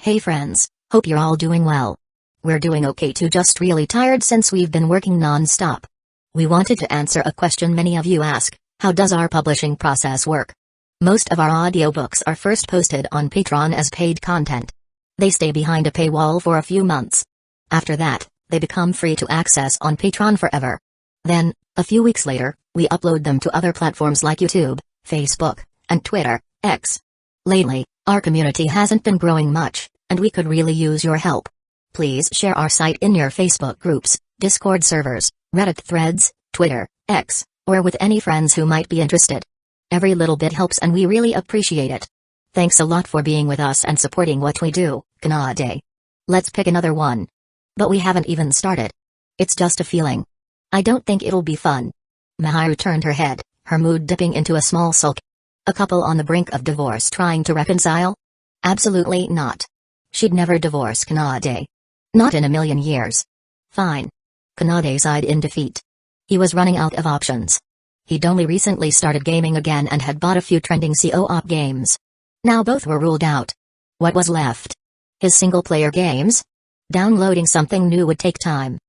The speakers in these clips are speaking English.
Hey friends, hope you're all doing well. We're doing okay too, just really tired since we've been working non-stop. We wanted to answer a question many of you ask: how does our publishing process work? Most of our audiobooks are first posted on Patreon as paid content. They stay behind a paywall for a few months. After that, they become free to access on Patreon forever. Then, a few weeks later, we upload them to other platforms like YouTube, Facebook, and Twitter, X. Lately, our community hasn't been growing much, and we could really use your help. Please share our site in your Facebook groups, Discord servers, Reddit threads, Twitter, X, or with any friends who might be interested. Every little bit helps and we really appreciate it. Thanks a lot for being with us and supporting what we do, Kanade. Let's pick another one. But we haven't even started. It's just a feeling. I don't think it'll be fun. Miharu turned her head, her mood dipping into a small sulk. A couple on the brink of divorce trying to reconcile? Absolutely not. She'd never divorce Kanade. Not in a million years. Fine. Kanade sighed in defeat. He was running out of options. He'd only recently started gaming again and had bought a few trending co-op games. Now both were ruled out. What was left? His single-player games? Downloading something new would take time.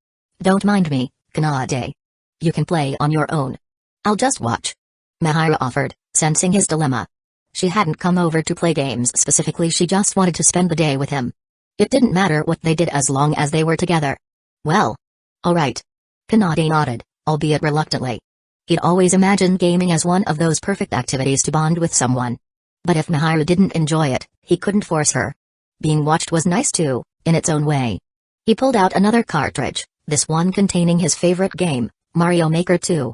Don't mind me, Kanade. You can play on your own. I'll just watch. Miharu offered, sensing his dilemma. She hadn't come over to play games specifically, she just wanted to spend the day with him. It didn't matter what they did as long as they were together. Well. Alright. Kanade nodded, albeit reluctantly. He'd always imagined gaming as one of those perfect activities to bond with someone. But if Miharu didn't enjoy it, he couldn't force her. Being watched was nice too, in its own way. He pulled out another cartridge, this one containing his favorite game, Mario Maker 2.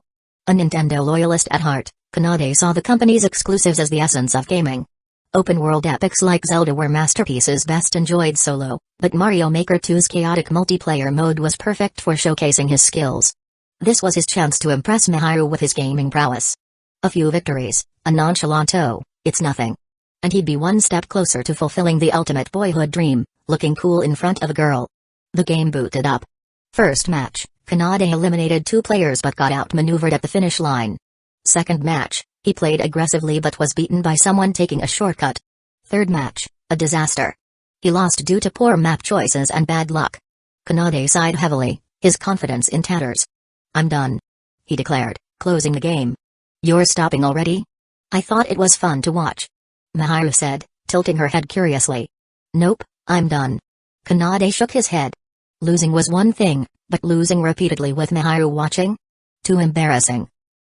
A Nintendo loyalist at heart, Kanade saw the company's exclusives as the essence of gaming. Open-world epics like Zelda were masterpieces best enjoyed solo, but Mario Maker 2's chaotic multiplayer mode was perfect for showcasing his skills. This was his chance to impress Miharu with his gaming prowess. A few victories, a nonchalant "oh, it's nothing." And he'd be one step closer to fulfilling the ultimate boyhood dream, looking cool in front of a girl. The game booted up. First match, Kanade eliminated 2 players but got outmaneuvered at the finish line. Second match, he played aggressively but was beaten by someone taking a shortcut. Third match, a disaster. He lost due to poor map choices and bad luck. Kanade sighed heavily, his confidence in tatters. I'm done. He declared, closing the game. You're stopping already? I thought it was fun to watch. Miharu said, tilting her head curiously. Nope, I'm done. Kanade shook his head. Losing was one thing, but losing repeatedly with Miharu watching? Too embarrassing.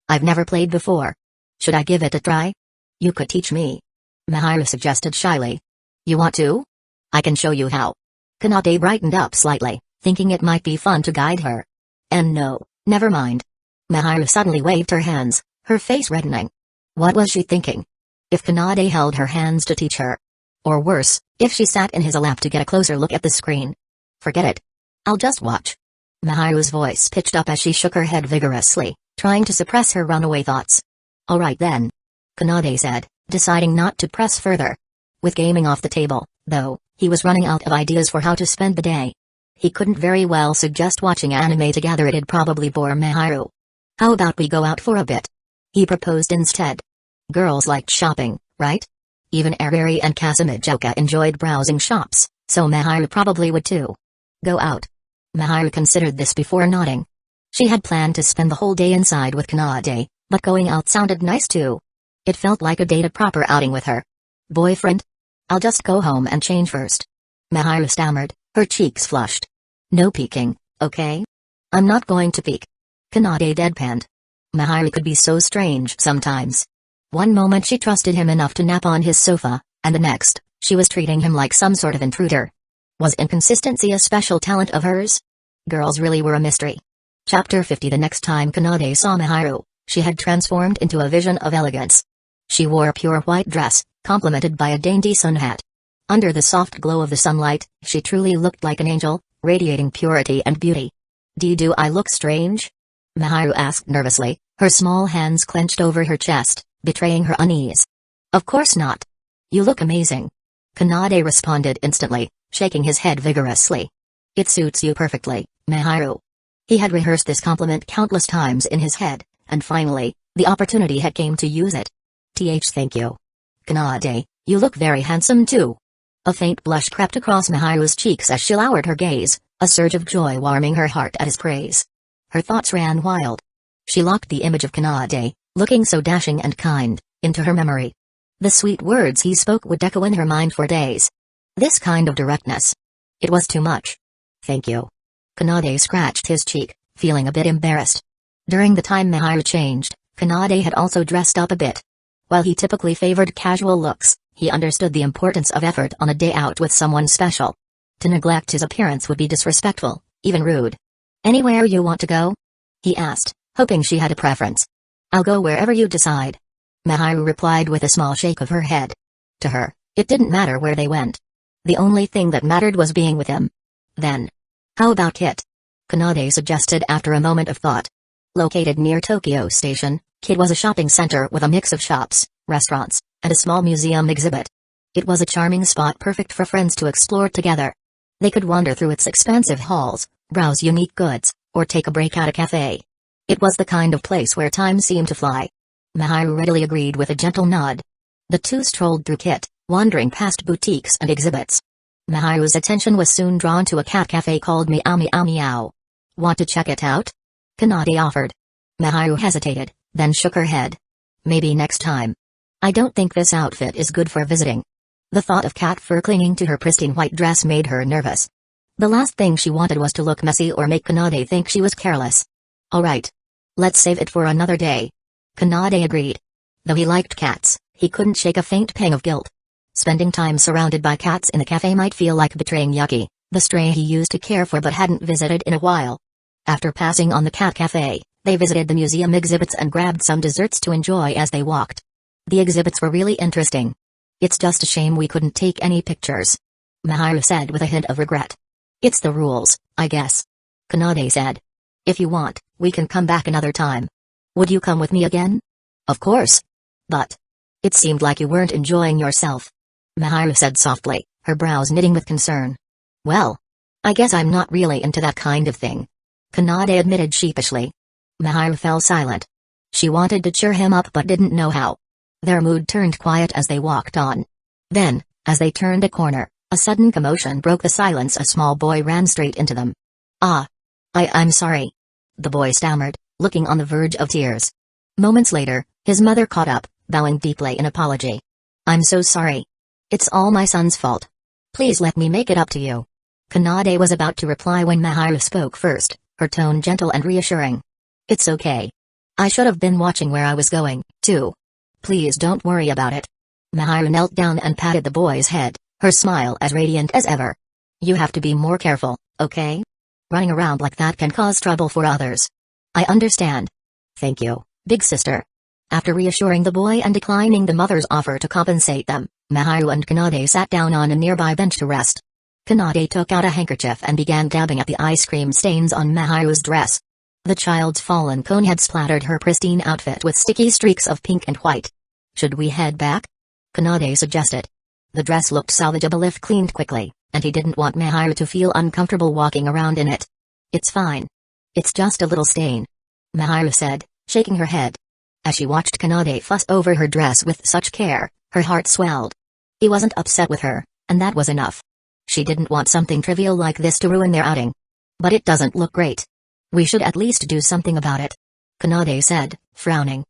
I've never played before. Should I give it a try? You could teach me. Miharu suggested shyly. You want to? I can show you how. Kanade brightened up slightly, thinking it might be fun to guide her. And no, never mind. Miharu suddenly waved her hands, her face reddening. What was she thinking? If Kanade held her hands to teach her? Or worse, if she sat in his lap to get a closer look at the screen? Forget it. I'll just watch. Miharu's voice pitched up as she shook her head vigorously, trying to suppress her runaway thoughts. Alright then. Kanade said, deciding not to press further. With gaming off the table, though, he was running out of ideas for how to spend the day. He couldn't very well suggest watching anime together, it'd probably bore Miharu. How about we go out for a bit? He proposed instead. Girls liked shopping, right? Even Ariri and Kazekage enjoyed browsing shops, so Miharu probably would too. Go out. Miharu considered this before nodding. She had planned to spend the whole day inside with Kanade, but going out sounded nice too. It felt like a date, a proper outing with her. Boyfriend? I'll just go home and change first. Miharu stammered, her cheeks flushed. No peeking, okay? I'm not going to peek. Kanade deadpanned. Miharu could be so strange sometimes. One moment she trusted him enough to nap on his sofa, and the next, she was treating him like some sort of intruder. Was inconsistency a special talent of hers? Girls really were a mystery. Chapter 50. The next time Kanade saw Miharu, she had transformed into a vision of elegance. She wore a pure white dress, complemented by a dainty sun hat. Under the soft glow of the sunlight, she truly looked like an angel, radiating purity and beauty. Do I look strange? Miharu asked nervously, her small hands clenched over her chest, betraying her unease. Of course not. You look amazing. Kanade responded instantly, shaking his head vigorously. It suits you perfectly, Miharu. He had rehearsed this compliment countless times in his head, and finally, the opportunity had came to use it. Thank you. Kanade, you look very handsome too. A faint blush crept across Miharu's cheeks as she lowered her gaze, a surge of joy warming her heart at his praise. Her thoughts ran wild. She locked the image of Kanade, looking so dashing and kind, into her memory. The sweet words he spoke would echo in her mind for days. This kind of directness. It was too much. Thank you. Kanade scratched his cheek, feeling a bit embarrassed. During the time Miharu changed, Kanade had also dressed up a bit. While he typically favored casual looks, he understood the importance of effort on a day out with someone special. To neglect his appearance would be disrespectful, even rude. Anywhere you want to go? He asked, hoping she had a preference. I'll go wherever you decide. Miharu replied with a small shake of her head. To her, it didn't matter where they went. The only thing that mattered was being with him. Then, how about Kit? Kanade suggested after a moment of thought. Located near Tokyo Station, Kit was a shopping center with a mix of shops, restaurants, and a small museum exhibit. It was a charming spot perfect for friends to explore together. They could wander through its expansive halls, browse unique goods, or take a break at a cafe. It was the kind of place where time seemed to fly. Miharu readily agreed with a gentle nod. The two strolled through Kit, wandering past boutiques and exhibits. Miharu's attention was soon drawn to a cat cafe called Meow Meow Meow. Want to check it out? Kanade offered. Miharu hesitated, then shook her head. Maybe next time. I don't think this outfit is good for visiting. The thought of cat fur clinging to her pristine white dress made her nervous. The last thing she wanted was to look messy or make Kanade think she was careless. All right. Let's save it for another day. Kanade agreed. Though he liked cats, he couldn't shake a faint pang of guilt. Spending time surrounded by cats in the cafe might feel like betraying Yuki, the stray he used to care for but hadn't visited in a while. After passing on the cat cafe, they visited the museum exhibits and grabbed some desserts to enjoy as they walked. The exhibits were really interesting. It's just a shame we couldn't take any pictures. Miharu said with a hint of regret. It's the rules, I guess. Kanade said. If you want, we can come back another time. Would you come with me again? Of course. But it seemed like you weren't enjoying yourself. Miharu said softly, her brows knitting with concern. Well, I guess I'm not really into that kind of thing. Kanade admitted sheepishly. Miharu fell silent. She wanted to cheer him up but didn't know how. Their mood turned quiet as they walked on. Then, as they turned a corner, a sudden commotion broke the silence. A small boy ran straight into them. I'm sorry. The boy stammered, looking on the verge of tears. Moments later, his mother caught up, bowing deeply in apology. I'm so sorry. It's all my son's fault. Please let me make it up to you. Kanade was about to reply when Miharu spoke first, her tone gentle and reassuring. It's okay. I should have been watching where I was going, too. Please don't worry about it. Miharu knelt down and patted the boy's head, her smile as radiant as ever. You have to be more careful, okay? Running around like that can cause trouble for others. I understand. Thank you, big sister. After reassuring the boy and declining the mother's offer to compensate them, Miharu and Kanade sat down on a nearby bench to rest. Kanade took out a handkerchief and began dabbing at the ice cream stains on Miharu's dress. The child's fallen cone had splattered her pristine outfit with sticky streaks of pink and white. Should we head back? Kanade suggested. The dress looked salvageable if cleaned quickly, and he didn't want Miharu to feel uncomfortable walking around in it. It's fine. It's just a little stain. Miharu said, shaking her head. As she watched Kanade fuss over her dress with such care, her heart swelled. He wasn't upset with her, and that was enough. She didn't want something trivial like this to ruin their outing. But it doesn't look great. We should at least do something about it. Kanade said, frowning.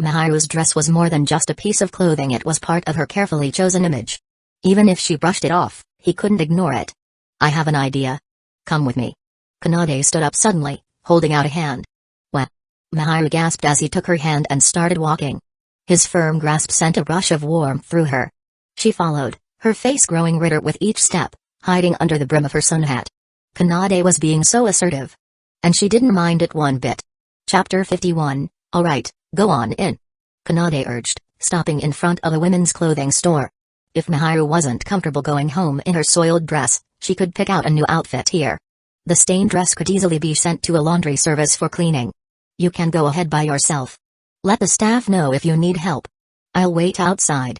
Miharu's dress was more than just a piece of clothing, it was part of her carefully chosen image. Even if she brushed it off, he couldn't ignore it. I have an idea. Come with me. Kanade stood up suddenly, holding out a hand. What? Miharu gasped as he took her hand and started walking. His firm grasp sent a rush of warmth through her. She followed, her face growing redder with each step, hiding under the brim of her sun hat. Kanade was being so assertive. And she didn't mind it one bit. Chapter 51, Alright, go on in. Kanade urged, stopping in front of a women's clothing store. If Miharu wasn't comfortable going home in her soiled dress, she could pick out a new outfit here. The stained dress could easily be sent to a laundry service for cleaning. You can go ahead by yourself. Let the staff know if you need help. I'll wait outside.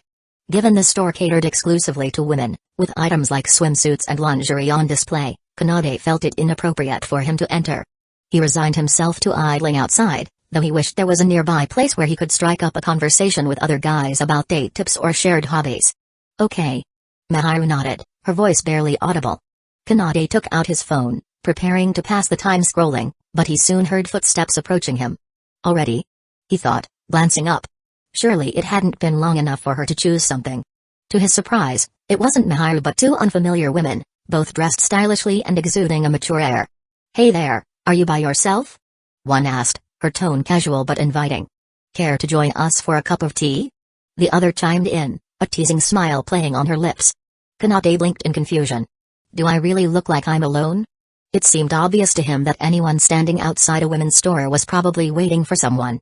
Given the store catered exclusively to women, with items like swimsuits and lingerie on display, Kanade felt it inappropriate for him to enter. He resigned himself to idling outside, though he wished there was a nearby place where he could strike up a conversation with other guys about date tips or shared hobbies. Okay. Miharu nodded, her voice barely audible. Kanade took out his phone, preparing to pass the time scrolling, but he soon heard footsteps approaching him. Already? He thought, glancing up. Surely it hadn't been long enough for her to choose something. To his surprise, it wasn't Miharu but two unfamiliar women, both dressed stylishly and exuding a mature air. "Hey there, are you by yourself?" one asked, her tone casual but inviting. "Care to join us for a cup of tea?" The other chimed in, a teasing smile playing on her lips. Kanade blinked in confusion. Do I really look like I'm alone? It seemed obvious to him that anyone standing outside a women's store was probably waiting for someone.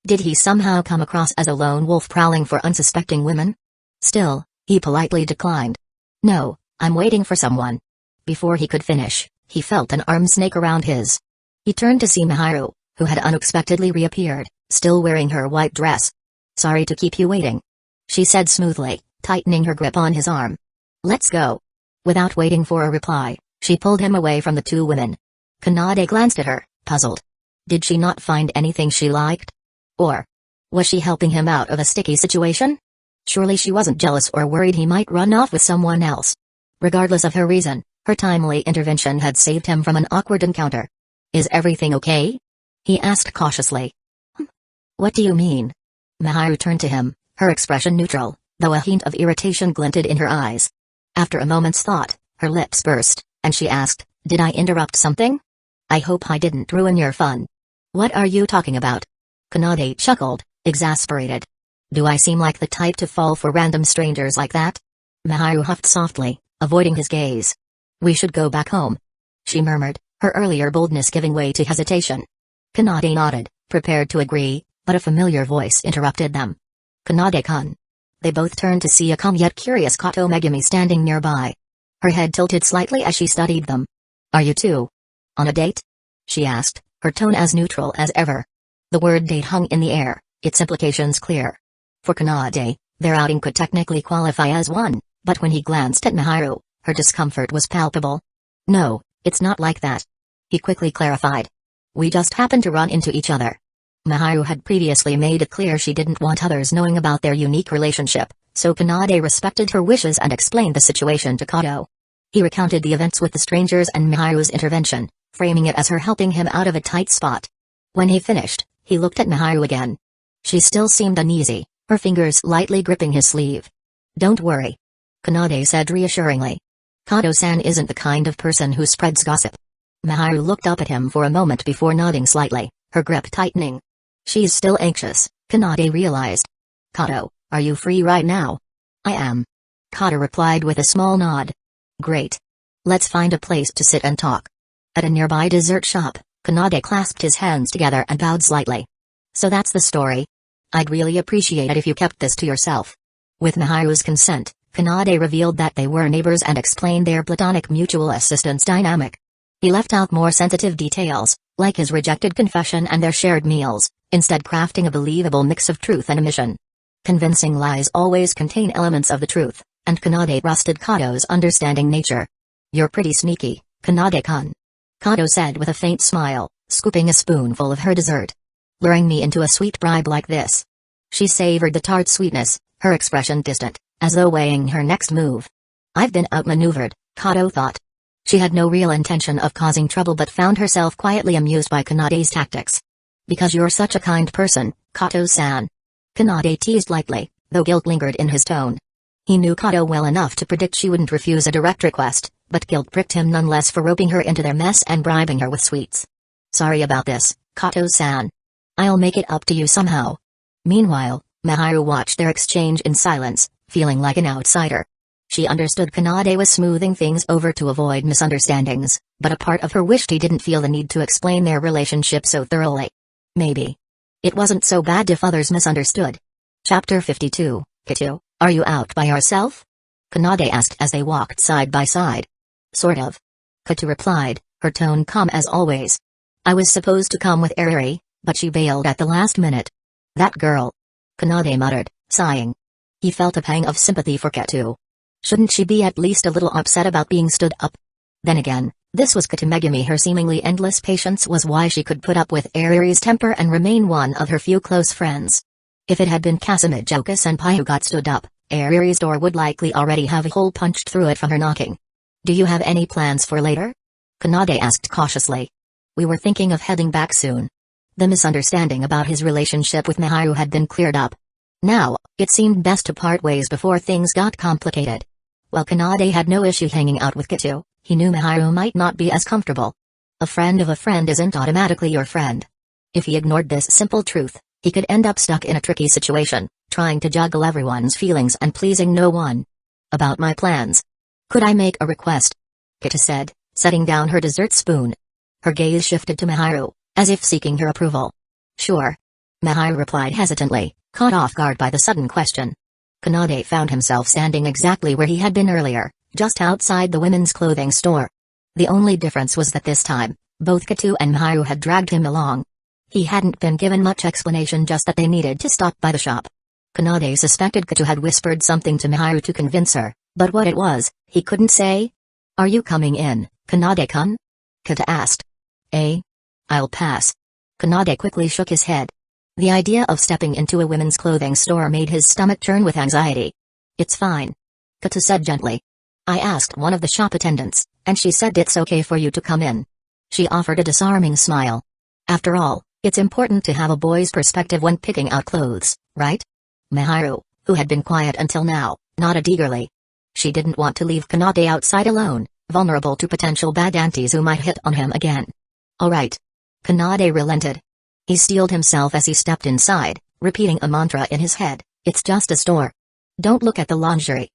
Did he somehow come across as a lone wolf prowling for unsuspecting women? Still, he politely declined. "No, I'm waiting for someone." Before he could finish, he felt an arm snake around his. He turned to see Miharu, who had unexpectedly reappeared, still wearing her white dress. "Sorry to keep you waiting," she said smoothly, tightening her grip on his arm. "Let's go." Without waiting for a reply, she pulled him away from the two women. Kanade glanced at her, puzzled. Did she not find anything she liked? Or was she helping him out of a sticky situation? Surely she wasn't jealous or worried he might run off with someone else. Regardless of her reason, her timely intervention had saved him from an awkward encounter. "Is everything okay?" he asked cautiously. "What do you mean?" Miharu turned to him, her expression neutral, though a hint of irritation glinted in her eyes. After a moment's thought, her lips burst, and she asked, "Did I interrupt something? I hope I didn't ruin your fun." "What are you talking about?" Kanade chuckled, exasperated. "Do I seem like the type to fall for random strangers like that?" Miharu huffed softly, avoiding his gaze. "We should go back home," she murmured, her earlier boldness giving way to hesitation. Kanade nodded, prepared to agree, but a familiar voice interrupted them. "Kanade-kun." They both turned to see a calm yet curious Kato Megumi standing nearby. Her head tilted slightly as she studied them. "Are you two on a date?" she asked, her tone as neutral as ever. The word date hung in the air, its implications clear. For Kanade, their outing could technically qualify as one, but when he glanced at Miharu, her discomfort was palpable. "No, it's not like that," he quickly clarified. "We just happened to run into each other." Miharu had previously made it clear she didn't want others knowing about their unique relationship, so Kanade respected her wishes and explained the situation to Kato. He recounted the events with the strangers and Miharu's intervention, framing it as her helping him out of a tight spot. When he finished, he looked at Miharu again. She still seemed uneasy, her fingers lightly gripping his sleeve. "Don't worry," Kanade said reassuringly. "Kato-san isn't the kind of person who spreads gossip." Miharu looked up at him for a moment before nodding slightly, her grip tightening. She's still anxious, Kanade realized. "Kato, are you free right now?" "I am," Kato replied with a small nod. "Great. Let's find a place to sit and talk." At a nearby dessert shop, Kanade clasped his hands together and bowed slightly. "So that's the story. I'd really appreciate it if you kept this to yourself." With Miharu's consent, Kanade revealed that they were neighbors and explained their platonic mutual assistance dynamic. He left out more sensitive details, like his rejected confession and their shared meals, instead crafting a believable mix of truth and omission. Convincing lies always contain elements of the truth, and Kanade rusted Kato's understanding nature. "You're pretty sneaky, Kanade-kun," Kato said with a faint smile, scooping a spoonful of her dessert. "Luring me into a sweet bribe like this." She savored the tart sweetness, her expression distant, as though weighing her next move. "I've been outmaneuvered," Kato thought. She had no real intention of causing trouble but found herself quietly amused by Kanade's tactics. "Because you're such a kind person, Kato-san." Kanade teased lightly, though guilt lingered in his tone. He knew Kato well enough to predict she wouldn't refuse a direct request, but guilt pricked him nonetheless for roping her into their mess and bribing her with sweets. "Sorry about this, Kato-san. I'll make it up to you somehow." Meanwhile, Miharu watched their exchange in silence, feeling like an outsider. She understood Kanade was smoothing things over to avoid misunderstandings, but a part of her wished he didn't feel the need to explain their relationship so thoroughly. Maybe it wasn't so bad if others misunderstood. Chapter 52, Kato, are you out by yourself? Kanade asked as they walked side by side. Sort of. Kato replied, her tone calm as always. I was supposed to come with Eriri, but she bailed at the last minute. That girl. Kanade muttered, sighing. He felt a pang of sympathy for Kato. Shouldn't she be at least a little upset about being stood up? Then again, this was Kato Megumi. Her seemingly endless patience was why she could put up with Eriri's temper and remain one of her few close friends. If it had been Kazekage Senpai who got stood up, Airi's door would likely already have a hole punched through it from her knocking. "Do you have any plans for later?" Kanade asked cautiously. "We were thinking of heading back soon." The misunderstanding about his relationship with Miharu had been cleared up. Now, it seemed best to part ways before things got complicated. While Kanade had no issue hanging out with Kitu, he knew Miharu might not be as comfortable. A friend of a friend isn't automatically your friend. If he ignored this simple truth, he could end up stuck in a tricky situation, trying to juggle everyone's feelings and pleasing no one. "About my plans. Could I make a request?" Kitu said, setting down her dessert spoon. Her gaze shifted to Miharu, as if seeking her approval. "Sure." Miharu replied hesitantly, caught off guard by the sudden question. Kanade found himself standing exactly where he had been earlier, just outside the women's clothing store. The only difference was that this time, both Kitu and Miharu had dragged him along. He hadn't been given much explanation, just that they needed to stop by the shop. Kanade suspected Kitu had whispered something to Miharu to convince her, but what it was, he couldn't say. "Are you coming in, Kanade-kun?" Kitu asked. I'll pass." Kanade quickly shook his head. The idea of stepping into a women's clothing store made his stomach churn with anxiety. "It's fine," Kitu said gently. "I asked one of the shop attendants, and she said it's okay for you to come in." She offered a disarming smile. After all, it's important to have a boy's perspective when picking out clothes, right? Miharu, who had been quiet until now, nodded eagerly. She didn't want to leave Kanade outside alone, vulnerable to potential bad aunties who might hit on him again. "All right." Kanade relented. He steeled himself as he stepped inside, repeating a mantra in his head, "It's just a store. Don't look at the lingerie.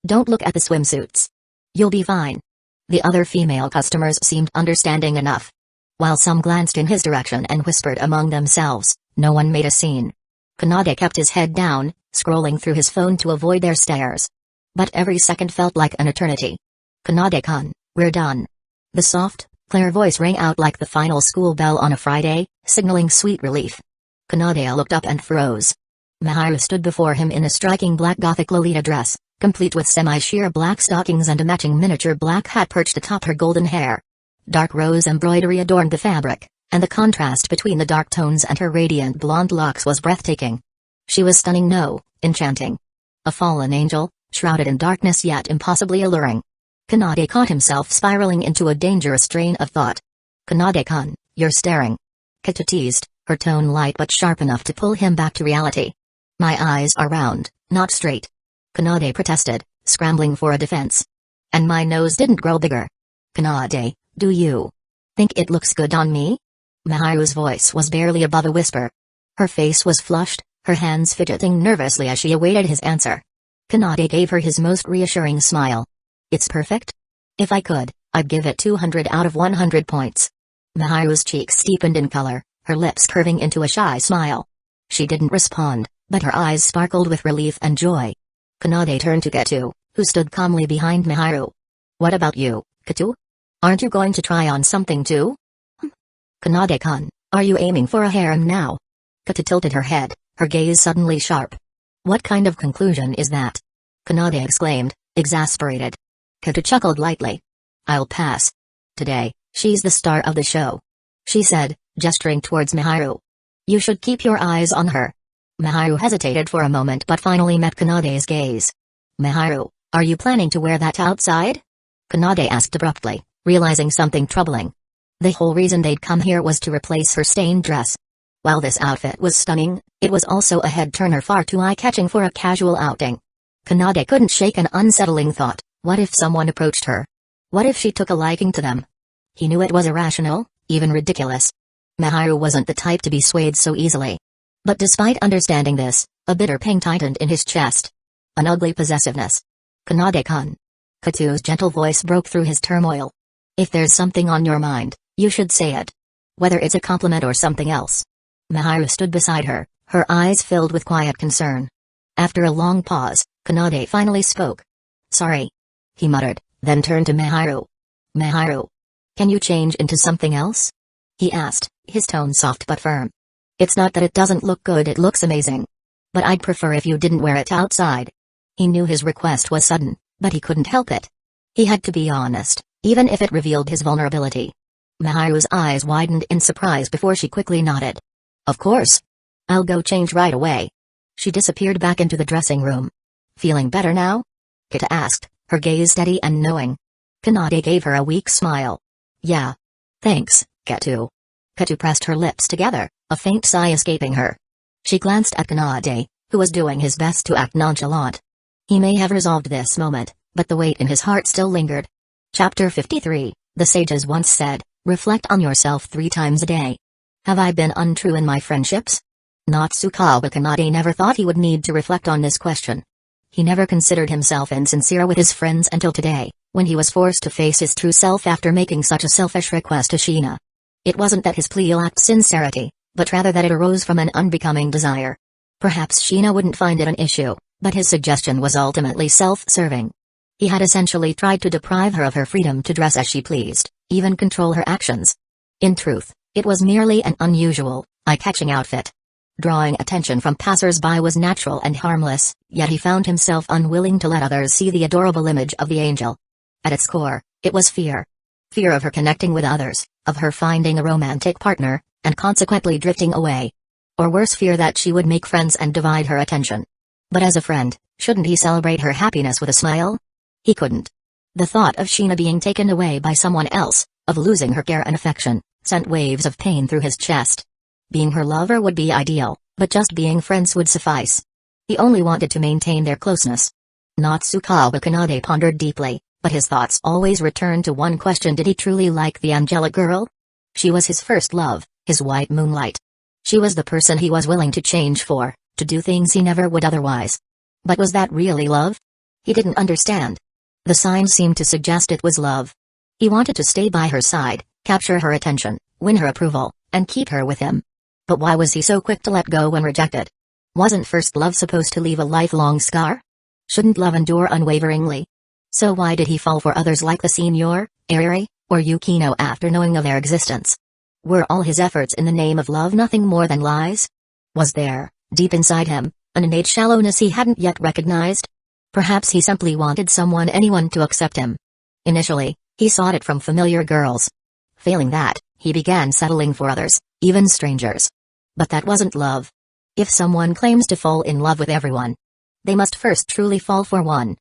Don't look at the swimsuits. You'll be fine." The other female customers seemed understanding enough. While some glanced in his direction and whispered among themselves, no one made a scene. Kanade kept his head down, scrolling through his phone to avoid their stares. But every second felt like an eternity. "Kanade-kun, we're done." The soft, clear voice rang out like the final school bell on a Friday, signaling sweet relief. Kanade looked up and froze. Miharu stood before him in a striking black Gothic Lolita dress, complete with semi-sheer black stockings and a matching miniature black hat perched atop her golden hair. Dark rose embroidery adorned the fabric, and the contrast between the dark tones and her radiant blonde locks was breathtaking. She was stunning, no, enchanting. A fallen angel, shrouded in darkness yet impossibly alluring. Kanade caught himself spiraling into a dangerous train of thought. "Kanade-kun, you're staring." Kitu teased, her tone light but sharp enough to pull him back to reality. "My eyes are round, not straight." Kanade protested, scrambling for a defense. "And my nose didn't grow bigger." "Kanade, do you think it looks good on me?" Miharu's voice was barely above a whisper. Her face was flushed, her hands fidgeting nervously as she awaited his answer. Kanade gave her his most reassuring smile. "It's perfect? If I could, I'd give it 200 out of 100 points." Miharu's cheeks steepened in color, her lips curving into a shy smile. She didn't respond, but her eyes sparkled with relief and joy. Kanade turned to Kitu, who stood calmly behind Miharu. "What about you, Kitu? Aren't you going to try on something too?" "Kanade-kun, are you aiming for a harem now?" Kitu tilted her head, her gaze suddenly sharp. "What kind of conclusion is that?" Kanade exclaimed, exasperated. Kitu chuckled lightly. "I'll pass. Today, she's the star of the show," she said, gesturing towards Miharu. "You should keep your eyes on her." Miharu hesitated for a moment but finally met Kanade's gaze. "Miharu, are you planning to wear that outside?" Kanade asked abruptly, realizing something troubling. The whole reason they'd come here was to replace her stained dress. While this outfit was stunning, it was also a head-turner far too eye-catching for a casual outing. Kanade couldn't shake an unsettling thought. What if someone approached her? What if she took a liking to them? He knew it was irrational, even ridiculous. Miharu wasn't the type to be swayed so easily. But despite understanding this, a bitter pain tightened in his chest. An ugly possessiveness. "Kanade-kun." Kitu's gentle voice broke through his turmoil. "If there's something on your mind, you should say it. Whether it's a compliment or something else." Miharu stood beside her, her eyes filled with quiet concern. After a long pause, Kanade finally spoke. "Sorry," he muttered, then turned to Miharu. "Miharu, can you change into something else?" he asked, his tone soft but firm. "It's not that it doesn't look good, it looks amazing. But I'd prefer if you didn't wear it outside." He knew his request was sudden, but he couldn't help it. He had to be honest, even if it revealed his vulnerability. Miharu's eyes widened in surprise before she quickly nodded. "Of course. I'll go change right away." She disappeared back into the dressing room. Feeling better now? Kita asked, her gaze steady and knowing. Kanade gave her a weak smile. Yeah. Thanks, Ketu. Ketu pressed her lips together, a faint sigh escaping her. She glanced at Kanade, who was doing his best to act nonchalant. He may have resolved this moment, but the weight in his heart still lingered. Chapter 53, the sages once said, reflect on yourself 3 times a day. Have I been untrue in my friendships? Natsukawa Kanade never thought he would need to reflect on this question. He never considered himself insincere with his friends until today, when he was forced to face his true self after making such a selfish request to Shina. It wasn't that his plea lacked sincerity, but rather that it arose from an unbecoming desire. Perhaps Shina wouldn't find it an issue, but his suggestion was ultimately self-serving. He had essentially tried to deprive her of her freedom to dress as she pleased, even control her actions. In truth, it was merely an unusual, eye-catching outfit. Drawing attention from passers-by was natural and harmless, yet he found himself unwilling to let others see the adorable image of the angel. At its core, it was fear. Fear of her connecting with others, of her finding a romantic partner, and consequently drifting away. Or worse, fear that she would make friends and divide her attention. But as a friend, shouldn't he celebrate her happiness with a smile? He couldn't. The thought of Shina being taken away by someone else, of losing her care and affection, sent waves of pain through his chest. Being her lover would be ideal, but just being friends would suffice. He only wanted to maintain their closeness. Natsukawa Kanade pondered deeply, but his thoughts always returned to one question: did he truly like the angelic girl? She was his first love, his white moonlight. She was the person he was willing to change for, to do things he never would otherwise. But was that really love? He didn't understand. The signs seemed to suggest it was love. He wanted to stay by her side, capture her attention, win her approval, and keep her with him. But why was he so quick to let go when rejected? Wasn't first love supposed to leave a lifelong scar? Shouldn't love endure unwaveringly? So why did he fall for others like the Senior, Eri, or Yukino after knowing of their existence? Were all his efforts in the name of love nothing more than lies? Was there, deep inside him, an innate shallowness he hadn't yet recognized? Perhaps he simply wanted anyone to accept him. Initially, he sought it from familiar girls. Failing that, he began settling for others, even strangers. But that wasn't love. If someone claims to fall in love with everyone, they must first truly fall for one.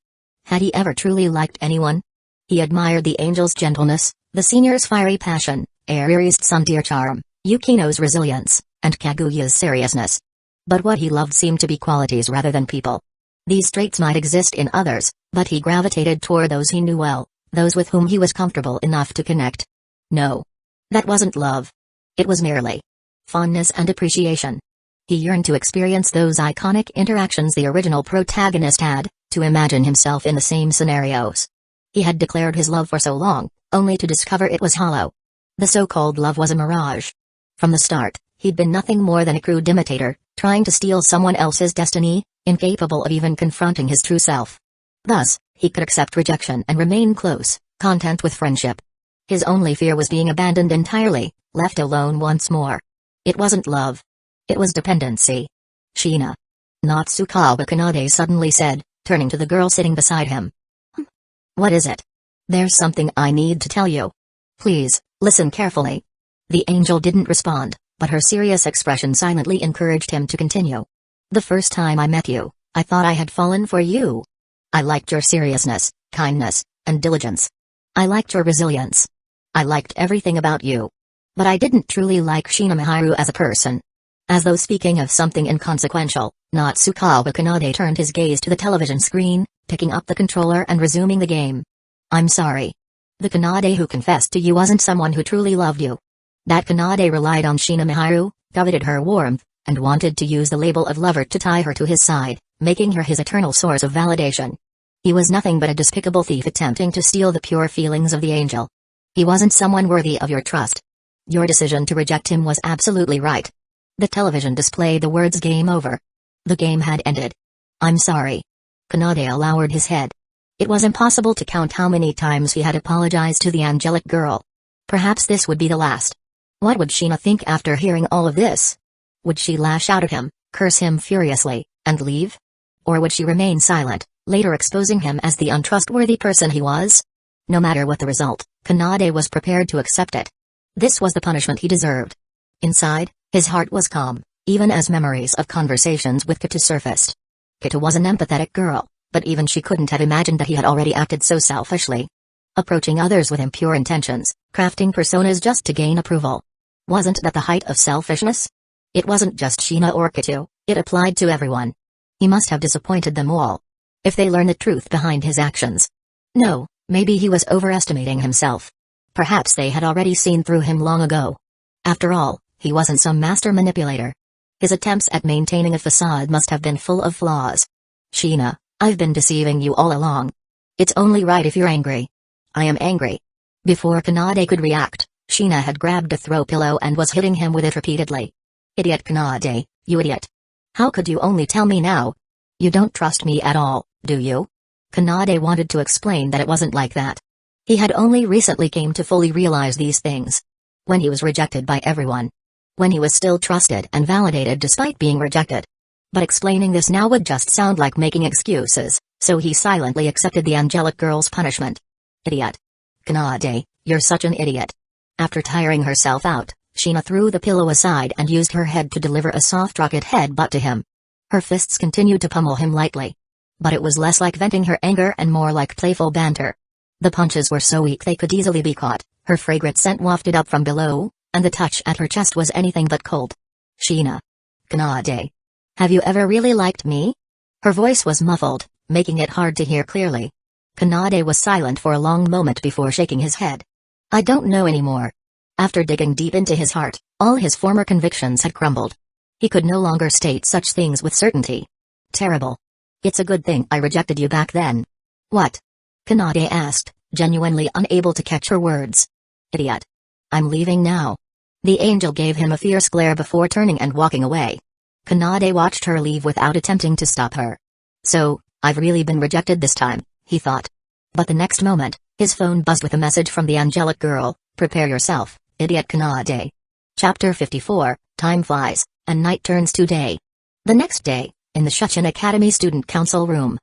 Had he ever truly liked anyone? He admired the angel's gentleness, the senior's fiery passion, Eriri's tsundere charm, Yukino's resilience, and Kaguya's seriousness. But what he loved seemed to be qualities rather than people. These traits might exist in others, but he gravitated toward those he knew well, those with whom he was comfortable enough to connect. No. That wasn't love. It was merely fondness and appreciation. He yearned to experience those iconic interactions the original protagonist had, to imagine himself in the same scenarios. He had declared his love for so long, only to discover it was hollow. The so-called love was a mirage. From the start, he'd been nothing more than a crude imitator, trying to steal someone else's destiny, incapable of even confronting his true self. Thus, he could accept rejection and remain close, content with friendship. His only fear was being abandoned entirely, left alone once more. It wasn't love. It was dependency. Shina. Natsukawa Kanade suddenly said, turning to the girl sitting beside him. What is it? There's something I need to tell you. Please, listen carefully. The angel didn't respond, but her serious expression silently encouraged him to continue. The first time I met you, I thought I had fallen for you. I liked your seriousness, kindness, and diligence. I liked your resilience. I liked everything about you. But I didn't truly like Shinigami as a person. As though speaking of something inconsequential, Natsukawa Kanade turned his gaze to the television screen, picking up the controller and resuming the game. I'm sorry. The Kanade who confessed to you wasn't someone who truly loved you. That Kanade relied on Shinigami, coveted her warmth, and wanted to use the label of lover to tie her to his side, making her his eternal source of validation. He was nothing but a despicable thief attempting to steal the pure feelings of the angel. He wasn't someone worthy of your trust. Your decision to reject him was absolutely right. The television displayed the words "game over." The game had ended. I'm sorry. Kanade lowered his head. It was impossible to count how many times he had apologized to the angelic girl. Perhaps this would be the last. What would Shina think after hearing all of this? Would she lash out at him, curse him furiously, and leave? Or would she remain silent, later exposing him as the untrustworthy person he was? No matter what the result, Kanade was prepared to accept it. This was the punishment he deserved. Inside, his heart was calm, even as memories of conversations with Kita surfaced. Kita was an empathetic girl, But even she couldn't have imagined that he had already acted so selfishly. Approaching others with impure intentions, crafting personas just to gain approval. Wasn't that the height of selfishness? It wasn't just Shina or Kitu, it applied to everyone. He must have disappointed them all. If they learn the truth behind his actions. No, maybe he was overestimating himself. Perhaps they had already seen through him long ago. After all, he wasn't some master manipulator. His attempts at maintaining a facade must have been full of flaws. Shina, I've been deceiving you all along. It's only right if you're angry. I am angry. Before Kanade could react, Shina had grabbed a throw pillow and was hitting him with it repeatedly. Idiot Kanade, you idiot. How could you only tell me now? You don't trust me at all, do you? Kanade wanted to explain that it wasn't like that. He had only recently came to fully realize these things. When he was rejected by everyone. When he was still trusted and validated despite being rejected. But explaining this now would just sound like making excuses, so he silently accepted the angelic girl's punishment. Idiot. Kanade, you're such an idiot. After tiring herself out, Shina threw the pillow aside and used her head to deliver a soft rocket headbutt to him. Her fists continued to pummel him lightly. But it was less like venting her anger and more like playful banter. The punches were so weak they could easily be caught, her fragrant scent wafted up from below, and the touch at her chest was anything but cold. Shina. Kanade. Have you ever really liked me? Her voice was muffled, making it hard to hear clearly. Kanade was silent for a long moment before shaking his head. I don't know anymore. After digging deep into his heart, all his former convictions had crumbled. He could no longer state such things with certainty. Terrible. It's a good thing I rejected you back then. What? Kanade asked, genuinely unable to catch her words. Idiot. I'm leaving now. The angel gave him a fierce glare before turning and walking away. Kanade watched her leave without attempting to stop her. So, I've really been rejected this time, he thought. But the next moment, his phone buzzed with a message from the angelic girl, prepare yourself, idiot Kanade. Chapter 54, Time flies, and night turns to day. The next day, in the Shuchin Academy Student Council room.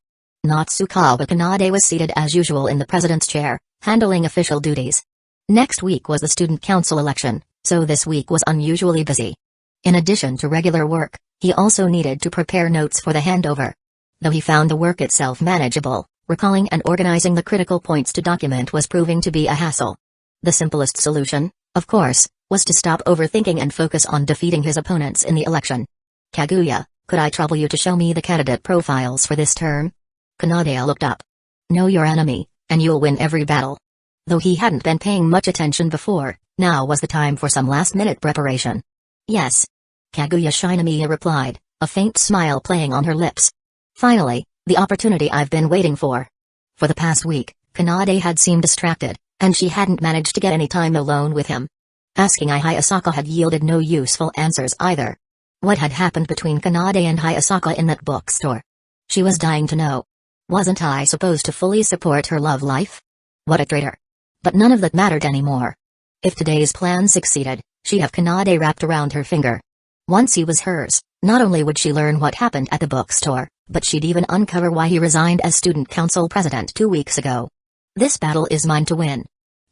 Natsukawa Kanade was seated as usual in the president's chair, handling official duties. Next week was the student council election, so this week was unusually busy. In addition to regular work, he also needed to prepare notes for the handover. Though he found the work itself manageable, recalling and organizing the critical points to document was proving to be a hassle. The simplest solution, of course, was to stop overthinking and focus on defeating his opponents in the election. Kaguya, could I trouble you to show me the candidate profiles for this term? Kanade looked up. Know your enemy, and you'll win every battle. Though he hadn't been paying much attention before, now was the time for some last-minute preparation. Yes. Kaguya Shinamiya replied, a faint smile playing on her lips. Finally, the opportunity I've been waiting for. For the past week, Kanade had seemed distracted, and she hadn't managed to get any time alone with him. Asking Hayasaka had yielded no useful answers either. What had happened between Kanade and Hayasaka in that bookstore? She was dying to know. Wasn't I supposed to fully support her love life? What a traitor. But none of that mattered anymore. If today's plan succeeded, she'd have Kanade wrapped around her finger. Once he was hers, not only would she learn what happened at the bookstore, but she'd even uncover why he resigned as student council president 2 weeks ago. This battle is mine to win.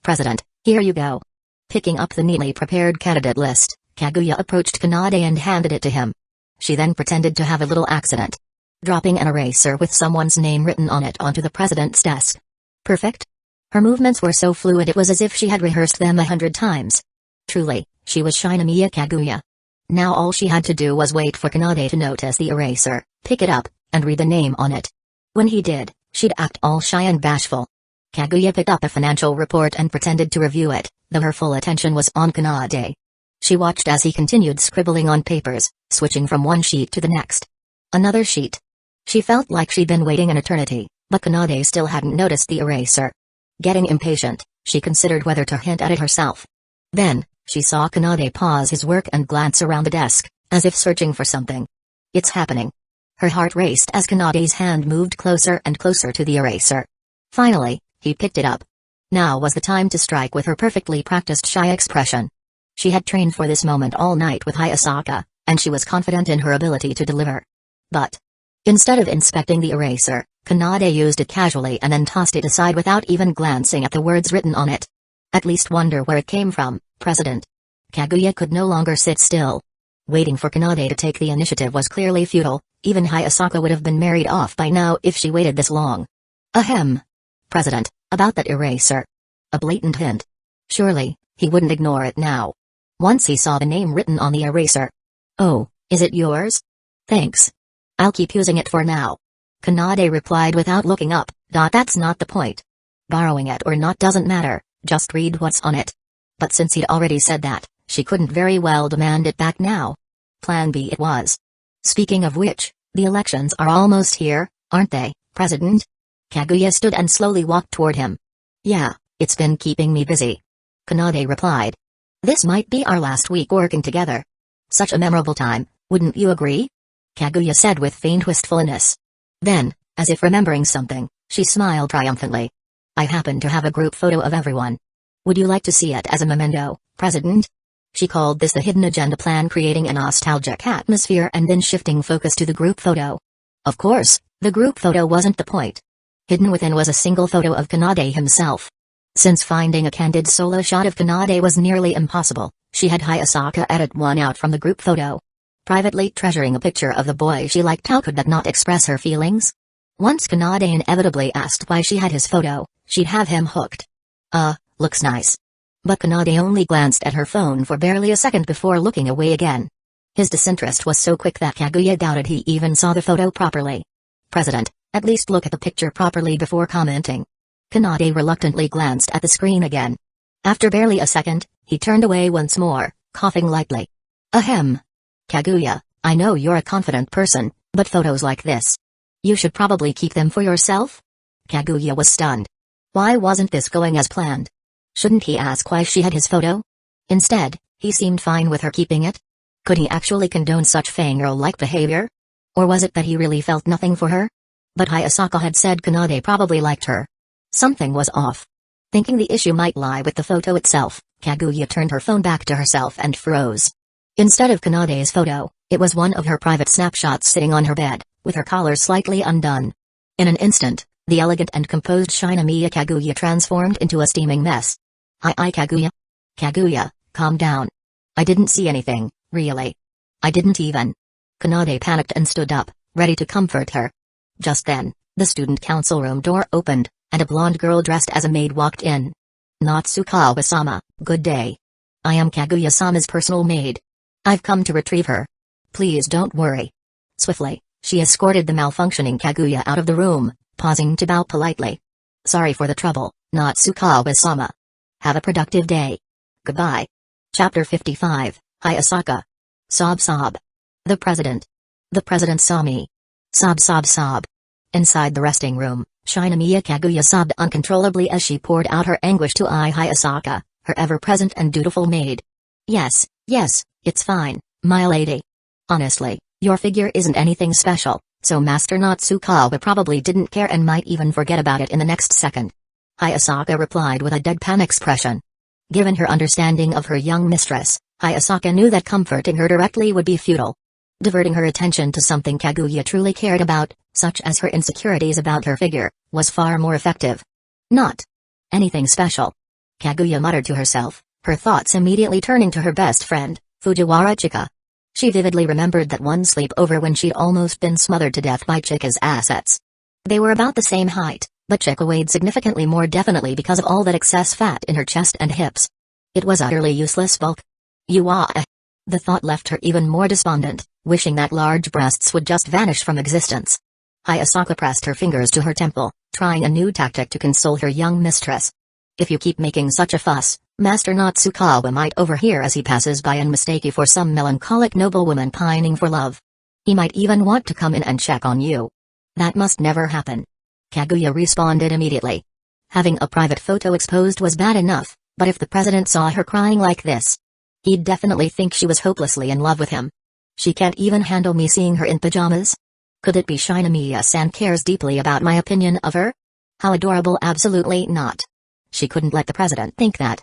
President, here you go. Picking up the neatly prepared candidate list, Kaguya approached Kanade and handed it to him. She then pretended to have a little accident. Dropping an eraser with someone's name written on it onto the president's desk. Perfect? Her movements were so fluid it was as if she had rehearsed them 100 times. Truly, she was Shinamiya Kaguya. Now all she had to do was wait for Kanade to notice the eraser, pick it up, and read the name on it. When he did, she'd act all shy and bashful. Kaguya picked up a financial report and pretended to review it, though her full attention was on Kanade. She watched as he continued scribbling on papers, switching from one sheet to the next. Another sheet. She felt like she'd been waiting an eternity, but Kanade still hadn't noticed the eraser. Getting impatient, she considered whether to hint at it herself. Then, she saw Kanade pause his work and glance around the desk, as if searching for something. It's happening. Her heart raced as Kanade's hand moved closer and closer to the eraser. Finally, he picked it up. Now was the time to strike with her perfectly practiced shy expression. She had trained for this moment all night with Hayasaka, and she was confident in her ability to deliver. But instead of inspecting the eraser, Kanade used it casually and then tossed it aside without even glancing at the words written on it. At least wonder where it came from, President. Kaguya could no longer sit still. Waiting for Kanade to take the initiative was clearly futile, Even Hayasaka would have been married off by now if she waited this long. Ahem. President, about that eraser. A blatant hint. Surely, he wouldn't ignore it now. Once he saw the name written on the eraser. Oh, is it yours? Thanks. I'll keep using it for now. Kanade replied without looking up. That's not the point. Borrowing it or not doesn't matter, just read what's on it. But since he'd already said that, she couldn't very well demand it back now. Plan B it was. Speaking of which, the elections are almost here, aren't they, President? Kaguya stood and slowly walked toward him. Yeah, it's been keeping me busy. Kanade replied. This might be our last week working together. Such a memorable time, wouldn't you agree? Kaguya said with faint wistfulness. Then, as if remembering something, she smiled triumphantly. I happen to have a group photo of everyone. Would you like to see it as a memento, President? She called this the hidden agenda plan, creating a nostalgic atmosphere and then shifting focus to the group photo. Of course, the group photo wasn't the point. Hidden within was a single photo of Kanade himself. Since finding a candid solo shot of Kanade was nearly impossible, she had Hayasaka edit one out from the group photo. Privately treasuring a picture of the boy she liked, how could that not express her feelings? Once Kanade inevitably asked why she had his photo, she'd have him hooked. Looks nice. But Kanade only glanced at her phone for barely a second before looking away again. His disinterest was so quick that Kaguya doubted he even saw the photo properly. President, at least look at the picture properly before commenting. Kanade reluctantly glanced at the screen again. After barely a second, he turned away once more, coughing lightly. Ahem. Kaguya, I know you're a confident person, but photos like this. You should probably keep them for yourself? Kaguya was stunned. Why wasn't this going as planned? Shouldn't he ask why she had his photo? Instead, he seemed fine with her keeping it. Could he actually condone such fangirl-like behavior? Or was it that he really felt nothing for her? But Hayasaka had said Kanade probably liked her. Something was off. Thinking the issue might lie with the photo itself, Kaguya turned her phone back to herself and froze. Instead of Kanade's photo, it was one of her private snapshots sitting on her bed, with her collar slightly undone. In an instant, the elegant and composed Shinigami Kaguya transformed into a steaming mess. Hi Kaguya? Kaguya, calm down. I didn't see anything, really. I didn't even. Kanade panicked and stood up, ready to comfort her. Just then, the student council room door opened, and a blonde girl dressed as a maid walked in. Natsukawa-sama, good day. I am Kaguya-sama's personal maid. I've come to retrieve her. Please don't worry. Swiftly, she escorted the malfunctioning Kaguya out of the room, pausing to bow politely. Sorry for the trouble, Natsukawa-sama. Have a productive day. Goodbye. Chapter 55, Hayasaka. Sob sob. The President. The President saw me. Sob sob sob. Inside the resting room, Shinigami Kaguya sobbed uncontrollably as she poured out her anguish to Hayasaka, her ever-present and dutiful maid. Yes, it's fine, my lady. Honestly, your figure isn't anything special, so Master Natsukawa probably didn't care and might even forget about it in the next second. Hayasaka replied with a deadpan expression. Given her understanding of her young mistress, Hayasaka knew that comforting her directly would be futile. Diverting her attention to something Kaguya truly cared about, such as her insecurities about her figure, was far more effective. Not anything special. Kaguya muttered to herself, her thoughts immediately turning to her best friend, Fujiwara Chika. She vividly remembered that one sleepover when she'd almost been smothered to death by Chika's assets. They were about the same height, but Chika weighed significantly more, definitely because of all that excess fat in her chest and hips. It was utterly useless bulk. The thought left her even more despondent, wishing that large breasts would just vanish from existence. Hayasaka pressed her fingers to her temple, trying a new tactic to console her young mistress. If you keep making such a fuss, Master Natsukawa might overhear as he passes by and mistake you for some melancholic noblewoman pining for love. He might even want to come in and check on you. That must never happen. Kaguya responded immediately. Having a private photo exposed was bad enough, but if the president saw her crying like this, he'd definitely think she was hopelessly in love with him. She can't even handle me seeing her in pajamas? Could it be Shinigami-san cares deeply about my opinion of her? How adorable. Absolutely not. She couldn't let the president think that.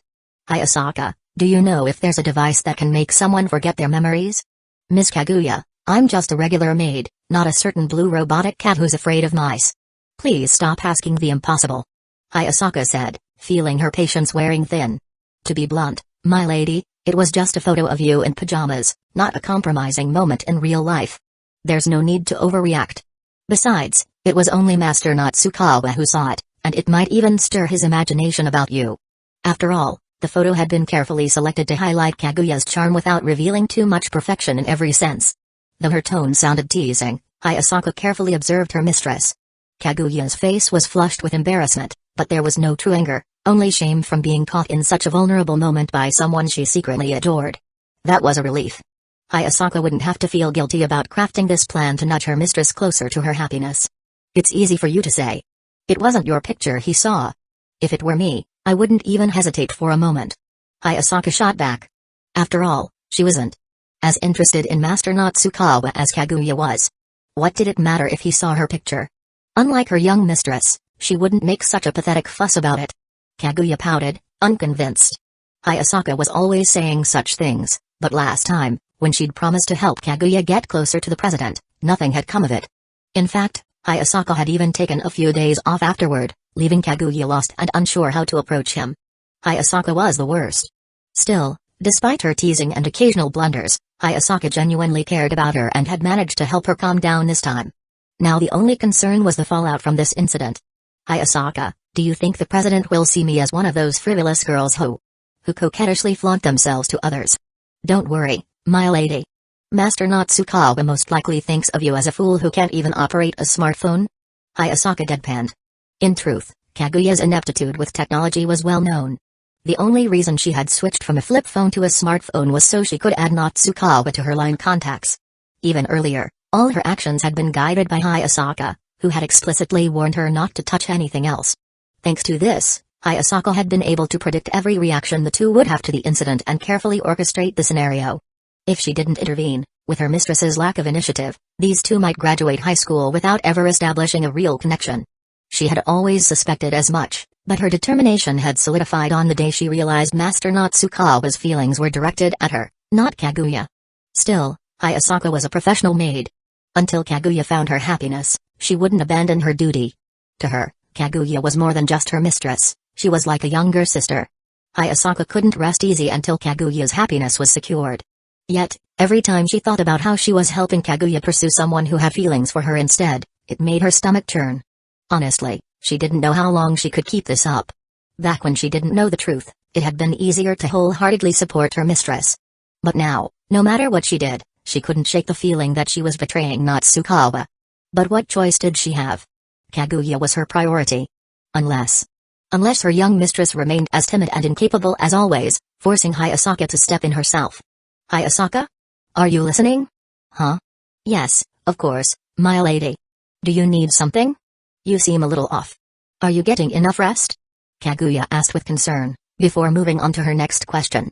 Hayasaka, do you know if there's a device that can make someone forget their memories? Miss Kaguya, I'm just a regular maid, not a certain blue robotic cat who's afraid of mice. Please stop asking the impossible. Hayasaka said, feeling her patience wearing thin. To be blunt, my lady, it was just a photo of you in pajamas, not a compromising moment in real life. There's no need to overreact. Besides, it was only Master Natsukawa who saw it, and it might even stir his imagination about you. After all, the photo had been carefully selected to highlight Kaguya's charm without revealing too much perfection in every sense. Though her tone sounded teasing, Hayasaka carefully observed her mistress. Kaguya's face was flushed with embarrassment, but there was no true anger, only shame from being caught in such a vulnerable moment by someone she secretly adored. That was a relief. Hayasaka wouldn't have to feel guilty about crafting this plan to nudge her mistress closer to her happiness. It's easy for you to say. It wasn't your picture he saw. If it were me, I wouldn't even hesitate for a moment. Hayasaka shot back. After all, she wasn't as interested in Master Natsukawa as Kaguya was. What did it matter if he saw her picture? Unlike her young mistress, she wouldn't make such a pathetic fuss about it. Kaguya pouted, unconvinced. Hayasaka was always saying such things, but last time, when she'd promised to help Kaguya get closer to the president, nothing had come of it. In fact, Hayasaka had even taken a few days off afterward, leaving Kaguya lost and unsure how to approach him. Hayasaka was the worst. Still, despite her teasing and occasional blunders, Hayasaka genuinely cared about her and had managed to help her calm down this time. Now the only concern was the fallout from this incident. Hayasaka, do you think the president will see me as one of those frivolous girls who coquettishly flaunt themselves to others? Don't worry, my lady. Master Natsukawa most likely thinks of you as a fool who can't even operate a smartphone? Hayasaka deadpanned. In truth, Kaguya's ineptitude with technology was well known. The only reason she had switched from a flip phone to a smartphone was so she could add Natsukawa to her line contacts. Even earlier, all her actions had been guided by Hayasaka, who had explicitly warned her not to touch anything else. Thanks to this, Hayasaka had been able to predict every reaction the two would have to the incident and carefully orchestrate the scenario. If she didn't intervene, with her mistress's lack of initiative, these two might graduate high school without ever establishing a real connection. She had always suspected as much, but her determination had solidified on the day she realized Master Natsukawa's feelings were directed at her, not Kaguya. Still, Hayasaka was a professional maid. Until Kaguya found her happiness, she wouldn't abandon her duty. To her, Kaguya was more than just her mistress, she was like a younger sister. Hayasaka couldn't rest easy until Kaguya's happiness was secured. Yet, every time she thought about how she was helping Kaguya pursue someone who had feelings for her instead, it made her stomach churn. Honestly, she didn't know how long she could keep this up. Back when she didn't know the truth, it had been easier to wholeheartedly support her mistress. But now, no matter what she did, she couldn't shake the feeling that she was betraying Natsukawa. But what choice did she have? Kaguya was her priority. Unless her young mistress remained as timid and incapable as always, forcing Hayasaka to step in herself. Hayasaka? Are you listening? Huh? Yes, of course, my lady. Do you need something? You seem a little off. Are you getting enough rest? Kaguya asked with concern, before moving on to her next question.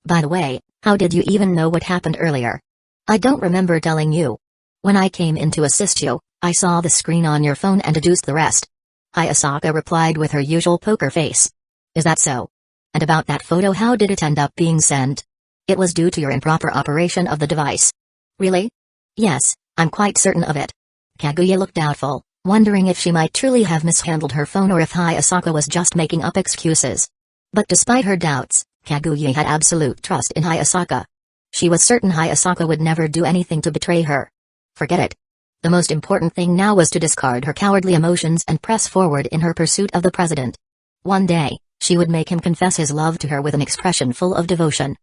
By the way, how did you even know what happened earlier? I don't remember telling you. When I came in to assist you, I saw the screen on your phone and deduced the rest. Hayasaka replied with her usual poker face. Is that so? And about that photo, how did it end up being sent? It was due to your improper operation of the device. Really? Yes, I'm quite certain of it. Kaguya looked doubtful, wondering if she might truly have mishandled her phone or if Hayasaka was just making up excuses. But despite her doubts, Kaguya had absolute trust in Hayasaka. She was certain Hayasaka would never do anything to betray her. Forget it. The most important thing now was to discard her cowardly emotions and press forward in her pursuit of the president. One day, she would make him confess his love to her with an expression full of devotion.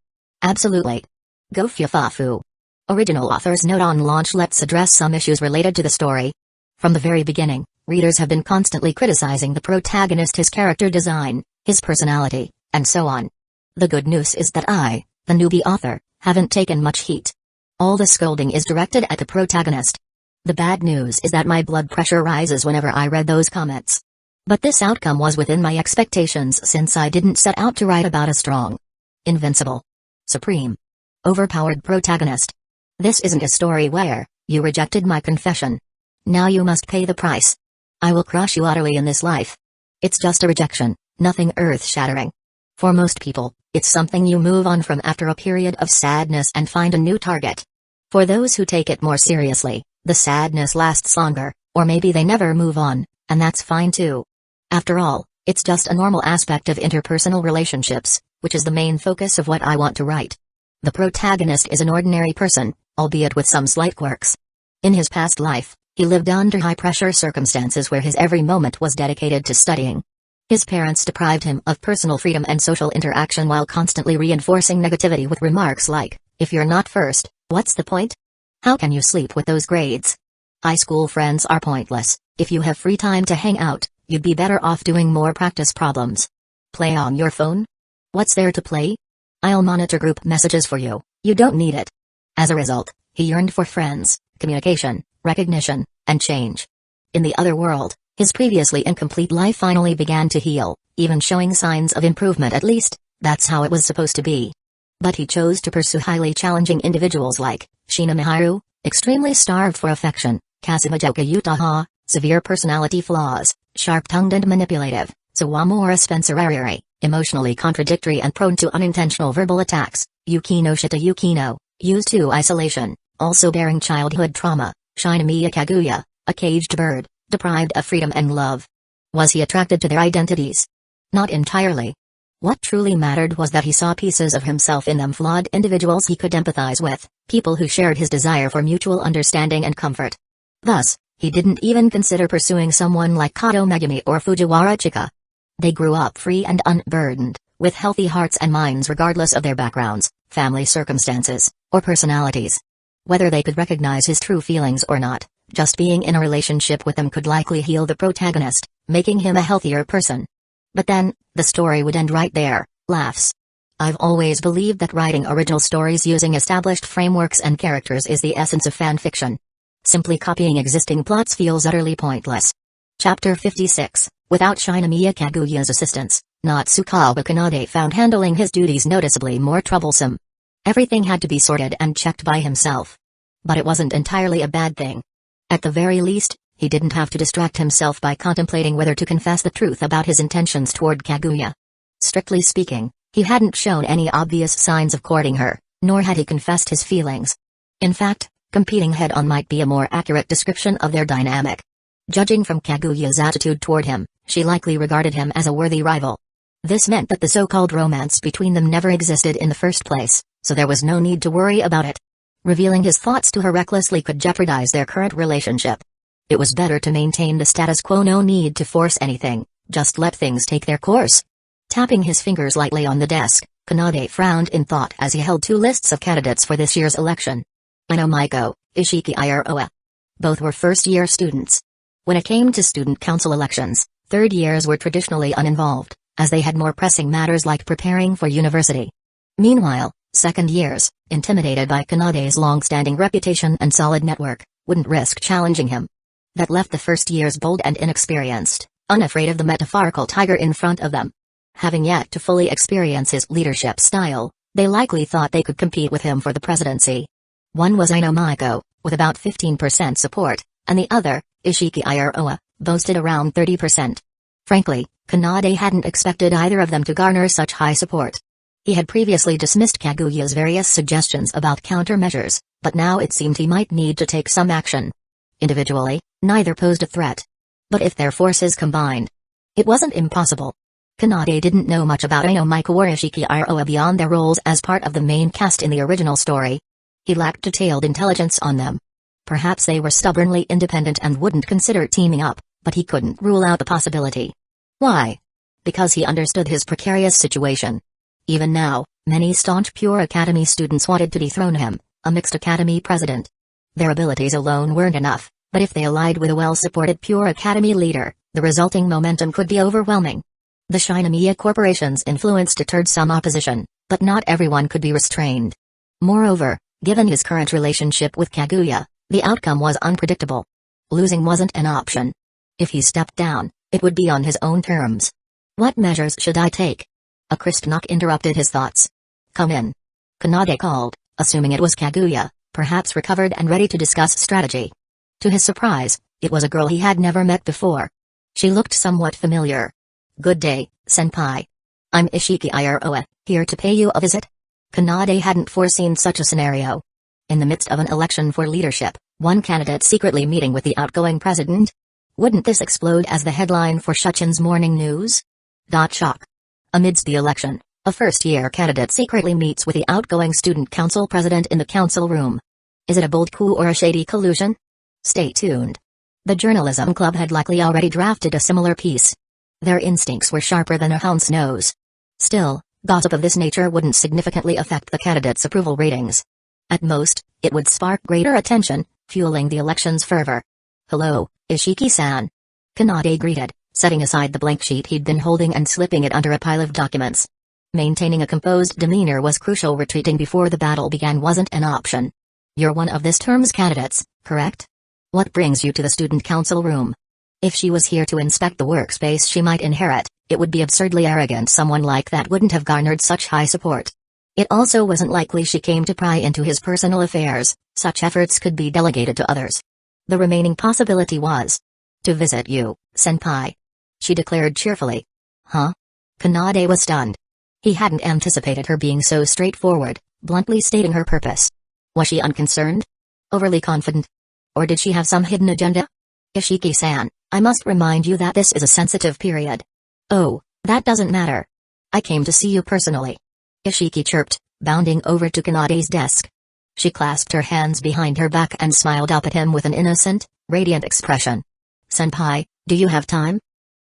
Absolutely. Go Fufafu. Original author's note on launch. Let's address some issues related to the story. From the very beginning, readers have been constantly criticizing the protagonist, his character design, his personality, and so on. The good news is that I, the newbie author, haven't taken much heat. All the scolding is directed at the protagonist. The bad news is that my blood pressure rises whenever I read those comments. But this outcome was within my expectations since I didn't set out to write about a strong, invincible, supreme, overpowered protagonist. This isn't a story where you rejected my confession. Now you must pay the price. I will crush you utterly in this life. It's just a rejection, nothing earth-shattering. For most people, it's something you move on from after a period of sadness and find a new target. For those who take it more seriously, the sadness lasts longer, or maybe they never move on, and that's fine too. After all, it's just a normal aspect of interpersonal relationships, which is the main focus of what I want to write. The protagonist is an ordinary person, albeit with some slight quirks. In his past life, he lived under high-pressure circumstances where his every moment was dedicated to studying. His parents deprived him of personal freedom and social interaction while constantly reinforcing negativity with remarks like, "If you're not first, what's the point? How can you sleep with those grades? High school friends are pointless. If you have free time to hang out, you'd be better off doing more practice problems. Play on your phone? What's there to play? I'll monitor group messages for you, you don't need it." As a result, he yearned for friends, communication, recognition, and change. In the other world, his previously incomplete life finally began to heal, even showing signs of improvement. At least, that's how it was supposed to be. But he chose to pursue highly challenging individuals like Shinigami, extremely starved for affection, Kazekage Utaha, severe personality flaws, sharp-tongued and manipulative, Sawamura Spencerari, emotionally contradictory and prone to unintentional verbal attacks, Yukino Shita Yukino, used to isolation, also bearing childhood trauma, Shinigami Kaguya, a caged bird, deprived of freedom and love. Was he attracted to their identities? Not entirely. What truly mattered was that he saw pieces of himself in them, flawed individuals he could empathize with, people who shared his desire for mutual understanding and comfort. Thus, he didn't even consider pursuing someone like Kato Megumi or Fujiwara Chika. They grew up free and unburdened, with healthy hearts and minds regardless of their backgrounds, family circumstances, or personalities. Whether they could recognize his true feelings or not, just being in a relationship with them could likely heal the protagonist, making him a healthier person. But then, the story would end right there. Laughs. I've always believed that writing original stories using established frameworks and characters is the essence of fan fiction. Simply copying existing plots feels utterly pointless. Chapter 56. Without Shinigami Kaguya's assistance, Natsukawa Kanade found handling his duties noticeably more troublesome. Everything had to be sorted and checked by himself. But it wasn't entirely a bad thing. At the very least, he didn't have to distract himself by contemplating whether to confess the truth about his intentions toward Kaguya. Strictly speaking, he hadn't shown any obvious signs of courting her, nor had he confessed his feelings. In fact, competing head-on might be a more accurate description of their dynamic. Judging from Kaguya's attitude toward him, she likely regarded him as a worthy rival. This meant that the so-called romance between them never existed in the first place, so there was no need to worry about it. Revealing his thoughts to her recklessly could jeopardize their current relationship. It was better to maintain the status quo, no need to force anything, just let things take their course. Tapping his fingers lightly on the desk, Kanade frowned in thought as he held two lists of candidates for this year's election. Inomiko, Ishiki Iroa. Both were first-year students. When it came to student council elections, third years were traditionally uninvolved, as they had more pressing matters like preparing for university. Meanwhile, second years, intimidated by Kanade's long-standing reputation and solid network, wouldn't risk challenging him. That left the first years bold and inexperienced, unafraid of the metaphorical tiger in front of them. Having yet to fully experience his leadership style, they likely thought they could compete with him for the presidency. One was Inomiko, with about 15% support, and the other, Ishiki Iroa, boasted around 30%. Frankly, Kanade hadn't expected either of them to garner such high support. He had previously dismissed Kaguya's various suggestions about countermeasures, but now it seemed he might need to take some action. Individually, neither posed a threat. But if their forces combined, it wasn't impossible. Kanade didn't know much about Inomiko or Ishiki Iroa beyond their roles as part of the main cast in the original story. He lacked detailed intelligence on them. Perhaps they were stubbornly independent and wouldn't consider teaming up, but he couldn't rule out the possibility. Why? Because he understood his precarious situation. Even now, many staunch Pure Academy students wanted to dethrone him, a mixed academy president. Their abilities alone weren't enough, but if they allied with a well-supported Pure Academy leader, the resulting momentum could be overwhelming. The Shinigami Corporation's influence deterred some opposition, but not everyone could be restrained. Moreover, given his current relationship with Kaguya, the outcome was unpredictable. Losing wasn't an option. If he stepped down, it would be on his own terms. What measures should I take? A crisp knock interrupted his thoughts. Come in. Kanade called, assuming it was Kaguya, perhaps recovered and ready to discuss strategy. To his surprise, it was a girl he had never met before. She looked somewhat familiar. Good day, senpai. I'm Ishiki Iroa, here to pay you a visit. Kanade hadn't foreseen such a scenario. In the midst of an election for leadership, one candidate secretly meeting with the outgoing president? Wouldn't this explode as the headline for Shuchin's morning news? Shock. Amidst the election, a first-year candidate secretly meets with the outgoing student council president in the council room. Is it a bold coup or a shady collusion? Stay tuned. The journalism club had likely already drafted a similar piece. Their instincts were sharper than a hound's nose. Still, gossip of this nature wouldn't significantly affect the candidates' approval ratings. At most, it would spark greater attention, fueling the election's fervor. "Hello, Ishiki-san." Kanade greeted, setting aside the blank sheet he'd been holding and slipping it under a pile of documents. Maintaining a composed demeanor was crucial. Retreating before the battle began wasn't an option. "You're one of this term's candidates, correct? What brings you to the student council room?" If she was here to inspect the workspace she might inherit, it would be absurdly arrogant. Someone like that wouldn't have garnered such high support. It also wasn't likely she came to pry into his personal affairs. Such efforts could be delegated to others. The remaining possibility was to visit you, senpai, she declared cheerfully. Huh? Kanade was stunned. He hadn't anticipated her being so straightforward, bluntly stating her purpose. Was she unconcerned? Overly confident? Or did she have some hidden agenda? "Ishiki-san, I must remind you that this is a sensitive period." "Oh, that doesn't matter. I came to see you personally," Ishiki chirped, bounding over to Kanade's desk. She clasped her hands behind her back and smiled up at him with an innocent, radiant expression. "Senpai, do you have time?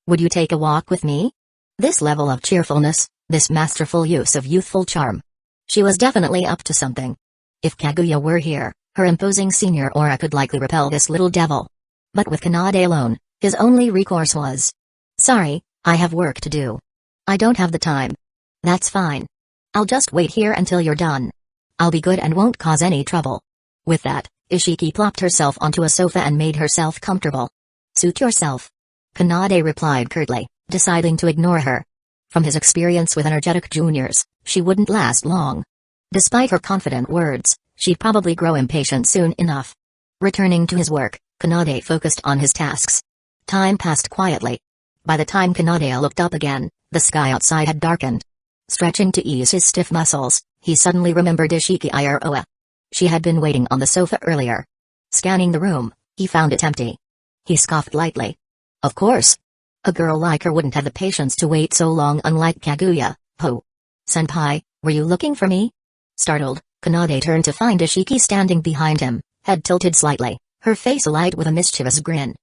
Would you take a walk with me?" This level of cheerfulness, this masterful use of youthful charm. She was definitely up to something. If Kaguya were here, her imposing senior aura could likely repel this little devil. But with Kanade alone, his only recourse was, "Sorry, I have work to do. I don't have the time." "That's fine. I'll just wait here until you're done. I'll be good and won't cause any trouble." With that, Ishiki plopped herself onto a sofa and made herself comfortable. "Suit yourself," Kanade replied curtly, deciding to ignore her. From his experience with energetic juniors, she wouldn't last long. Despite her confident words, she'd probably grow impatient soon enough. Returning to his work, Kanade focused on his tasks. Time passed quietly. By the time Kanade looked up again, the sky outside had darkened. Stretching to ease his stiff muscles, he suddenly remembered Ishiki Iroha. She had been waiting on the sofa earlier. Scanning the room, he found it empty. He scoffed lightly. Of course. A girl like her wouldn't have the patience to wait so long, unlike Kaguya. "Oh. Senpai, were you looking for me?" Startled, Kanade turned to find Ishiki standing behind him, head tilted slightly, her face alight with a mischievous grin.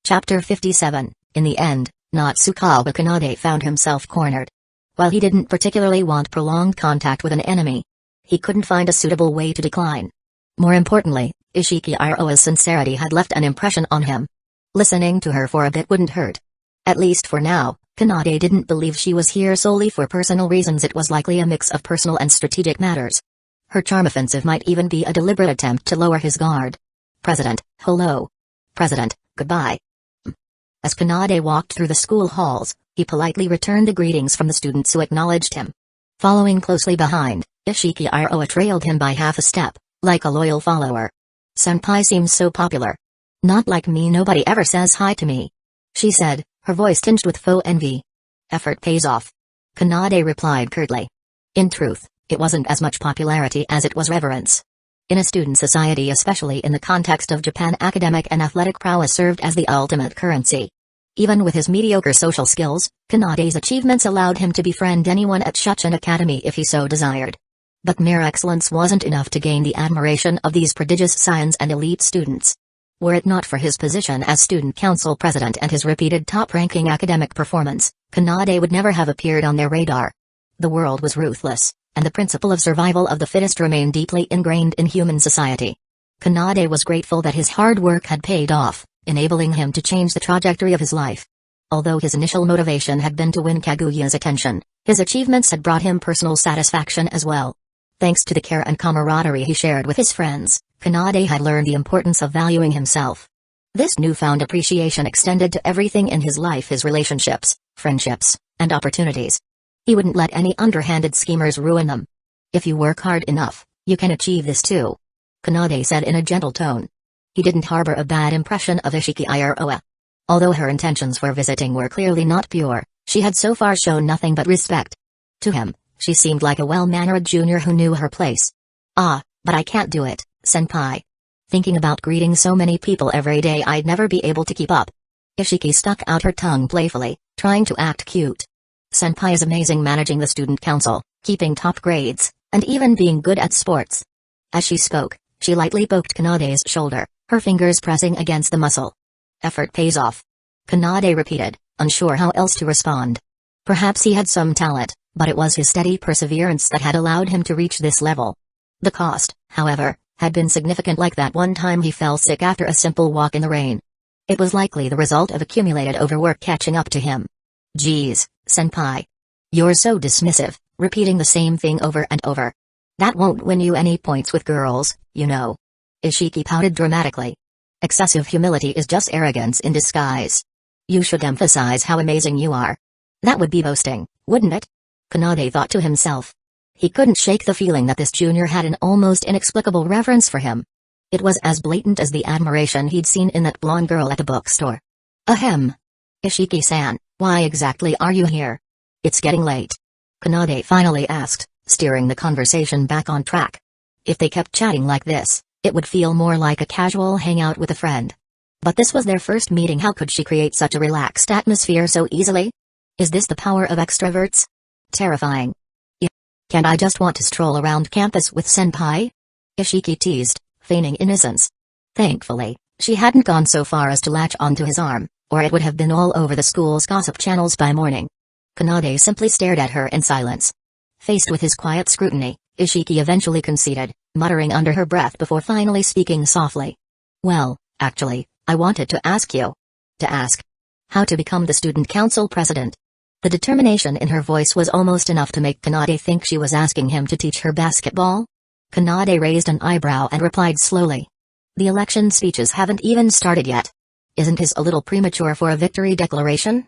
Chapter 57. In the end, Natsukawa Kanade found himself cornered. While he didn't particularly want prolonged contact with an enemy, he couldn't find a suitable way to decline. More importantly, Ishiki Iroha's sincerity had left an impression on him. Listening to her for a bit wouldn't hurt. At least for now, Kanade didn't believe she was here solely for personal reasons. It was likely a mix of personal and strategic matters. Her charm offensive might even be a deliberate attempt to lower his guard. "President, hello. President, goodbye." As Kanade walked through the school halls, he politely returned the greetings from the students who acknowledged him. Following closely behind, Ishiki Iroha trailed him by half a step, like a loyal follower. "Senpai seems so popular. Not like me, nobody ever says hi to me," she said, her voice tinged with faux envy. "Effort pays off," Kanade replied curtly. In truth, it wasn't as much popularity as it was reverence. In a student society, especially in the context of Japan, academic and athletic prowess served as the ultimate currency. Even with his mediocre social skills, Kanade's achievements allowed him to befriend anyone at such an academy if he so desired. But mere excellence wasn't enough to gain the admiration of these prodigious scions and elite students. Were it not for his position as student council president and his repeated top-ranking academic performance, Kanade would never have appeared on their radar. The world was ruthless, and the principle of survival of the fittest remained deeply ingrained in human society. Kanade was grateful that his hard work had paid off, enabling him to change the trajectory of his life. Although his initial motivation had been to win Kaguya's attention, his achievements had brought him personal satisfaction as well. Thanks to the care and camaraderie he shared with his friends, Kanade had learned the importance of valuing himself. This newfound appreciation extended to everything in his life: his relationships, friendships, and opportunities. He wouldn't let any underhanded schemers ruin them. "If you work hard enough, you can achieve this too," Kanade said in a gentle tone. He didn't harbor a bad impression of Ishiki Iroha. Although her intentions for visiting were clearly not pure, she had so far shown nothing but respect. To him, she seemed like a well-mannered junior who knew her place. "Ah, but I can't do it, senpai. Thinking about greeting so many people every day, I'd never be able to keep up." Ishiki stuck out her tongue playfully, trying to act cute. "Senpai is amazing managing the student council, keeping top grades, and even being good at sports." As she spoke, she lightly poked Kanade's shoulder, her fingers pressing against the muscle. Effort pays off. Kanade repeated, unsure how else to respond. Perhaps he had some talent, but it was his steady perseverance that had allowed him to reach this level. The cost, however, had been significant, like that one time he fell sick after a simple walk in the rain. It was likely the result of accumulated overwork catching up to him. Geez, senpai. You're so dismissive, repeating the same thing over and over. That won't win you any points with girls, you know. Ishiki pouted dramatically. Excessive humility is just arrogance in disguise. You should emphasize how amazing you are. That would be boasting, wouldn't it? Kanade thought to himself. He couldn't shake the feeling that this junior had an almost inexplicable reverence for him. It was as blatant as the admiration he'd seen in that blonde girl at the bookstore. Ahem. Ishiki-san, why exactly are you here? It's getting late. Kanade finally asked, steering the conversation back on track. If they kept chatting like this, it would feel more like a casual hangout with a friend. But this was their first meeting. How could she create such a relaxed atmosphere so easily? Is this the power of extroverts? Terrifying. Can't I just want to stroll around campus with senpai? Ishiki teased, feigning innocence. Thankfully, she hadn't gone so far as to latch onto his arm, or it would have been all over the school's gossip channels by morning. Kanade simply stared at her in silence. Faced with his quiet scrutiny, Ishiki eventually conceded, muttering under her breath before finally speaking softly. Well, actually, I wanted to ask you. To ask? How to become the student council president. The determination in her voice was almost enough to make Kanade think she was asking him to teach her basketball. Kanade raised an eyebrow and replied slowly. The election speeches haven't even started yet. Isn't his a little premature for a victory declaration?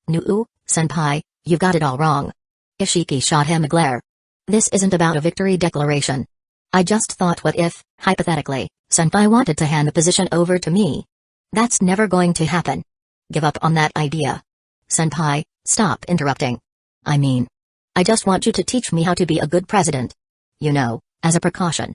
Nuu, senpai, you've got it all wrong. Ishiki shot him a glare. This isn't about a victory declaration. I just thought, what if, hypothetically, senpai wanted to hand the position over to me? That's never going to happen. Give up on that idea. Senpai, stop interrupting. I mean, I just want you to teach me how to be a good president. You know, as a precaution.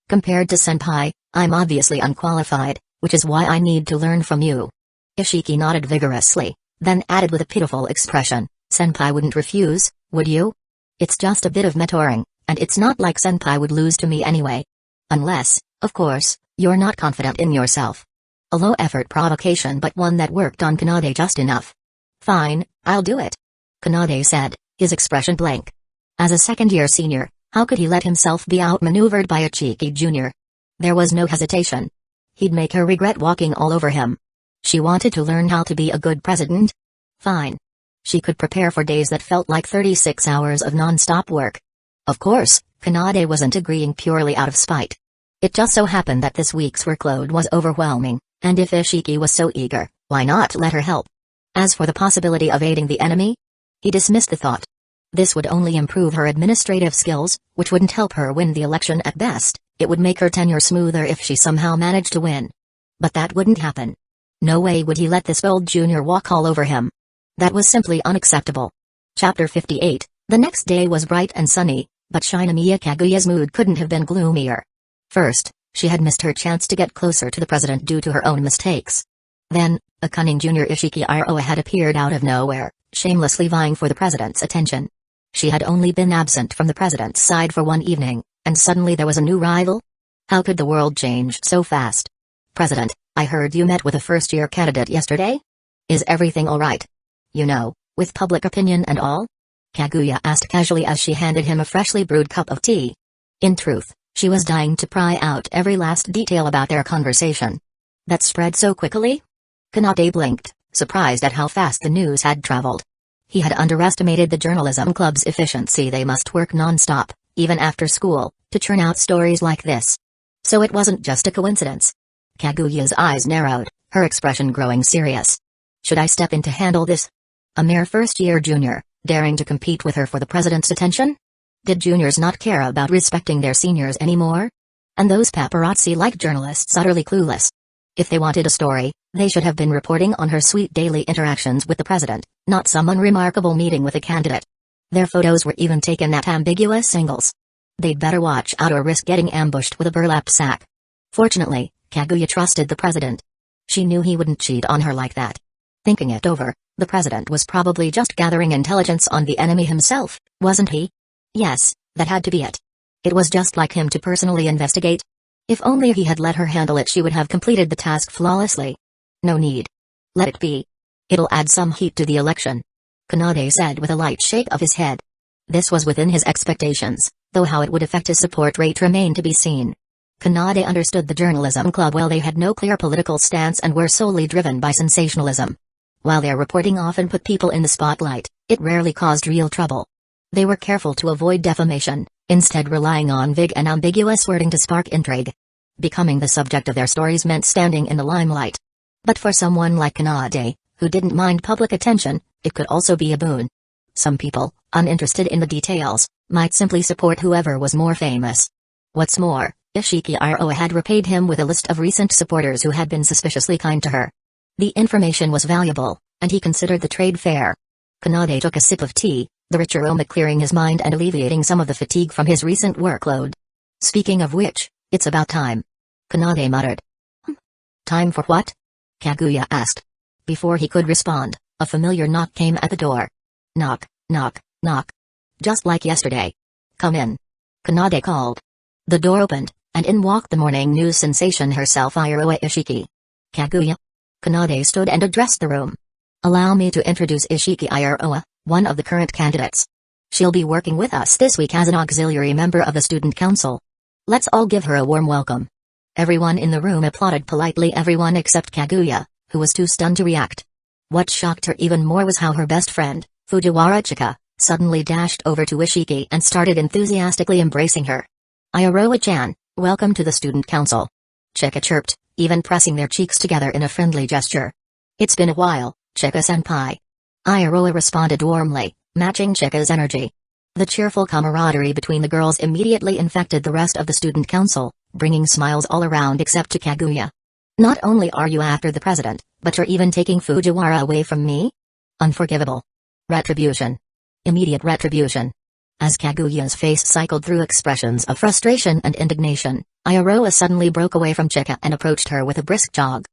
Compared to senpai, I'm obviously unqualified, which is why I need to learn from you. Ishiki nodded vigorously, then added with a pitiful expression, senpai wouldn't refuse, would you? It's just a bit of mentoring, and it's not like senpai would lose to me anyway. Unless, of course, you're not confident in yourself. A low-effort provocation, but one that worked on Kanade just enough. Fine, I'll do it. Kanade said, his expression blank. As a second-year senior, how could he let himself be outmaneuvered by a cheeky junior? There was no hesitation. He'd make her regret walking all over him. She wanted to learn how to be a good president? Fine. She could prepare for days that felt like 36 hours of non-stop work. Of course, Kanade wasn't agreeing purely out of spite. It just so happened that this week's workload was overwhelming, and if Ishiki was so eager, why not let her help? As for the possibility of aiding the enemy? He dismissed the thought. This would only improve her administrative skills, which wouldn't help her win the election at best. It would make her tenure smoother if she somehow managed to win. But that wouldn't happen. No way would he let this old junior walk all over him. That was simply unacceptable. Chapter 58. The next day was bright and sunny, but Shinomiya Kaguya's mood couldn't have been gloomier. First, she had missed her chance to get closer to the president due to her own mistakes. Then, a cunning junior Ishiki Iroha had appeared out of nowhere, shamelessly vying for the president's attention. She had only been absent from the president's side for one evening, and suddenly there was a new rival? How could the world change so fast? President, I heard you met with a first-year candidate yesterday? Is everything all right? You know, with public opinion and all? Kaguya asked casually as she handed him a freshly brewed cup of tea. In truth, she was dying to pry out every last detail about their conversation. That spread so quickly? Kanade blinked, surprised at how fast the news had traveled. He had underestimated the journalism club's efficiency. They must work non-stop, even after school, to churn out stories like this. So it wasn't just a coincidence. Kaguya's eyes narrowed, her expression growing serious. Should I step in to handle this? A mere first-year junior, daring to compete with her for the president's attention? Did juniors not care about respecting their seniors anymore? And those paparazzi-like journalists utterly clueless. If they wanted a story, they should have been reporting on her sweet daily interactions with the president, not some unremarkable meeting with a candidate. Their photos were even taken at ambiguous angles. They'd better watch out or risk getting ambushed with a burlap sack. Fortunately, Kaguya trusted the president. She knew he wouldn't cheat on her like that. Thinking it over, the president was probably just gathering intelligence on the enemy himself, wasn't he? Yes, that had to be it. It was just like him to personally investigate. If only he had let her handle it, she would have completed the task flawlessly. No need. Let it be. It'll add some heat to the election, Kanade said with a light shake of his head. This was within his expectations, though how it would affect his support rate remained to be seen. Kanade understood the journalism club well. They had no clear political stance and were solely driven by sensationalism. While their reporting often put people in the spotlight, it rarely caused real trouble. They were careful to avoid defamation, instead relying on vague and ambiguous wording to spark intrigue. Becoming the subject of their stories meant standing in the limelight. But for someone like Kanade, who didn't mind public attention, it could also be a boon. Some people, uninterested in the details, might simply support whoever was more famous. What's more, Ishiki Iroha had repaid him with a list of recent supporters who had been suspiciously kind to her. The information was valuable, and he considered the trade fair. Kanade took a sip of tea, the rich aroma clearing his mind and alleviating some of the fatigue from his recent workload. Speaking of which, it's about time, Kanade muttered. Time for what? Kaguya asked. Before he could respond, a familiar knock came at the door. Knock, knock, knock. Just like yesterday. Come in, Kanade called. The door opened, and in walked the morning news sensation herself, Iroha Ishiki. Kaguya? Kanade stood and addressed the room. Allow me to introduce Ishiki Iroha, one of the current candidates. She'll be working with us this week as an auxiliary member of the student council. Let's all give her a warm welcome. Everyone in the room applauded politely, everyone except Kaguya, who was too stunned to react. What shocked her even more was how her best friend, Fujiwara Chika, suddenly dashed over to Ishiki and started enthusiastically embracing her. Iroha-chan, welcome to the student council. Chika chirped, even pressing their cheeks together in a friendly gesture. It's been a while, Chika-senpai. Iroha responded warmly, matching Chika's energy. The cheerful camaraderie between the girls immediately infected the rest of the student council, bringing smiles all around except to Kaguya. Not only are you after the president, but you're even taking Fujiwara away from me? Unforgivable. Retribution. Immediate retribution. As Kaguya's face cycled through expressions of frustration and indignation, Iroha suddenly broke away from Chika and approached her with a brisk jog.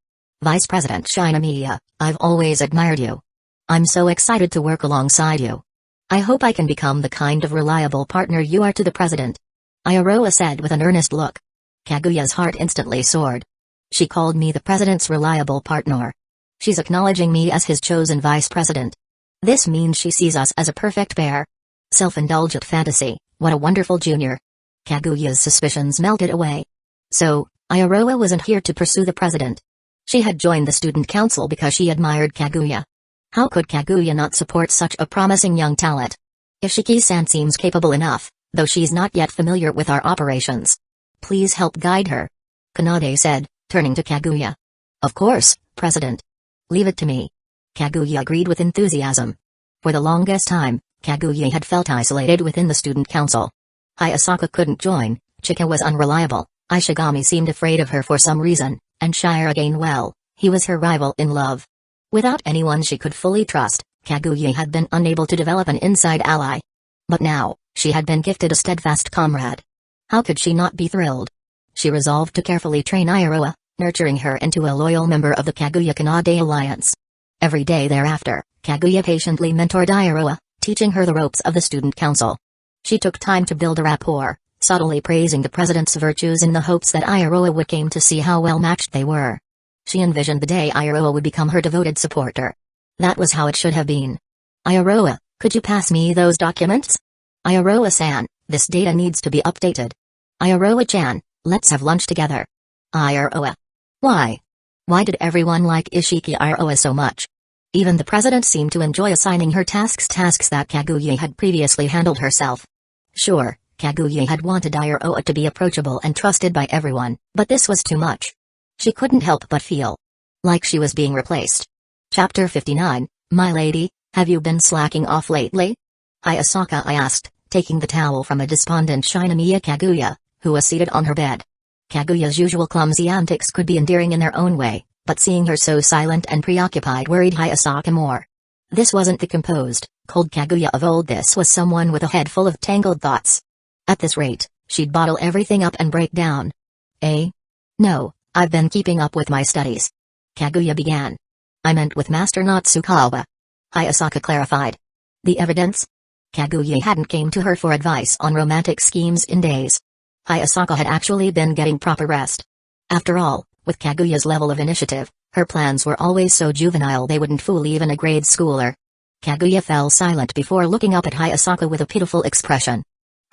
Vice President Shinigami, I've always admired you. I'm so excited to work alongside you. I hope I can become the kind of reliable partner you are to the president. Iroha said with an earnest look. Kaguya's heart instantly soared. She called me the president's reliable partner. She's acknowledging me as his chosen vice president. This means she sees us as a perfect pair. Self-indulgent fantasy, what a wonderful junior. Kaguya's suspicions melted away. So, Iroha wasn't here to pursue the president. She had joined the student council because she admired Kaguya. How could Kaguya not support such a promising young talent? Ishiki-san seems capable enough, though she's not yet familiar with our operations. Please help guide her, Kanade said, turning to Kaguya. Of course, President. Leave it to me. Kaguya agreed with enthusiasm. For the longest time, Kaguya had felt isolated within the student council. Hayasaka couldn't join, Chika was unreliable, Ishigami seemed afraid of her for some reason, and Sharingan, well, he was her rival in love. Without anyone she could fully trust, Kaguya had been unable to develop an inside ally. But now, she had been gifted a steadfast comrade. How could she not be thrilled? She resolved to carefully train Iroha, nurturing her into a loyal member of the Kaguya-Kanade alliance. Every day thereafter, Kaguya patiently mentored Iroha, teaching her the ropes of the student council. She took time to build a rapport, subtly praising the president's virtues in the hopes that Iroha would come to see how well matched they were. She envisioned the day Iroha would become her devoted supporter. That was how it should have been. Iroha, could you pass me those documents? Iroha-san, this data needs to be updated. Iroha-chan, let's have lunch together. Iroha. Why? Why did everyone like Ishiki Iroha so much? Even the president seemed to enjoy assigning her tasks that Kaguya had previously handled herself. Sure, Kaguya had wanted Iroha to be approachable and trusted by everyone, but this was too much. She couldn't help but feel like she was being replaced. Chapter 59, My lady, have you been slacking off lately? Hayasaka asked, taking the towel from a despondent Shinigami Kaguya, who was seated on her bed. Kaguya's usual clumsy antics could be endearing in their own way, but seeing her so silent and preoccupied worried Hayasaka more. This wasn't the composed, cold Kaguya of old, this was someone with a head full of tangled thoughts. At this rate, she'd bottle everything up and break down. No, I've been keeping up with my studies. Kaguya began. I meant with Master Natsukawa. Hayasaka clarified. The evidence? Kaguya hadn't came to her for advice on romantic schemes in days. Hayasaka had actually been getting proper rest. After all, with Kaguya's level of initiative, her plans were always so juvenile they wouldn't fool even a grade schooler. Kaguya fell silent before looking up at Hayasaka with a pitiful expression.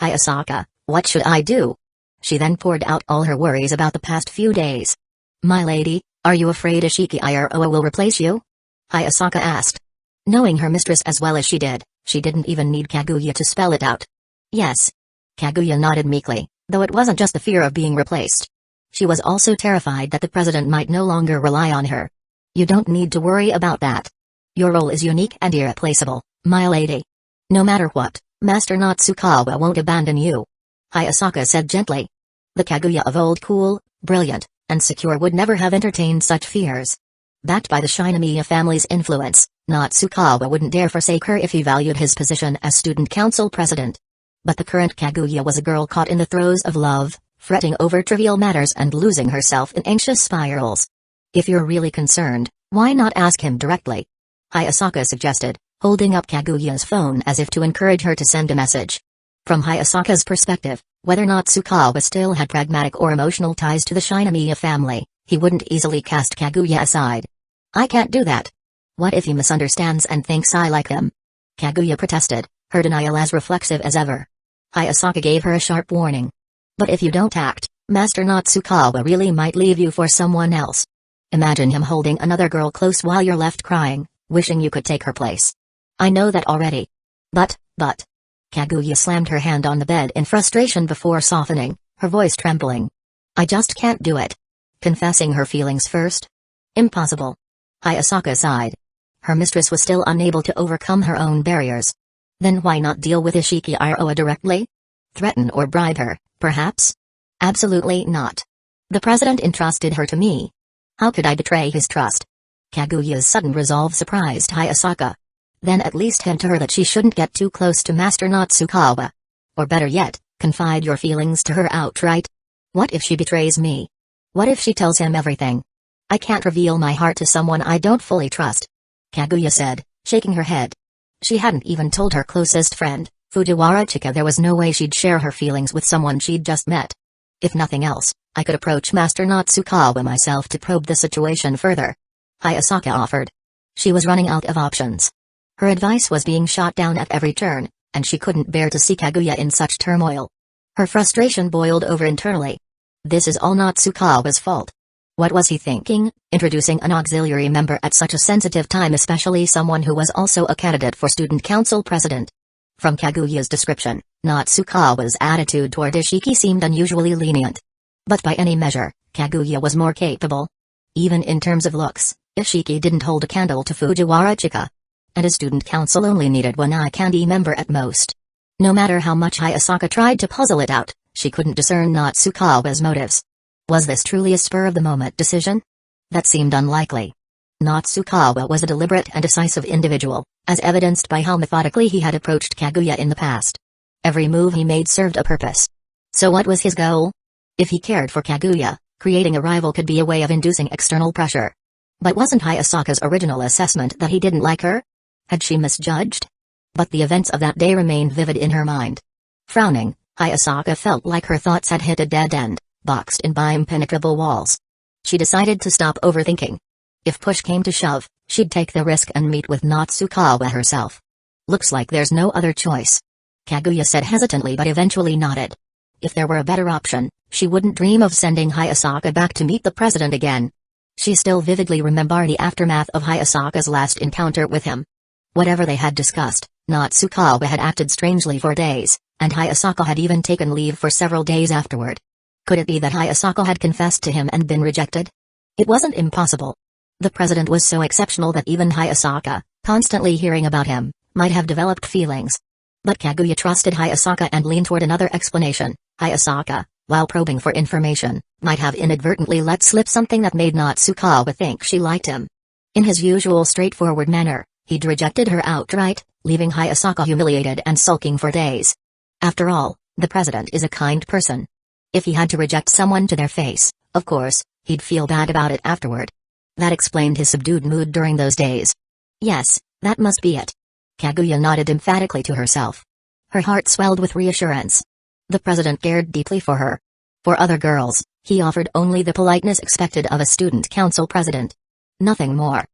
"Hayasaka, what should I do?" She then poured out all her worries about the past few days. "My lady, are you afraid Ishiki Iroha will replace you?" Hayasaka asked. Knowing her mistress as well as she didn't even need Kaguya to spell it out. "Yes." Kaguya nodded meekly, though it wasn't just the fear of being replaced. She was also terrified that the president might no longer rely on her. "You don't need to worry about that. Your role is unique and irreplaceable, my lady. No matter what, Master Natsukawa won't abandon you," Hayasaka said gently. The Kaguya of old, cool, brilliant, and secure, would never have entertained such fears. Backed by the Shinigami family's influence, Natsukawa wouldn't dare forsake her if he valued his position as student council president. But the current Kaguya was a girl caught in the throes of love, fretting over trivial matters and losing herself in anxious spirals. "If you're really concerned, why not ask him directly?" Hayasaka suggested, holding up Kaguya's phone as if to encourage her to send a message. From Hayasaka's perspective, whether Natsukawa still had pragmatic or emotional ties to the Shinigami family, he wouldn't easily cast Kaguya aside. "I can't do that. What if he misunderstands and thinks I like him?" Kaguya protested, her denial as reflexive as ever. Hayasaka gave her a sharp warning. "But if you don't act, Master Natsukawa really might leave you for someone else. Imagine him holding another girl close while you're left crying, wishing you could take her place." "I know that already. But... Kaguya slammed her hand on the bed in frustration before softening, her voice trembling. "I just can't do it." Confessing her feelings first? Impossible. Hayasaka sighed. Her mistress was still unable to overcome her own barriers. Then why not deal with Ishiki Iroha directly? Threaten or bribe her, perhaps? Absolutely not. The president entrusted her to me. How could I betray his trust? Kaguya's sudden resolve surprised Hayasaka. Then at least hint to her that she shouldn't get too close to Master Natsukawa. Or better yet, confide your feelings to her outright. What if she betrays me? What if she tells him everything? I can't reveal my heart to someone I don't fully trust, Kaguya said, shaking her head. She hadn't even told her closest friend, Fujiwara Chika, there was no way she'd share her feelings with someone she'd just met. If nothing else, I could approach Master Natsukawa myself to probe the situation further. Hayasaka offered. She was running out of options. Her advice was being shot down at every turn, and she couldn't bear to see Kaguya in such turmoil. Her frustration boiled over internally. This is all Natsukawa's fault. What was he thinking, introducing an auxiliary member at such a sensitive time, especially someone who was also a candidate for student council president? From Kaguya's description, Natsukawa's attitude toward Ishiki seemed unusually lenient. But by any measure, Kaguya was more capable. Even in terms of looks, Ishiki didn't hold a candle to Fujiwara Chika. And a student council only needed one eye candy member at most. No matter how much Hayasaka tried to puzzle it out, she couldn't discern Natsukawa's motives. Was this truly a spur-of-the-moment decision? That seemed unlikely. Natsukawa was a deliberate and decisive individual, as evidenced by how methodically he had approached Kaguya in the past. Every move he made served a purpose. So what was his goal? If he cared for Kaguya, creating a rival could be a way of inducing external pressure. But wasn't Hayasaka's original assessment that he didn't like her? Had she misjudged? But the events of that day remained vivid in her mind. Frowning, Hayasaka felt like her thoughts had hit a dead end, boxed in by impenetrable walls. She decided to stop overthinking. If push came to shove, she'd take the risk and meet with Natsukawa herself. Looks like there's no other choice. Kaguya said hesitantly but eventually nodded. If there were a better option, she wouldn't dream of sending Hayasaka back to meet the president again. She still vividly remembered the aftermath of Hayasaka's last encounter with him. Whatever they had discussed, Natsukawa had acted strangely for days, and Hayasaka had even taken leave for several days afterward. Could it be that Hayasaka had confessed to him and been rejected? It wasn't impossible. The president was so exceptional that even Hayasaka, constantly hearing about him, might have developed feelings. But Kaguya trusted Hayasaka and leaned toward another explanation. Hayasaka, while probing for information, might have inadvertently let slip something that made Natsukawa think she liked him. In his usual straightforward manner, he'd rejected her outright, leaving Hayasaka humiliated and sulking for days. After all, the president is a kind person. If he had to reject someone to their face, of course, he'd feel bad about it afterward. That explained his subdued mood during those days. Yes, that must be it. Kaguya nodded emphatically to herself. Her heart swelled with reassurance. The president cared deeply for her, For other girls, he offered only the politeness expected of a student council president. Nothing more.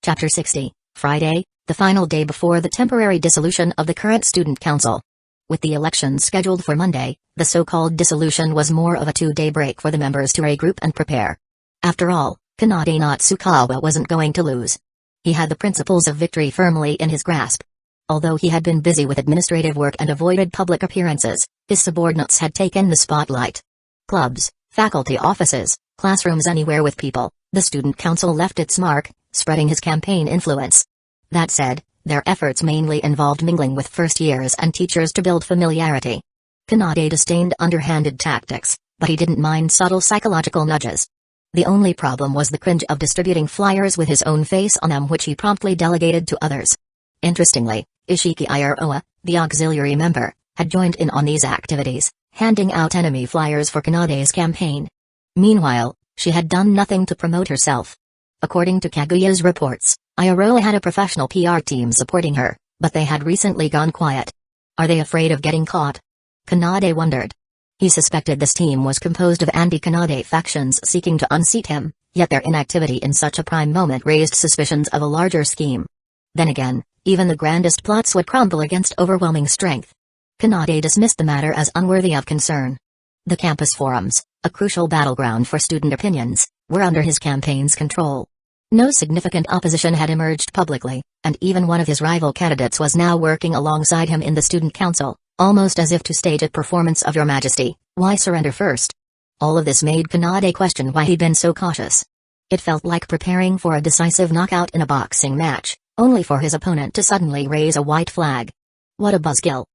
Chapter 60, Friday, the final day before the temporary dissolution of the current student council. With the election scheduled for Monday, the so-called dissolution was more of a 2-day break for the members to regroup and prepare. After all, Kanade Natsukawa wasn't going to lose. He had the principles of victory firmly in his grasp. Although he had been busy with administrative work and avoided public appearances, his subordinates had taken the spotlight. Clubs, faculty offices, classrooms, anywhere with people, the student council left its mark, spreading his campaign influence. That said, their efforts mainly involved mingling with first years and teachers to build familiarity. Kanade disdained underhanded tactics, but he didn't mind subtle psychological nudges. The only problem was the cringe of distributing flyers with his own face on them, which he promptly delegated to others. Interestingly, Ishiki Iroha, the auxiliary member, had joined in on these activities, handing out enemy flyers for Kanade's campaign. Meanwhile, she had done nothing to promote herself. According to Kaguya's reports, Iroha had a professional PR team supporting her, but they had recently gone quiet. Are they afraid of getting caught? Kanade wondered. He suspected this team was composed of anti-Kanade factions seeking to unseat him, yet their inactivity in such a prime moment raised suspicions of a larger scheme. Then again, even the grandest plots would crumble against overwhelming strength. Kanade dismissed the matter as unworthy of concern. The campus forums, a crucial battleground for student opinions, were under his campaign's control. No significant opposition had emerged publicly, and even one of his rival candidates was now working alongside him in the student council, almost as if to stage a performance of Your Majesty, why surrender first? All of this made Kanade question why he'd been so cautious. It felt like preparing for a decisive knockout in a boxing match, only for his opponent to suddenly raise a white flag. What a buzzkill.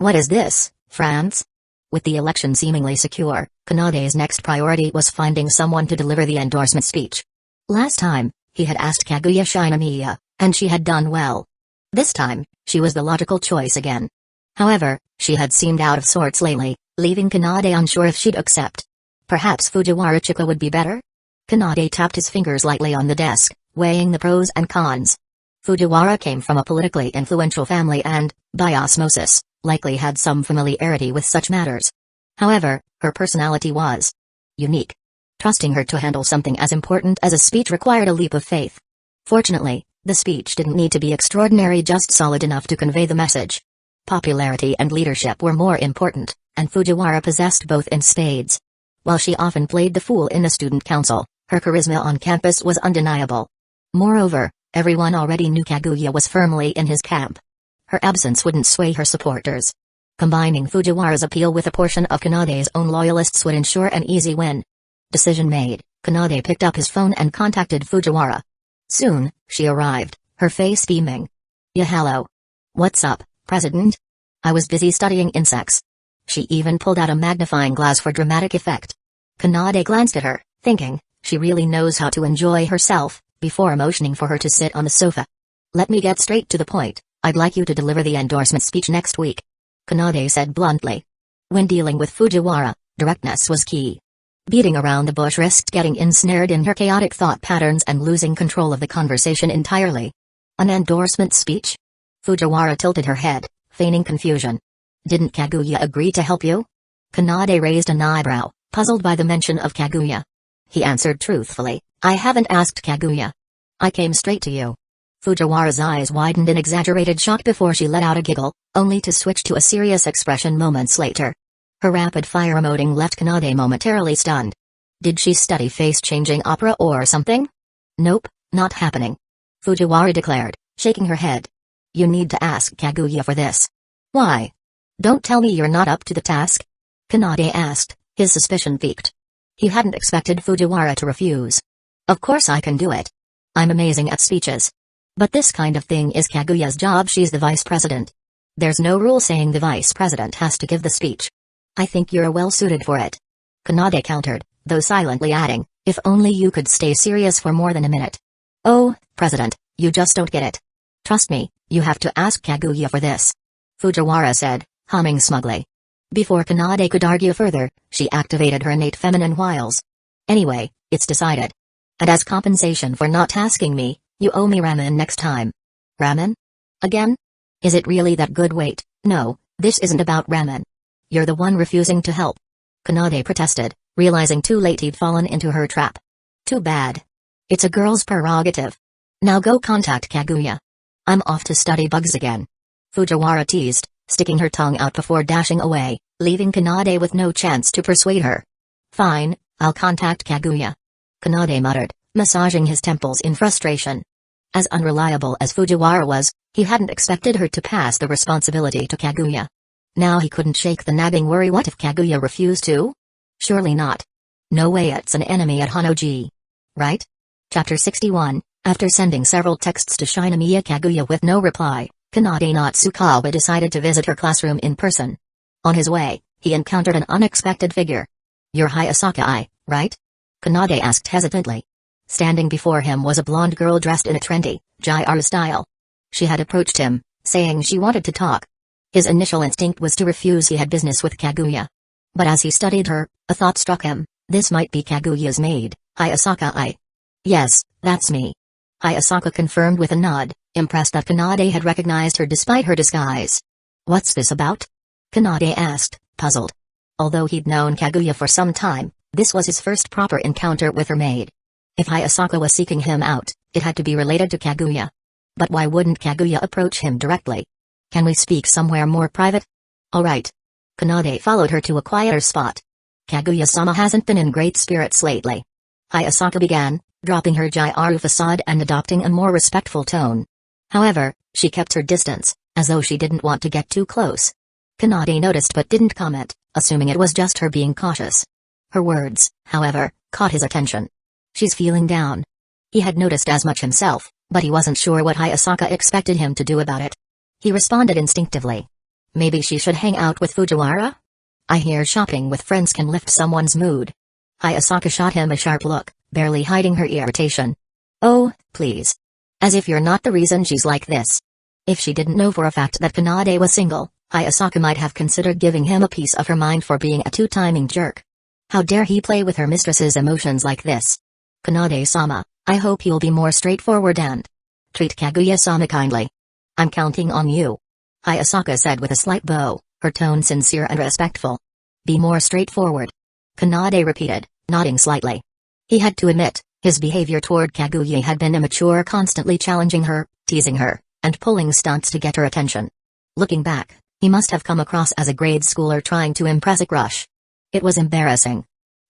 What is this, France? With the election seemingly secure, Kanade's next priority was finding someone to deliver the endorsement speech. Last time, he had asked Kaguya Shinomiya, and she had done well. This time, she was the logical choice again. However, she had seemed out of sorts lately, leaving Kanade unsure if she'd accept. Perhaps Fujiwara Chika would be better? Kanade tapped his fingers lightly on the desk, weighing the pros and cons. Fujiwara came from a politically influential family and, by osmosis, likely had some familiarity with such matters. However, her personality was unique. Trusting her to handle something as important as a speech required a leap of faith. Fortunately, the speech didn't need to be extraordinary, just solid enough to convey the message. Popularity and leadership were more important, and Fujiwara possessed both in spades. While she often played the fool in the student council, her charisma on campus was undeniable. Moreover, everyone already knew Kaguya was firmly in his camp. Her absence wouldn't sway her supporters. Combining Fujiwara's appeal with a portion of Kanade's own loyalists would ensure an easy win. Decision made, Kanade picked up his phone and contacted Fujiwara. Soon, she arrived, her face beaming. Yeah, hello. What's up, President? I was busy studying insects. She even pulled out a magnifying glass for dramatic effect. Kanade glanced at her, thinking, she really knows how to enjoy herself, before motioning for her to sit on the sofa. Let me get straight to the point, I'd like you to deliver the endorsement speech next week. Kanade said bluntly. When dealing with Fujiwara, directness was key. Beating around the bush risked getting ensnared in her chaotic thought patterns and losing control of the conversation entirely. An endorsement speech? Fujiwara tilted her head, feigning confusion. Didn't Kaguya agree to help you? Kanade raised an eyebrow, puzzled by the mention of Kaguya. He answered truthfully, I haven't asked Kaguya. I came straight to you. Fujiwara's eyes widened in exaggerated shock before she let out a giggle, only to switch to a serious expression moments later. Her rapid-fire emoting left Kanade momentarily stunned. Did she study face-changing opera or something? Nope, not happening. Fujiwara declared, shaking her head. You need to ask Kaguya for this. Why? Don't tell me you're not up to the task? Kanade asked, his suspicion piqued. He hadn't expected Fujiwara to refuse. Of course I can do it. I'm amazing at speeches. But this kind of thing is Kaguya's job, she's the vice president. There's no rule saying the vice president has to give the speech. I think you're well suited for it. Kanade countered, though silently adding, if only you could stay serious for more than a minute. Oh, President, you just don't get it. Trust me, you have to ask Kaguya for this. Fujiwara said, humming smugly. Before Kanade could argue further, she activated her innate feminine wiles. Anyway, it's decided. And as compensation for not asking me, you owe me ramen next time. Ramen? Again? Is it really that good? Wait, no, this isn't about ramen. You're the one refusing to help. Kanade protested, realizing too late he'd fallen into her trap. Too bad. It's a girl's prerogative. Now go contact Kaguya. I'm off to study bugs again. Fujiwara teased, sticking her tongue out before dashing away, leaving Kanade with no chance to persuade her. Fine, I'll contact Kaguya. Kanade muttered, massaging his temples in frustration. As unreliable as Fujiwara was, he hadn't expected her to pass the responsibility to Kaguya. Now he couldn't shake the nagging worry, what if Kaguya refused to? Surely not. No way, it's an enemy at Honnōji. Right? Chapter 61. After sending several texts to Shinomiya Kaguya with no reply, Kanade Natsukawa decided to visit her classroom in person. On his way, he encountered an unexpected figure. You're Hayasaka, right? Kanade asked hesitantly. Standing before him was a blonde girl dressed in a trendy, Gyara style. She had approached him, saying she wanted to talk. His initial instinct was to refuse, he had business with Kaguya. But as he studied her, a thought struck him, this might be Kaguya's maid, Hayasaka. Yes, that's me. Hayasaka confirmed with a nod, impressed that Kanade had recognized her despite her disguise. What's this about? Kanade asked, puzzled. Although he'd known Kaguya for some time, this was his first proper encounter with her maid. If Hayasaka was seeking him out, it had to be related to Kaguya. But why wouldn't Kaguya approach him directly? Can we speak somewhere more private? All right. Kanade followed her to a quieter spot. Kaguya-sama hasn't been in great spirits lately. Hayasaka began, dropping her Gyara facade and adopting a more respectful tone. However, she kept her distance, as though she didn't want to get too close. Kanade noticed but didn't comment, assuming it was just her being cautious. Her words, however, caught his attention. She's feeling down. He had noticed as much himself, but he wasn't sure what Hayasaka expected him to do about it. He responded instinctively. Maybe she should hang out with Fujiwara? I hear shopping with friends can lift someone's mood. Hayasaka shot him a sharp look, barely hiding her irritation. Oh, please. As if you're not the reason she's like this. If she didn't know for a fact that Kanade was single, Hayasaka might have considered giving him a piece of her mind for being a two-timing jerk. How dare he play with her mistress's emotions like this? Kanade-sama, I hope you'll be more straightforward and treat Kaguya-sama kindly. I'm counting on you. Hayasaka said with a slight bow, her tone sincere and respectful. Be more straightforward. Kanade repeated, nodding slightly. He had to admit, his behavior toward Kaguya had been immature, constantly challenging her, teasing her, and pulling stunts to get her attention. Looking back, he must have come across as a grade schooler trying to impress a crush. It was embarrassing.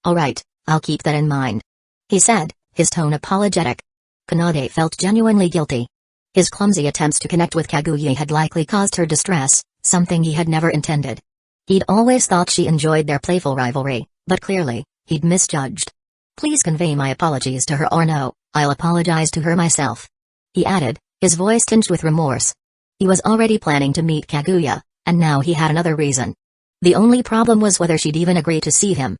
All right, I'll keep that in mind. He said, his tone apologetic. Kanade felt genuinely guilty. His clumsy attempts to connect with Kaguya had likely caused her distress, something he had never intended. He'd always thought she enjoyed their playful rivalry, but clearly, he'd misjudged. Please convey my apologies to her, or no, I'll apologize to her myself. He added, his voice tinged with remorse. He was already planning to meet Kaguya, and now he had another reason. The only problem was whether she'd even agree to see him.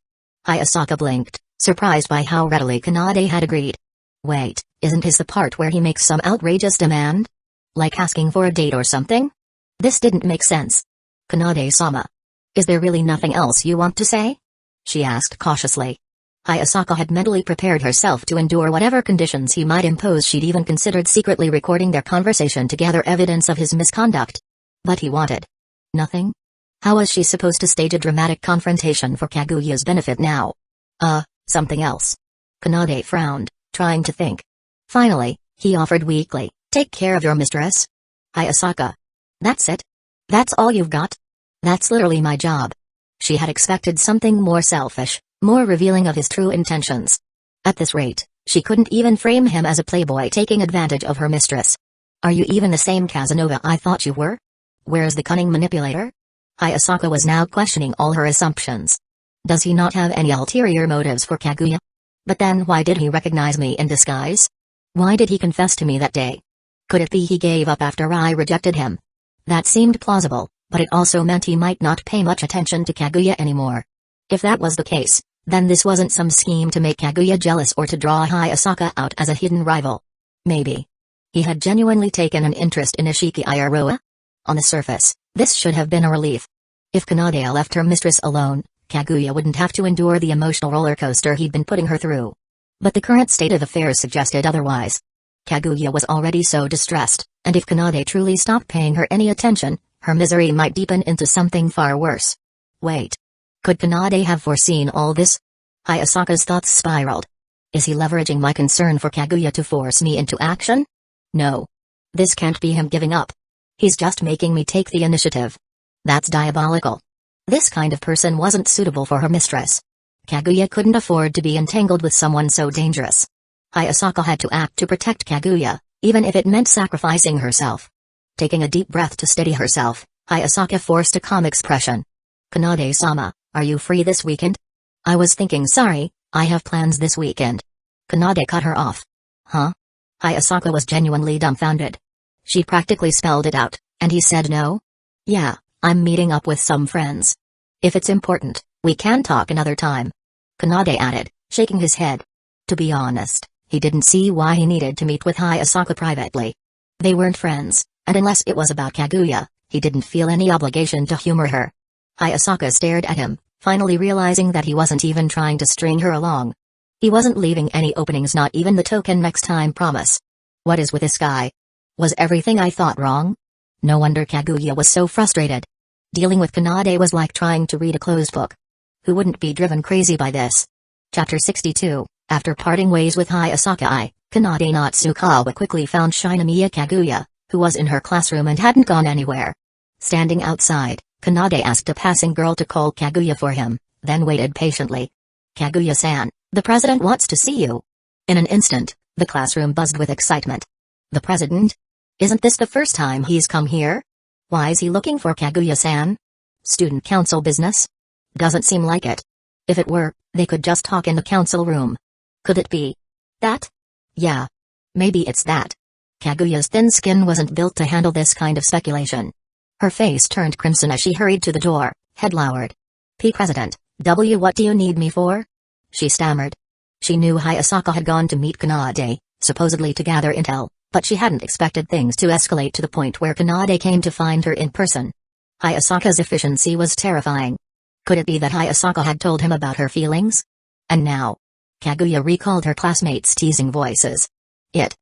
Hayasaka blinked, surprised by how readily Kanade had agreed. Wait, isn't his the part where he makes some outrageous demand? Like asking for a date or something? This didn't make sense. Kanade-sama. Is there really nothing else you want to say? She asked cautiously. Hayasaka had mentally prepared herself to endure whatever conditions he might impose. She'd even considered secretly recording their conversation to gather evidence of his misconduct. But he wanted nothing? How was she supposed to stage a dramatic confrontation for Kaguya's benefit now? Something else. Kanade frowned, trying to think. Finally, he offered weakly, take care of your mistress. Hayasaka. That's it? That's all you've got? That's literally my job. She had expected something more selfish, more revealing of his true intentions. At this rate, she couldn't even frame him as a playboy taking advantage of her mistress. Are you even the same Casanova I thought you were? Where's the cunning manipulator? Hayasaka was now questioning all her assumptions. Does he not have any ulterior motives for Kaguya? But then why did he recognize me in disguise? Why did he confess to me that day? Could it be he gave up after I rejected him? That seemed plausible, but it also meant he might not pay much attention to Kaguya anymore. If that was the case, then this wasn't some scheme to make Kaguya jealous or to draw Hayasaka out as a hidden rival. Maybe he had genuinely taken an interest in Ishiki Iroha? On the surface, this should have been a relief. If Kanade left her mistress alone, Kaguya wouldn't have to endure the emotional roller coaster he'd been putting her through. But the current state of affairs suggested otherwise. Kaguya was already so distressed, and if Kanade truly stopped paying her any attention, her misery might deepen into something far worse. Wait. Could Kanade have foreseen all this? Hayasaka's thoughts spiraled. Is he leveraging my concern for Kaguya to force me into action? No. This can't be him giving up. He's just making me take the initiative. That's diabolical. This kind of person wasn't suitable for her mistress. Kaguya couldn't afford to be entangled with someone so dangerous. Hayasaka had to act to protect Kaguya, even if it meant sacrificing herself. Taking a deep breath to steady herself, Hayasaka forced a calm expression. Kanade-sama, are you free this weekend? I was thinking sorry, I have plans this weekend. Kanade cut her off. Huh? Hayasaka was genuinely dumbfounded. She practically spelled it out, and he said no? Yeah, I'm meeting up with some friends. If it's important, we can talk another time. Kanade added, shaking his head. To be honest, he didn't see why he needed to meet with Hayasaka privately. They weren't friends, and unless it was about Kaguya, he didn't feel any obligation to humor her. Hayasaka stared at him, finally realizing that he wasn't even trying to string her along. He wasn't leaving any openings, not even the token next time promise. What is with this guy? Was everything I thought wrong? No wonder Kaguya was so frustrated. Dealing with Kanade was like trying to read a closed book. Who wouldn't be driven crazy by this? Chapter 62. After parting ways with Hayasaka, Kanade Natsukawa quickly found Shinomiya Kaguya, who was in her classroom and hadn't gone anywhere. Standing outside, Kanade asked a passing girl to call Kaguya for him, then waited patiently. Kaguya-san, the president wants to see you. In an instant, the classroom buzzed with excitement. The president? Isn't this the first time he's come here? Why is he looking for Kaguya-san? Student council business? Doesn't seem like it. If it were, they could just talk in the council room. Could it be that? Yeah. Maybe it's that. Kaguya's thin skin wasn't built to handle this kind of speculation. Her face turned crimson as she hurried to the door, head lowered. President, what do you need me for? She stammered. She knew Hayasaka had gone to meet Kanade, supposedly to gather intel, but she hadn't expected things to escalate to the point where Kanade came to find her in person. Hayasaka's efficiency was terrifying. Could it be that Hayasaka had told him about her feelings? And now? Kaguya recalled her classmates' teasing voices. It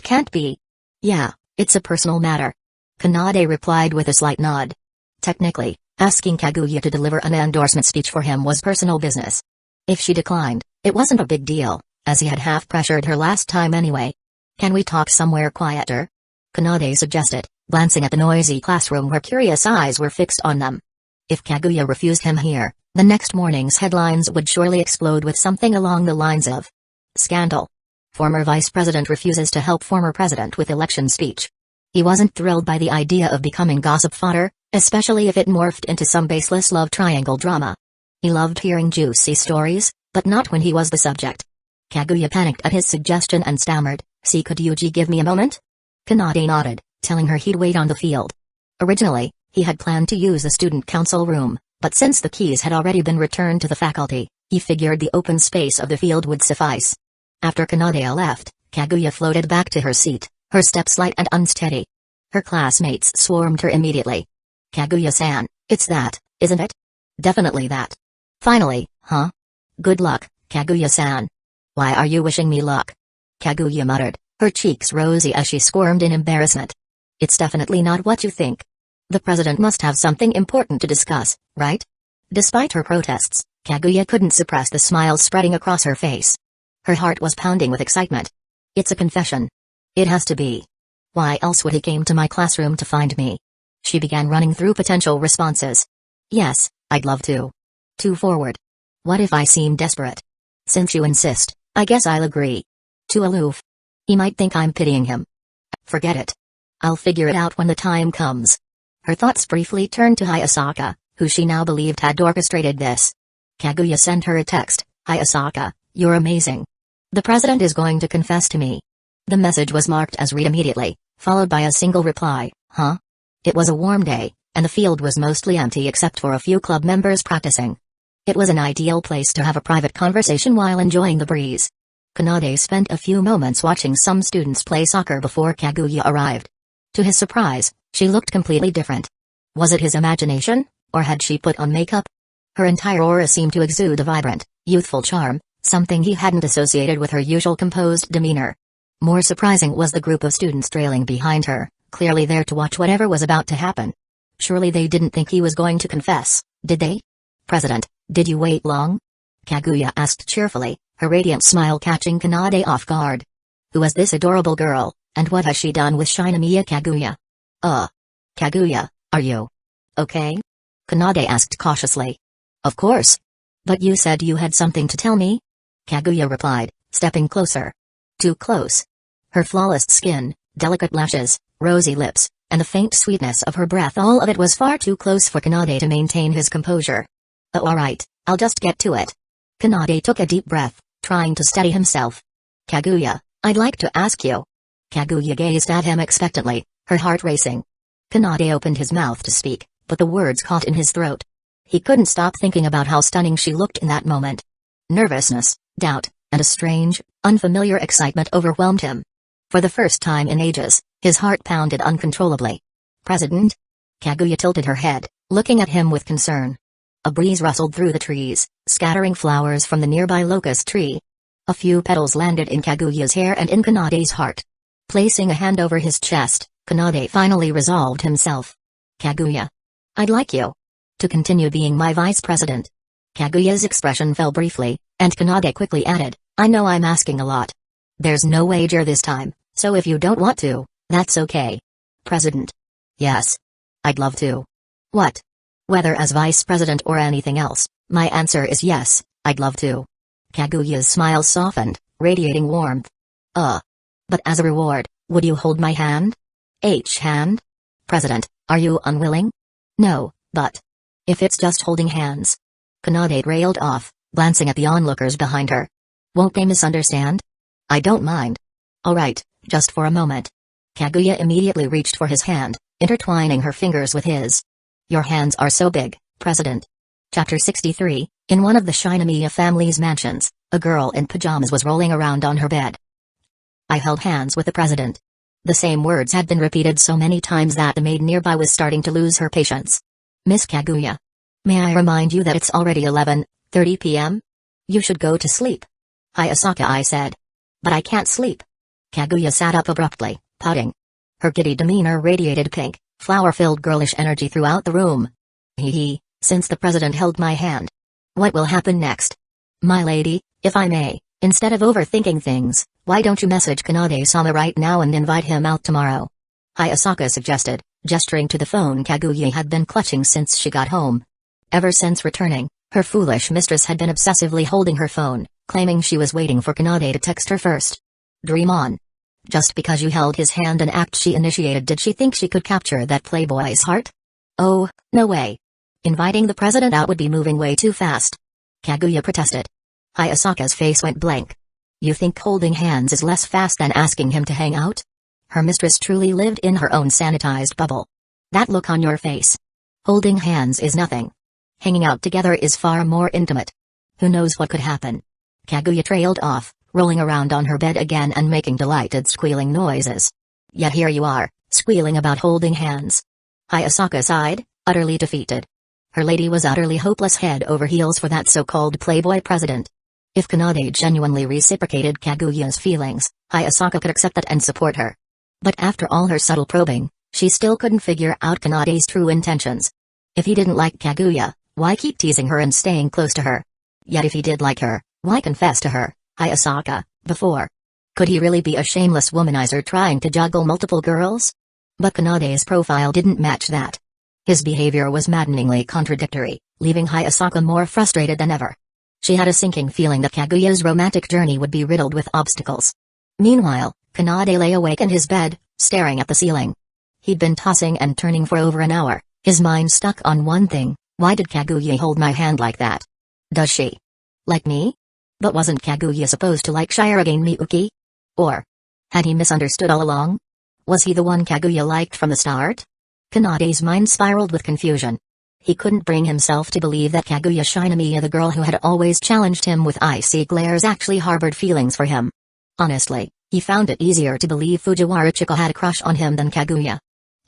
can't be. Yeah, it's a personal matter. Kanade replied with a slight nod. Technically, asking Kaguya to deliver an endorsement speech for him was personal business. If she declined, it wasn't a big deal, as he had half-pressured her last time anyway. Can we talk somewhere quieter? Kanade suggested, glancing at the noisy classroom where curious eyes were fixed on them. If Kaguya refused him here, the next morning's headlines would surely explode with something along the lines of Scandal. Former vice president refuses to help former president with election speech. He wasn't thrilled by the idea of becoming gossip fodder, especially if it morphed into some baseless love triangle drama. He loved hearing juicy stories, but not when he was the subject. Kaguya panicked at his suggestion and stammered, "See, could Yuji give me a moment?" Kanade nodded, telling her he'd wait on the field. Originally, he had planned to use the student council room, but since the keys had already been returned to the faculty, he figured the open space of the field would suffice. After Kanade left, Kaguya floated back to her seat, her steps light and unsteady. Her classmates swarmed her immediately. Kaguya-san, it's that, isn't it? Definitely that. Finally, huh? Good luck, Kaguya-san. Why are you wishing me luck? Kaguya muttered, her cheeks rosy as she squirmed in embarrassment. It's definitely not what you think. The president must have something important to discuss, right? Despite her protests, Kaguya couldn't suppress the smile spreading across her face. Her heart was pounding with excitement. It's a confession. It has to be. Why else would he came to my classroom to find me? She began running through potential responses. Yes, I'd love to. Too forward. What if I seem desperate? Since you insist, I guess I'll agree. Too aloof. He might think I'm pitying him. Forget it. I'll figure it out when the time comes. Her thoughts briefly turned to Hayasaka, who she now believed had orchestrated this. Kaguya sent her a text, "Hayasaka, you're amazing. The president is going to confess to me." The message was marked as read immediately, followed by a single reply, "Huh?" It was a warm day, and the field was mostly empty except for a few club members practicing. It was an ideal place to have a private conversation while enjoying the breeze. Kanade spent a few moments watching some students play soccer before Kaguya arrived. To his surprise, she looked completely different. Was it his imagination, or had she put on makeup? Her entire aura seemed to exude a vibrant, youthful charm, something he hadn't associated with her usual composed demeanor. More surprising was the group of students trailing behind her, clearly there to watch whatever was about to happen. Surely they didn't think he was going to confess, did they? "President, did you wait long?" Kaguya asked cheerfully, her radiant smile catching Kanade off guard. Who is this adorable girl, and what has she done with Shinigami Kaguya? Kaguya, are you okay? Kanade asked cautiously. Of course. But you said you had something to tell me? Kaguya replied, stepping closer. Too close. Her flawless skin, delicate lashes, rosy lips, and the faint sweetness of her breath, all of it was far too close for Kanade to maintain his composure. Oh, alright, I'll just get to it. Kanade took a deep breath, trying to steady himself. Kaguya, I'd like to ask you. Kaguya gazed at him expectantly, her heart racing. Kanade opened his mouth to speak, but the words caught in his throat. He couldn't stop thinking about how stunning she looked in that moment. Nervousness, doubt, and a strange, unfamiliar excitement overwhelmed him. For the first time in ages, his heart pounded uncontrollably. President? Kaguya tilted her head, looking at him with concern. A breeze rustled through the trees, scattering flowers from the nearby locust tree. A few petals landed in Kaguya's hair and in Kanade's heart. Placing a hand over his chest, Kanade finally resolved himself. Kaguya. I'd like you to continue being my vice president. Kaguya's expression fell briefly, and Kanade quickly added, I know I'm asking a lot. There's no wager this time, so if you don't want to, that's okay. President. Yes. I'd love to. What? Whether as vice president or anything else, my answer is yes, I'd love to. Kaguya's smile softened, radiating warmth. But as a reward, would you hold my hand? Hand? President, are you unwilling? No, but if it's just holding hands. Kanade railed off, glancing at the onlookers behind her. Won't they misunderstand? I don't mind. Alright, just for a moment. Kaguya immediately reached for his hand, intertwining her fingers with his. Your hands are so big, President. Chapter 63, in one of the Shinigami family's mansions, a girl in pajamas was rolling around on her bed. I held hands with the President. The same words had been repeated so many times that the maid nearby was starting to lose her patience. Miss Kaguya. May I remind you that it's already 11:30 p.m.? You should go to sleep. Hayasaka, I said. But I can't sleep. Kaguya sat up abruptly, pouting. Her giddy demeanor radiated pink, flower-filled girlish energy throughout the room. Since the President held my hand. What will happen next? My lady, if I may, instead of overthinking things, why don't you message Kanade-sama right now and invite him out tomorrow? Hayasaka suggested, gesturing to the phone Kaguya had been clutching since she got home. Ever since returning, her foolish mistress had been obsessively holding her phone, claiming she was waiting for Kanade to text her first. Dream on. Just because you held his hand, an act she initiated, did she think she could capture that playboy's heart? Oh, no way. Inviting the President out would be moving way too fast. Kaguya protested. Hayasaka's face went blank. You think holding hands is less fast than asking him to hang out? Her mistress truly lived in her own sanitized bubble. That look on your face. Holding hands is nothing. Hanging out together is far more intimate. Who knows what could happen? Kaguya trailed off, rolling around on her bed again and making delighted squealing noises. Yet here you are, squealing about holding hands. Hayasaka sighed, utterly defeated. Her lady was utterly hopeless, head over heels for that so-called playboy President. If Kanade genuinely reciprocated Kaguya's feelings, Hayasaka could accept that and support her. But after all her subtle probing, she still couldn't figure out Kanade's true intentions. If he didn't like Kaguya, why keep teasing her and staying close to her? Yet if he did like her, why confess to her, Hayasaka, before? Could he really be a shameless womanizer trying to juggle multiple girls? But Kanade's profile didn't match that. His behavior was maddeningly contradictory, leaving Hayasaka more frustrated than ever. She had a sinking feeling that Kaguya's romantic journey would be riddled with obstacles. Meanwhile, Kanade lay awake in his bed, staring at the ceiling. He'd been tossing and turning for over an hour, his mind stuck on one thing: why did Kaguya hold my hand like that? Does she like me? But wasn't Kaguya supposed to like Sharingan Miyuki? Or had he misunderstood all along? Was he the one Kaguya liked from the start? Kanade's mind spiraled with confusion. He couldn't bring himself to believe that Kaguya Shinigami, the girl who had always challenged him with icy glares, actually harbored feelings for him. Honestly, he found it easier to believe Fujiwara Chika had a crush on him than Kaguya.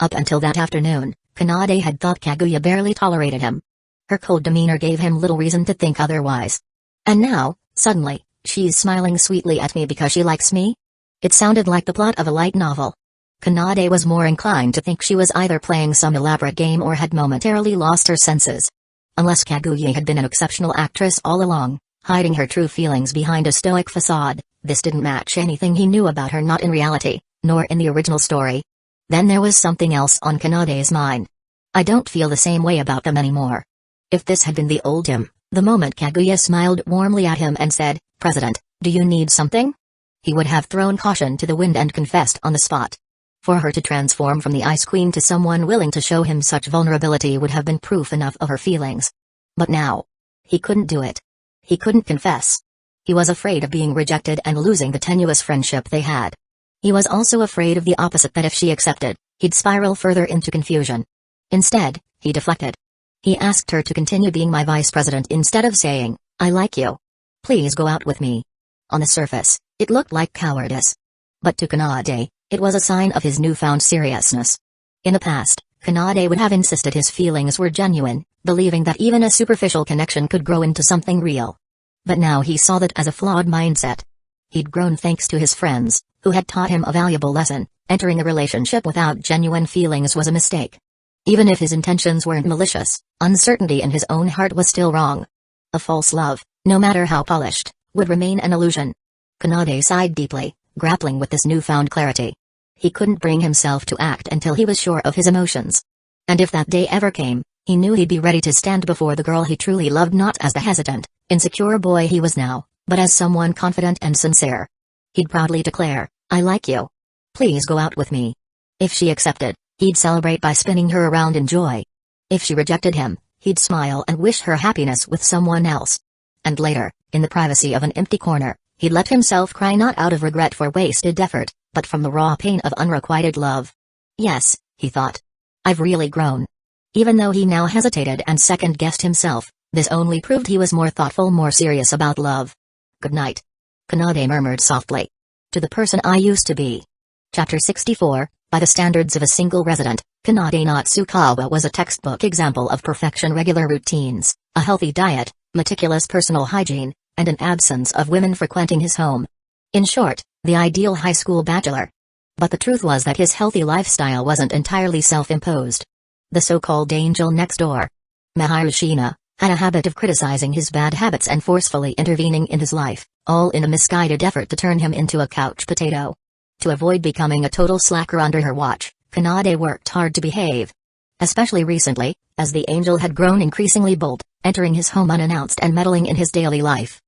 Up until that afternoon, Kanade had thought Kaguya barely tolerated him. Her cold demeanor gave him little reason to think otherwise. And now, suddenly, she's smiling sweetly at me because she likes me? It sounded like the plot of a light novel. Kanade was more inclined to think she was either playing some elaborate game or had momentarily lost her senses. Unless Kaguya had been an exceptional actress all along, hiding her true feelings behind a stoic facade. This didn't match anything he knew about her, not in reality, nor in the original story. Then there was something else on Kanade's mind. I don't feel the same way about them anymore. If this had been the old him, the moment Kaguya smiled warmly at him and said, "President, do you need something?" he would have thrown caution to the wind and confessed on the spot. For her to transform from the Ice Queen to someone willing to show him such vulnerability would have been proof enough of her feelings. But now, he couldn't do it. He couldn't confess. He was afraid of being rejected and losing the tenuous friendship they had. He was also afraid of the opposite, that if she accepted, he'd spiral further into confusion. Instead, he deflected. He asked her to continue being my vice president instead of saying, "I like you. Please go out with me." On the surface, it looked like cowardice. But to Kanade, it was a sign of his newfound seriousness. In the past, Kanade would have insisted his feelings were genuine, believing that even a superficial connection could grow into something real. But now he saw that as a flawed mindset. He'd grown thanks to his friends, who had taught him a valuable lesson: entering a relationship without genuine feelings was a mistake. Even if his intentions weren't malicious, uncertainty in his own heart was still wrong. A false love, no matter how polished, would remain an illusion. Kanade sighed deeply, grappling with this newfound clarity. He couldn't bring himself to act until he was sure of his emotions. And if that day ever came, he knew he'd be ready to stand before the girl he truly loved, not as the hesitant, insecure boy he was now, but as someone confident and sincere. He'd proudly declare, "I like you. Please go out with me." If she accepted, he'd celebrate by spinning her around in joy. If she rejected him, he'd smile and wish her happiness with someone else. And later, in the privacy of an empty corner, he'd let himself cry, not out of regret for wasted effort, but from the raw pain of unrequited love. Yes, he thought. I've really grown. Even though he now hesitated and second-guessed himself, this only proved he was more thoughtful, more serious about love. Good night. Kanade murmured softly. To the person I used to be. Chapter 64, by the standards of a single resident, Kanade Natsukawa was a textbook example of perfection: regular routines, a healthy diet, meticulous personal hygiene, and an absence of women frequenting his home. In short, the ideal high school bachelor. But the truth was that his healthy lifestyle wasn't entirely self-imposed. The so-called angel next door, Maharushina, had a habit of criticizing his bad habits and forcefully intervening in his life, all in a misguided effort to turn him into a couch potato. To avoid becoming a total slacker under her watch, Kanade worked hard to behave. Especially recently, as the angel had grown increasingly bold, entering his home unannounced and meddling in his daily life.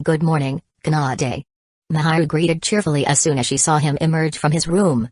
"Good morning, Kanade." Maharu greeted cheerfully as soon as she saw him emerge from his room.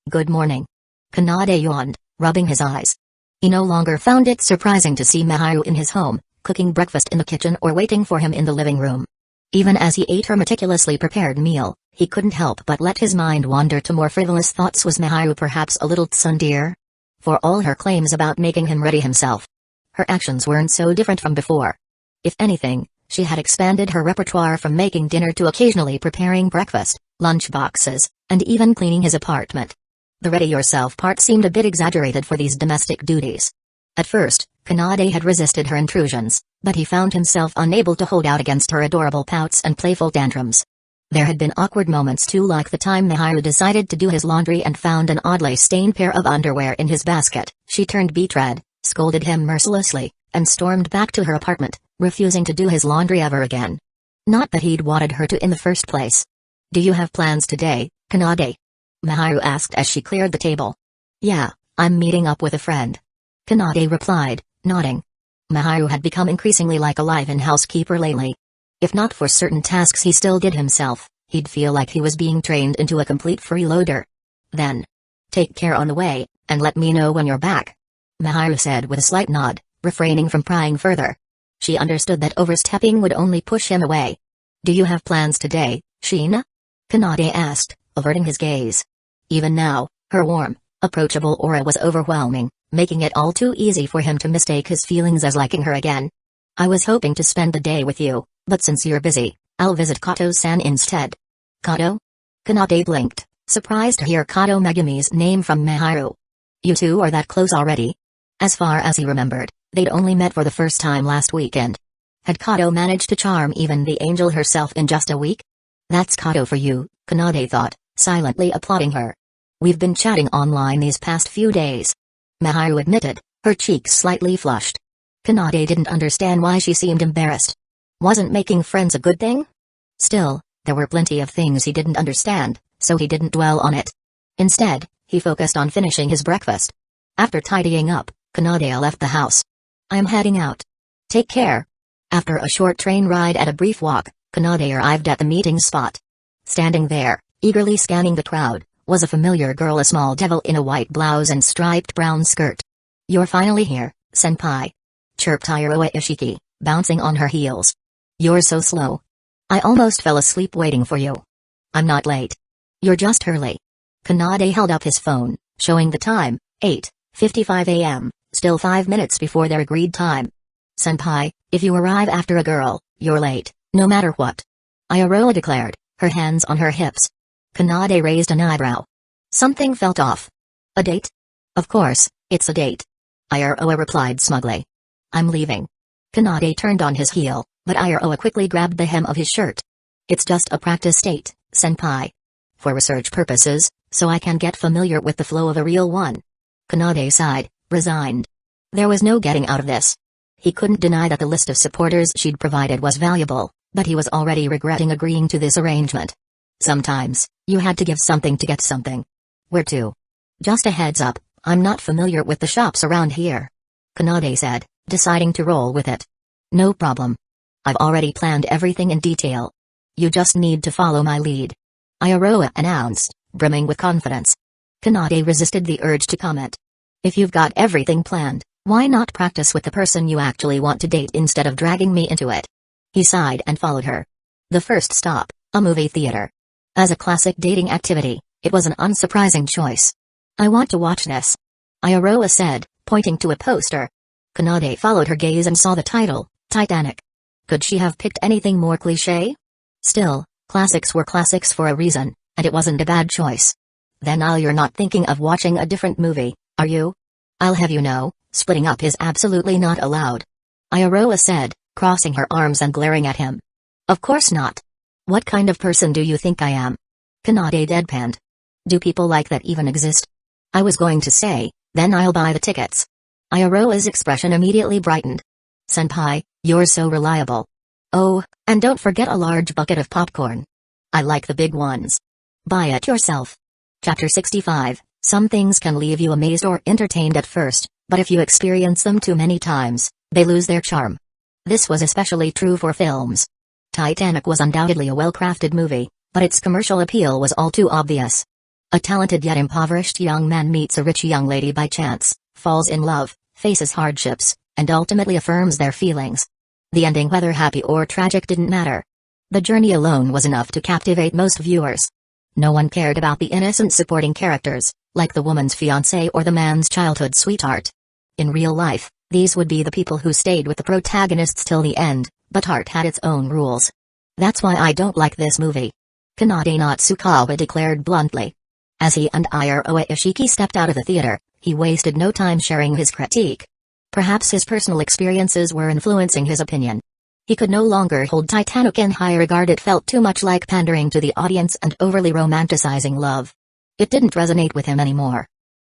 "Good morning." Kanade yawned, rubbing his eyes. He no longer found it surprising to see Maharu in his home, cooking breakfast in the kitchen or waiting for him in the living room. Even as he ate her meticulously prepared meal, he couldn't help but let his mind wander to more frivolous thoughts. Was Maharu perhaps a little tsundere? For all her claims about making him ready himself, her actions weren't so different from before. If anything, she had expanded her repertoire from making dinner to occasionally preparing breakfast, lunch boxes, and even cleaning his apartment. The ready-yourself part seemed a bit exaggerated for these domestic duties. At first, Kanade had resisted her intrusions, but he found himself unable to hold out against her adorable pouts and playful tantrums. There had been awkward moments too, like the time Maharu decided to do his laundry and found an oddly stained pair of underwear in his basket. She turned beet red, scolded him mercilessly, and stormed back to her apartment, refusing to do his laundry ever again. Not that he'd wanted her to in the first place. "Do you have plans today, Kanade?" Maharu asked as she cleared the table. "Yeah, I'm meeting up with a friend," Kanade replied, nodding. Maharu had become increasingly like a live-in housekeeper lately. If not for certain tasks he still did himself, he'd feel like he was being trained into a complete freeloader. "Then, take care on the way, and let me know when you're back," Maharu said with a slight nod, refraining from prying further. She understood that overstepping would only push him away. "Do you have plans today, Sheena?" Kanade asked, averting his gaze. Even now, her warm, approachable aura was overwhelming, making it all too easy for him to mistake his feelings as liking her again. "I was hoping to spend the day with you, but since you're busy, I'll visit Kato-san instead." "Kato?" Kanade blinked, surprised to hear Kato Megami's name from Maharu. "You two are that close already?" As far as he remembered, they'd only met for the first time last weekend. Had Kato managed to charm even the angel herself in just a week? "That's Kato for you," Kanade thought, silently applauding her. "We've been chatting online these past few days," Maharu admitted, her cheeks slightly flushed. Kanade didn't understand why she seemed embarrassed. Wasn't making friends a good thing? Still, there were plenty of things he didn't understand, so he didn't dwell on it. Instead, he focused on finishing his breakfast. After tidying up, Kanade left the house. "I'm heading out. Take care." After a short train ride and a brief walk, Kanade arrived at the meeting spot. Standing there, eagerly scanning the crowd, was a familiar girl, a small devil in a white blouse and striped brown skirt. "You're finally here, senpai," chirped Iroha Ishiki, bouncing on her heels. "You're so slow. I almost fell asleep waiting for you." "I'm not late. You're just early." Kanade held up his phone, showing the time, 8:55 a.m., still 5 minutes before their agreed time. "Senpai, if you arrive after a girl, you're late, no matter what," Iroha declared, her hands on her hips. Kanade raised an eyebrow. Something felt off. "A date?" "Of course, it's a date," Iroha replied smugly. "I'm leaving." Kanade turned on his heel, but Iroha quickly grabbed the hem of his shirt. "It's just a practice date, senpai. For research purposes, so I can get familiar with the flow of a real one." Kanade sighed, resigned. There was no getting out of this. He couldn't deny that the list of supporters she'd provided was valuable, but he was already regretting agreeing to this arrangement. Sometimes, you had to give something to get something. "Where to?" "Just a heads up, I'm not familiar with the shops around here," Kanade said, deciding to roll with it. "No problem. I've already planned everything in detail. You just need to follow my lead," Iroha announced, brimming with confidence. Kanade resisted the urge to comment. "If you've got everything planned, why not practice with the person you actually want to date instead of dragging me into it?" He sighed and followed her. The first stop, a movie theater. As a classic dating activity, it was an unsurprising choice. "I want to watch this," Iroha said, pointing to a poster. Kanade followed her gaze and saw the title, Titanic. Could she have picked anything more cliché? Still, classics were classics for a reason, and it wasn't a bad choice. "Then you're not thinking of watching a different movie, are you?" "I'll have you know, splitting up is absolutely not allowed," Iroha said, crossing her arms and glaring at him. "Of course not. What kind of person do you think I am?" Kanade deadpanned. "Do people like that even exist?" "I was going to say, then I'll buy the tickets." Iroha's expression immediately brightened. "Senpai, you're so reliable. Oh, and don't forget a large bucket of popcorn. I like the big ones. Buy it yourself." Chapter 65, Some things can leave you amazed or entertained at first, but if you experience them too many times, they lose their charm. This was especially true for films. Titanic was undoubtedly a well-crafted movie, but its commercial appeal was all too obvious. A talented yet impoverished young man meets a rich young lady by chance, falls in love, faces hardships, and ultimately affirms their feelings. The ending, whether happy or tragic, didn't matter. The journey alone was enough to captivate most viewers. No one cared about the innocent supporting characters, like the woman's fiancé or the man's childhood sweetheart. In real life, these would be the people who stayed with the protagonists till the end, but art had its own rules. "That's why I don't like this movie," Kanade Natsukawa declared bluntly. As he and Iroha Ishiki stepped out of the theater, he wasted no time sharing his critique. Perhaps his personal experiences were influencing his opinion. He could no longer hold Titanic in high regard. It felt too much like pandering to the audience and overly romanticizing love. It didn't resonate with him anymore.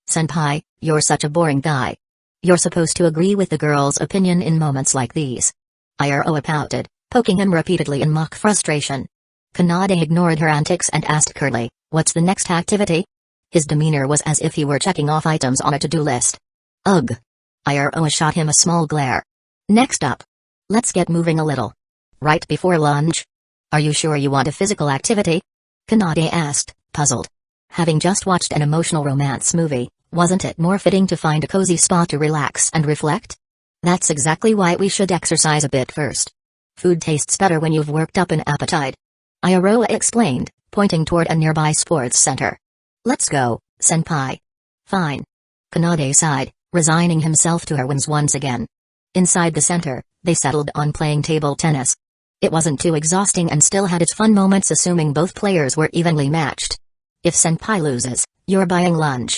"Senpai, you're such a boring guy. You're supposed to agree with the girl's opinion in moments like these," Iroha pouted, poking him repeatedly in mock frustration. Kanade ignored her antics and asked curtly, "What's the next activity?" His demeanor was as if he were checking off items on a to-do list. "Ugh." Iroha shot him a small glare. "Next up. Let's get moving a little. Right before lunch? Are you sure you want a physical activity?" Kanade asked, puzzled. Having just watched an emotional romance movie, wasn't it more fitting to find a cozy spot to relax and reflect? "That's exactly why we should exercise a bit first. Food tastes better when you've worked up an appetite," Iroha explained, pointing toward a nearby sports center. "Let's go, senpai." "Fine." Kanade sighed, resigning himself to her whims once again. Inside the center, they settled on playing table tennis. It wasn't too exhausting and still had its fun moments, assuming both players were evenly matched. "If senpai loses, you're buying lunch,"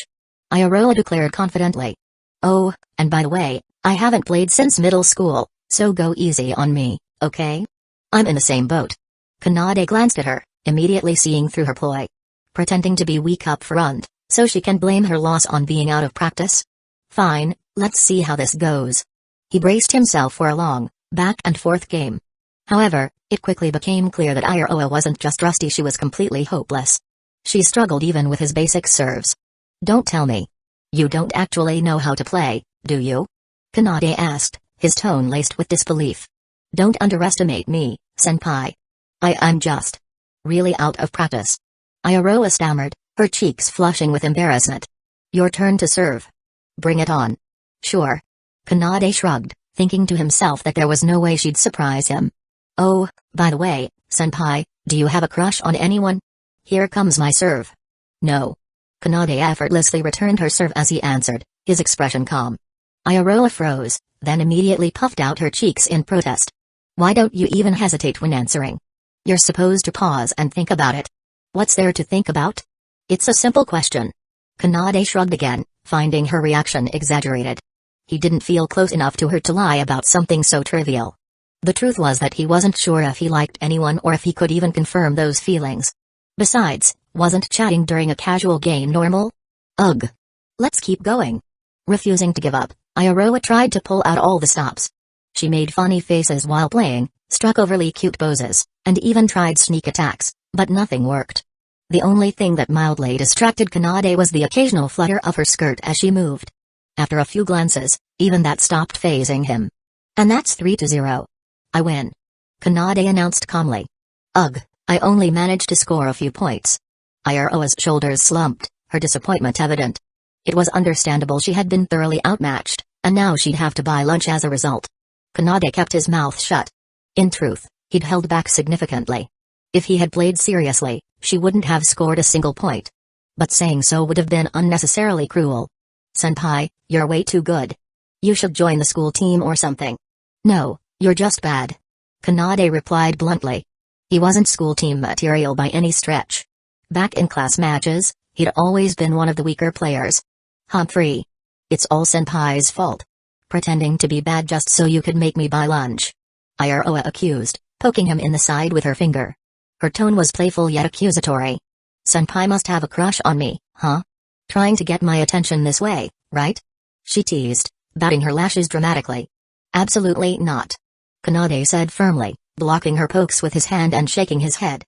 Iroha declared confidently. "Oh, and by the way, I haven't played since middle school, so go easy on me, okay? I'm in the same boat." Kanade glanced at her, immediately seeing through her ploy. Pretending to be weak up front, so she can blame her loss on being out of practice? "Fine, let's see how this goes." He braced himself for a long, back-and-forth game. However, it quickly became clear that Iroha wasn't just rusty, she was completely hopeless. She struggled even with his basic serves. Don't tell me. You don't actually know how to play, do you? Kanade asked, his tone laced with disbelief. Don't underestimate me, senpai. I'm just really out of practice. Iroha stammered, her cheeks flushing with embarrassment. Your turn to serve. Bring it on. Sure. Kanade shrugged, thinking to himself that there was no way she'd surprise him. Oh, by the way, senpai, do you have a crush on anyone? Here comes my serve. No. Kanade effortlessly returned her serve as he answered, his expression calm. Iroha froze, then immediately puffed out her cheeks in protest. Why don't you even hesitate when answering? You're supposed to pause and think about it. What's there to think about? It's a simple question. Kanade shrugged again, finding her reaction exaggerated. He didn't feel close enough to her to lie about something so trivial. The truth was that he wasn't sure if he liked anyone or if he could even confirm those feelings. Besides, wasn't chatting during a casual game normal? Ugh. Let's keep going. Refusing to give up, Iroha tried to pull out all the stops. She made funny faces while playing, struck overly cute poses, and even tried sneak attacks, but nothing worked. The only thing that mildly distracted Kanade was the occasional flutter of her skirt as she moved. After a few glances, even that stopped fazing him. And that's 3-0. I win. Kanade announced calmly. Ugh, I only managed to score a few points. Iroha's shoulders slumped, her disappointment evident. It was understandable she had been thoroughly outmatched, and now she'd have to buy lunch as a result. Kanade kept his mouth shut. In truth, he'd held back significantly. If he had played seriously, she wouldn't have scored a single point. But saying so would have been unnecessarily cruel. Senpai, you're way too good. You should join the school team or something. No, you're just bad. Kanade replied bluntly. He wasn't school team material by any stretch. Back in class matches, he'd always been one of the weaker players. Humphrey. It's all Senpai's fault. Pretending to be bad just so you could make me buy lunch. Iroha accused, poking him in the side with her finger. Her tone was playful yet accusatory. Senpai must have a crush on me, huh? Trying to get my attention this way, right? She teased, batting her lashes dramatically. Absolutely not. Kanade said firmly, blocking her pokes with his hand and shaking his head.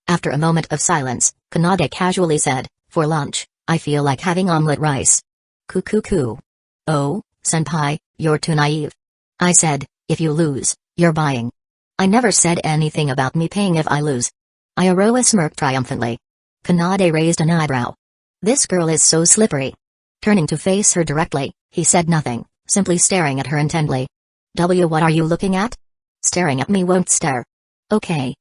After a moment of silence, Kanade casually said, for lunch, I feel like having omelette rice. Coo. Oh, senpai, you're too naive. I said, if you lose, you're buying. I never said anything about me paying if I lose. Iroha smirked triumphantly. Kanade raised an eyebrow. This girl is so slippery. Turning to face her directly, he said nothing, simply staring at her intently. What are you looking at? Staring at me won't stare. Okay.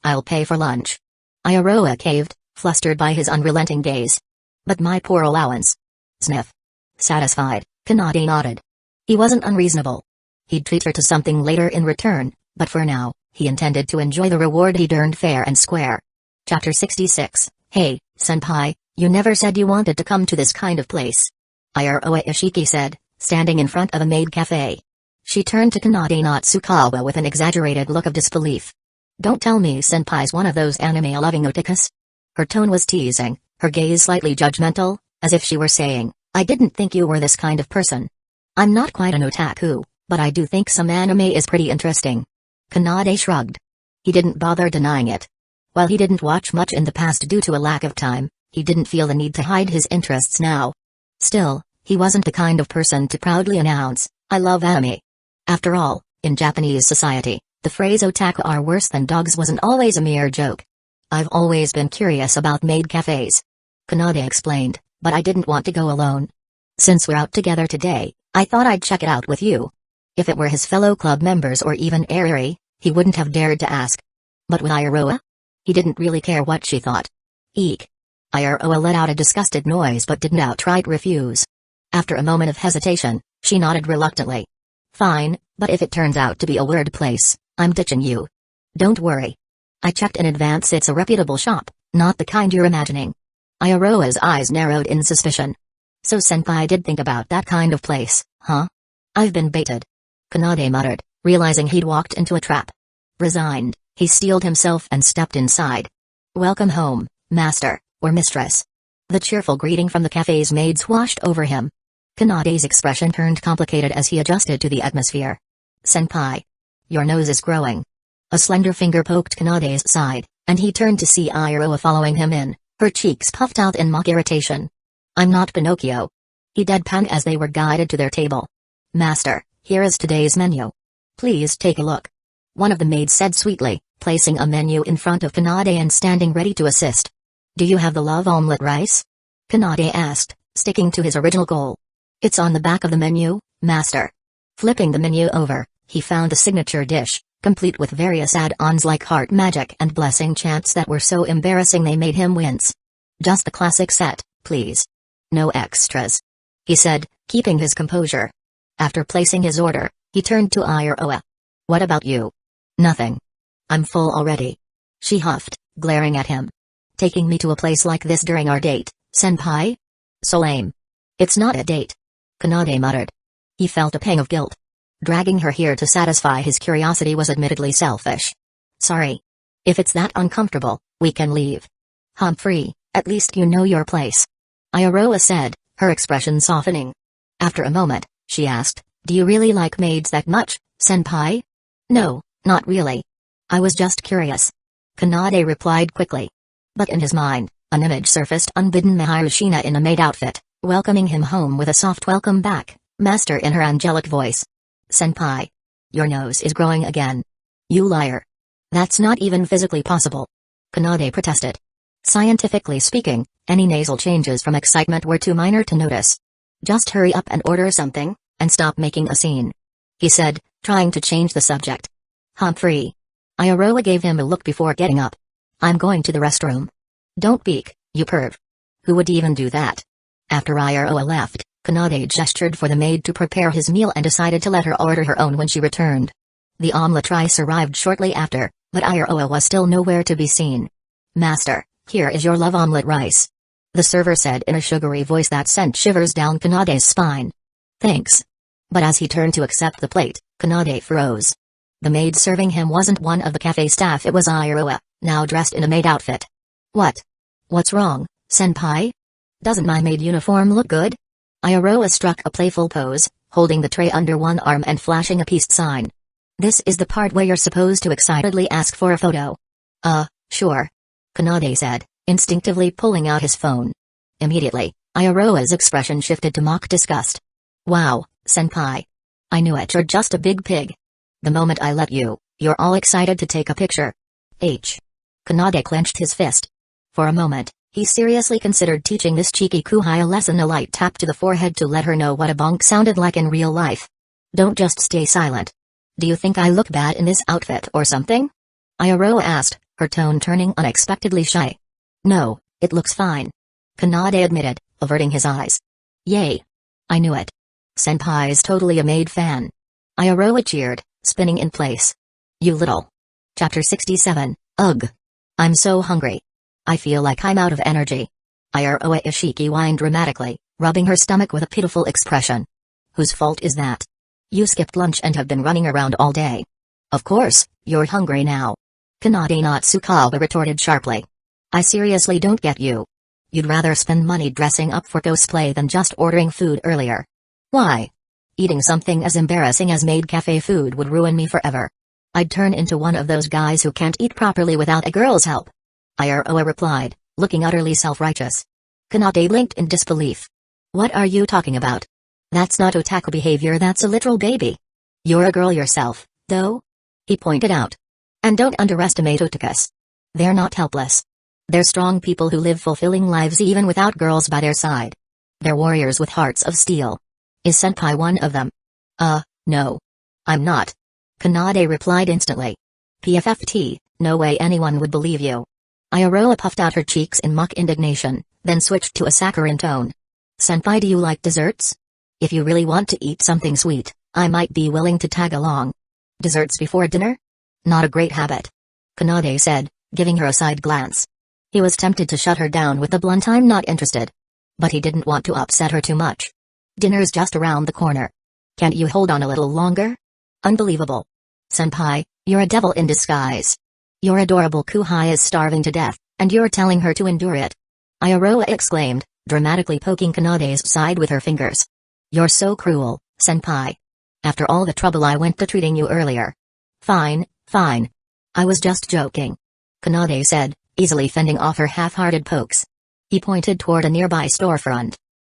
I'll pay for lunch. Iroha caved, flustered by his unrelenting gaze. But my poor allowance. Sniff. Satisfied, Kanade nodded. He wasn't unreasonable. He'd treat her to something later in return, but for now, he intended to enjoy the reward he'd earned fair and square. Chapter 66. Hey, senpai, you never said you wanted to come to this kind of place. Iroha Ishiki said, standing in front of a maid cafe. She turned to Kanade Natsukawa with an exaggerated look of disbelief. Don't tell me senpai's one of those anime-loving otakus? Her tone was teasing, her gaze slightly judgmental, as if she were saying, I didn't think you were this kind of person. I'm not quite an otaku, but I do think some anime is pretty interesting. Kanade shrugged. He didn't bother denying it. While he didn't watch much in the past due to a lack of time, he didn't feel the need to hide his interests now. Still, he wasn't the kind of person to proudly announce, I love anime. After all, in Japanese society, the phrase otaku are worse than dogs wasn't always a mere joke. I've always been curious about maid cafes. Kanade explained, but I didn't want to go alone. Since we're out together today, I thought I'd check it out with you. If it were his fellow club members or even Eriri, he wouldn't have dared to ask. But with Iroha? He didn't really care what she thought. Eek. Iroha let out a disgusted noise but didn't outright refuse. After a moment of hesitation, she nodded reluctantly. Fine, but if it turns out to be a word place, I'm ditching you. Don't worry. I checked in advance, it's a reputable shop, not the kind you're imagining. Iroha's eyes narrowed in suspicion. So senpai did think about that kind of place, huh? I've been baited. Kanade muttered, realizing he'd walked into a trap. Resigned, he steeled himself and stepped inside. Welcome home, master, or mistress. The cheerful greeting from the cafe's maids washed over him. Kanade's expression turned complicated as he adjusted to the atmosphere. Senpai. Your nose is growing. A slender finger poked Kanade's side, and he turned to see Iroha following him in, her cheeks puffed out in mock irritation. I'm not Pinocchio. He deadpanned as they were guided to their table. Master, here is today's menu. Please take a look. One of the maids said sweetly, placing a menu in front of Kanade and standing ready to assist. Do you have the love omelette rice? Kanade asked, sticking to his original goal. It's on the back of the menu, master. Flipping the menu over, he found the signature dish, complete with various add-ons like heart magic and blessing chants that were so embarrassing they made him wince. Just the classic set, please. No extras. He said, keeping his composure. After placing his order, he turned to Iroha. What about you? Nothing. I'm full already. She huffed, glaring at him. Taking me to a place like this during our date, senpai? So lame. It's not a date. Kanade muttered. He felt a pang of guilt. Dragging her here to satisfy his curiosity was admittedly selfish. Sorry. If it's that uncomfortable, we can leave. Humphrey, at least you know your place. Iroha said, her expression softening. After a moment, she asked, do you really like maids that much, senpai? No, not really. I was just curious. Kanade replied quickly. But in his mind, an image surfaced unbidden Miharushina in a maid outfit, welcoming him home with a soft welcome back, master in her angelic voice. Senpai. Your nose is growing again. You liar. That's not even physically possible. Kanade protested. Scientifically speaking, any nasal changes from excitement were too minor to notice. Just hurry up and order something, and stop making a scene. He said, trying to change the subject. Humphrey. Iroha gave him a look before getting up. I'm going to the restroom. Don't peek, you perv. Who would even do that? After Iroha left, Kanade gestured for the maid to prepare his meal and decided to let her order her own when she returned. The omelette rice arrived shortly after, but Iroha was still nowhere to be seen. Master, here is your love omelette rice. The server said in a sugary voice that sent shivers down Kanade's spine. Thanks. But as he turned to accept the plate, Kanade froze. The maid serving him wasn't one of the cafe staff, it was Iroha, now dressed in a maid outfit. What? What's wrong, senpai? Doesn't my maid uniform look good? Iroha struck a playful pose, holding the tray under one arm and flashing a peace sign. This is the part where you're supposed to excitedly ask for a photo. Sure. Kanade said, instinctively pulling out his phone. Immediately, Iroha's expression shifted to mock disgust. Wow, senpai. I knew it, you're just a big pig. The moment I let you, you're all excited to take a picture. Kanade clenched his fist. For a moment, he seriously considered teaching this cheeky kuhai a lesson, a light tap to the forehead to let her know what a bonk sounded like in real life. Don't just stay silent. Do you think I look bad in this outfit or something? Iroha asked, her tone turning unexpectedly shy. No, it looks fine. Kanade admitted, averting his eyes. Yay. I knew it. Senpai's totally a maid fan. Iroha cheered, spinning in place. You little. Chapter 67, Ugh. I'm so hungry. I feel like I'm out of energy. Iroha Ishiki whined dramatically, rubbing her stomach with a pitiful expression. Whose fault is that? You skipped lunch and have been running around all day. Of course, you're hungry now. Kanade Natsukawa retorted sharply. I seriously don't get you. You'd rather spend money dressing up for cosplay than just ordering food earlier. Why? Eating something as embarrassing as maid cafe food would ruin me forever. I'd turn into one of those guys who can't eat properly without a girl's help. Iroha replied, looking utterly self-righteous. Kanade blinked in disbelief. What are you talking about? That's not otaku behavior, that's a literal baby. You're a girl yourself, though? He pointed out. And don't underestimate otakus. They're not helpless. They're strong people who live fulfilling lives even without girls by their side. They're warriors with hearts of steel. Is senpai one of them? No. I'm not. Kanade replied instantly. PFFT, no way anyone would believe you. Iroha puffed out her cheeks in mock indignation, then switched to a saccharine tone. Senpai, do you like desserts? If you really want to eat something sweet, I might be willing to tag along. Desserts before dinner? Not a great habit. Kanade said, giving her a side glance. He was tempted to shut her down with the blunt I'm not interested. But he didn't want to upset her too much. Dinner's just around the corner. Can't you hold on a little longer? Unbelievable. Senpai, you're a devil in disguise. Your adorable kuhai is starving to death, and you're telling her to endure it. Iroha exclaimed, dramatically poking Kanade's side with her fingers. You're so cruel, senpai. After all the trouble I went to treating you earlier. Fine, fine. I was just joking. Kanade said, easily fending off her half-hearted pokes. He pointed toward a nearby storefront.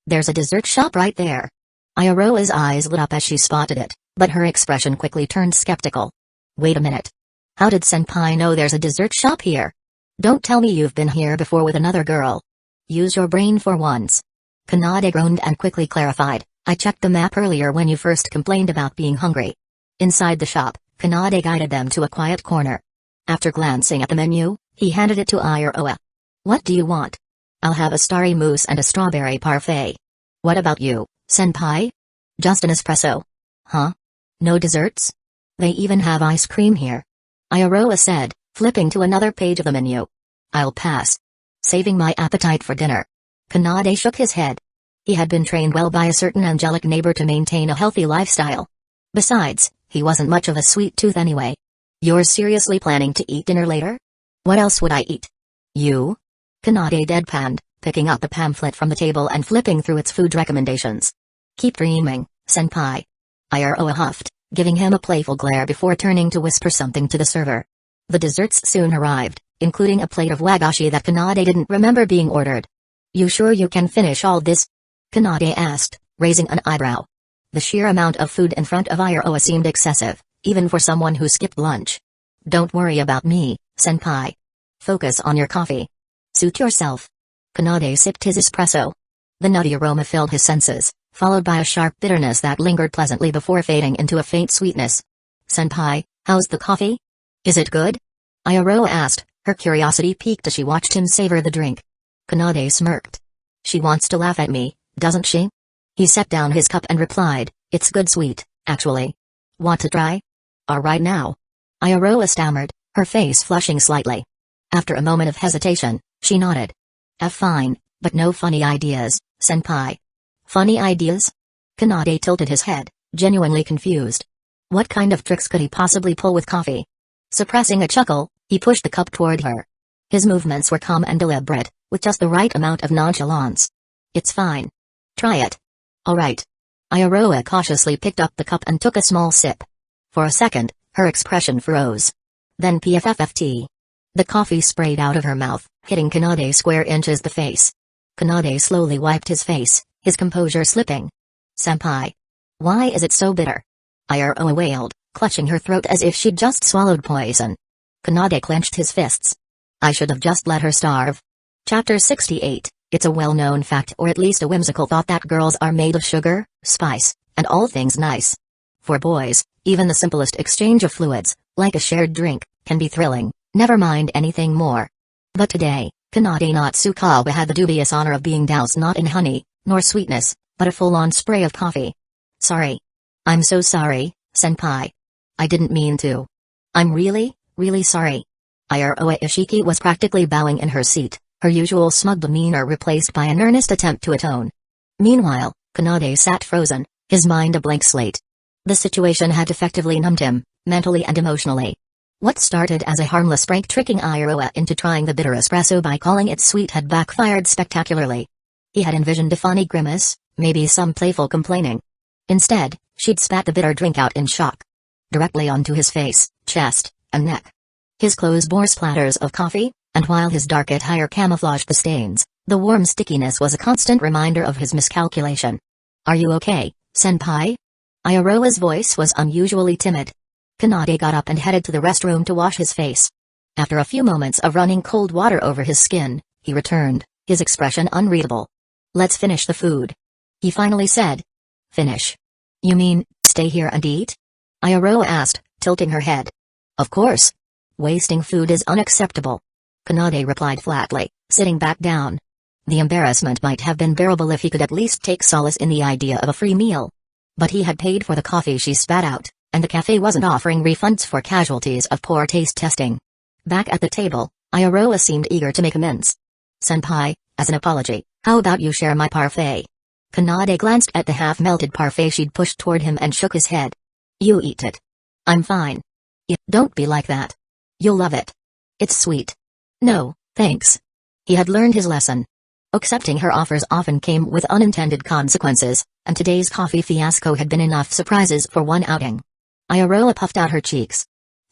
There's a dessert shop right there. Ayaroa's eyes lit up as she spotted it, but her expression quickly turned skeptical. Wait a minute. How did Senpai know there's a dessert shop here? Don't tell me you've been here before with another girl. Use your brain for once. Kanade groaned and quickly clarified, I checked the map earlier when you first complained about being hungry. Inside the shop, Kanade guided them to a quiet corner. After glancing at the menu, he handed it to Ayaroa. What do you want? I'll have a starry mousse and a strawberry parfait. What about you, senpai? Just an espresso. Huh? No desserts? They even have ice cream here. Ayaroa said, flipping to another page of the menu. I'll pass. Saving my appetite for dinner. Kanade shook his head. He had been trained well by a certain angelic neighbor to maintain a healthy lifestyle. Besides, he wasn't much of a sweet tooth anyway. You're seriously planning to eat dinner later? What else would I eat? You? Kanade deadpanned, picking up the pamphlet from the table and flipping through its food recommendations. Keep dreaming, senpai. Ayaroa huffed, giving him a playful glare before turning to whisper something to the server. The desserts soon arrived, including a plate of wagashi that Kanade didn't remember being ordered. You sure you can finish all this? Kanade asked, raising an eyebrow. The sheer amount of food in front of Ayaroa seemed excessive, even for someone who skipped lunch. Don't worry about me, senpai. Focus on your coffee. Suit yourself. Kanade sipped his espresso. The nutty aroma filled his senses, followed by a sharp bitterness that lingered pleasantly before fading into a faint sweetness. Senpai, how's the coffee? Is it good? Ayaroa asked, her curiosity piqued as she watched him savor the drink. Kanade smirked. She wants to laugh at me, doesn't she? He set down his cup and replied, it's good sweet, actually. Want to try? Right now. Ayaroa stammered, her face flushing slightly. After a moment of hesitation, she nodded. Fine, but no funny ideas, senpai. Funny ideas? Kanade tilted his head, genuinely confused. What kind of tricks could he possibly pull with coffee? Suppressing a chuckle, he pushed the cup toward her. His movements were calm and deliberate, with just the right amount of nonchalance. It's fine. Try it. Alright. Ayaroa cautiously picked up the cup and took a small sip. For a second, her expression froze. Then PFFFT. The coffee sprayed out of her mouth, hitting Kanade square inches the face. Kanade slowly wiped his face, his composure slipping. Senpai. Why is it so bitter? Ayaroa wailed, clutching her throat as if she'd just swallowed poison. Kanade clenched his fists. I should have just let her starve. Chapter 68. It's a well-known fact, or at least a whimsical thought, that girls are made of sugar, spice, and all things nice. For boys, even the simplest exchange of fluids, like a shared drink, can be thrilling, never mind anything more. But today, Kanade Natsukawa had the dubious honor of being doused not in honey, nor sweetness, but a full-on spray of coffee. Sorry. I'm so sorry, senpai. I didn't mean to. I'm really, really sorry. Ayaroa Ishiki was practically bowing in her seat, her usual smug demeanor replaced by an earnest attempt to atone. Meanwhile, Kanade sat frozen, his mind a blank slate. The situation had effectively numbed him, mentally and emotionally. What started as a harmless prank tricking Ayaroa into trying the bitter espresso by calling it sweet had backfired spectacularly. He had envisioned a funny grimace, maybe some playful complaining. Instead, she'd spat the bitter drink out in shock. Directly onto his face, chest, and neck. His clothes bore splatters of coffee, and while his dark attire camouflaged the stains, the warm stickiness was a constant reminder of his miscalculation. Are you okay, senpai? Ayaroa's voice was unusually timid. Kanade got up and headed to the restroom to wash his face. After a few moments of running cold water over his skin, he returned, his expression unreadable. Let's finish the food. He finally said. Finish? You mean, stay here and eat? Ayaroa asked, tilting her head. Of course. Wasting food is unacceptable. Kanade replied flatly, sitting back down. The embarrassment might have been bearable if he could at least take solace in the idea of a free meal. But he had paid for the coffee she spat out, and the cafe wasn't offering refunds for casualties of poor taste testing. Back at the table, Ayaroa seemed eager to make amends. Senpai, as an apology, how about you share my parfait? Kanade glanced at the half-melted parfait she'd pushed toward him and shook his head. You eat it. I'm fine. Don't be like that. You'll love it. It's sweet. No, thanks. He had learned his lesson. Accepting her offers often came with unintended consequences, and today's coffee fiasco had been enough surprises for one outing. Ayaroa puffed out her cheeks.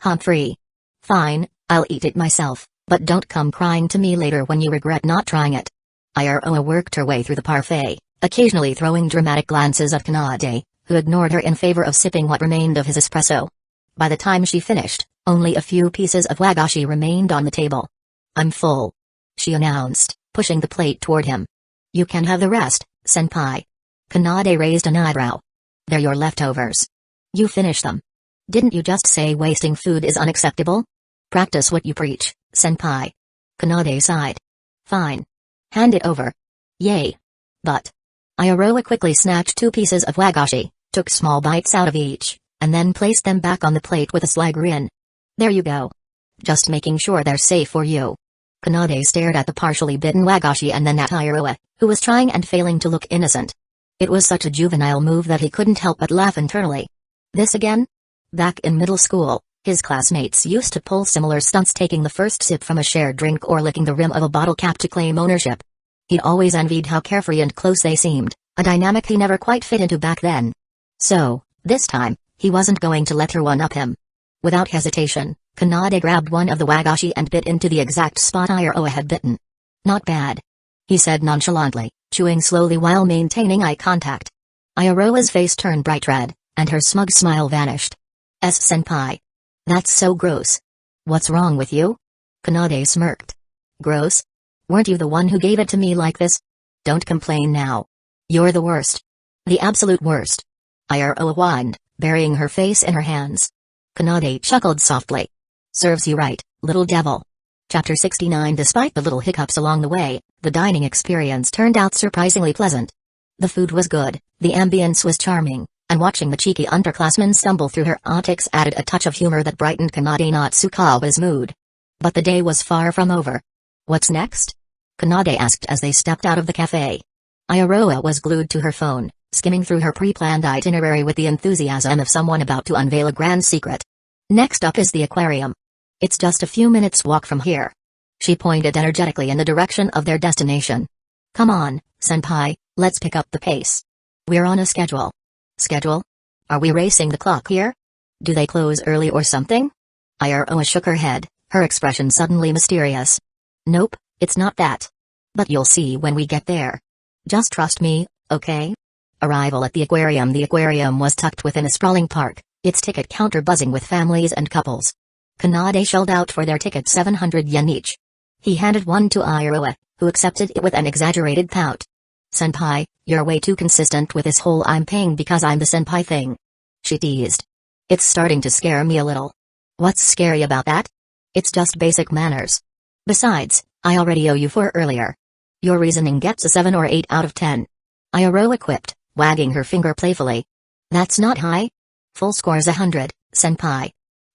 Humphrey. Fine, I'll eat it myself, but don't come crying to me later when you regret not trying it. Iroha worked her way through the parfait, occasionally throwing dramatic glances at Kanade, who ignored her in favor of sipping what remained of his espresso. By the time she finished, only a few pieces of wagashi remained on the table. I'm full, she announced, pushing the plate toward him. You can have the rest, senpai. Kanade raised an eyebrow. They're your leftovers. You finish them. Didn't you just say wasting food is unacceptable? Practice what you preach, senpai. Kanade sighed. Fine. Hand it over. Yay. But. Iroha quickly snatched 2 pieces of wagashi, took small bites out of each, and then placed them back on the plate with a sly grin. There you go. Just making sure they're safe for you. Kanade stared at the partially bitten wagashi and then at Iroha, who was trying and failing to look innocent. It was such a juvenile move that he couldn't help but laugh internally. This again? Back in middle school, his classmates used to pull similar stunts, taking the first sip from a shared drink or licking the rim of a bottle cap to claim ownership. He'd always envied how carefree and close they seemed, a dynamic he never quite fit into back then. So, this time, he wasn't going to let her one-up him. Without hesitation, Kanade grabbed one of the wagashi and bit into the exact spot Iroha had bitten. Not bad, he said nonchalantly, chewing slowly while maintaining eye contact. Iroha's face turned bright red, and her smug smile vanished. Senpai. That's so gross. What's wrong with you? Kanade smirked. Gross? Weren't you the one who gave it to me like this? Don't complain now. You're the worst. The absolute worst. Iroha whined, burying her face in her hands. Kanade chuckled softly. Serves you right, little devil. Chapter 69. Despite the little hiccups along the way, the dining experience turned out surprisingly pleasant. The food was good, the ambience was charming, and watching the cheeky underclassmen stumble through her antics added a touch of humor that brightened Kanade Natsukawa's mood. But the day was far from over. What's next? Kanade asked as they stepped out of the cafe. Iroha was glued to her phone, skimming through her pre-planned itinerary with the enthusiasm of someone about to unveil a grand secret. Next up is the aquarium. It's just a few minutes' walk from here. She pointed energetically in the direction of their destination. Come on, senpai, let's pick up the pace. We're on a schedule. Schedule? Are we racing the clock here? Do they close early or something? Iroha shook her head, her expression suddenly mysterious. Nope, it's not that. But you'll see when we get there. Just trust me, okay? Arrival at the aquarium. The aquarium was tucked within a sprawling park, its ticket counter buzzing with families and couples. Kanade shelled out for their tickets 700 yen each. He handed one to Iroha, who accepted it with an exaggerated pout. Senpai, you're way too consistent with this whole I'm paying because I'm the senpai thing. She teased. It's starting to scare me a little. What's scary about that? It's just basic manners. Besides, I already owe you for earlier. Your reasoning gets a 7 or 8 out of 10. Iroha quipped, wagging her finger playfully. That's not high. Full score's 100, senpai.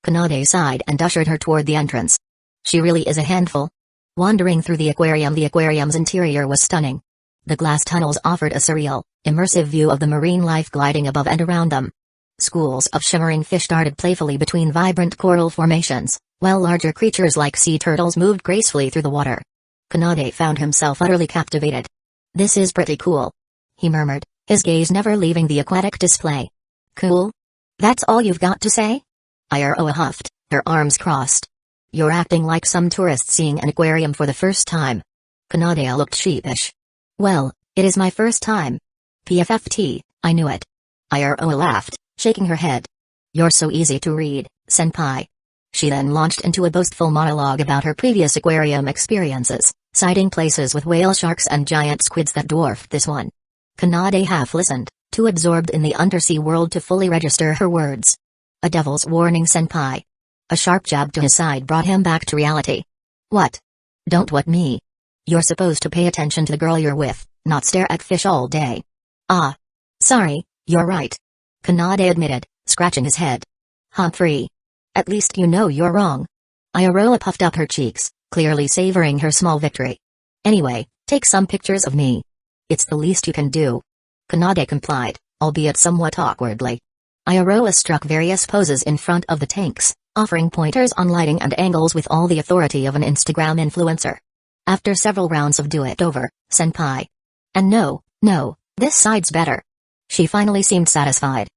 Kanade sighed and ushered her toward the entrance. She really is a handful. Wandering through the aquarium's interior was stunning. The glass tunnels offered a surreal, immersive view of the marine life gliding above and around them. Schools of shimmering fish darted playfully between vibrant coral formations, while larger creatures like sea turtles moved gracefully through the water. Kanade found himself utterly captivated. This is pretty cool, he murmured, his gaze never leaving the aquatic display. Cool? That's all you've got to say? Iroha huffed, her arms crossed. You're acting like some tourist seeing an aquarium for the first time. Kanade looked sheepish. Well, it is my first time. PFFT, I knew it. Iroha laughed, shaking her head. You're so easy to read, senpai. She then launched into a boastful monologue about her previous aquarium experiences, citing places with whale sharks and giant squids that dwarfed this one. Kanade half listened, too absorbed in the undersea world to fully register her words. A devil's warning, senpai. A sharp jab to his side brought him back to reality. What? Don't what me? You're supposed to pay attention to the girl you're with, not stare at fish all day. Ah. Sorry, you're right. Kanade admitted, scratching his head. Humphrey. At least you know you're wrong. Iroha puffed up her cheeks, clearly savoring her small victory. Anyway, take some pictures of me. It's the least you can do. Kanade complied, albeit somewhat awkwardly. Iroha struck various poses in front of the tanks, offering pointers on lighting and angles with all the authority of an Instagram influencer. After several rounds of do-it-over, senpai. And no, this side's better. She finally seemed satisfied.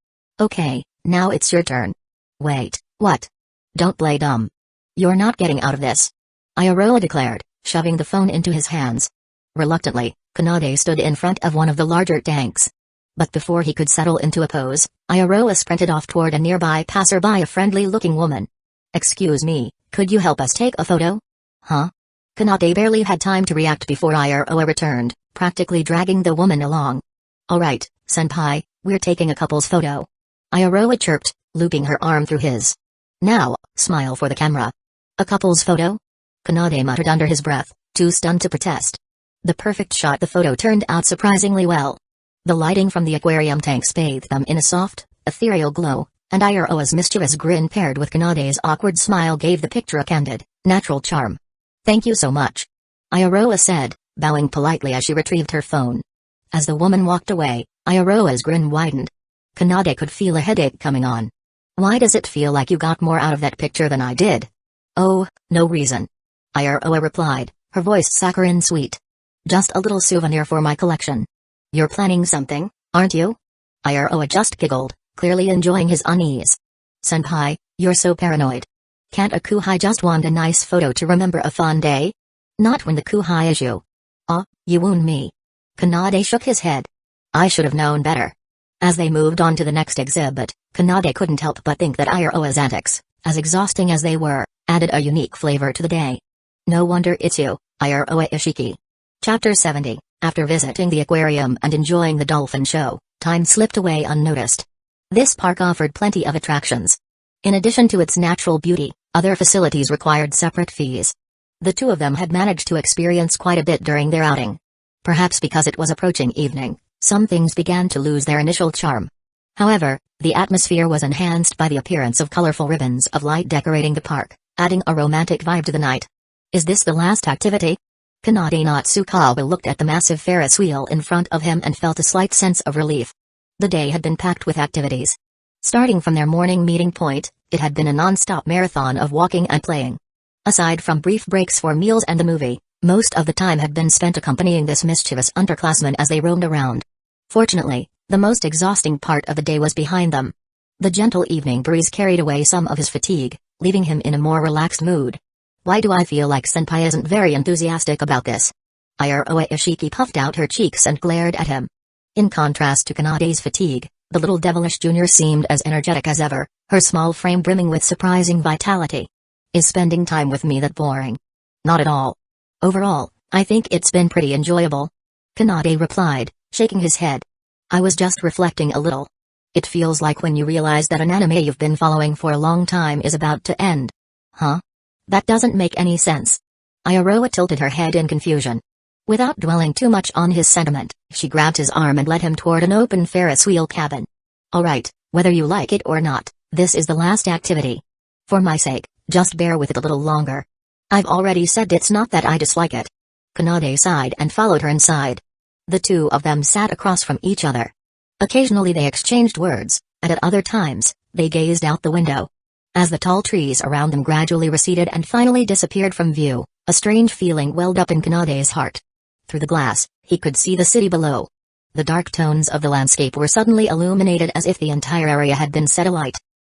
Okay, now it's your turn. Wait, what? Don't play dumb. You're not getting out of this. Ayaroa declared, shoving the phone into his hands. Reluctantly, Kanade stood in front of one of the larger tanks. But before he could settle into a pose, Ayaroa sprinted off toward a nearby passerby, a friendly-looking woman. "Excuse me, could you help us take a photo?" "Huh?" Kanade barely had time to react before Ayaroa returned, practically dragging the woman along. "Alright, senpai, we're taking a couple's photo." Ayaroa chirped, looping her arm through his. "Now, smile for the camera." "A couple's photo?" Kanade muttered under his breath, too stunned to protest. The perfect shot. The photo turned out surprisingly well. The lighting from the aquarium tanks bathed them in a soft, ethereal glow, and Ayaroa's mischievous grin paired with Kanade's awkward smile gave the picture a candid, natural charm. "Thank you so much," Ayaroa said, bowing politely as she retrieved her phone. As the woman walked away, Ayaroa's grin widened. Kanade could feel a headache coming on. "Why does it feel like you got more out of that picture than I did?" "Oh, no reason," Ayaroa replied, her voice saccharine sweet. "Just a little souvenir for my collection." "You're planning something, aren't you?" Ayaroa just giggled, clearly enjoying his unease. "Senpai, you're so paranoid. Can't a kuhai just want a nice photo to remember a fun day? Not when the kuhai is you." You wound me." Kanade shook his head. "I should have known better." As they moved on to the next exhibit, Kanade couldn't help but think that Ayaroa's antics, as exhausting as they were, added a unique flavor to the day. No wonder it's you, Ayaroa Ishiki. Chapter 70. After visiting the aquarium and enjoying the dolphin show, time slipped away unnoticed. This park offered plenty of attractions. In addition to its natural beauty, other facilities required separate fees. The two of them had managed to experience quite a bit during their outing. Perhaps because it was approaching evening, some things began to lose their initial charm. However, the atmosphere was enhanced by the appearance of colorful ribbons of light decorating the park, adding a romantic vibe to the night. "Is this the last activity?" Kanade Natsukawa looked at the massive Ferris wheel in front of him and felt a slight sense of relief. The day had been packed with activities. Starting from their morning meeting point, it had been a non-stop marathon of walking and playing. Aside from brief breaks for meals and the movie, most of the time had been spent accompanying this mischievous underclassman as they roamed around. Fortunately, the most exhausting part of the day was behind them. The gentle evening breeze carried away some of his fatigue, leaving him in a more relaxed mood. "Why do I feel like senpai isn't very enthusiastic about this?" Ayaroa Ishiki puffed out her cheeks and glared at him. In contrast to Kanade's fatigue, the little devilish junior seemed as energetic as ever, her small frame brimming with surprising vitality. "Is spending time with me that boring?" "Not at all. Overall, I think it's been pretty enjoyable," Kanade replied, shaking his head. "I was just reflecting a little. It feels like when you realize that an anime you've been following for a long time is about to end." "Huh? That doesn't make any sense." Ayaroa tilted her head in confusion. Without dwelling too much on his sentiment, she grabbed his arm and led him toward an open Ferris wheel cabin. "Alright, whether you like it or not, this is the last activity. For my sake, just bear with it a little longer. I've already said it's not that I dislike it." Kanade sighed and followed her inside. The two of them sat across from each other. Occasionally they exchanged words, and at other times, they gazed out the window. As the tall trees around them gradually receded and finally disappeared from view, a strange feeling welled up in Kanade's heart. Through the glass, he could see the city below. The dark tones of the landscape were suddenly illuminated as if the entire area had been set alight.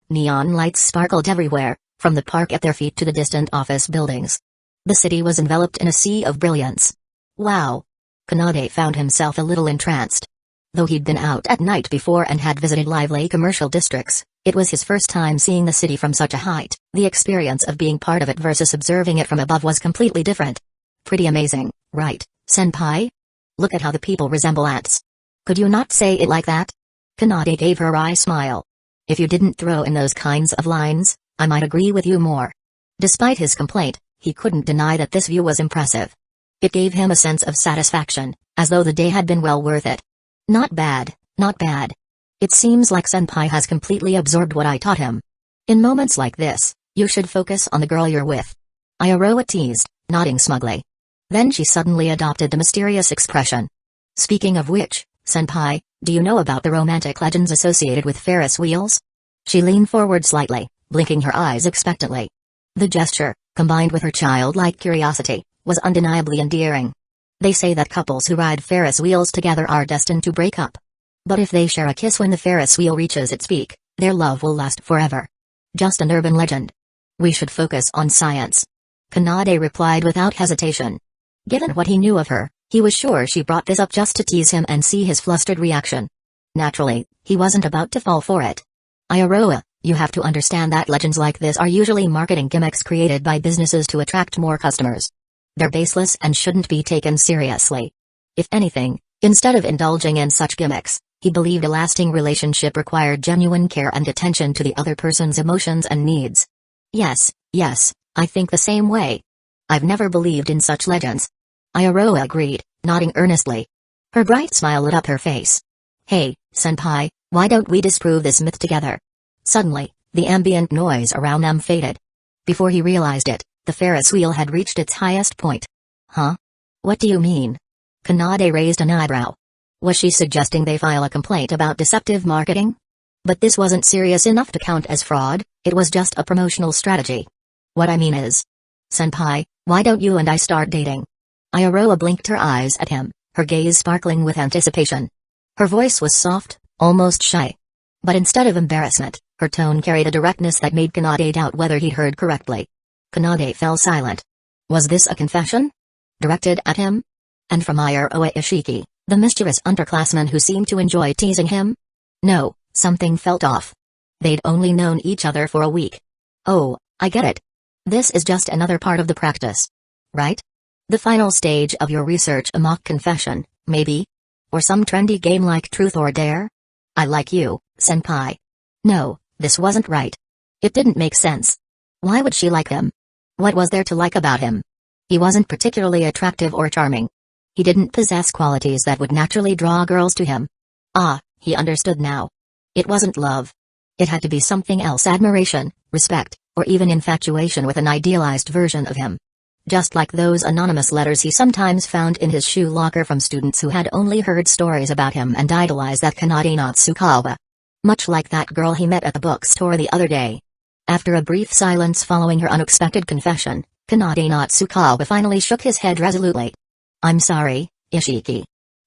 Neon lights sparkled everywhere, from the park at their feet to the distant office buildings. The city was enveloped in a sea of brilliance. Wow! Kanade found himself a little entranced. Though he'd been out at night before and had visited lively commercial districts, it was his first time seeing the city from such a height. The experience of being part of it versus observing it from above was completely different. "Pretty amazing, right, senpai? Look at how the people resemble ants." "Could you not say it like that?" Kanade gave her a wry smile. "If you didn't throw in those kinds of lines, I might agree with you more." Despite his complaint, he couldn't deny that this view was impressive. It gave him a sense of satisfaction, as though the day had been well worth it. "Not bad, not bad. It seems like senpai has completely absorbed what I taught him. In moments like this, you should focus on the girl you're with." Ayaroa teased, nodding smugly. Then she suddenly adopted the mysterious expression. "Speaking of which, senpai, do you know about the romantic legends associated with Ferris wheels?" She leaned forward slightly, blinking her eyes expectantly. The gesture, combined with her childlike curiosity, was undeniably endearing. "They say that couples who ride Ferris wheels together are destined to break up. But if they share a kiss when the Ferris wheel reaches its peak, their love will last forever. Just an urban legend." We should focus on science. Kanade replied without hesitation. Given what he knew of her, he was sure she brought this up just to tease him and see his flustered reaction. Naturally, he wasn't about to fall for it. Iroha, you have to understand that legends like this are usually marketing gimmicks created by businesses to attract more customers. They're baseless and shouldn't be taken seriously. If anything, instead of indulging in such gimmicks, he believed a lasting relationship required genuine care and attention to the other person's emotions and needs. Yes, I think the same way. I've never believed in such legends. Iroha agreed, nodding earnestly. Her bright smile lit up her face. Hey, senpai, why don't we disprove this myth together? Suddenly, the ambient noise around them faded. Before he realized it, the Ferris wheel had reached its highest point. Huh? What do you mean? Kanade raised an eyebrow. Was she suggesting they file a complaint about deceptive marketing? But this wasn't serious enough to count as fraud, it was just a promotional strategy. What I mean is... Senpai, why don't you and I start dating? Iroha blinked her eyes at him, her gaze sparkling with anticipation. Her voice was soft, almost shy. But instead of embarrassment, her tone carried a directness that made Kanade doubt whether he'd heard correctly. Kanade fell silent. Was this a confession? Directed at him? And from Iroha Ishiki, the mischievous underclassman who seemed to enjoy teasing him? No, something felt off. They'd only known each other for a week. Oh, I get it. This is just another part of the practice. Right? The final stage of your research, a mock confession, maybe? Or some trendy game like Truth or Dare? I like you, senpai. No, this wasn't right. It didn't make sense. Why would she like him? What was there to like about him? He wasn't particularly attractive or charming. He didn't possess qualities that would naturally draw girls to him. Ah, he understood now. It wasn't love. It had to be something else: admiration, respect, or even infatuation with an idealized version of him. Just like those anonymous letters he sometimes found in his shoe locker from students who had only heard stories about him and idolized that Kanade Natsukawa. Much like that girl he met at the bookstore the other day. After a brief silence following her unexpected confession, Kanade Natsukawa finally shook his head resolutely. I'm sorry, Ishiki.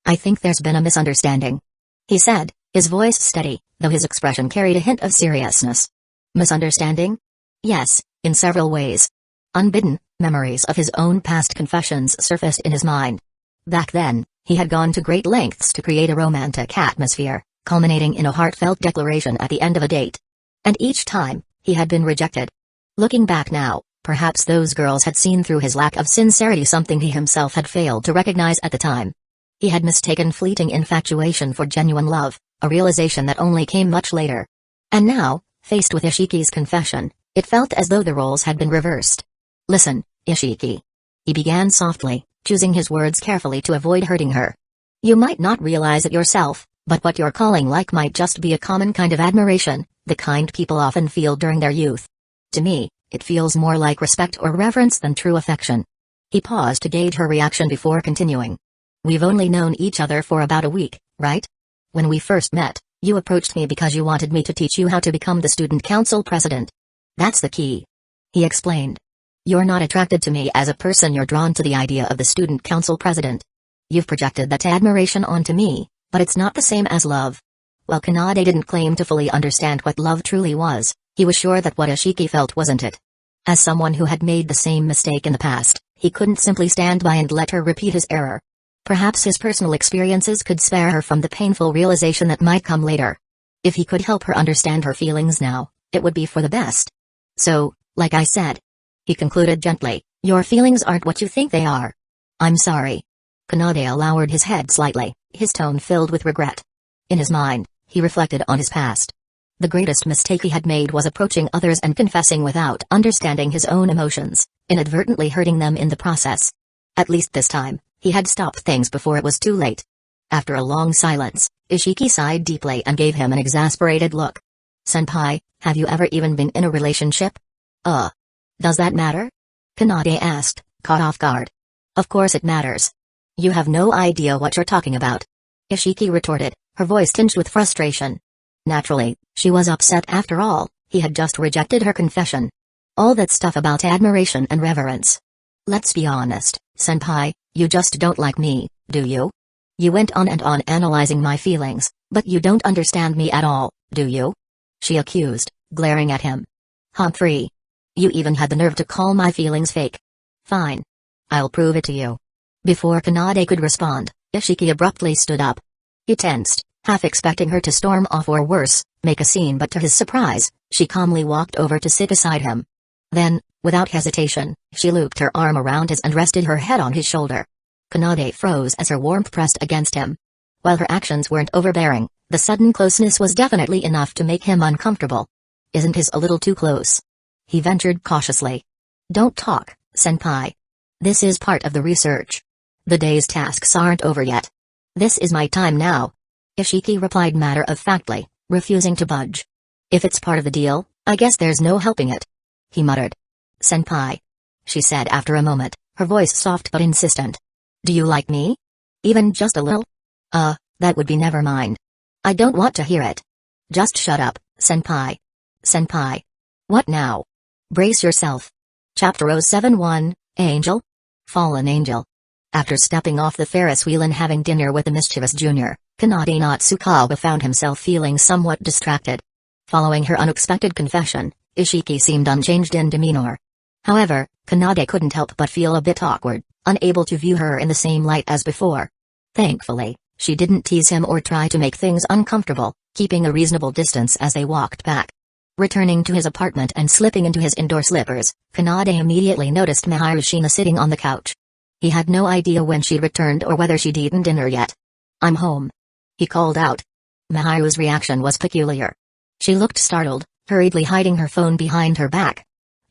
I think there's been a misunderstanding. He said, his voice steady, though his expression carried a hint of seriousness. Misunderstanding? Yes, in several ways. Unbidden, memories of his own past confessions surfaced in his mind. Back then, he had gone to great lengths to create a romantic atmosphere, culminating in a heartfelt declaration at the end of a date. And each time, he had been rejected. Looking back now, perhaps those girls had seen through his lack of sincerity, something he himself had failed to recognize at the time. He had mistaken fleeting infatuation for genuine love, a realization that only came much later. And now, faced with Ishiki's confession, it felt as though the roles had been reversed. Listen, Ishiki. He began softly, choosing his words carefully to avoid hurting her. You might not realize it yourself, but what you're calling like might just be a common kind of admiration, the kind people often feel during their youth. To me, it feels more like respect or reverence than true affection. He paused to gauge her reaction before continuing. We've only known each other for about a week, right? When we first met, you approached me because you wanted me to teach you how to become the student council president. That's the key. He explained. You're not attracted to me as a person, you're drawn to the idea of the student council president. You've projected that admiration onto me, but it's not the same as love. While Kanade didn't claim to fully understand what love truly was, he was sure that what Ishiki felt wasn't it. As someone who had made the same mistake in the past, he couldn't simply stand by and let her repeat his error. Perhaps his personal experiences could spare her from the painful realization that might come later. If he could help her understand her feelings now, it would be for the best. So, like I said, he concluded gently, your feelings aren't what you think they are. I'm sorry. Kanade lowered his head slightly, his tone filled with regret. In his mind, he reflected on his past. The greatest mistake he had made was approaching others and confessing without understanding his own emotions, inadvertently hurting them in the process. At least this time, he had stopped things before it was too late. After a long silence, Ishiki sighed deeply and gave him an exasperated look. Senpai, have you ever even been in a relationship? Does that matter? Kanade asked, caught off guard. Of course it matters. You have no idea what you're talking about. Ishiki retorted, her voice tinged with frustration. Naturally, she was upset after all, he had just rejected her confession. All that stuff about admiration and reverence. Let's be honest, senpai, you just don't like me, do you? You went on and on analyzing my feelings, but you don't understand me at all, do you? She accused, glaring at him. Humphrey. You even had the nerve to call my feelings fake. Fine. I'll prove it to you. Before Kanade could respond, Ishiki abruptly stood up. He tensed, half expecting her to storm off or worse, make a scene, but to his surprise, she calmly walked over to sit beside him. Then, without hesitation, she looped her arm around his and rested her head on his shoulder. Kanade froze as her warmth pressed against him. While her actions weren't overbearing, the sudden closeness was definitely enough to make him uncomfortable. Isn't his a little too close? He ventured cautiously. Don't talk, senpai. This is part of the research. The day's tasks aren't over yet. This is my time now. Ishiki replied matter-of-factly, refusing to budge. If it's part of the deal, I guess there's no helping it. He muttered. Senpai. She said after a moment, her voice soft but insistent. Do you like me? Even just a little? That would be never mind. I don't want to hear it. Just shut up, senpai. Senpai. What now? Brace yourself. Chapter 071, Angel? Fallen Angel. After stepping off the Ferris wheel and having dinner with the mischievous junior, Kanade Natsukawa found himself feeling somewhat distracted. Following her unexpected confession, Ishiki seemed unchanged in demeanor. However, Kanade couldn't help but feel a bit awkward, unable to view her in the same light as before. Thankfully, she didn't tease him or try to make things uncomfortable, keeping a reasonable distance as they walked back. Returning to his apartment and slipping into his indoor slippers, Kanade immediately noticed Maharushina sitting on the couch. He had no idea when she'd returned or whether she'd eaten dinner yet. I'm home. He called out. Maharu's reaction was peculiar. She looked startled, hurriedly hiding her phone behind her back.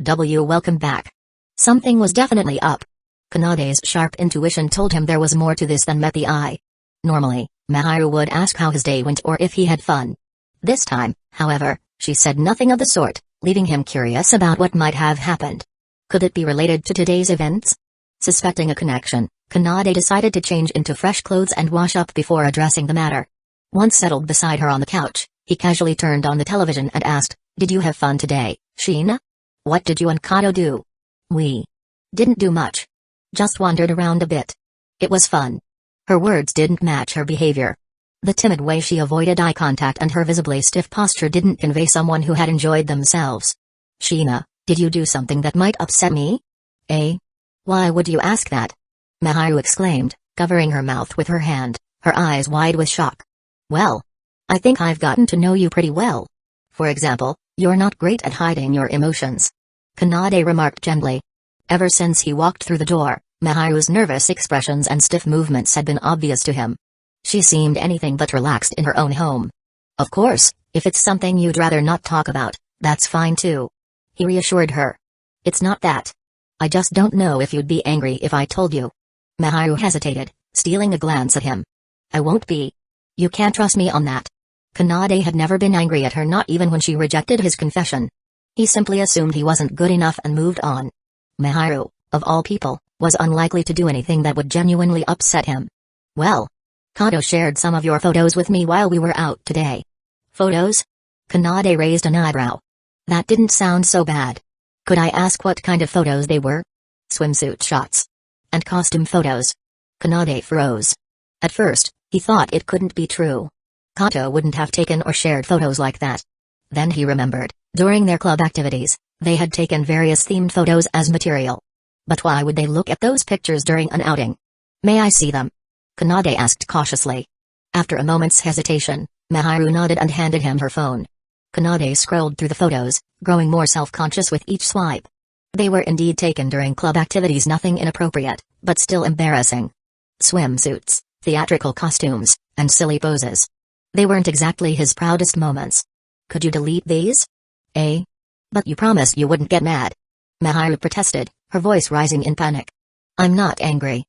Welcome back. Something was definitely up. Kanade's sharp intuition told him there was more to this than met the eye. Normally, Maharu would ask how his day went or if he had fun. This time, however, she said nothing of the sort, leaving him curious about what might have happened. Could it be related to today's events? Suspecting a connection, Kanade decided to change into fresh clothes and wash up before addressing the matter. Once settled beside her on the couch, he casually turned on the television and asked, Did you have fun today, Sheena? What did you and Kato do? We didn't do much. Just wandered around a bit. It was fun. Her words didn't match her behavior. The timid way she avoided eye contact and her visibly stiff posture didn't convey someone who had enjoyed themselves. Sheena, did you do something that might upset me? Eh? Why would you ask that? Maharu exclaimed, covering her mouth with her hand, her eyes wide with shock. Well, I think I've gotten to know you pretty well. For example, you're not great at hiding your emotions. Kanade remarked gently. Ever since he walked through the door, Maharu's nervous expressions and stiff movements had been obvious to him. She seemed anything but relaxed in her own home. Of course, if it's something you'd rather not talk about, that's fine too. He reassured her. It's not that. I just don't know if you'd be angry if I told you. Maharu hesitated, stealing a glance at him. I won't be. You can't trust me on that. Kanade had never been angry at her, not even when she rejected his confession. He simply assumed he wasn't good enough and moved on. Maharu, of all people, was unlikely to do anything that would genuinely upset him. Well, Kato shared some of your photos with me while we were out today. Photos? Kanade raised an eyebrow. That didn't sound so bad. Could I ask what kind of photos they were? Swimsuit shots. And costume photos. Kanade froze. At first, he thought it couldn't be true. Kato wouldn't have taken or shared photos like that. Then he remembered, during their club activities, they had taken various themed photos as material. But why would they look at those pictures during an outing? May I see them? Kanade asked cautiously. After a moment's hesitation, Maharu nodded and handed him her phone. Kanade scrolled through the photos, growing more self-conscious with each swipe. They were indeed taken during club activities, nothing inappropriate, but still embarrassing. Swimsuits, theatrical costumes, and silly poses. They weren't exactly his proudest moments. Could you delete these? Eh? But you promised you wouldn't get mad. Maharu protested, her voice rising in panic. I'm not angry.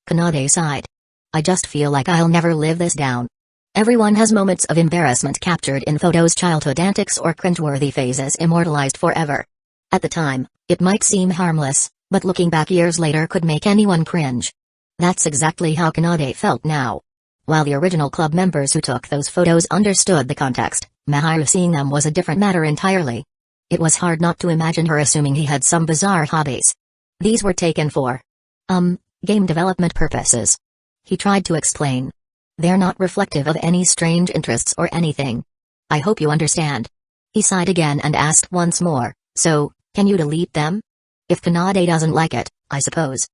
Kanade sighed. I just feel like I'll never live this down. Everyone has moments of embarrassment captured in photos, childhood antics or cringeworthy phases immortalized forever. At the time, it might seem harmless, but looking back years later could make anyone cringe. That's exactly how Kanade felt now. While the original club members who took those photos understood the context, Maharu seeing them was a different matter entirely. It was hard not to imagine her assuming he had some bizarre hobbies. These were taken for game development purposes. He tried to explain. They're not reflective of any strange interests or anything. I hope you understand. He sighed again and asked once more, so, Can you delete them? If Kanade doesn't like it, I suppose.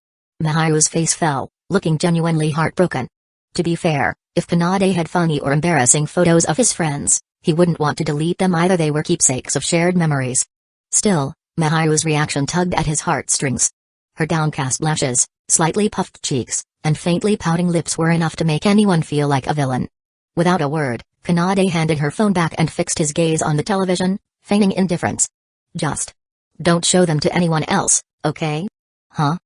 Mahiru's face fell, looking genuinely heartbroken. To be fair, if Kanade had funny or embarrassing photos of his friends, he wouldn't want to delete them either. They were keepsakes of shared memories. Still, Mahiru's reaction tugged at his heartstrings. Her downcast lashes, slightly puffed cheeks, and faintly pouting lips were enough to make anyone feel like a villain. Without a word, Kanade handed her phone back and fixed his gaze on the television, feigning indifference. Just don't show them to anyone else, okay? Huh?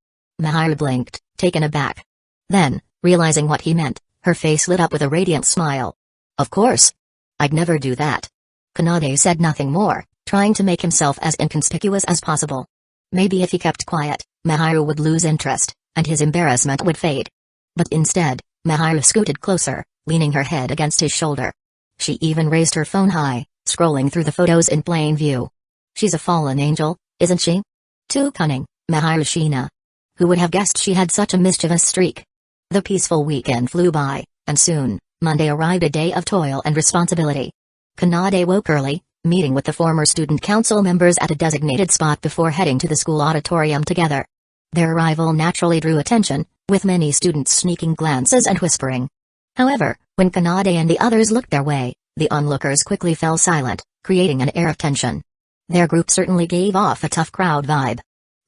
Mahiru blinked, taken aback. Then, realizing what he meant, her face lit up with a radiant smile. Of course. I'd never do that. Kanade said nothing more, trying to make himself as inconspicuous as possible. Maybe if he kept quiet, Mahiru would lose interest, and his embarrassment would fade. But instead, Mahiru scooted closer, leaning her head against his shoulder. She even raised her phone high, scrolling through the photos in plain view. She's a fallen angel, isn't she? Too cunning, Mahiru Shina. Who would have guessed she had such a mischievous streak? The peaceful weekend flew by, and soon, Monday arrived, a day of toil and responsibility. Kanade woke early, meeting with the former student council members at a designated spot before heading to the school auditorium together. Their arrival naturally drew attention, with many students sneaking glances and whispering. However, when Kanade and the others looked their way, the onlookers quickly fell silent, creating an air of tension. Their group certainly gave off a tough crowd vibe.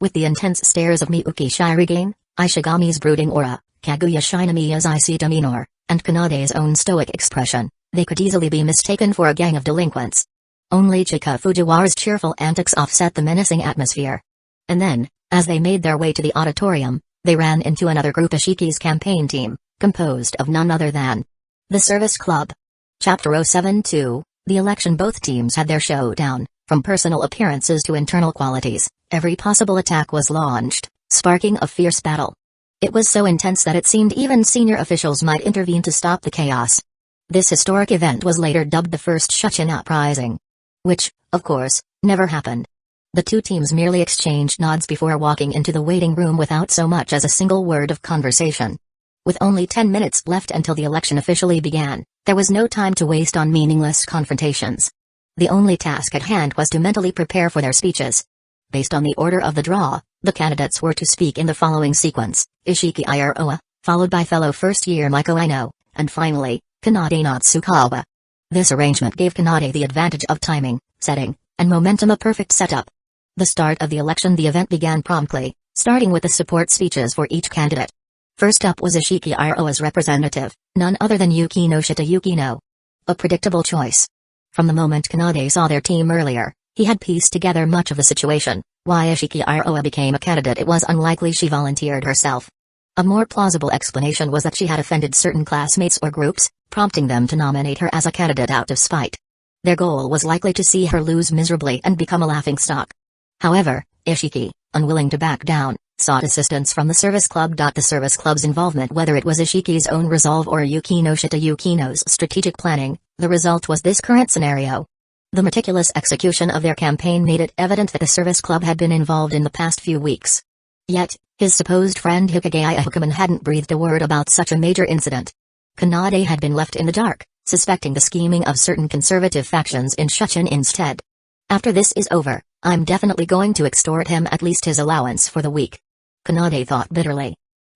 With the intense stares of Miyuki Sharingan, Ishigami's brooding aura, Kaguya Shinamiya's icy demeanor, and Kanade's own stoic expression, they could easily be mistaken for a gang of delinquents. Only Chika Fujiwara's cheerful antics offset the menacing atmosphere. And then, as they made their way to the auditorium, they ran into another group, Ishiki's campaign team, composed of none other than the Service Club. Chapter 072, The Election. Both teams had their showdown. From personal appearances to internal qualities, every possible attack was launched, sparking a fierce battle. It was so intense that it seemed even senior officials might intervene to stop the chaos. This historic event was later dubbed the First Shuchin Uprising. Which, of course, never happened. The two teams merely exchanged nods before walking into the waiting room without so much as a single word of conversation. With only 10 minutes left until the election officially began, there was no time to waste on meaningless confrontations. The only task at hand was to mentally prepare for their speeches. Based on the order of the draw, the candidates were to speak in the following sequence: Ishiki Iroha, followed by fellow first-year Maiko Aino, and finally, Kanade Natsukawa. This arrangement gave Kanade the advantage of timing, setting, and momentum, a perfect setup. The start of the election. The event began promptly, starting with the support speeches for each candidate. First up was Ishiki Iroha's representative, none other than Yukino Shita Yukino. A predictable choice. From the moment Kanade saw their team earlier, he had pieced together much of the situation. Why Ishiki Iroha became a candidate, it was unlikely she volunteered herself. A more plausible explanation was that she had offended certain classmates or groups, prompting them to nominate her as a candidate out of spite. Their goal was likely to see her lose miserably and become a laughingstock. However, Ishiki, unwilling to back down, sought assistance from the Service Club. The Service Club's involvement, whether it was Ishiki's own resolve or Yukino Shita Yukino's strategic planning, the result was this current scenario. The meticulous execution of their campaign made it evident that the Service Club had been involved in the past few weeks. Yet, his supposed friend Hikage Ihukaman hadn't breathed a word about such a major incident. Kanade had been left in the dark, suspecting the scheming of certain conservative factions in Shuchin instead. After this is over, I'm definitely going to extort him at least his allowance for the week. Kanade thought bitterly.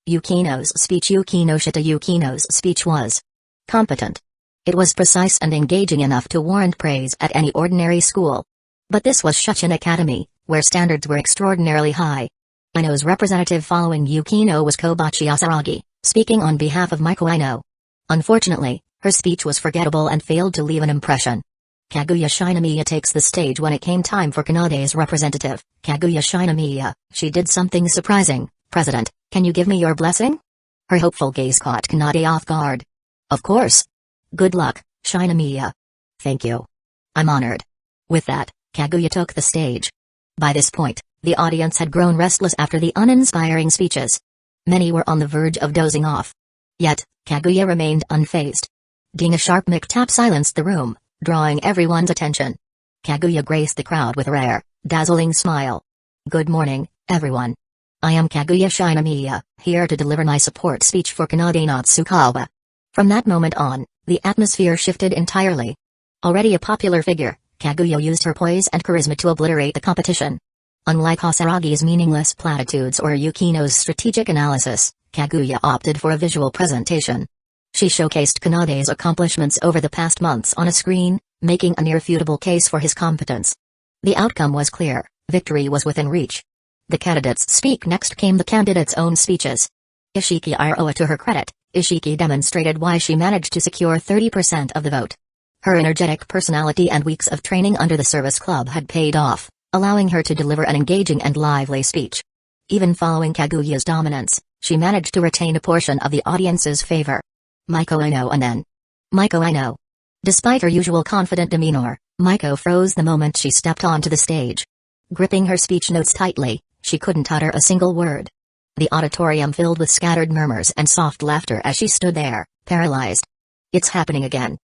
Yukino Shita Yukino's speech was competent. It was precise and engaging enough to warrant praise at any ordinary school. But this was Shuchin Academy, where standards were extraordinarily high. Aino's representative following Yukino was Kobachi Asaragi, speaking on behalf of Maiko Aino. Unfortunately, her speech was forgettable and failed to leave an impression. Kaguya Shinamiya takes the stage. When it came time for Kanade's representative, Kaguya Shinamiya, she did something surprising. President, can you give me your blessing? Her hopeful gaze caught Kanade off guard. Of course. Good luck, Shinamiya. Thank you. I'm honored. With that, Kaguya took the stage. By this point, the audience had grown restless after the uninspiring speeches. Many were on the verge of dozing off. Yet, Kaguya remained unfazed. Ding, a sharp mic-tap silenced the room, drawing everyone's attention. Kaguya graced the crowd with a rare, dazzling smile. Good morning, everyone. I am Kaguya Shinamiya, here to deliver my support speech for Kanade Natsukawa. From that moment on, the atmosphere shifted entirely. Already a popular figure, Kaguya used her poise and charisma to obliterate the competition. Unlike Hasaragi's meaningless platitudes or Yukino's strategic analysis, Kaguya opted for a visual presentation. She showcased Kanade's accomplishments over the past months on a screen, making a near-futable case for his competence. The outcome was clear: victory was within reach. The candidates speak next came the candidates' own speeches. Ishiki Iroha, to her credit, Ishiki demonstrated why she managed to secure 30% of the vote. Her energetic personality and weeks of training under the service club had paid off, allowing her to deliver an engaging and lively speech. Even following Kaguya's dominance, she managed to retain a portion of the audience's favor. Maiko Ino and then. Maiko Ino. Despite her usual confident demeanor, Maiko froze the moment she stepped onto the stage. Gripping her speech notes tightly, she couldn't utter a single word. The auditorium filled with scattered murmurs and soft laughter as she stood there, paralyzed. "It's happening again,"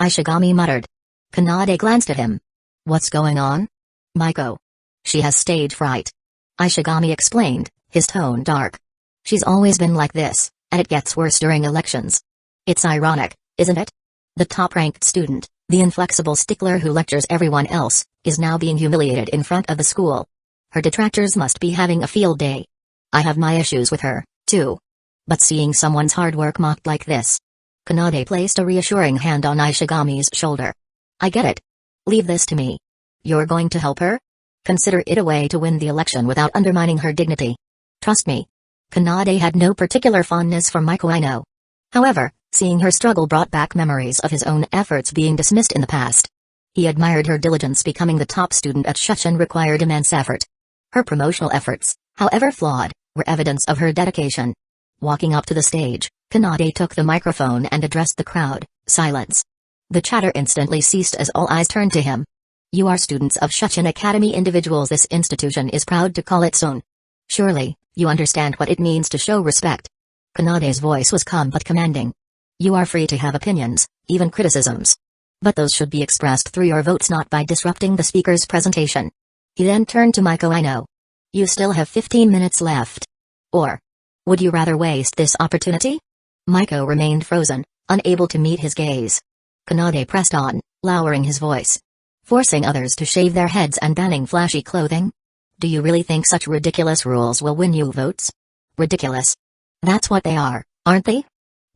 Ishigami muttered. Kanade glanced at him. "What's going on?" "Maiko. She has stage fright," Ishigami explained, his tone dark. "She's always been like this, and it gets worse during elections. It's ironic, isn't it? The top-ranked student, the inflexible stickler who lectures everyone else, is now being humiliated in front of the school. Her detractors must be having a field day. I have my issues with her, too. But seeing someone's hard work mocked like this..." Kanade placed a reassuring hand on Ishigami's shoulder. "I get it. Leave this to me. You're going to help her? Consider it a way to win the election without undermining her dignity. Trust me." Kanade had no particular fondness for Maiko Ino. However, seeing her struggle brought back memories of his own efforts being dismissed in the past. He admired her diligence. Becoming the top student at Shuchen required immense effort. Her promotional efforts, however flawed, were evidence of her dedication. Walking up to the stage, Kanade took the microphone and addressed the crowd. Silence. The chatter instantly ceased as all eyes turned to him. "You are students of Shuchen Academy, individuals this institution is proud to call its own. Surely, you understand what it means to show respect." Kanade's voice was calm but commanding. "You are free to have opinions, even criticisms. But those should be expressed through your votes, not by disrupting the speaker's presentation." He then turned to Maiko Ino. "You still have 15 minutes left. Or would you rather waste this opportunity?" Maiko remained frozen, unable to meet his gaze. Kanade pressed on, lowering his voice. "Forcing others to shave their heads and banning flashy clothing? Do you really think such ridiculous rules will win you votes? Ridiculous. That's what they are, aren't they?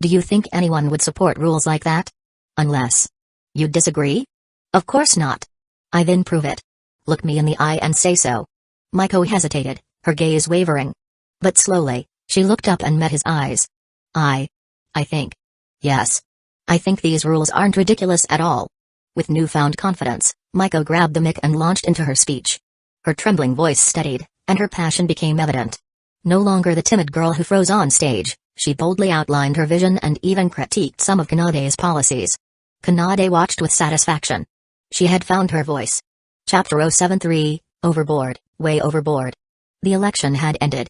Do you think anyone would support rules like that? Unless you disagree? Of course not. I then prove it. Look me in the eye and say so." Maiko hesitated, her gaze wavering. But slowly, she looked up and met his eyes. I think. Yes. I think these rules aren't ridiculous at all." With newfound confidence, Maiko grabbed the mic and launched into her speech. Her trembling voice steadied, and her passion became evident. No longer the timid girl who froze on stage, she boldly outlined her vision and even critiqued some of Kanade's policies. Kanade watched with satisfaction. She had found her voice. Chapter 073, Overboard, Way Overboard. The election had ended.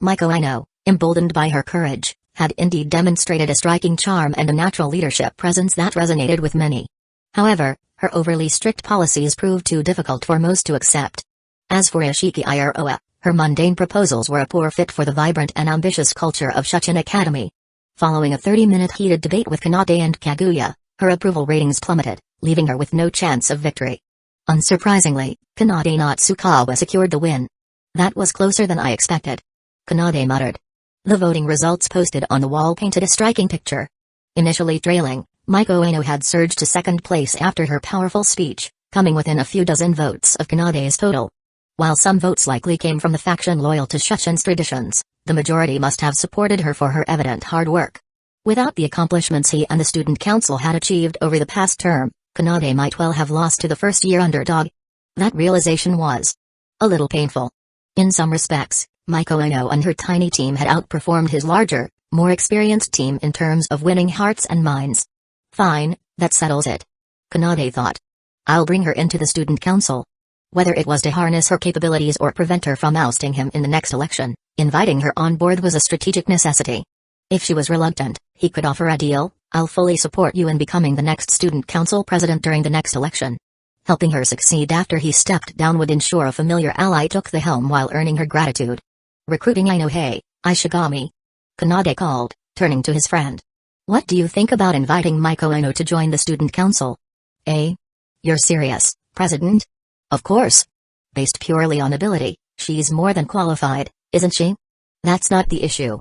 Maiko Ino, emboldened by her courage, had indeed demonstrated a striking charm and a natural leadership presence that resonated with many. However, her overly strict policies proved too difficult for most to accept. As for Ishiki Iroha, her mundane proposals were a poor fit for the vibrant and ambitious culture of Shuchen Academy. Following a 30-minute heated debate with Kanade and Kaguya, her approval ratings plummeted, leaving her with no chance of victory. Unsurprisingly, Kanade Natsukawa secured the win. "That was closer than I expected," Kanade muttered. The voting results posted on the wall painted a striking picture. Initially trailing, Maiko Ino had surged to second place after her powerful speech, coming within a few dozen votes of Kanade's total. While some votes likely came from the faction loyal to Shuchen's traditions, the majority must have supported her for her evident hard work. Without the accomplishments he and the student council had achieved over the past term, Kanade might well have lost to the first-year underdog. That realization was a little painful. In some respects, Maiko Ino and her tiny team had outperformed his larger, more experienced team in terms of winning hearts and minds. Fine, that settles it, Kanade thought. I'll bring her into the student council. Whether it was to harness her capabilities or prevent her from ousting him in the next election, inviting her on board was a strategic necessity. If she was reluctant, he could offer a deal. I'll fully support you in becoming the next student council president during the next election. Helping her succeed after he stepped down would ensure a familiar ally took the helm while earning her gratitude. Recruiting Inoue, Ishigami, Kanade called, turning to his friend. What do you think about inviting Maiko Ino to join the student council? Eh? You're serious, President? Of course. Based purely on ability, She's more than qualified, isn't she? That's not the issue.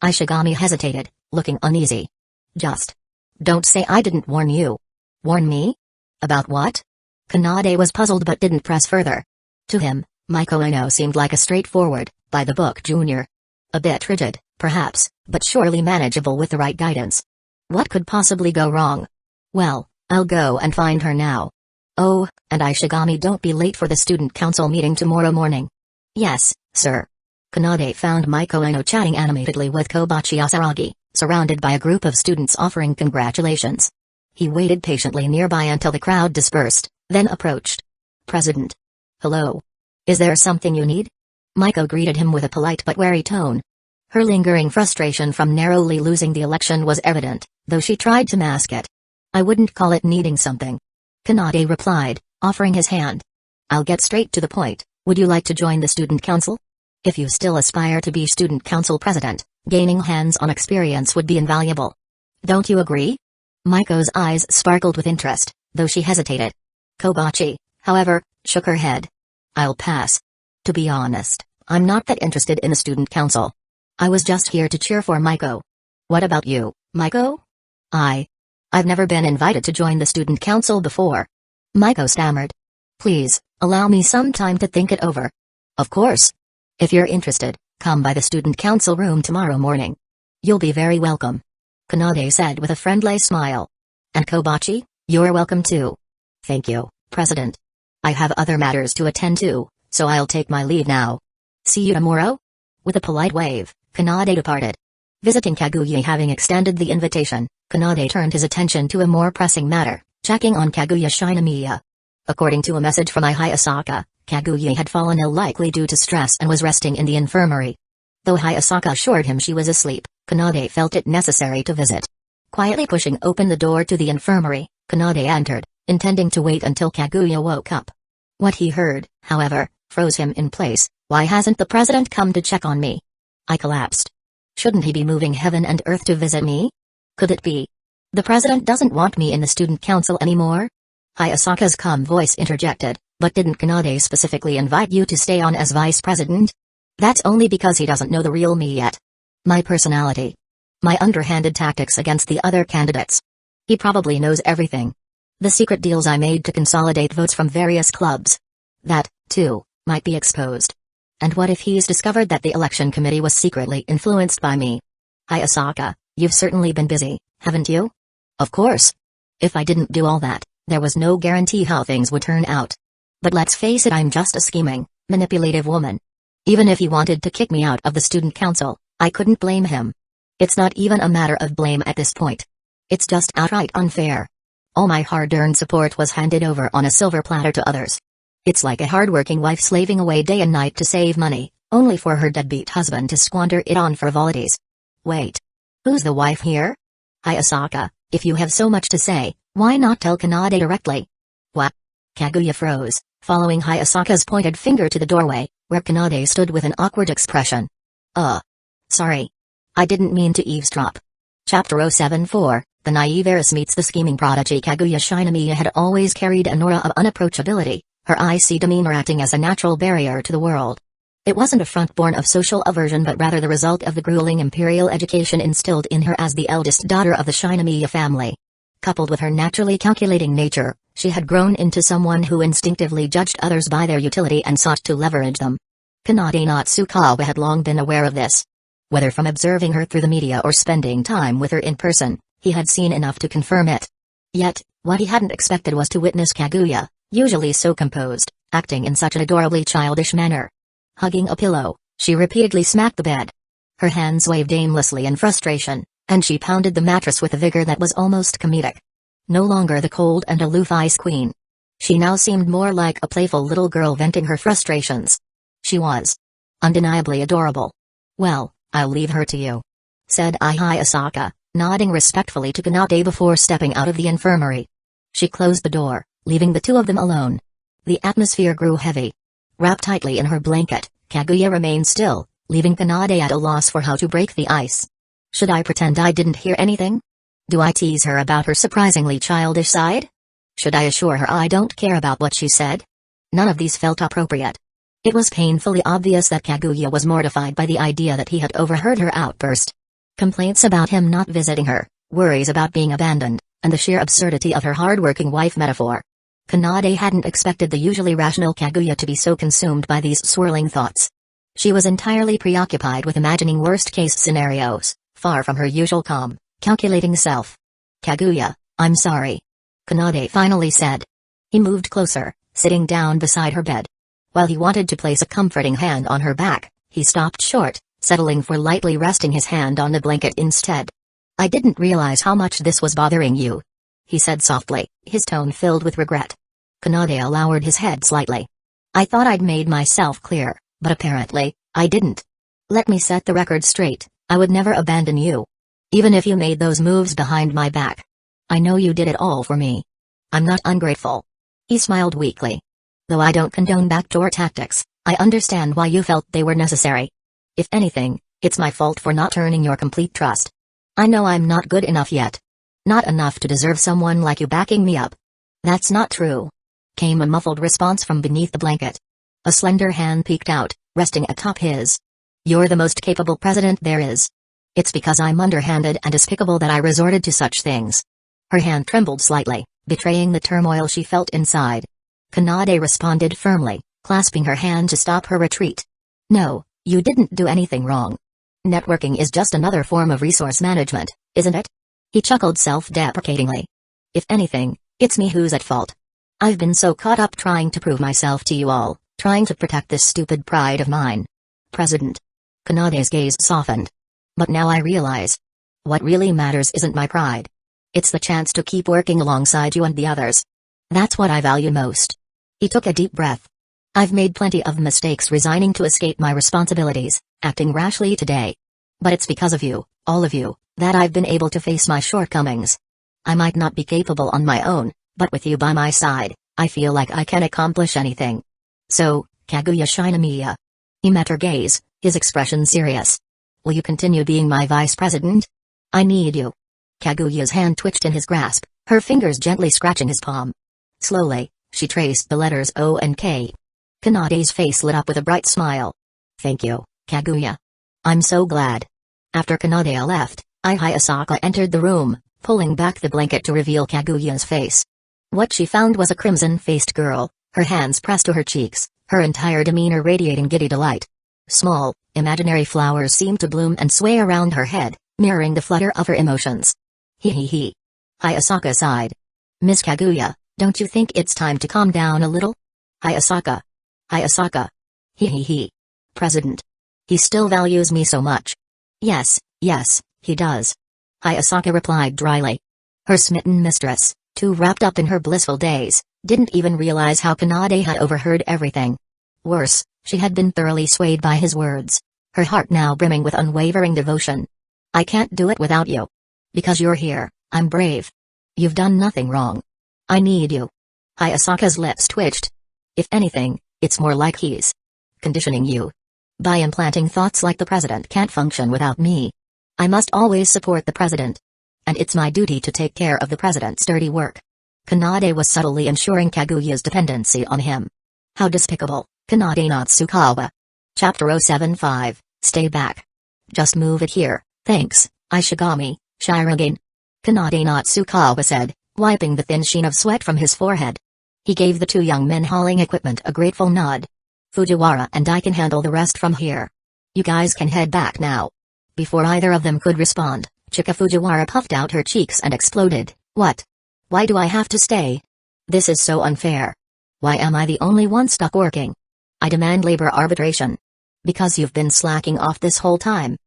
Ishigami hesitated, looking uneasy. Just. Don't say I didn't warn you. Warn me? About what? Kanade was puzzled but didn't press further. To him, Maiko seemed like a straightforward, by-the-book junior. A bit rigid, perhaps, but surely manageable with the right guidance. What could possibly go wrong? Well, I'll go and find her now. Oh, and Ishigami, don't be late for the student council meeting tomorrow morning. Yes, sir. Kanade found Maiko chatting animatedly with Kobachi Asaragi, surrounded by a group of students offering congratulations. He waited patiently nearby until the crowd dispersed, then approached. President. Hello. Is there something you need? Maiko greeted him with a polite but wary tone. Her lingering frustration from narrowly losing the election was evident, though she tried to mask it. I wouldn't call it needing something. Kanade replied, offering his hand. I'll get straight to the point. Would you like to join the student council? If you still aspire to be student council president, gaining hands-on experience would be invaluable. Don't you agree? Maiko's eyes sparkled with interest, though she hesitated. Kobachi, however, shook her head. I'll pass. To be honest, I'm not that interested in the student council. I was just here to cheer for Maiko. What about you, Maiko? I've never been invited to join the student council before. Maiko stammered. Please, allow me some time to think it over. Of course. If you're interested, come by the student council room tomorrow morning. You'll be very welcome. Kanade said with a friendly smile. And Kobachi, you're welcome too. Thank you, President. I have other matters to attend to, so I'll take my leave now. See you tomorrow? With a polite wave, Kanade departed. Visiting Kaguya having extended the invitation, Kanade turned his attention to a more pressing matter, checking on Kaguya Shinigami. According to a message from Hayasaka, Kaguya had fallen ill likely due to stress and was resting in the infirmary. Though Hayasaka assured him she was asleep, Kanade felt it necessary to visit. Quietly pushing open the door to the infirmary, Kanade entered, intending to wait until Kaguya woke up. What he heard, however, froze him in place. Why hasn't the president come to check on me? I collapsed. Shouldn't he be moving heaven and earth to visit me? Could it be the president doesn't want me in the student council anymore? Hayasaka's calm voice interjected, but didn't Kanade specifically invite you to stay on as vice president? That's only because he doesn't know the real me yet. My personality. My underhanded tactics against the other candidates. He probably knows everything. The secret deals I made to consolidate votes from various clubs. That, too, might be exposed. And what if he's discovered that the election committee was secretly influenced by me? Hayasaka, you've certainly been busy, haven't you? Of course. If I didn't do all that, there was no guarantee how things would turn out. But let's face it, I'm just a scheming, manipulative woman. Even if he wanted to kick me out of the student council, I couldn't blame him. It's not even a matter of blame at this point. It's just outright unfair. All my hard-earned support was handed over on a silver platter to others. It's like a hard-working wife slaving away day and night to save money, only for her deadbeat husband to squander it on frivolities. Wait. Who's the wife here? Hayasaka, if you have so much to say, why not tell Kanade directly? What? Kaguya froze, following Hayasaka's pointed finger to the doorway, where Kanade stood with an awkward expression. Sorry. I didn't mean to eavesdrop. Chapter 074, The Naive Heiress Meets the Scheming Prodigy. Kaguya Shinigami had always carried an aura of unapproachability, her icy demeanor acting as a natural barrier to the world. It wasn't a front born of social aversion but rather the result of the grueling imperial education instilled in her as the eldest daughter of the Shinigami family. Coupled with her naturally calculating nature, she had grown into someone who instinctively judged others by their utility and sought to leverage them. Kanade Natsukawa had long been aware of this. Whether from observing her through the media or spending time with her in person, he had seen enough to confirm it. Yet, what he hadn't expected was to witness Kaguya, usually so composed, acting in such an adorably childish manner. Hugging a pillow, she repeatedly smacked the bed. Her hands waved aimlessly in frustration, and she pounded the mattress with a vigor that was almost comedic. No longer the cold and aloof ice queen. She now seemed more like a playful little girl venting her frustrations. She was undeniably adorable. Well, I'll leave her to you, said Hayasaka, nodding respectfully to Kanade before stepping out of the infirmary. She closed the door, leaving the two of them alone. The atmosphere grew heavy. Wrapped tightly in her blanket, Kaguya remained still, leaving Kanade at a loss for how to break the ice. Should I pretend I didn't hear anything? Do I tease her about her surprisingly childish side? Should I assure her I don't care about what she said? None of these felt appropriate. It was painfully obvious that Kaguya was mortified by the idea that he had overheard her outburst. Complaints about him not visiting her, worries about being abandoned, and the sheer absurdity of her hard-working wife metaphor. Kanade hadn't expected the usually rational Kaguya to be so consumed by these swirling thoughts. She was entirely preoccupied with imagining worst-case scenarios, far from her usual calm, calculating self. "Kaguya, I'm sorry," Kanade finally said. He moved closer, sitting down beside her bed. While he wanted to place a comforting hand on her back, he stopped short, settling for lightly resting his hand on the blanket instead. "I didn't realize how much this was bothering you," he said softly, his tone filled with regret. Kanade lowered his head slightly. "I thought I'd made myself clear, but apparently, I didn't. Let me set the record straight, I would never abandon you. Even if you made those moves behind my back. I know you did it all for me. I'm not ungrateful." He smiled weakly. "Though I don't condone backdoor tactics, I understand why you felt they were necessary. If anything, it's my fault for not earning your complete trust. I know I'm not good enough yet. Not enough to deserve someone like you backing me up." "That's not true," came a muffled response from beneath the blanket. A slender hand peeked out, resting atop his. "You're the most capable president there is. It's because I'm underhanded and despicable that I resorted to such things." Her hand trembled slightly, betraying the turmoil she felt inside. Kanade responded firmly, clasping her hand to stop her retreat. "No, you didn't do anything wrong. Networking is just another form of resource management, isn't it?" He chuckled self-deprecatingly. "If anything, it's me who's at fault. I've been so caught up trying to prove myself to you all, trying to protect this stupid pride of mine." "President." Kanade's gaze softened. "But now I realize. What really matters isn't my pride. It's the chance to keep working alongside you and the others. That's what I value most." He took a deep breath. "I've made plenty of mistakes resigning to escape my responsibilities, acting rashly today. But it's because of you, all of you, that I've been able to face my shortcomings. I might not be capable on my own, but with you by my side, I feel like I can accomplish anything. So, Kaguya Shinamiya." He met her gaze, his expression serious. "Will you continue being my vice president? I need you." Kaguya's hand twitched in his grasp, her fingers gently scratching his palm. Slowly, she traced the letters O and K. Kanade's face lit up with a bright smile. "Thank you, Kaguya. I'm so glad." After Kanade left, Hayasaka entered the room, pulling back the blanket to reveal Kaguya's face. What she found was a crimson-faced girl, her hands pressed to her cheeks, her entire demeanor radiating giddy delight. Small, imaginary flowers seemed to bloom and sway around her head, mirroring the flutter of her emotions. He. Hayasaka sighed. "Miss Kaguya, don't you think it's time to calm down a little?" Hayasaka. He. "President. He still values me so much." Yes, he does." Hayasaka replied dryly. Her smitten mistress, too wrapped up in her blissful days, didn't even realize how Kanade had overheard everything. Worse, she had been thoroughly swayed by his words, her heart now brimming with unwavering devotion. "I can't do it without you. Because you're here, I'm brave. You've done nothing wrong. I need you." Hayasaka's lips twitched. "If anything, it's more like he's conditioning you. By implanting thoughts like the president can't function without me. I must always support the president. And it's my duty to take care of the president's dirty work." Kanade was subtly ensuring Kaguya's dependency on him. How despicable, Kanade Natsukawa. Chapter 075, Stay Back. "Just move it here, thanks, Ishigami, Sharingan," Kanade Natsukawa said, wiping the thin sheen of sweat from his forehead. He gave the two young men hauling equipment a grateful nod. "Fujiwara and I can handle the rest from here. You guys can head back now." Before either of them could respond, Chika Fujiwara puffed out her cheeks and exploded. "What? Why do I have to stay? This is so unfair. Why am I the only one stuck working? I demand labor arbitration." "Because you've been slacking off this whole time,"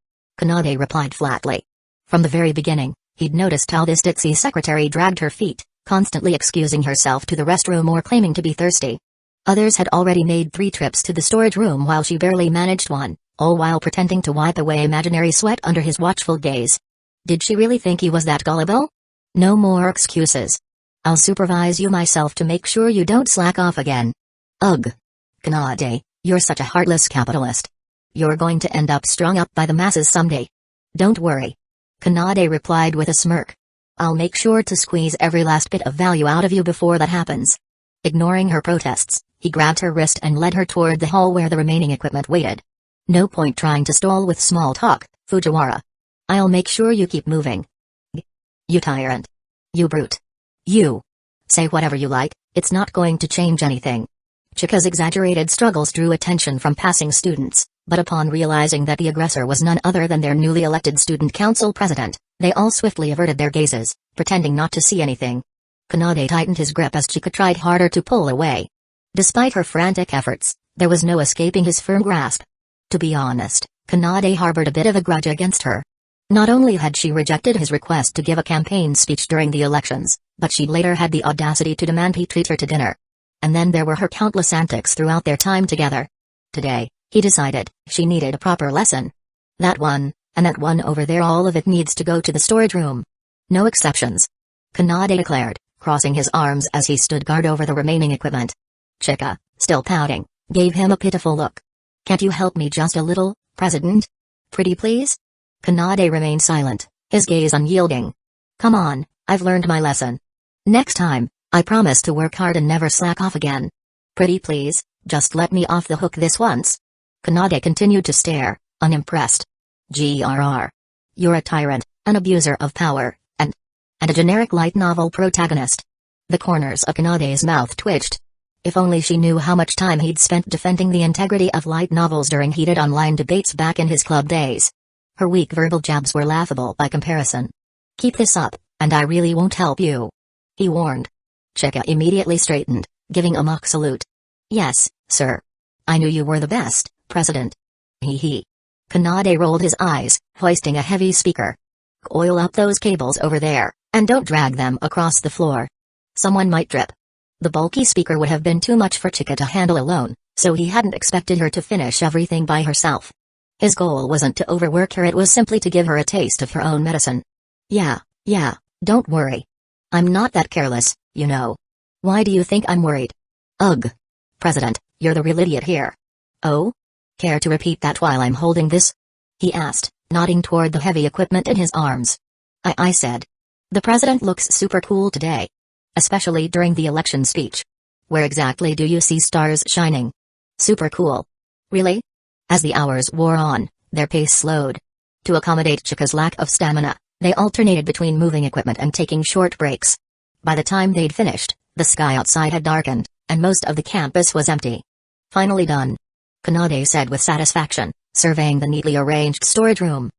Kanade replied flatly. From the very beginning, he'd noticed how this ditzy secretary dragged her feet, constantly excusing herself to the restroom or claiming to be thirsty. Others had already made 3 trips to the storage room while she barely managed one, all while pretending to wipe away imaginary sweat under his watchful gaze. Did she really think he was that gullible? No more excuses. "I'll supervise you myself to make sure you don't slack off again." Ugh. Kanade, you're such a heartless capitalist. You're going to end up strung up by the masses someday. "Don't worry," Kanade replied with a smirk. "I'll make sure to squeeze every last bit of value out of you before that happens." Ignoring her protests, He grabbed her wrist and led her toward the hall where the remaining equipment waited. No point trying to stall with small talk, Fujiwara. I'll make sure you keep moving. You tyrant. You brute. You. Say whatever you like, it's not going to change anything. Chika's exaggerated struggles drew attention from passing students, but upon realizing that the aggressor was none other than their newly elected student council president, they all swiftly averted their gazes, pretending not to see anything. Kanade tightened his grip as Chika tried harder to pull away. Despite her frantic efforts, there was no escaping his firm grasp. To be honest, Kanade harbored a bit of a grudge against her. Not only had she rejected his request to give a campaign speech during the elections, but she'd later had the audacity to demand he treat her to dinner. And then there were her countless antics throughout their time together. Today, he decided, she needed a proper lesson. That one, and that one over there, all of it needs to go to the storage room. No exceptions. Kanade declared, crossing his arms as he stood guard over the remaining equipment. Chika, still pouting, gave him a pitiful look. Can't you help me just a little, President? Pretty please? Kanade remained silent, his gaze unyielding. Come on, I've learned my lesson. Next time, I promise to work hard and never slack off again. Pretty please, just let me off the hook this once. Kanade continued to stare, unimpressed. Grr. You're a tyrant, an abuser of power, and a generic light novel protagonist. The corners of Kanade's mouth twitched. If only she knew how much time he'd spent defending the integrity of light novels during heated online debates back in his club days. Her weak verbal jabs were laughable by comparison. Keep this up, and I really won't help you. He warned. Chika immediately straightened, giving a mock salute. Yes, sir. I knew you were the best, President. Hee hee. Kanade rolled his eyes, hoisting a heavy speaker. Coil up those cables over there, and don't drag them across the floor. Someone might trip. The bulky speaker would have been too much for Chika to handle alone, so he hadn't expected her to finish everything by herself. His goal wasn't to overwork her, it was simply to give her a taste of her own medicine. Yeah, don't worry. I'm not that careless, you know. Why do you think I'm worried? Ugh. President, you're the real idiot here. Oh? Care to repeat that while I'm holding this? He asked, nodding toward the heavy equipment in his arms. I said. The president looks super cool today. Especially during the election speech. Where exactly do you see stars shining? Super cool. Really? As the hours wore on, their pace slowed. To accommodate Chika's lack of stamina, they alternated between moving equipment and taking short breaks. By the time they'd finished, the sky outside had darkened, and most of the campus was empty. Finally done. Kanade said with satisfaction, surveying the neatly arranged storage room.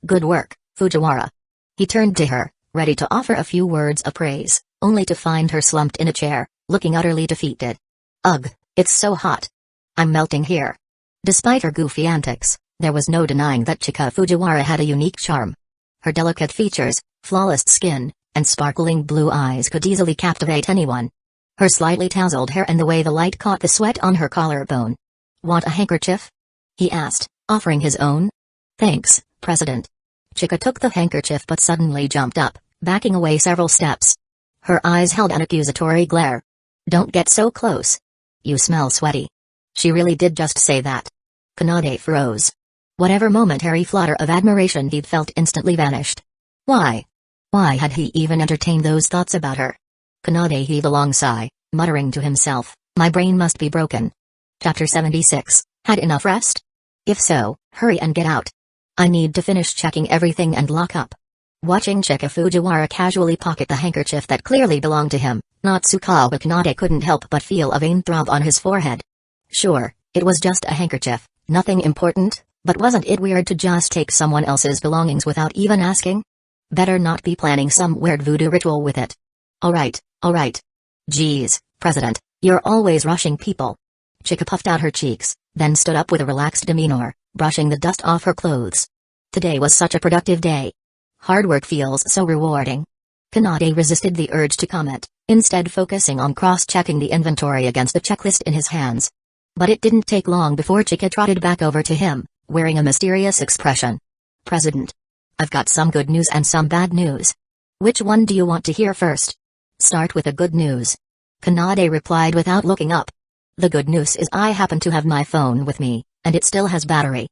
Good work, Fujiwara. He turned to her, ready to offer a few words of praise, only to find her slumped in a chair, looking utterly defeated. Ugh, it's so hot. I'm melting here. Despite her goofy antics, there was no denying that Chika Fujiwara had a unique charm. Her delicate features, flawless skin, and sparkling blue eyes could easily captivate anyone. Her slightly tousled hair and the way the light caught the sweat on her collarbone. Want a handkerchief? He asked, offering his own. Thanks, President. Chika took the handkerchief but suddenly jumped up, backing away several steps. Her eyes held an accusatory glare. Don't get so close. You smell sweaty. She really did just say that. Kanade froze. Whatever momentary flutter of admiration he'd felt instantly vanished. Why? Why had he even entertained those thoughts about her? Kanade heaved a long sigh, muttering to himself, my brain must be broken. Chapter 76, Had enough rest? If so, hurry and get out. I need to finish checking everything and lock up. Watching Chika Fujiwara casually pocket the handkerchief that clearly belonged to him, Natsukawa Kanade couldn't help but feel a vein throb on his forehead. Sure, it was just a handkerchief, nothing important, but wasn't it weird to just take someone else's belongings without even asking? Better not be planning some weird voodoo ritual with it. Alright. Geez, President, you're always rushing people. Chika puffed out her cheeks, then stood up with a relaxed demeanor, brushing the dust off her clothes. Today was such a productive day. Hard work feels so rewarding. Kanade resisted the urge to comment, instead focusing on cross-checking the inventory against the checklist in his hands. But it didn't take long before Chika trotted back over to him, wearing a mysterious expression. President. I've got some good news and some bad news. Which one do you want to hear first? Start with the good news. Kanade replied without looking up. The good news is I happen to have my phone with me, and it still has battery.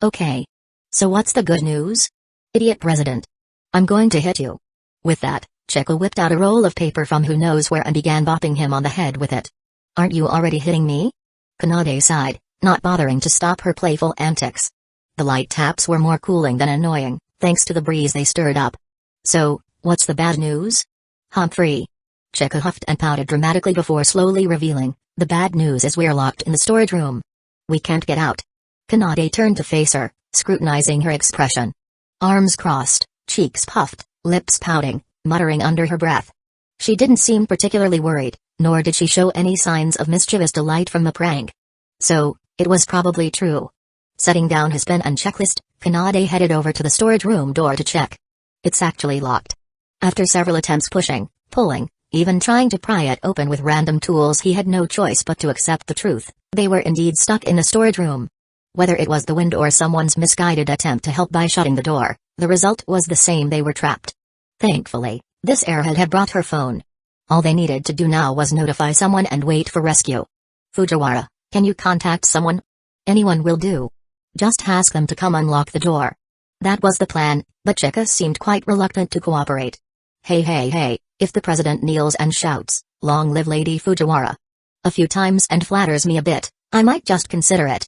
Okay. So what's the good news? Idiot President. I'm going to hit you. With that, Chika whipped out a roll of paper from who knows where and began bopping him on the head with it. Aren't you already hitting me? Kanade sighed, not bothering to stop her playful antics. The light taps were more cooling than annoying, thanks to the breeze they stirred up. So, what's the bad news? Humphrey. Chika huffed and pouted dramatically before slowly revealing, the bad news is we're locked in the storage room. We can't get out. Kanade turned to face her, scrutinizing her expression. Arms crossed, cheeks puffed, lips pouting, muttering under her breath. She didn't seem particularly worried, nor did she show any signs of mischievous delight from the prank. So, it was probably true. Setting down his pen and checklist, Kanade headed over to the storage room door to check. It's actually locked. After several attempts pushing, pulling, even trying to pry it open with random tools, he had no choice but to accept the truth. They were indeed stuck in the storage room. Whether it was the wind or someone's misguided attempt to help by shutting the door, the result was the same: they were trapped. Thankfully, this airhead had brought her phone. All they needed to do now was notify someone and wait for rescue. Fujiwara, can you contact someone? Anyone will do. Just ask them to come unlock the door. That was the plan, but Chika seemed quite reluctant to cooperate. Hey, if the president kneels and shouts, "Long live Lady Fujiwara," a few times and flatters me a bit, I might just consider it.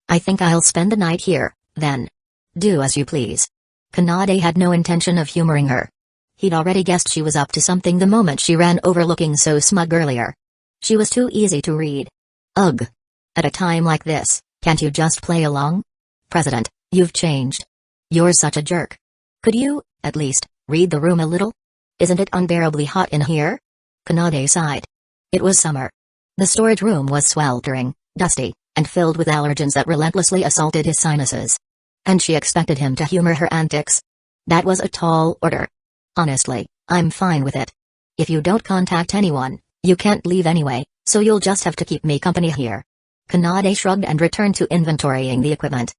I think I'll spend the night here, then. Do as you please. Kanade had no intention of humoring her. He'd already guessed she was up to something the moment she ran over looking so smug earlier. She was too easy to read. Ugh. At a time like this, can't you just play along? President, you've changed. You're such a jerk. Could you, at least, read the room a little? Isn't it unbearably hot in here? Kanade sighed. It was summer. The storage room was sweltering, dusty, and filled with allergens that relentlessly assaulted his sinuses. And she expected him to humor her antics. That was a tall order. Honestly, I'm fine with it. If you don't contact anyone, you can't leave anyway, so you'll just have to keep me company here. Kanade shrugged and returned to inventorying the equipment.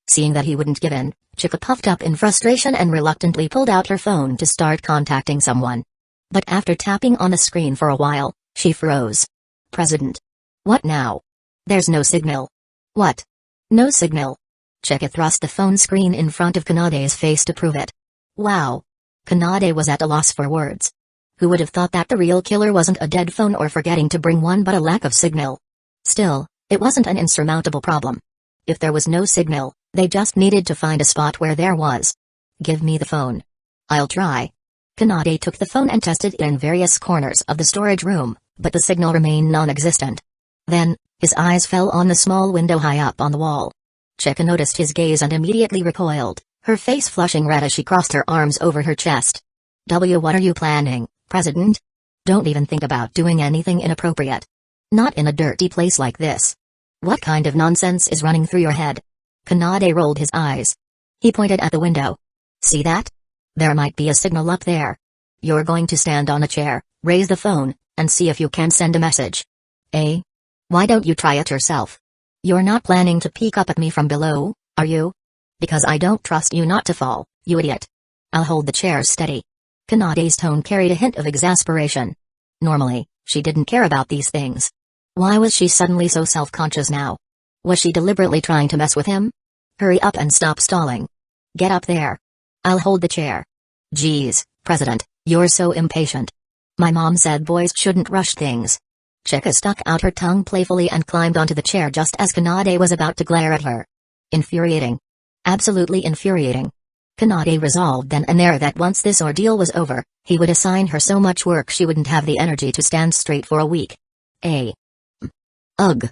Seeing that he wouldn't give in, Chika puffed up in frustration and reluctantly pulled out her phone to start contacting someone. But after tapping on the screen for a while, she froze. President. What now? There's no signal. What? No signal. Chika thrust the phone screen in front of Kanade's face to prove it. Wow. Kanade was at a loss for words. Who would have thought that the real killer wasn't a dead phone or forgetting to bring one but a lack of signal? Still, it wasn't an insurmountable problem. If there was no signal, they just needed to find a spot where there was. Give me the phone. I'll try. Kanade took the phone and tested it in various corners of the storage room, but the signal remained non-existent. Then, his eyes fell on the small window high up on the wall. Chika noticed his gaze and immediately recoiled, her face flushing red as she crossed her arms over her chest. What are you planning, President? Don't even think about doing anything inappropriate. Not in a dirty place like this. What kind of nonsense is running through your head? Kanade rolled his eyes. He pointed at the window. See that? There might be a signal up there. You're going to stand on a chair, raise the phone, and see if you can send a message. Eh? Why don't you try it yourself? You're not planning to peek up at me from below, are you? Because I don't trust you not to fall, you idiot. I'll hold the chair steady. Kanade's tone carried a hint of exasperation. Normally, she didn't care about these things. Why was she suddenly so self-conscious now? Was she deliberately trying to mess with him? Hurry up and stop stalling. Get up there. I'll hold the chair. Geez, President, you're so impatient. My mom said boys shouldn't rush things. Chika stuck out her tongue playfully and climbed onto the chair just as Kanade was about to glare at her. Infuriating. Absolutely infuriating. Kanade resolved then and there that once this ordeal was over, he would assign her so much work she wouldn't have the energy to stand straight for a week. Ugh.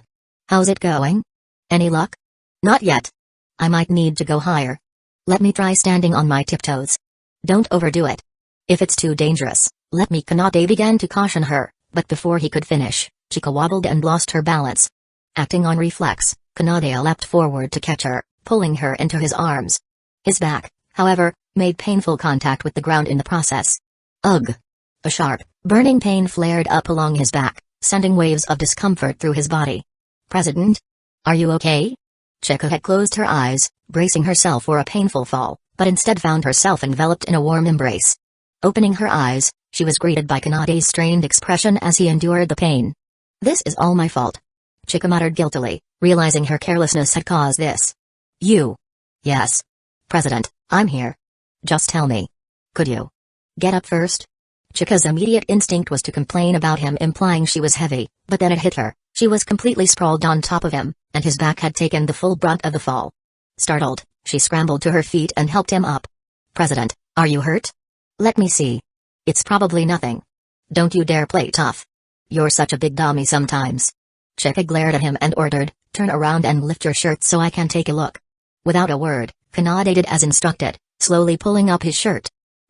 How's it going? Any luck? Not yet. I might need to go higher. Let me try standing on my tiptoes. Don't overdo it. If it's too dangerous, let me. Kanade began to caution her, but before he could finish, Chika wobbled and lost her balance. Acting on reflex, Kanade leapt forward to catch her, pulling her into his arms. His back, however, made painful contact with the ground in the process. Ugh. A sharp, burning pain flared up along his back, sending waves of discomfort through his body. President? Are you okay? Chika had closed her eyes, bracing herself for a painful fall, but instead found herself enveloped in a warm embrace. Opening her eyes, she was greeted by Kanade's strained expression as he endured the pain. This is all my fault. Chika muttered guiltily, realizing her carelessness had caused this. You. Yes. President, I'm here. Just tell me. Could you get up first? Chika's immediate instinct was to complain about him, implying she was heavy, but then it hit her. She was completely sprawled on top of him, and his back had taken the full brunt of the fall. Startled, she scrambled to her feet and helped him up. "President, are you hurt?" "Let me see. It's probably nothing. Don't you dare play tough. You're such a big dummy sometimes." Chika glared at him and ordered, "Turn around and lift your shirt so I can take a look." Without a word, Kanade did as instructed, slowly pulling up his shirt.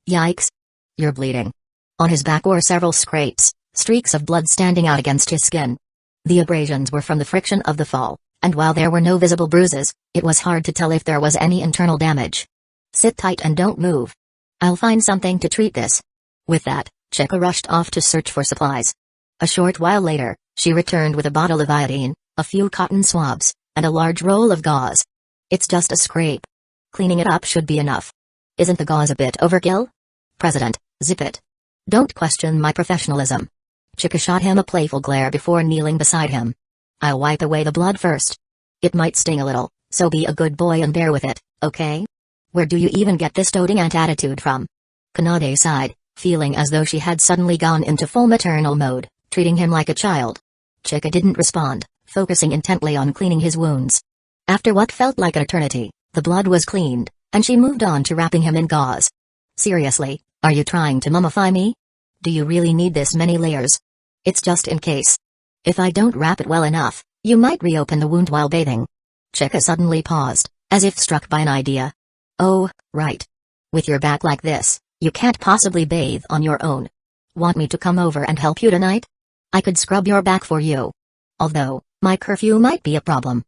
"Yikes. You're bleeding." On his back were several scrapes, streaks of blood standing out against his skin. The abrasions were from the friction of the fall, and while there were no visible bruises, it was hard to tell if there was any internal damage. "Sit tight and don't move. I'll find something to treat this." With that, Chika rushed off to search for supplies. A short while later, she returned with a bottle of iodine, a few cotton swabs, and a large roll of gauze. "It's just a scrape. Cleaning it up should be enough. Isn't the gauze a bit overkill?" "President, zip it. Don't question my professionalism." Chika shot him a playful glare before kneeling beside him. "I'll wipe away the blood first. It might sting a little, so be a good boy and bear with it, okay? Where do you even get this doting aunt attitude from?" Kanade sighed, feeling as though she had suddenly gone into full maternal mode, treating him like a child. Chika didn't respond, focusing intently on cleaning his wounds. After what felt like an eternity, the blood was cleaned, and she moved on to wrapping him in gauze. "Seriously, are you trying to mummify me? Do you really need this many layers?" "It's just in case. If I don't wrap it well enough, you might reopen the wound while bathing." Chika suddenly paused, as if struck by an idea. "Oh, right. With your back like this, you can't possibly bathe on your own. Want me to come over and help you tonight? I could scrub your back for you. Although, my curfew might be a problem."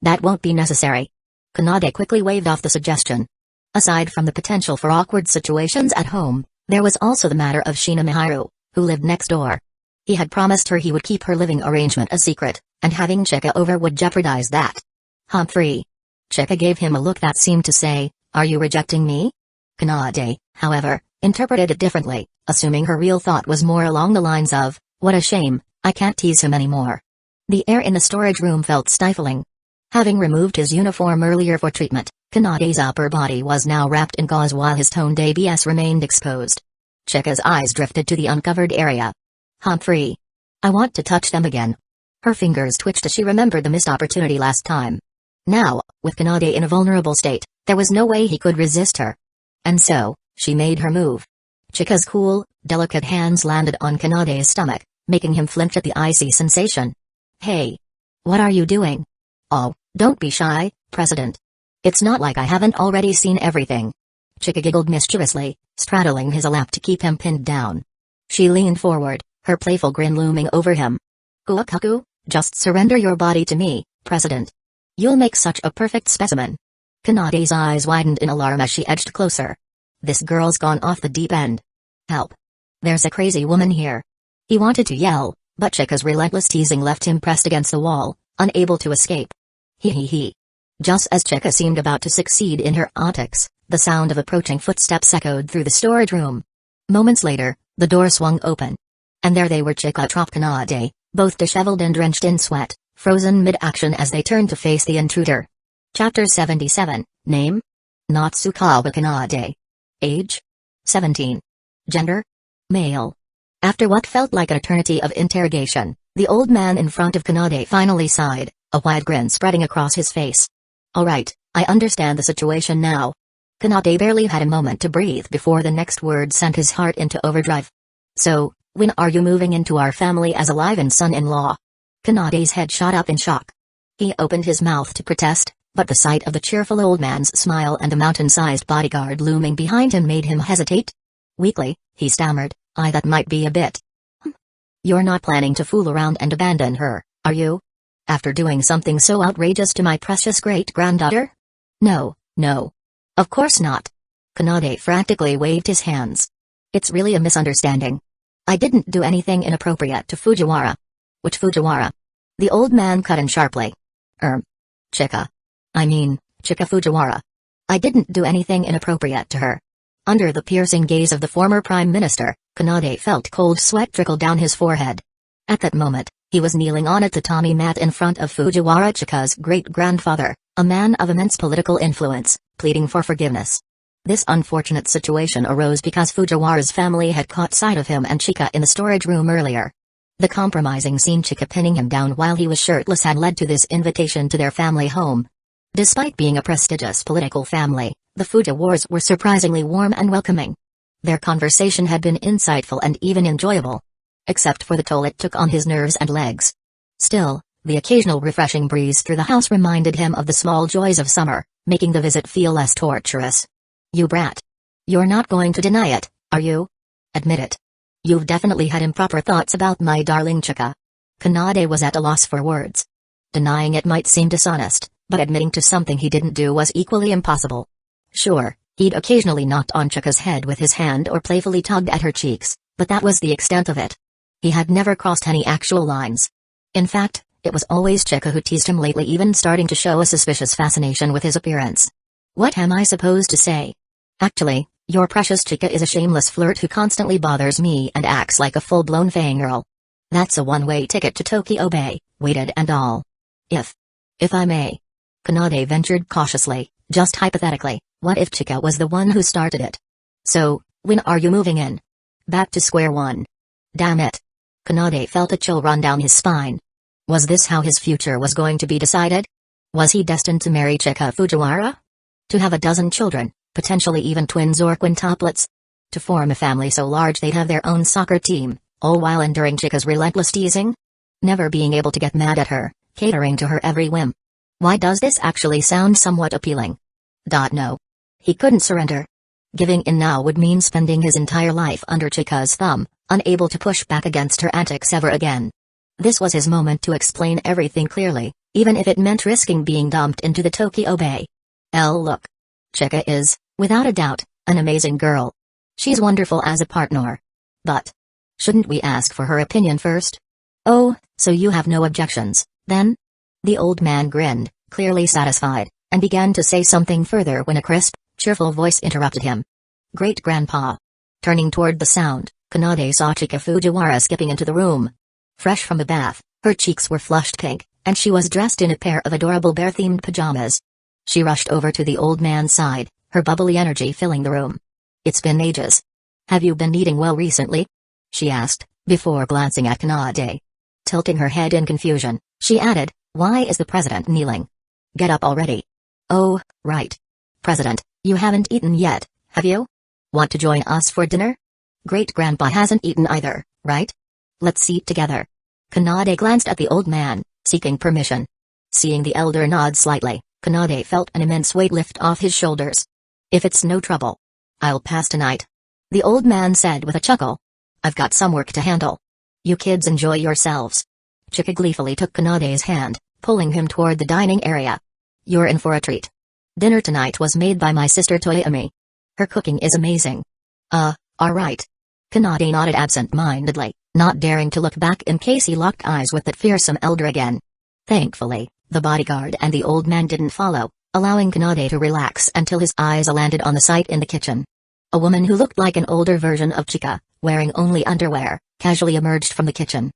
"That won't be necessary." Kanade quickly waved off the suggestion. Aside from the potential for awkward situations at home, there was also the matter of Shinigami, who lived next door. He had promised her he would keep her living arrangement a secret, and having Chika over would jeopardize that. Humphrey. Chika gave him a look that seemed to say, "Are you rejecting me?" Kanade, however, interpreted it differently, assuming her real thought was more along the lines of, "What a shame, I can't tease him anymore." The air in the storage room felt stifling. Having removed his uniform earlier for treatment, Kanade's upper body was now wrapped in gauze while his toned ABS remained exposed. Chika's eyes drifted to the uncovered area. "Humphrey. I want to touch them again." Her fingers twitched as she remembered the missed opportunity last time. Now, with Kanade in a vulnerable state, there was no way he could resist her. And so, she made her move. Chika's cool, delicate hands landed on Kanade's stomach, making him flinch at the icy sensation. "Hey. What are you doing?" "Oh, don't be shy, President. It's not like I haven't already seen everything." Chika giggled mischievously, straddling his lap to keep him pinned down. She leaned forward, her playful grin looming over him. "Hueco, just surrender your body to me, President. You'll make such a perfect specimen." Kanade's eyes widened in alarm as she edged closer. "This girl's gone off the deep end. Help. There's a crazy woman here." He wanted to yell, but Chika's relentless teasing left him pressed against the wall, unable to escape. He. Just as Chika seemed about to succeed in her antics, the sound of approaching footsteps echoed through the storage room. Moments later, the door swung open. And there they were, Chika and Kanade, both disheveled and drenched in sweat, frozen mid-action as they turned to face the intruder. Chapter 77, Name? Natsukawa Kanade. Age? 17. Gender? Male. After what felt like an eternity of interrogation, the old man in front of Kanade finally sighed, a wide grin spreading across his face. "All right, I understand the situation now." Kanade barely had a moment to breathe before the next word sent his heart into overdrive. "So, when are you moving into our family as a live-in son-in-law?" Kanade's head shot up in shock. He opened his mouth to protest, but the sight of the cheerful old man's smile and the mountain-sized bodyguard looming behind him made him hesitate. Weakly, he stammered, "That might be a bit." "You're not planning to fool around and abandon her, are you? After doing something so outrageous to my precious great-granddaughter?" No. Of course not." Kanade frantically waved his hands. "It's really a misunderstanding. I didn't do anything inappropriate to Fujiwara." "Which Fujiwara?" The old man cut in sharply. Chika. Chika Fujiwara. I didn't do anything inappropriate to her." Under the piercing gaze of the former prime minister, Kanade felt cold sweat trickle down his forehead. At that moment, he was kneeling on a tatami mat in front of Fujiwara Chika's great-grandfather, a man of immense political influence, pleading for forgiveness. This unfortunate situation arose because Fujiwara's family had caught sight of him and Chika in the storage room earlier. The compromising scene, Chika pinning him down while he was shirtless, had led to this invitation to their family home. Despite being a prestigious political family, the Fujiwaras were surprisingly warm and welcoming. Their conversation had been insightful and even enjoyable. Except for the toll it took on his nerves and legs. Still, the occasional refreshing breeze through the house reminded him of the small joys of summer, making the visit feel less torturous. You brat. You're not going to deny it, are you? Admit it. You've definitely had improper thoughts about my darling Chika. Kanade was at a loss for words. Denying it might seem dishonest, but admitting to something he didn't do was equally impossible. Sure, he'd occasionally knocked on Chika's head with his hand or playfully tugged at her cheeks, but that was the extent of it. He had never crossed any actual lines. In fact, it was always Chika who teased him lately, even starting to show a suspicious fascination with his appearance. What am I supposed to say? Actually, your precious Chika is a shameless flirt who constantly bothers me and acts like a full-blown fangirl. That's a one-way ticket to Tokyo Bay, weighted and all. If I may. Kanade ventured cautiously, just hypothetically, what if Chika was the one who started it? So, when are you moving in? Back to square one. Damn it. Kanade felt a chill run down his spine. Was this how his future was going to be decided? Was he destined to marry Chika Fujiwara? To have a dozen children, potentially even twins or quintuplets? To form a family so large they'd have their own soccer team, all while enduring Chika's relentless teasing? Never being able to get mad at her, catering to her every whim. Why does this actually sound somewhat appealing? No. He couldn't surrender. Giving in now would mean spending his entire life under Chika's thumb, unable to push back against her antics ever again. This was his moment to explain everything clearly, even if it meant risking being dumped into the Tokyo Bay. Look. Chika is, without a doubt, an amazing girl. She's wonderful as a partner. But shouldn't we ask for her opinion first? Oh, so you have no objections, then? The old man grinned, clearly satisfied, and began to say something further when a crisp, cheerful voice interrupted him. Great-grandpa. Turning toward the sound, Kanade saw Chika Fujiwara skipping into the room. Fresh from a bath, her cheeks were flushed pink, and she was dressed in a pair of adorable bear-themed pajamas. She rushed over to the old man's side, her bubbly energy filling the room. It's been ages. Have you been eating well recently? She asked, before glancing at Kanade. Tilting her head in confusion, she added, why is the president kneeling? Get up already. Oh, right. President, you haven't eaten yet, have you? Want to join us for dinner? Great-grandpa hasn't eaten either, right? Let's eat together. Kanade glanced at the old man, seeking permission. Seeing the elder nod slightly, Kanade felt an immense weight lift off his shoulders. If it's no trouble, I'll pass tonight. The old man said with a chuckle. I've got some work to handle. You kids enjoy yourselves. Chika gleefully took Kanade's hand, pulling him toward the dining area. You're in for a treat. Dinner tonight was made by my sister Toyomi. Her cooking is amazing. Alright. Kanade nodded absent-mindedly, not daring to look back in case he locked eyes with that fearsome elder again. Thankfully, the bodyguard and the old man didn't follow, allowing Kanade to relax until his eyes landed on the sight in the kitchen. A woman who looked like an older version of Chika, wearing only underwear, casually emerged from the kitchen.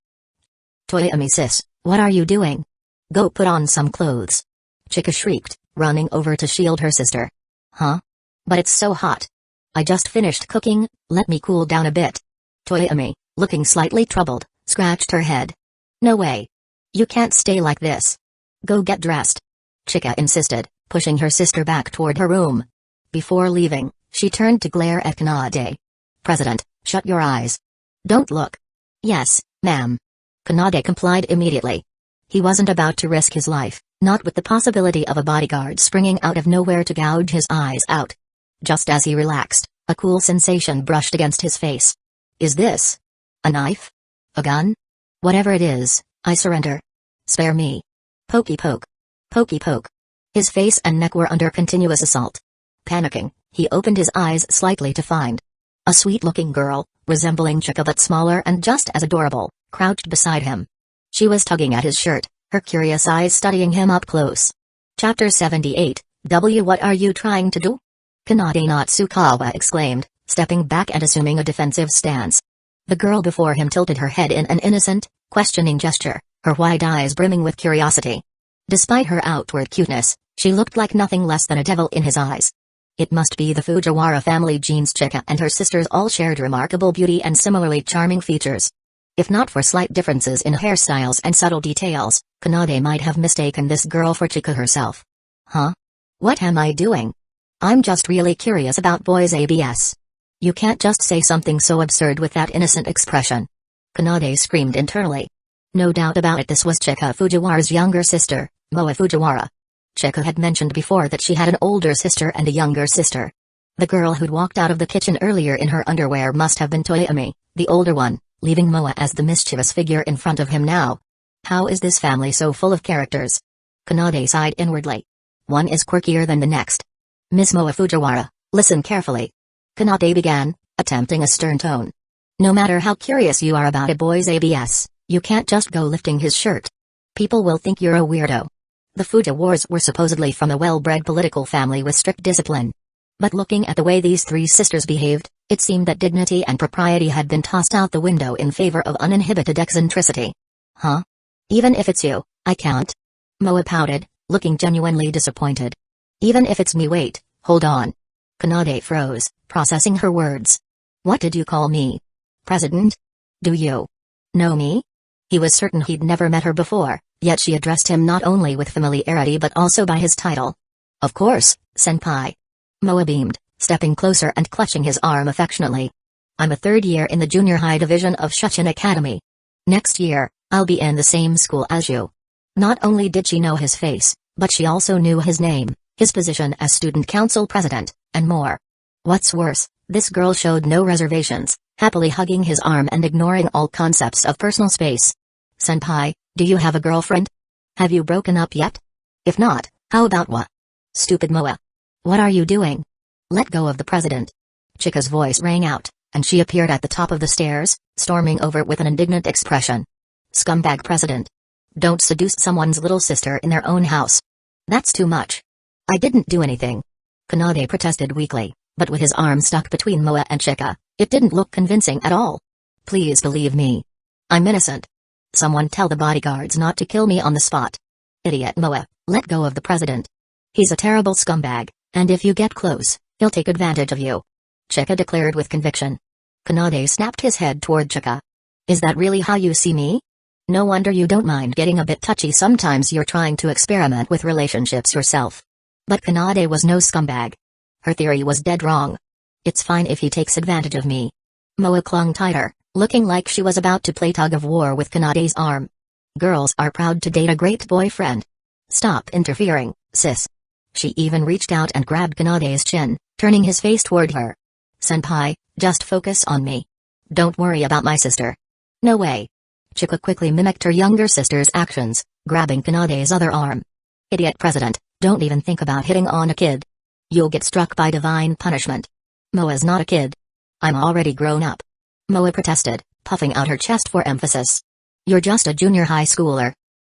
Toyomi sis, what are you doing? Go put on some clothes. Chika shrieked, running over to shield her sister. Huh? But it's so hot. I just finished cooking, let me cool down a bit. Toyomi, looking slightly troubled, scratched her head. No way. You can't stay like this. Go get dressed. Chika insisted, pushing her sister back toward her room. Before leaving, she turned to glare at Kanade. President, shut your eyes. Don't look. Yes, ma'am. Kanade complied immediately. He wasn't about to risk his life, not with the possibility of a bodyguard springing out of nowhere to gouge his eyes out. Just as he relaxed, a cool sensation brushed against his face. Is this a knife? A gun? Whatever it is, I surrender. Spare me. Pokey poke. Pokey poke. His face and neck were under continuous assault. Panicking, he opened his eyes slightly to find a sweet-looking girl, resembling Chika but smaller and just as adorable, crouched beside him. She was tugging at his shirt, her curious eyes studying him up close. Chapter 78, What are you trying to do? Kanade Natsukawa exclaimed, stepping back and assuming a defensive stance. The girl before him tilted her head in an innocent, questioning gesture, her wide eyes brimming with curiosity. Despite her outward cuteness, she looked like nothing less than a devil in his eyes. It must be the Fujiwara family genes. Chika and her sisters all shared remarkable beauty and similarly charming features. If not for slight differences in hairstyles and subtle details, Kanade might have mistaken this girl for Chika herself. Huh? What am I doing? I'm just really curious about boys' ABS. You can't just say something so absurd with that innocent expression. Kanade screamed internally. No doubt about it, this was Chika Fujiwara's younger sister, Moa Fujiwara. Chika had mentioned before that she had an older sister and a younger sister. The girl who'd walked out of the kitchen earlier in her underwear must have been Toyomi, the older one, leaving Moa as the mischievous figure in front of him now. How is this family so full of characters? Kanade sighed inwardly. One is quirkier than the next. Miss Moa Fujiwara, listen carefully. Kanade began, attempting a stern tone. No matter how curious you are about a boy's ABS, you can't just go lifting his shirt. People will think you're a weirdo. The Fujiwaras were supposedly from a well-bred political family with strict discipline. But looking at the way these three sisters behaved, it seemed that dignity and propriety had been tossed out the window in favor of uninhibited eccentricity. Huh? Even if it's you, I can't. Moa pouted, looking genuinely disappointed. Even if it's me, wait, hold on. Kanade froze, processing her words. What did you call me? President? Do you know me? He was certain he'd never met her before, yet she addressed him not only with familiarity but also by his title. Of course, senpai. Moa beamed, stepping closer and clutching his arm affectionately. I'm a third year in the junior high division of Shuchin Academy. Next year, I'll be in the same school as you. Not only did she know his face, but she also knew his name, his position as student council president, and more. What's worse, this girl showed no reservations, happily hugging his arm and ignoring all concepts of personal space. Senpai, do you have a girlfriend? Have you broken up yet? If not, how about what? Stupid Moa. What are you doing? Let go of the president. Chika's voice rang out, and she appeared at the top of the stairs, storming over with an indignant expression. Scumbag president. Don't seduce someone's little sister in their own house. That's too much. I didn't do anything. Kanade protested weakly, but with his arm stuck between Moa and Chika, it didn't look convincing at all. Please believe me. I'm innocent. Someone tell the bodyguards not to kill me on the spot. Idiot Moa, let go of the president. He's a terrible scumbag, and if you get close, he'll take advantage of you. Chika declared with conviction. Kanade snapped his head toward Chika. Is that really how you see me? No wonder you don't mind getting a bit touchy sometimes. You're trying to experiment with relationships yourself. But Kanade was no scumbag. Her theory was dead wrong. It's fine if he takes advantage of me. Moa clung tighter, looking like she was about to play tug-of-war with Kanade's arm. Girls are proud to date a great boyfriend. Stop interfering, sis. She even reached out and grabbed Kanade's chin, turning his face toward her. Senpai, just focus on me. Don't worry about my sister. No way. Chika quickly mimicked her younger sister's actions, grabbing Kanade's other arm. Idiot president, don't even think about hitting on a kid. You'll get struck by divine punishment. Moa's not a kid. I'm already grown up. Moa protested, puffing out her chest for emphasis. You're just a junior high schooler.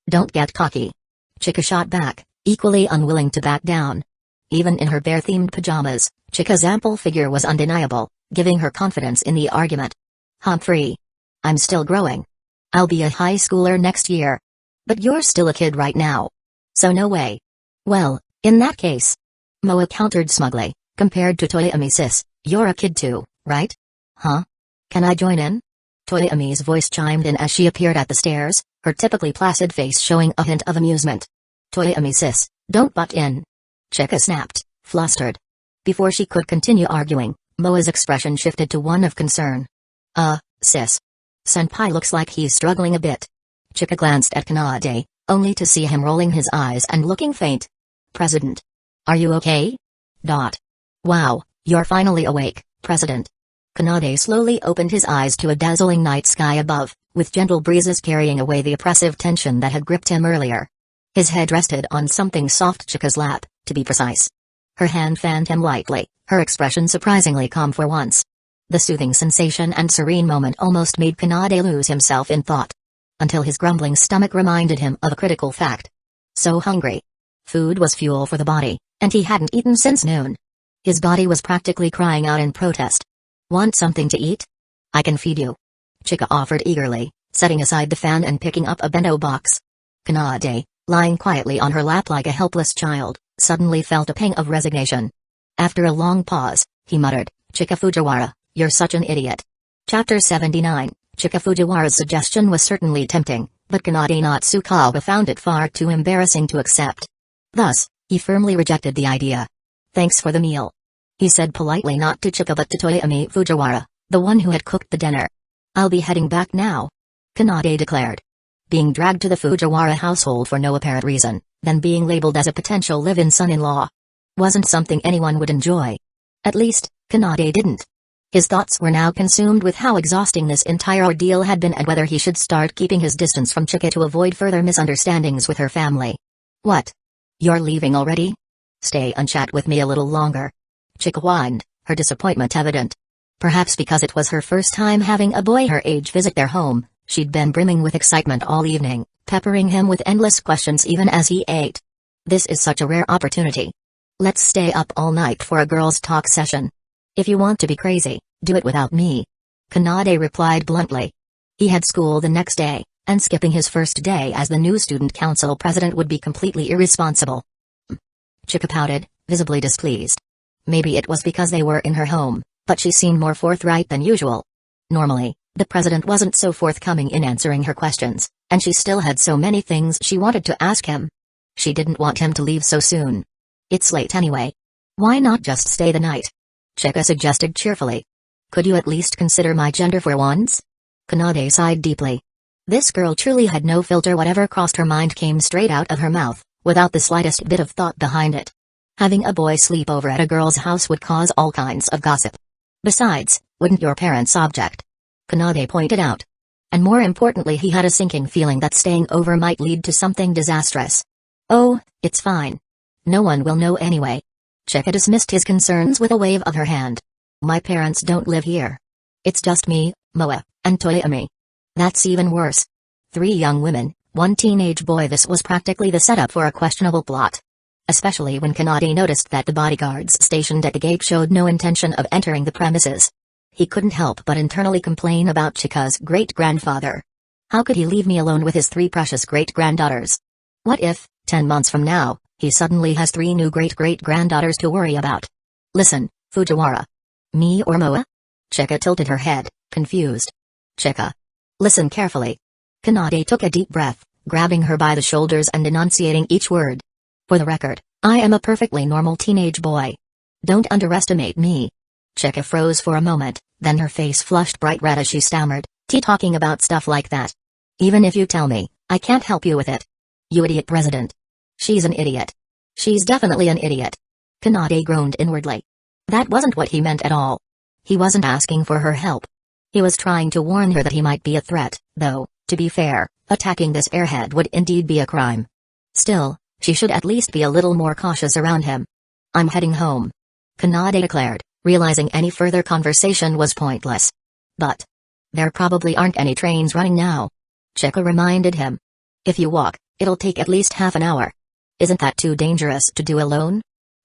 Don't get cocky. Chika shot back, equally unwilling to back down. Even in her bear-themed pajamas, Chika's ample figure was undeniable, giving her confidence in the argument. Humphrey. I'm still growing. I'll be a high schooler next year. But you're still a kid right now. So no way. Well, in that case. Moa countered smugly, compared to Toyomi sis, you're a kid too, right? Huh? Can I join in? Toyomi's voice chimed in as she appeared at the stairs, her typically placid face showing a hint of amusement. Toyomi sis, don't butt in. Chika snapped, flustered. Before she could continue arguing, Moa's expression shifted to one of concern. Sis. Senpai looks like he's struggling a bit. Chika glanced at Kanade, only to see him rolling his eyes and looking faint. President. Are you okay? Wow, you're finally awake, President. Kanade slowly opened his eyes to a dazzling night sky above, with gentle breezes carrying away the oppressive tension that had gripped him earlier. His head rested on something soft, Chika's lap, to be precise. Her hand fanned him lightly, her expression surprisingly calm for once. The soothing sensation and serene moment almost made Kanade lose himself in thought. Until his grumbling stomach reminded him of a critical fact. So hungry. Food was fuel for the body, and he hadn't eaten since noon. His body was practically crying out in protest. Want something to eat? I can feed you. Chika offered eagerly, setting aside the fan and picking up a bento box. Kanade, lying quietly on her lap like a helpless child, suddenly felt a pang of resignation. After a long pause, he muttered, "Chika Fujiwara, you're such an idiot." Chapter 79. Chika Fujiwara's suggestion was certainly tempting, but Kanade Natsukawa found it far too embarrassing to accept. Thus, he firmly rejected the idea. "Thanks for the meal," he said politely, not to Chika but to Toyomi Fujiwara, the one who had cooked the dinner. "I'll be heading back now," Kanade declared. Being dragged to the Fujiwara household for no apparent reason, then being labeled as a potential live-in son-in-law, wasn't something anyone would enjoy. At least, Kanade didn't. His thoughts were now consumed with how exhausting this entire ordeal had been and whether he should start keeping his distance from Chika to avoid further misunderstandings with her family. "What? You're leaving already? Stay and chat with me a little longer." Chika whined, her disappointment evident. Perhaps because it was her first time having a boy her age visit their home, she'd been brimming with excitement all evening, peppering him with endless questions even as he ate. "This is such a rare opportunity. Let's stay up all night for a girls' talk session. If you want to be crazy, do it without me," Kanade replied bluntly. He had school the next day, and skipping his first day as the new student council president would be completely irresponsible. Chika pouted, visibly displeased. Maybe it was because they were in her home, but she seemed more forthright than usual. Normally, the president wasn't so forthcoming in answering her questions, and she still had so many things she wanted to ask him. She didn't want him to leave so soon. "It's late anyway. Why not just stay the night?" Chika suggested cheerfully. "Could you at least consider my gender for once?" Kanade sighed deeply. This girl truly had no filter. Whatever crossed her mind came straight out of her mouth, without the slightest bit of thought behind it. Having a boy sleep over at a girl's house would cause all kinds of gossip. Besides, wouldn't your parents object? Kanade pointed out. And more importantly, he had a sinking feeling that staying over might lead to something disastrous. "Oh, it's fine. No one will know anyway." Chika dismissed his concerns with a wave of her hand. "My parents don't live here. It's just me, Moa, and Toyomi. That's even worse. 3 young women, 1 teenage boy." This was practically the setup for a questionable plot. Especially when Kanade noticed that the bodyguards stationed at the gate showed no intention of entering the premises. He couldn't help but internally complain about Chika's great-grandfather. How could he leave me alone with his 3 precious great-granddaughters? What if, 10 months from now, he suddenly has 3 new great-great-granddaughters to worry about? "Listen, Fujiwara. Me or Moa?" Chika tilted her head, confused. "Chika. Listen carefully." Kanade took a deep breath, grabbing her by the shoulders and enunciating each word. "For the record, I am a perfectly normal teenage boy. Don't underestimate me." Chika froze for a moment, then her face flushed bright red as she stammered, "Talking about stuff like that. Even if you tell me, I can't help you with it. You idiot president." "She's an idiot. She's definitely an idiot." Kanade groaned inwardly. That wasn't what he meant at all. He wasn't asking for her help. He was trying to warn her that he might be a threat, though, to be fair, attacking this airhead would indeed be a crime. Still, she should at least be a little more cautious around him. "I'm heading home," Kanade declared, realizing any further conversation was pointless. "But there probably aren't any trains running now," Chika reminded him. "If you walk, it'll take at least half an hour. Isn't that too dangerous to do alone?"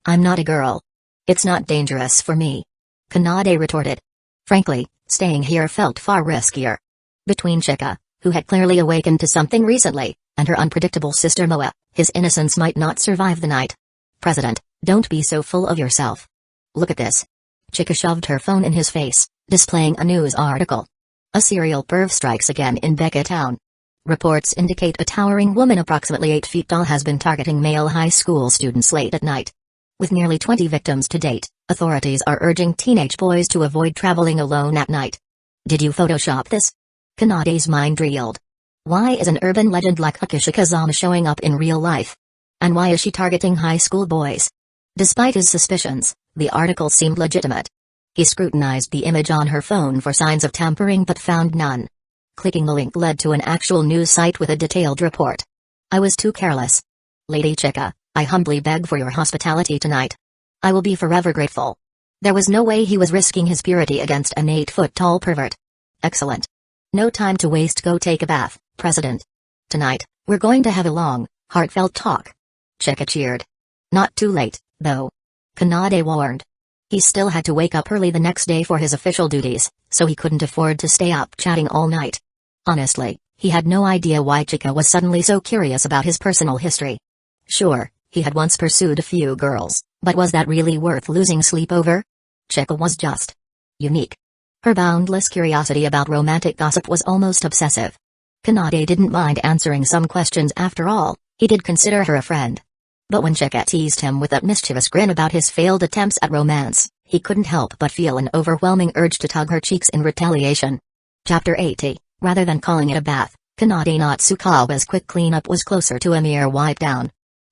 "I'm not a girl. It's not dangerous for me," Kanade retorted. Frankly, staying here felt far riskier. Between Chika, who had clearly awakened to something recently, and her unpredictable sister Moa, his innocence might not survive the night. "President, don't be so full of yourself. Look at this." Chika shoved her phone in his face, displaying a news article. "A serial perv strikes again in Becca Town. Reports indicate a towering woman approximately 8 feet tall has been targeting male high school students late at night. With nearly 20 victims to date, authorities are urging teenage boys to avoid traveling alone at night." "Did you Photoshop this?" Kanade's mind reeled. Why is an urban legend like Hakishikazama showing up in real life? And why is she targeting high school boys? Despite his suspicions, the article seemed legitimate. He scrutinized the image on her phone for signs of tampering but found none. Clicking the link led to an actual news site with a detailed report. "I was too careless. Lady Chika, I humbly beg for your hospitality tonight. I will be forever grateful." There was no way he was risking his purity against an 8-foot-tall pervert. "Excellent. No time to waste. Go take a bath, President. Tonight, we're going to have a long, heartfelt talk." Chika cheered. "Not too late, though," Kanade warned. He still had to wake up early the next day for his official duties, so he couldn't afford to stay up chatting all night. Honestly, he had no idea why Chika was suddenly so curious about his personal history. Sure, he had once pursued a few girls, But was that really worth losing sleep over? Chika was just unique. Her boundless curiosity about romantic gossip was almost obsessive. Kanade didn't mind answering some questions after all, he did consider her a friend. But when Chika teased him with that mischievous grin about his failed attempts at romance, he couldn't help but feel an overwhelming urge to tug her cheeks in retaliation. Chapter 80. Rather than calling it a bath, Kanade Natsukawa's quick cleanup was closer to a mere wipe down.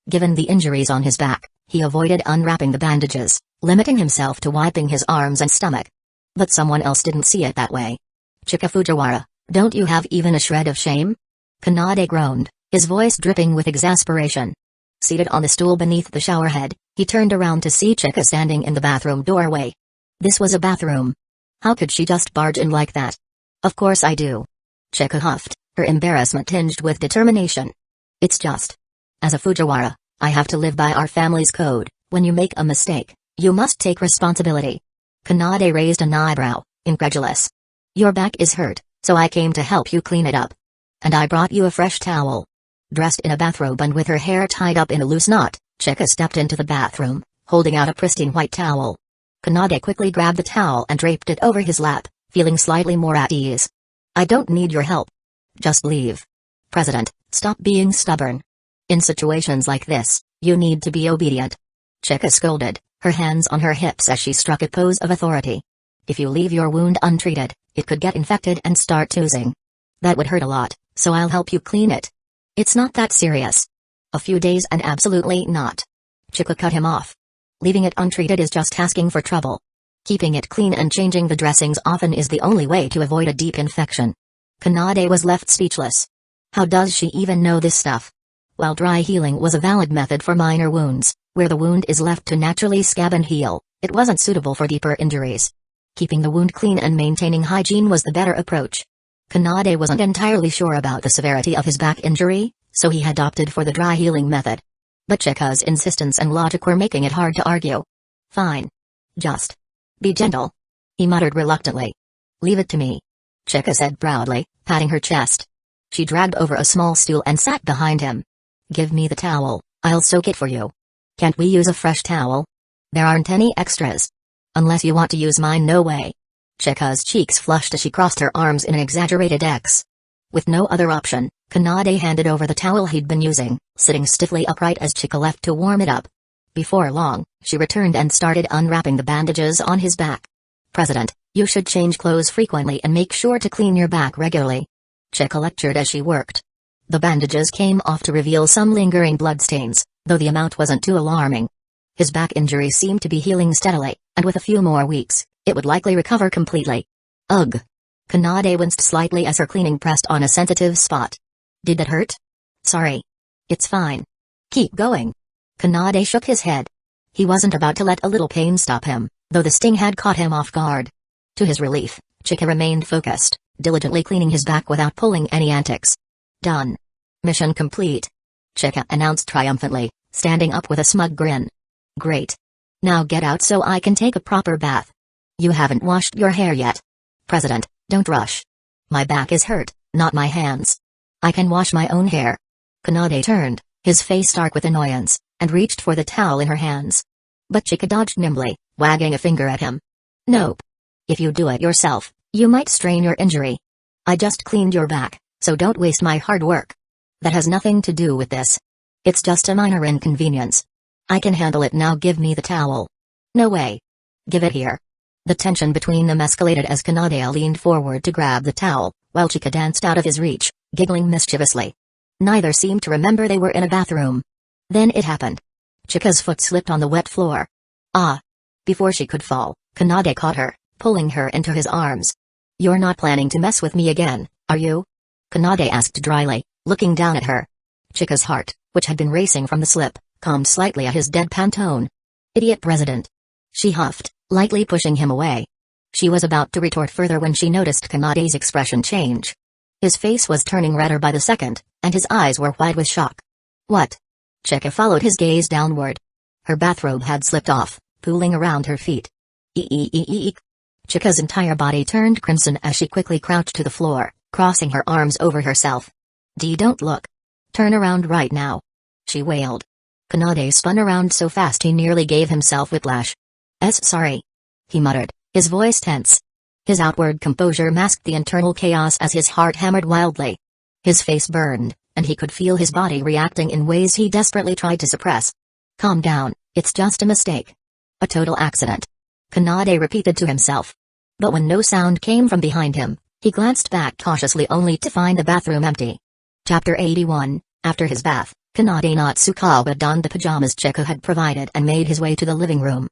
Given the injuries on his back, he avoided unwrapping the bandages, limiting himself to wiping his arms and stomach. But someone else didn't see it that way. Chika Fujiwara, don't you have even a shred of shame? Kanade groaned, his voice dripping with exasperation. Seated on the stool beneath the shower head, he turned around to see Chika standing in the bathroom doorway. This was a bathroom. How could she just barge in like that? Of course I do. Chika huffed, her embarrassment tinged with determination. It's just. As a Fujiwara, I have to live by our family's code. When you make a mistake, you must take responsibility. Kanade raised an eyebrow, incredulous. Your back is hurt, so I came to help you clean it up. And I brought you a fresh towel. Dressed in a bathrobe and with her hair tied up in a loose knot, Chika stepped into the bathroom, holding out a pristine white towel. Kanade quickly grabbed the towel and draped it over his lap, feeling slightly more at ease. I don't need your help. Just leave. President, stop being stubborn. In situations like this, you need to be obedient. Chika scolded, her hands on her hips as she struck a pose of authority. If you leave your wound untreated, it could get infected and start oozing. That would hurt a lot, so I'll help you clean it. It's not that serious. A few days and absolutely not. Chika cut him off. Leaving it untreated is just asking for trouble. Keeping it clean and changing the dressings often is the only way to avoid a deep infection. Kanade was left speechless. How does she even know this stuff? While dry healing was a valid method for minor wounds, where the wound is left to naturally scab and heal, it wasn't suitable for deeper injuries. Keeping the wound clean and maintaining hygiene was the better approach. Kanade wasn't entirely sure about the severity of his back injury, so he had opted for the dry healing method. But Chika's insistence and logic were making it hard to argue. Fine. Just be gentle. He muttered reluctantly. Leave it to me. Chika said proudly, patting her chest. She dragged over a small stool and sat behind him. Give me the towel, I'll soak it for you. Can't we use a fresh towel? There aren't any extras. Unless you want to use mine, no way. Chika's cheeks flushed as she crossed her arms in an exaggerated X. With no other option, Kanade handed over the towel he'd been using, sitting stiffly upright as Chika left to warm it up. Before long, she returned and started unwrapping the bandages on his back. President, you should change clothes frequently and make sure to clean your back regularly. Chika lectured as she worked. The bandages came off to reveal some lingering bloodstains, though the amount wasn't too alarming. His back injury seemed to be healing steadily, and with a few more weeks, it would likely recover completely. Ugh. Kanade winced slightly as her cleaning pressed on a sensitive spot. Did that hurt? Sorry. It's fine. Keep going. Kanade shook his head. He wasn't about to let a little pain stop him, though the sting had caught him off guard. To his relief, Chika remained focused, diligently cleaning his back without pulling any antics. Done. Mission complete. Chika announced triumphantly, standing up with a smug grin. Great. Now get out so I can take a proper bath. You haven't washed your hair yet. President, don't rush. My back is hurt, not my hands. I can wash my own hair. Kanade turned, his face dark with annoyance, and reached for the towel in her hands. But Chika dodged nimbly, wagging a finger at him. Nope. If you do it yourself, you might strain your injury. I just cleaned your back, so don't waste my hard work. That has nothing to do with this. It's just a minor inconvenience. I can handle it now. Give me the towel. No way. Give it here. The tension between them escalated as Kanade leaned forward to grab the towel, while Chika danced out of his reach, giggling mischievously. Neither seemed to remember they were in a bathroom. Then it happened. Chika's foot slipped on the wet floor. Ah! Before she could fall, Kanade caught her, pulling her into his arms. You're not planning to mess with me again, are you? Kanade asked dryly, looking down at her. Chika's heart, which had been racing from the slip, calmed slightly at his deadpan tone. Idiot president. She huffed, lightly pushing him away. She was about to retort further when she noticed Kanade's expression change. His face was turning redder by the second, and his eyes were wide with shock. What? Chika followed his gaze downward. Her bathrobe had slipped off, pooling around her feet. Eek. Chika's entire body turned crimson as she quickly crouched to the floor, crossing her arms over herself. Don't look. Turn around right now. She wailed. Kanade spun around so fast he nearly gave himself whiplash. Sorry," he muttered, his voice tense. His outward composure masked the internal chaos as his heart hammered wildly. His face burned, and he could feel his body reacting in ways he desperately tried to suppress. "Calm down, it's just a mistake. A total accident," Kanade repeated to himself. But when no sound came from behind him, he glanced back cautiously only to find the bathroom empty. Chapter 81. After his bath, Kanade Natsukawa donned the pajamas Chika had provided and made his way to the living room.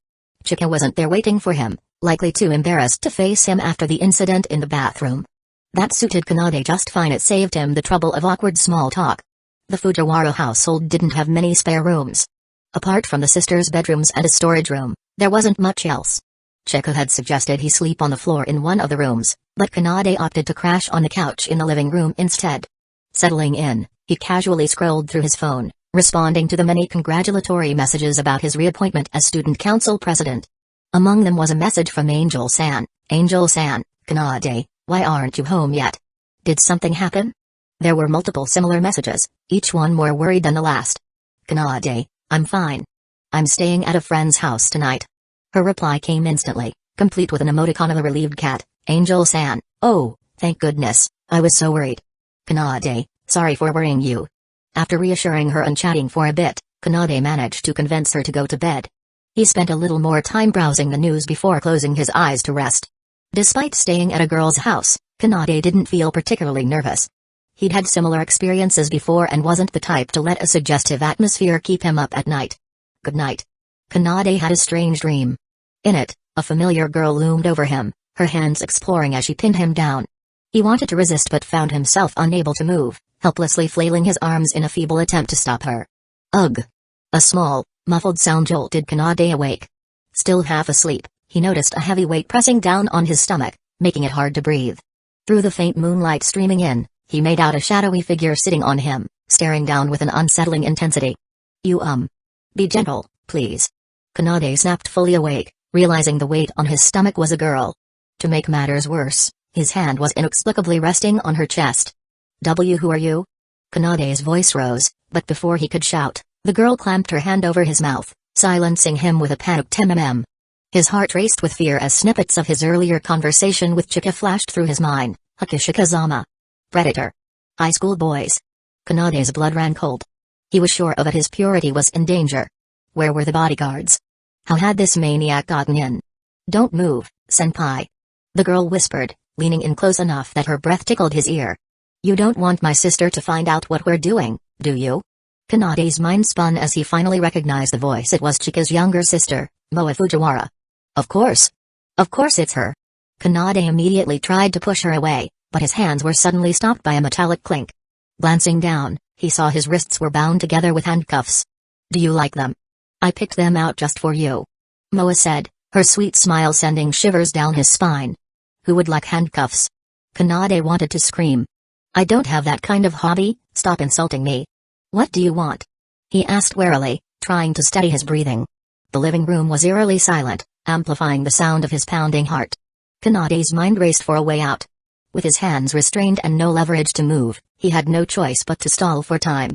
Chika wasn't there waiting for him, likely too embarrassed to face him after the incident in the bathroom. That suited Kanade just fine. It saved him the trouble of awkward small talk. The Fujiwara household didn't have many spare rooms. Apart from the sisters' bedrooms and a storage room, there wasn't much else. Chika had suggested he sleep on the floor in one of the rooms, but Kanade opted to crash on the couch in the living room instead. Settling in, he casually scrolled through his phone, responding to the many congratulatory messages about his reappointment as student council president. Among them was a message from Angel-san. "Angel-san, Kanade, why aren't you home yet? Did something happen?" There were multiple similar messages, each one more worried than the last. "Kanade, I'm fine. I'm staying at a friend's house tonight." Her reply came instantly, complete with an emoticon of a relieved cat. "Angel-san, oh, thank goodness, I was so worried. Kanade, sorry for worrying you." After reassuring her and chatting for a bit, Kanade managed to convince her to go to bed. He spent a little more time browsing the news before closing his eyes to rest. Despite staying at a girl's house, Kanade didn't feel particularly nervous. He'd had similar experiences before and wasn't the type to let a suggestive atmosphere keep him up at night. Good night. Kanade had a strange dream. In it, a familiar girl loomed over him, her hands exploring as she pinned him down. He wanted to resist but found himself unable to move, helplessly flailing his arms in a feeble attempt to stop her. Ugh! A small, muffled sound jolted Kanade awake. Still half asleep, he noticed a heavy weight pressing down on his stomach, making it hard to breathe. Through the faint moonlight streaming in, he made out a shadowy figure sitting on him, staring down with an unsettling intensity. "You be gentle, please." Kanade snapped, fully awake, realizing the weight on his stomach was a girl. To make matters worse, his hand was inexplicably resting on her chest. Who are you?" Kanade's voice rose, but before he could shout, the girl clamped her hand over his mouth, silencing him with a panicked mm. His heart raced with fear as snippets of his earlier conversation with Chika flashed through his mind. Hakishikazama. Predator. High school boys. Kanade's blood ran cold. He was sure that his purity was in danger. Where were the bodyguards? How had this maniac gotten in? "Don't move, senpai," the girl whispered, leaning in close enough that her breath tickled his ear. "You don't want my sister to find out what we're doing, do you?" Kanade's mind spun as he finally recognized the voice. It was Chika's younger sister, Moa Fujiwara. Of course it's her. Kanade immediately tried to push her away, but his hands were suddenly stopped by a metallic clink. Glancing down, he saw his wrists were bound together with handcuffs. "Do you like them? I picked them out just for you," Moa said, her sweet smile sending shivers down his spine. Who would like handcuffs? Kanade wanted to scream. "I don't have that kind of hobby, stop insulting me." "What do you want?" he asked warily, trying to steady his breathing. The living room was eerily silent, amplifying the sound of his pounding heart. Kanade's mind raced for a way out. With his hands restrained and no leverage to move, he had no choice but to stall for time.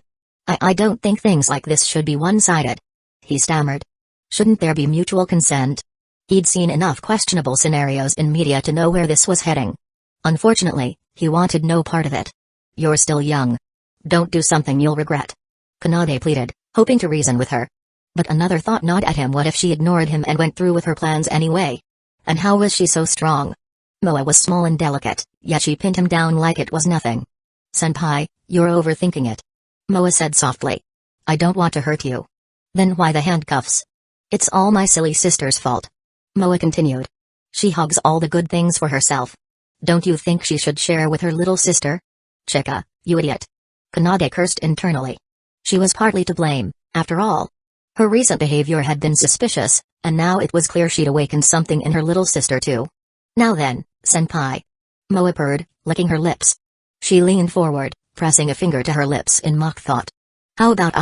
I don't think things like this should be one-sided," he stammered. "Shouldn't there be mutual consent?" He'd seen enough questionable scenarios in media to know where this was heading. Unfortunately, he wanted no part of it. "You're still young. Don't do something you'll regret," Kanade pleaded, hoping to reason with her. But another thought gnawed at him. What if she ignored him and went through with her plans anyway? And how was she so strong? Moa was small and delicate, yet she pinned him down like it was nothing. "Senpai, you're overthinking it," Moa said softly. "I don't want to hurt you." "Then why the handcuffs?" "It's all my silly sister's fault," Moa continued. "She hogs all the good things for herself. Don't you think she should share with her little sister?" "Chika, you idiot." Kanade cursed internally. She was partly to blame, after all. Her recent behavior had been suspicious, and now it was clear she'd awakened something in her little sister too. "Now then, senpai," Moa purred, licking her lips. She leaned forward, pressing a finger to her lips in mock thought. "How about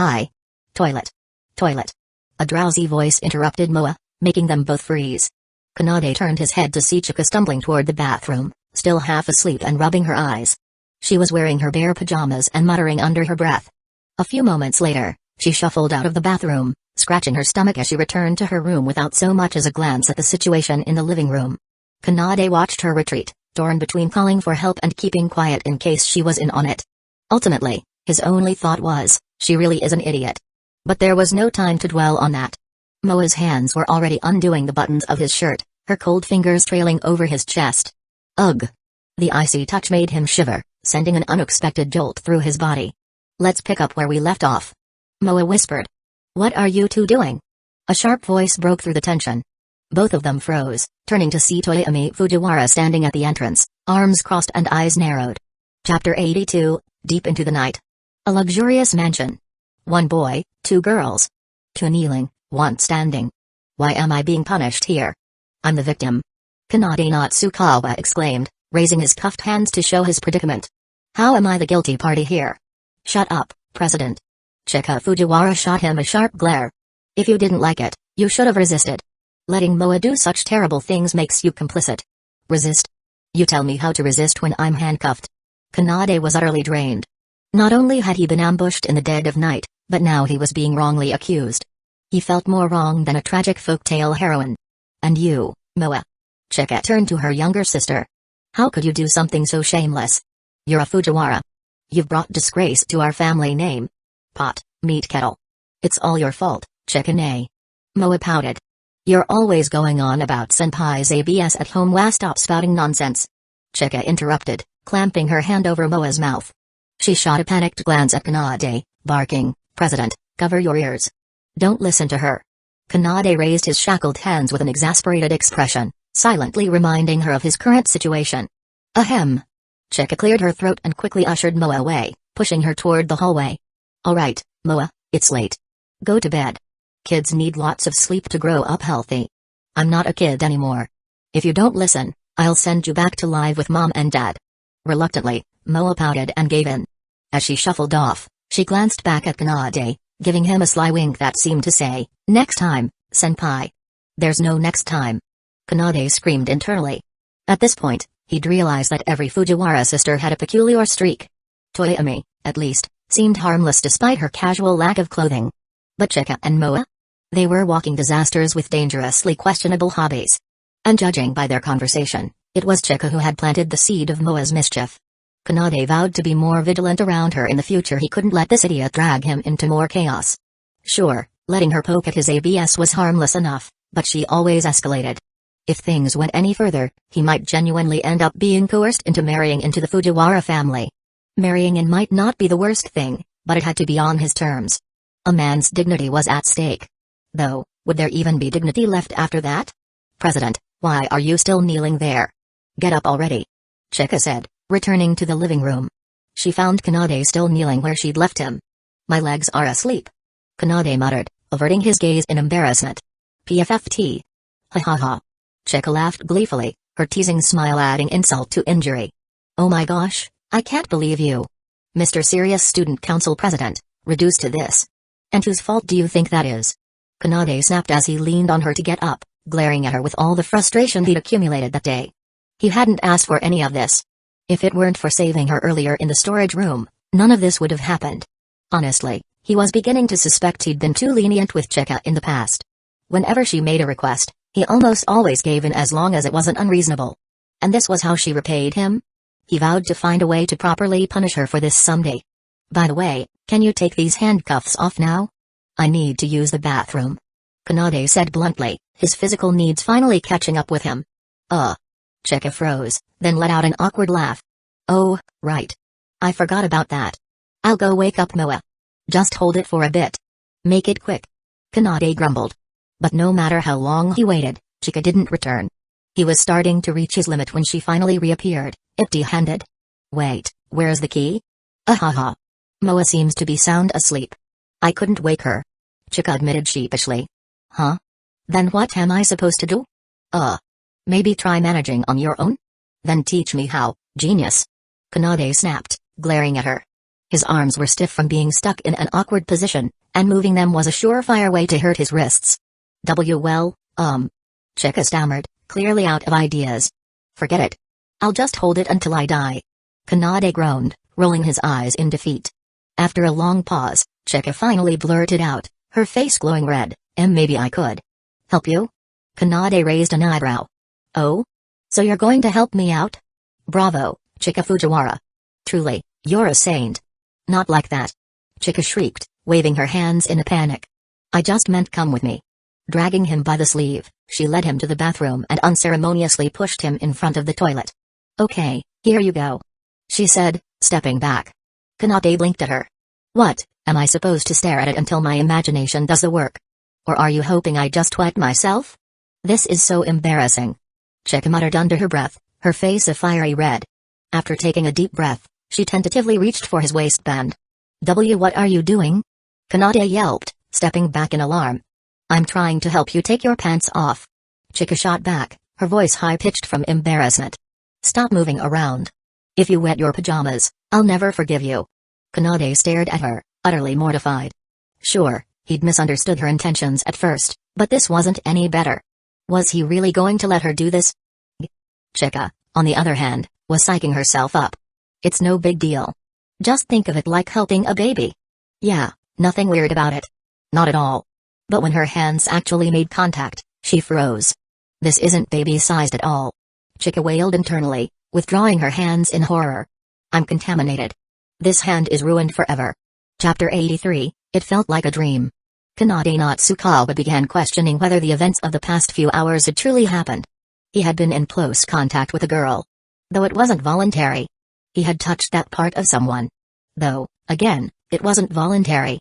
toilet? Toilet." A drowsy voice interrupted Moa, making them both freeze. Kanade turned his head to see Chika stumbling toward the bathroom, still half asleep and rubbing her eyes. She was wearing her bare pajamas and muttering under her breath. A few moments later, She shuffled out of the bathroom, scratching her stomach as she returned to her room without so much as a glance at the situation in the living room. Kanade watched her retreat, torn between calling for help and keeping quiet in case she was in on it. Ultimately, his only thought was, she really is an idiot. But there was no time to dwell on that. Moa's hands were already undoing the buttons of his shirt, her cold fingers trailing over his chest. Ugh! The icy touch made him shiver, sending an unexpected jolt through his body. Let's pick up where we left off. Moa whispered. What are you two doing? A sharp voice broke through the tension. Both of them froze, turning to see Toyomi Fujiwara standing at the entrance, arms crossed and eyes narrowed. Chapter 82, Deep into the Night. A luxurious mansion. 1 boy, 2 girls. 2 kneeling, 1 standing. Why am I being punished here? I'm the victim. Kanade Natsukawa exclaimed, raising his cuffed hands to show his predicament. How am I the guilty party here? Shut up, President. Chika Fujiwara shot him a sharp glare. If you didn't like it, you should have resisted. Letting Moa do such terrible things makes you complicit. Resist? You tell me how to resist when I'm handcuffed. Kanade was utterly drained. Not only had he been ambushed in the dead of night, but now he was being wrongly accused. He felt more wrong than a tragic folktale heroine. And you, Moa? Chika turned to her younger sister. How could you do something so shameless? You're a Fujiwara. You've brought disgrace to our family name. Pot, meat kettle. It's all your fault, Chika-ne. Moa pouted. You're always going on about senpai's ABS at home. Stop spouting nonsense. Chika interrupted, clamping her hand over Moa's mouth. She shot a panicked glance at Kanade, barking, President, cover your ears. Don't listen to her. Kanade raised his shackled hands with an exasperated expression, silently reminding her of his current situation. Ahem. Chika cleared her throat and quickly ushered Moa away, pushing her toward the hallway. All right, Moa, it's late. Go to bed. Kids need lots of sleep to grow up healthy. I'm not a kid anymore. If you don't listen, I'll send you back to live with Mom and Dad. Reluctantly, Moa pouted and gave in. As she shuffled off, she glanced back at Kanade, giving him a sly wink that seemed to say, next time, senpai. There's no next time. Kanade screamed internally. At this point, he'd realized that every Fujiwara sister had a peculiar streak. Toyomi, at least, seemed harmless despite her casual lack of clothing. But Chika and Moa? They were walking disasters with dangerously questionable hobbies. And judging by their conversation, it was Chika who had planted the seed of Moa's mischief. Kanade vowed to be more vigilant around her in the future. He couldn't let this idiot drag him into more chaos. Sure, letting her poke at his ABS was harmless enough, but she always escalated. If things went any further, he might genuinely end up being coerced into marrying into the Fujiwara family. Marrying in might not be the worst thing, but it had to be on his terms. A man's dignity was at stake. Though, would there even be dignity left after that? President, why are you still kneeling there? Get up already. Chika said, returning to the living room. She found Kanade still kneeling where she'd left him. My legs are asleep. Kanade muttered, averting his gaze in embarrassment. PFFT. Ha ha ha. Chika laughed gleefully, her teasing smile adding insult to injury. Oh my gosh, I can't believe you. Mr. Serious Student Council President, reduced to this. And whose fault do you think that is? Kanade snapped as he leaned on her to get up, glaring at her with all the frustration he'd accumulated that day. He hadn't asked for any of this. If it weren't for saving her earlier in the storage room, none of this would have happened. Honestly, he was beginning to suspect he'd been too lenient with Chika in the past. Whenever she made a request, he almost always gave in as long as it wasn't unreasonable. And this was how she repaid him? He vowed to find a way to properly punish her for this someday. By the way, can you take these handcuffs off now? I need to use the bathroom. Kanade said bluntly, his physical needs finally catching up with him. Chika froze, then let out an awkward laugh. Oh, right. I forgot about that. I'll go wake up Moa. Just hold it for a bit. Make it quick. Kanade grumbled. But no matter how long he waited, Chika didn't return. He was starting to reach his limit when she finally reappeared, empty-handed. Wait, where's the key? Ahaha. Moa seems to be sound asleep. I couldn't wake her. Chika admitted sheepishly. Huh? Then what am I supposed to do? Maybe try managing on your own? Then teach me how, genius. Kanade snapped, glaring at her. His arms were stiff from being stuck in an awkward position, and moving them was a surefire way to hurt his wrists. Chika stammered, clearly out of ideas. Forget it. I'll just hold it until I die. Kanade groaned, rolling his eyes in defeat. After a long pause, Chika finally blurted out, her face glowing red. Maybe I could help you? Kanade raised an eyebrow. Oh? So you're going to help me out? Bravo, Chika Fujiwara. Truly, you're a saint. Not like that. Chika shrieked, waving her hands in a panic. I just meant come with me. Dragging him by the sleeve, she led him to the bathroom and unceremoniously pushed him in front of the toilet. Okay, here you go, she said, stepping back. Kanade blinked at her. What, am I supposed to stare at it until my imagination does the work? Or are you hoping I just wet myself? This is so embarrassing. Chika muttered under her breath, her face a fiery red. After taking a deep breath, she tentatively reached for his waistband. What are you doing? Kanade yelped, stepping back in alarm. I'm trying to help you take your pants off. Chika shot back, her voice high-pitched from embarrassment. Stop moving around. If you wet your pajamas, I'll never forgive you. Kanade stared at her, utterly mortified. Sure, he'd misunderstood her intentions at first, but this wasn't any better. Was he really going to let her do this? Chika, on the other hand, was psyching herself up. It's no big deal. Just think of it like helping a baby. Yeah, nothing weird about it. Not at all. But when her hands actually made contact, she froze. This isn't baby-sized at all. Chika wailed internally, withdrawing her hands in horror. I'm contaminated. This hand is ruined forever. Chapter 83, It Felt Like a Dream. Kanade Natsukawa began questioning whether the events of the past few hours had truly happened. He had been in close contact with a girl. Though it wasn't voluntary. He had touched that part of someone. Though, again, it wasn't voluntary.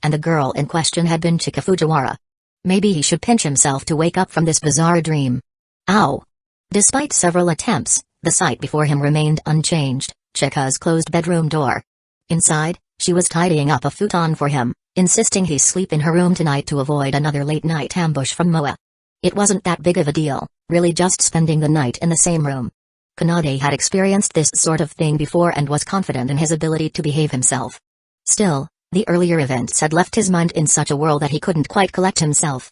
And the girl in question had been Chika Fujiwara. Maybe he should pinch himself to wake up from this bizarre dream. Ow! Despite several attempts, the sight before him remained unchanged, Chika's closed bedroom door. Inside, she was tidying up a futon for him, insisting he sleep in her room tonight to avoid another late-night ambush from Moa. It wasn't that big of a deal, really just spending the night in the same room. Kanade had experienced this sort of thing before and was confident in his ability to behave himself. Still, the earlier events had left his mind in such a whirl that he couldn't quite collect himself.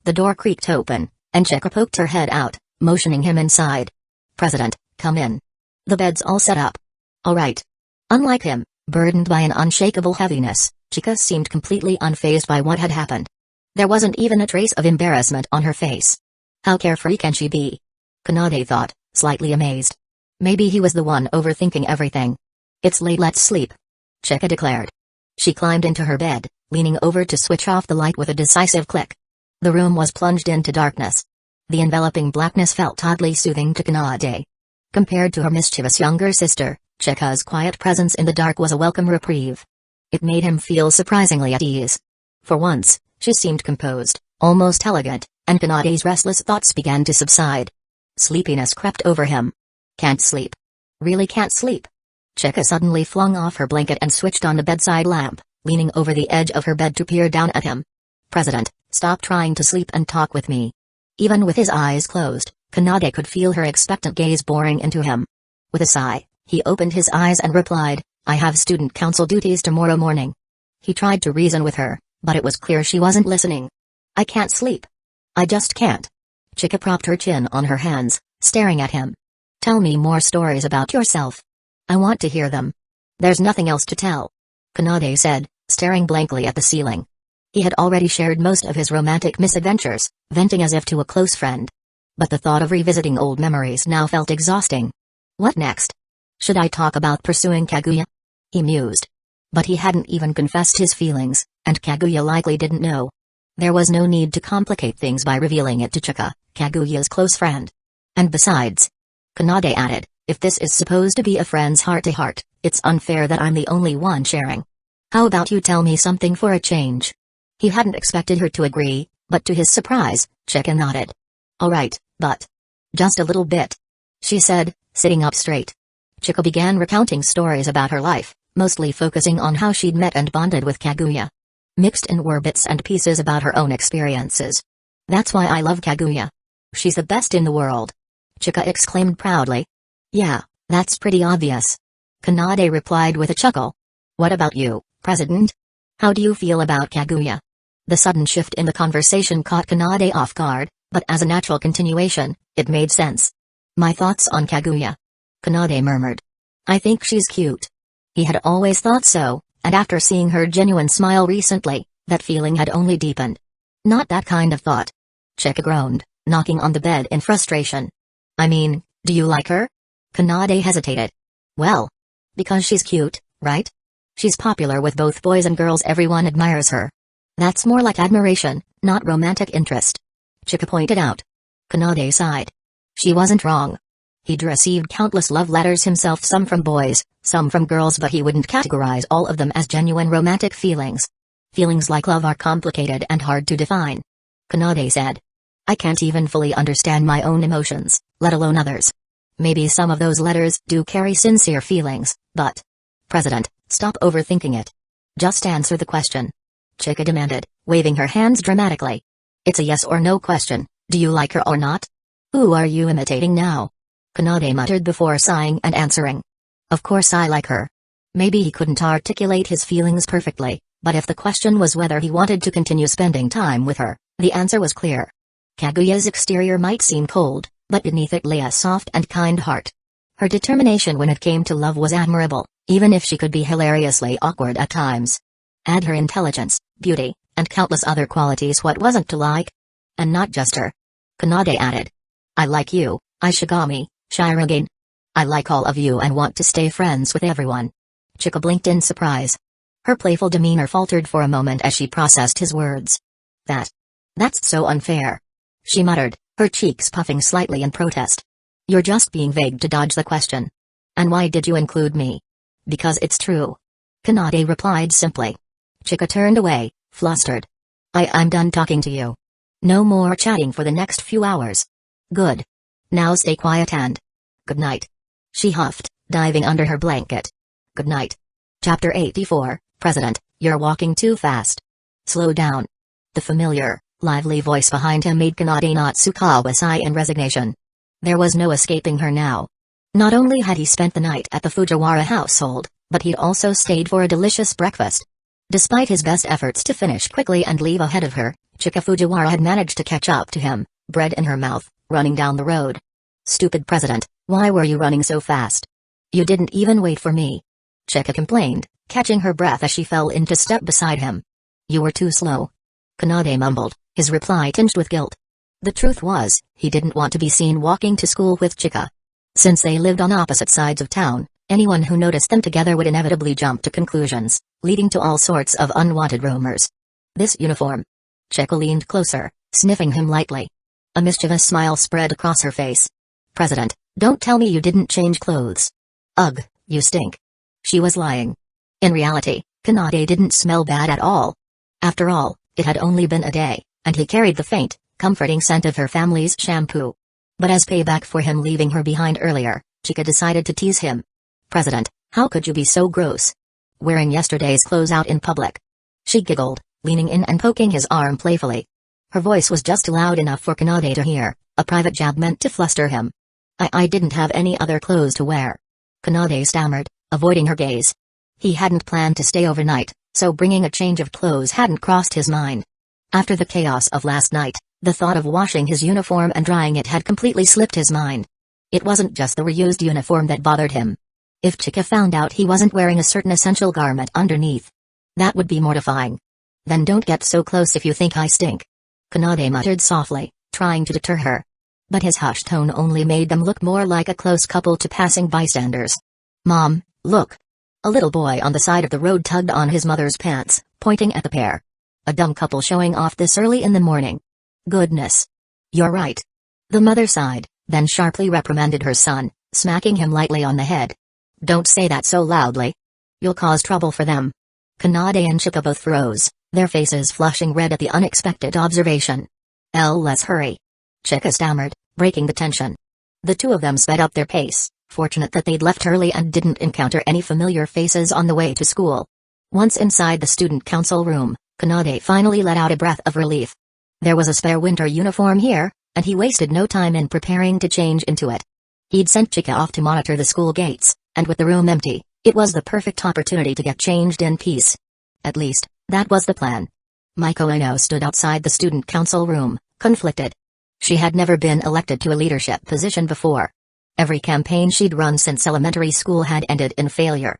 The door creaked open, and Chika poked her head out, motioning him inside. President, come in. The bed's all set up. All right. Unlike him, burdened by an unshakable heaviness, Chika seemed completely unfazed by what had happened. There wasn't even a trace of embarrassment on her face. How carefree can she be? Kanade thought, slightly amazed. Maybe he was the one overthinking everything. It's late, let's sleep, Chika declared. She climbed into her bed, leaning over to switch off the light with a decisive click. The room was plunged into darkness. The enveloping blackness felt oddly soothing to Kanade. Compared to her mischievous younger sister, Chika's quiet presence in the dark was a welcome reprieve. It made him feel surprisingly at ease. For once, she seemed composed, almost elegant, and Kanade's restless thoughts began to subside. Sleepiness crept over him. Can't sleep. Really can't sleep. Chika suddenly flung off her blanket and switched on the bedside lamp, leaning over the edge of her bed to peer down at him. President, stop trying to sleep and talk with me. Even with his eyes closed, Kanade could feel her expectant gaze boring into him. With a sigh, he opened his eyes and replied, I have student council duties tomorrow morning. He tried to reason with her, but it was clear she wasn't listening. I can't sleep. I just can't. Chika propped her chin on her hands, staring at him. Tell me more stories about yourself. I want to hear them. There's nothing else to tell, Kanade said, staring blankly at the ceiling. He had already shared most of his romantic misadventures, venting as if to a close friend. But the thought of revisiting old memories now felt exhausting. What next? Should I talk about pursuing Kaguya? He mused. But he hadn't even confessed his feelings, and Kaguya likely didn't know. There was no need to complicate things by revealing it to Chika, Kaguya's close friend. And besides, Kanade added, if this is supposed to be a friend's heart-to-heart, it's unfair that I'm the only one sharing. How about you tell me something for a change? He hadn't expected her to agree, but to his surprise, Chika nodded. All right, but just a little bit, she said, sitting up straight. Chika began recounting stories about her life, mostly focusing on how she'd met and bonded with Kaguya. Mixed in were bits and pieces about her own experiences. That's why I love Kaguya. She's the best in the world, Chika exclaimed proudly. Yeah, that's pretty obvious, Kanade replied with a chuckle. What about you, President? How do you feel about Kaguya? The sudden shift in the conversation caught Kanade off guard, but as a natural continuation, it made sense. My thoughts on Kaguya, Kanade murmured. I think she's cute. He had always thought so, And after seeing her genuine smile recently, that feeling had only deepened. Not that kind of thought. Chika groaned, knocking on the bed in frustration. I mean, do you like her? Kanade hesitated. Well, because she's cute, right? She's popular with both boys and girls, everyone admires her. That's more like admiration, not romantic interest. Chika pointed out. Kanade sighed. She wasn't wrong. He'd received countless love letters himself, some from boys, some from girls, but he wouldn't categorize all of them as genuine romantic feelings. Feelings like love are complicated and hard to define. Kanade said. I can't even fully understand my own emotions, let alone others. Maybe some of those letters do carry sincere feelings, but... President, stop overthinking it. Just answer the question. Chika demanded, waving her hands dramatically. It's a yes or no question, do you like her or not? Who are you imitating now? Kanade muttered before sighing and answering. Of course I like her. Maybe he couldn't articulate his feelings perfectly, but if the question was whether he wanted to continue spending time with her, the answer was clear. Kaguya's exterior might seem cold, but beneath it lay a soft and kind heart. Her determination when it came to love was admirable, even if she could be hilariously awkward at times. Add her intelligence, beauty, and countless other qualities, what wasn't to like? And not just her. Kanade added. I like you, Ishigami, Sharingan. I like all of you and want to stay friends with everyone. Chika blinked in surprise. Her playful demeanor faltered for a moment as she processed his words. That's so unfair. She muttered, her cheeks puffing slightly in protest. You're just being vague to dodge the question. And why did you include me? Because it's true. Kanade replied simply. Chika turned away, flustered. I'm done talking to you. No more chatting for the next few hours. Good. Now stay quiet and... Good night. She huffed, diving under her blanket. Good night. Chapter 84, President, you're walking too fast. Slow down. The familiar, lively voice behind him made Kanade Natsukawa sigh in resignation. There was no escaping her now. Not only had he spent the night at the Fujiwara household, but he'd also stayed for a delicious breakfast. Despite his best efforts to finish quickly and leave ahead of her, Chika Fujiwara had managed to catch up to him, bread in her mouth, running down the road. Stupid President, why were you running so fast? You didn't even wait for me. Chika complained, catching her breath as she fell into step beside him. You were too slow. Kanade mumbled, his reply tinged with guilt. The truth was, he didn't want to be seen walking to school with Chika. Since they lived on opposite sides of town, anyone who noticed them together would inevitably jump to conclusions, leading to all sorts of unwanted rumors. This uniform. Chika leaned closer, sniffing him lightly. A mischievous smile spread across her face. President, don't tell me you didn't change clothes. Ugh, you stink. She was lying. In reality, Kanade didn't smell bad at all. After all, it had only been a day, and he carried the faint, comforting scent of her family's shampoo. But as payback for him leaving her behind earlier, Chika decided to tease him. President, how could you be so gross? Wearing yesterday's clothes out in public. She giggled, leaning in and poking his arm playfully. Her voice was just loud enough for Kanade to hear, a private jab meant to fluster him. I didn't have any other clothes to wear. Kanade stammered, avoiding her gaze. He hadn't planned to stay overnight, so bringing a change of clothes hadn't crossed his mind. After the chaos of last night, the thought of washing his uniform and drying it had completely slipped his mind. It wasn't just the reused uniform that bothered him. If Chika found out he wasn't wearing a certain essential garment underneath, that would be mortifying. Then don't get so close if you think I stink. Kanade muttered softly, trying to deter her. But his hushed tone only made them look more like a close couple to passing bystanders. Mom, look. A little boy on the side of the road tugged on his mother's pants, pointing at the pair. A dumb couple showing off this early in the morning. Goodness. You're right. The mother sighed, then sharply reprimanded her son, smacking him lightly on the head. Don't say that so loudly. You'll cause trouble for them. Kanade and Chika both froze, their faces flushing red at the unexpected observation. Let's hurry. Chika stammered, breaking the tension. The two of them sped up their pace, fortunate that they'd left early and didn't encounter any familiar faces on the way to school. Once inside the student council room, Kanade finally let out a breath of relief. There was a spare winter uniform here, and he wasted no time in preparing to change into it. He'd sent Chika off to monitor the school gates, and with the room empty, it was the perfect opportunity to get changed in peace. At least, that was the plan. Maiko stood outside the student council room, conflicted. She had never been elected to a leadership position before. Every campaign she'd run since elementary school had ended in failure.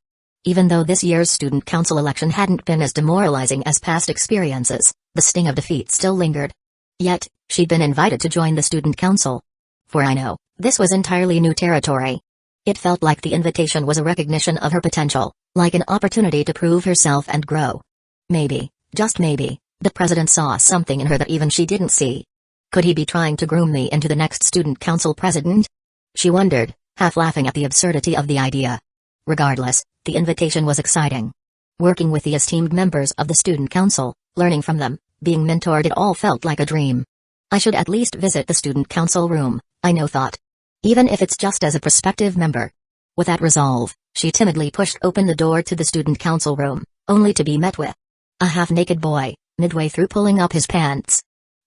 Even though this year's student council election hadn't been as demoralizing as past experiences, the sting of defeat still lingered. Yet, she'd been invited to join the student council. For I know, this was entirely new territory. It felt like the invitation was a recognition of her potential, like an opportunity to prove herself and grow. Maybe, just maybe, the president saw something in her that even she didn't see. Could he be trying to groom me into the next student council president? She wondered, half laughing at the absurdity of the idea. Regardless, the invitation was exciting. Working with the esteemed members of the student council, learning from them, being mentored, it all felt like a dream. I should at least visit the student council room, I thought. Even if it's just as a prospective member. With that resolve, she timidly pushed open the door to the student council room, only to be met with a half-naked boy, midway through pulling up his pants.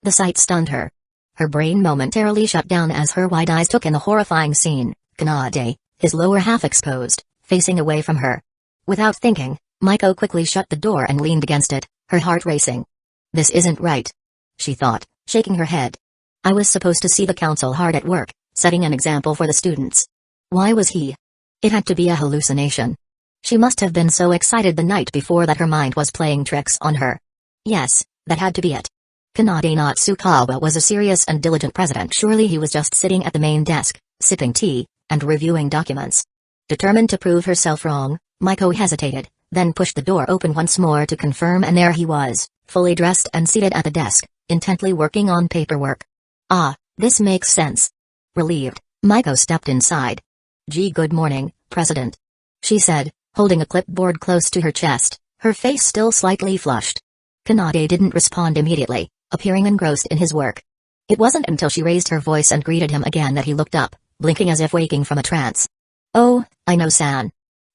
The sight stunned her. Her brain momentarily shut down as her wide eyes took in the horrifying scene. Kanade, his lower half exposed, facing away from her. Without thinking, Maiko quickly shut the door and leaned against it, her heart racing. This isn't right, she thought, shaking her head. I was supposed to see the council hard at work, setting an example for the students. Why was he? It had to be a hallucination. She must have been so excited the night before that her mind was playing tricks on her. Yes, that had to be it. Kanade Natsukawa was a serious and diligent president. Surely he was just sitting at the main desk, sipping tea, and reviewing documents. Determined to prove herself wrong, Maiko hesitated, then pushed the door open once more to confirm, and there he was, fully dressed and seated at the desk, intently working on paperwork. Ah, this makes sense. Relieved, Maiko stepped inside. Good morning, President," she said, holding a clipboard close to her chest, her face still slightly flushed. Kanade didn't respond immediately, appearing engrossed in his work. It wasn't until she raised her voice and greeted him again that he looked up, blinking as if waking from a trance. "Oh, I know, San.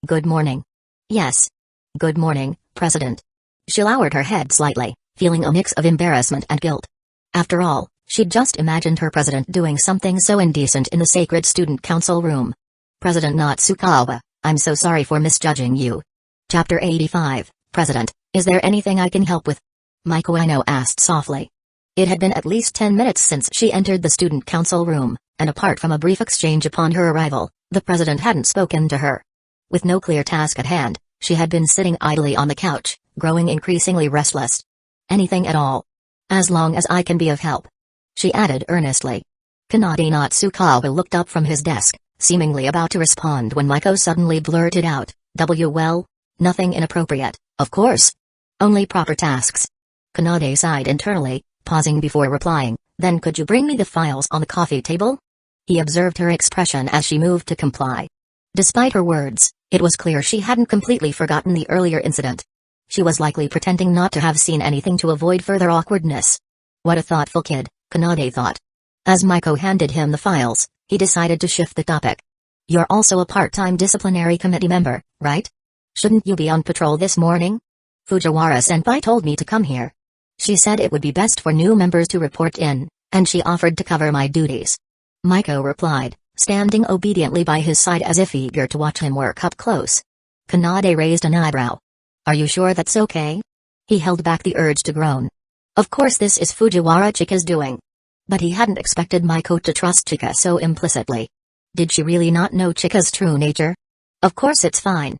Good morning." "Yes. Good morning, President." She lowered her head slightly, feeling a mix of embarrassment and guilt. After all, she'd just imagined her president doing something so indecent in the sacred student council room. "President Natsukawa, I'm so sorry for misjudging you." Chapter 85, President, is there anything I can help with? Maiko asked softly. It had been at least 10 minutes since she entered the student council room, and apart from a brief exchange upon her arrival, the president hadn't spoken to her. With no clear task at hand, she had been sitting idly on the couch, growing increasingly restless. "Anything at all. As long as I can be of help," she added earnestly. Kanade Natsukawa looked up from his desk, seemingly about to respond when Maiko suddenly blurted out, Well, nothing inappropriate, of course. Only proper tasks." Kanade sighed internally, pausing before replying, "Then could you bring me the files on the coffee table?" He observed her expression as she moved to comply. Despite her words, it was clear she hadn't completely forgotten the earlier incident. She was likely pretending not to have seen anything to avoid further awkwardness. What a thoughtful kid, Kanade thought. As Maiko handed him the files, he decided to shift the topic. "You're also a part-time disciplinary committee member, right? Shouldn't you be on patrol this morning? Fujiwara-senpai told me to come here. She said it would be best for new members to report in, and she offered to cover my duties." Maiko replied, standing obediently by his side as if eager to watch him work up close. Kanade raised an eyebrow. "Are you sure that's okay?" He held back the urge to groan. Of course this is Fujiwara Chika's doing. But he hadn't expected Maiko to trust Chika so implicitly. Did she really not know Chika's true nature? Of course it's fine.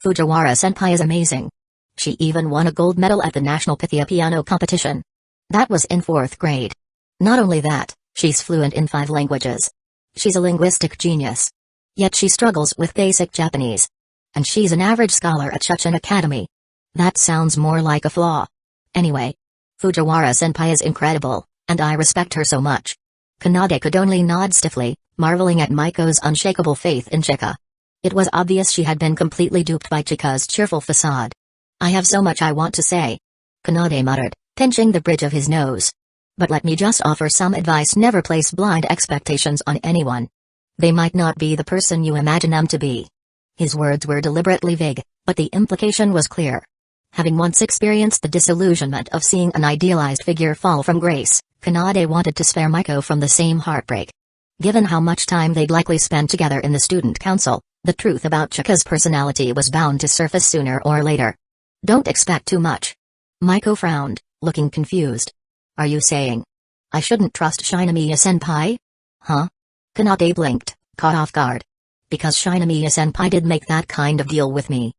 Fujiwara-senpai is amazing. She even won a gold medal at the National Pythia Piano competition. That was in 4th grade. Not only that, she's fluent in 5 languages. She's a linguistic genius. Yet she struggles with basic Japanese. And she's an average scholar at Shuchen Academy. That sounds more like a flaw. Anyway, Fujiwara-senpai is incredible, and I respect her so much. Kanade could only nod stiffly, marveling at Maiko's unshakable faith in Chika. It was obvious she had been completely duped by Chika's cheerful facade. "I have so much I want to say," Kanade muttered, pinching the bridge of his nose. "But let me just offer some advice: never place blind expectations on anyone. They might not be the person you imagine them to be." His words were deliberately vague, but the implication was clear. Having once experienced the disillusionment of seeing an idealized figure fall from grace, Kanade wanted to spare Maiko from the same heartbreak. Given how much time they'd likely spend together in the student council, the truth about Chika's personality was bound to surface sooner or later. "Don't expect too much." Maiko frowned, looking confused. "Are you saying I shouldn't trust Shinamiya-senpai?" "Huh?" Kanade blinked, caught off guard. "Because Shinamiya-senpai did make that kind of deal with me."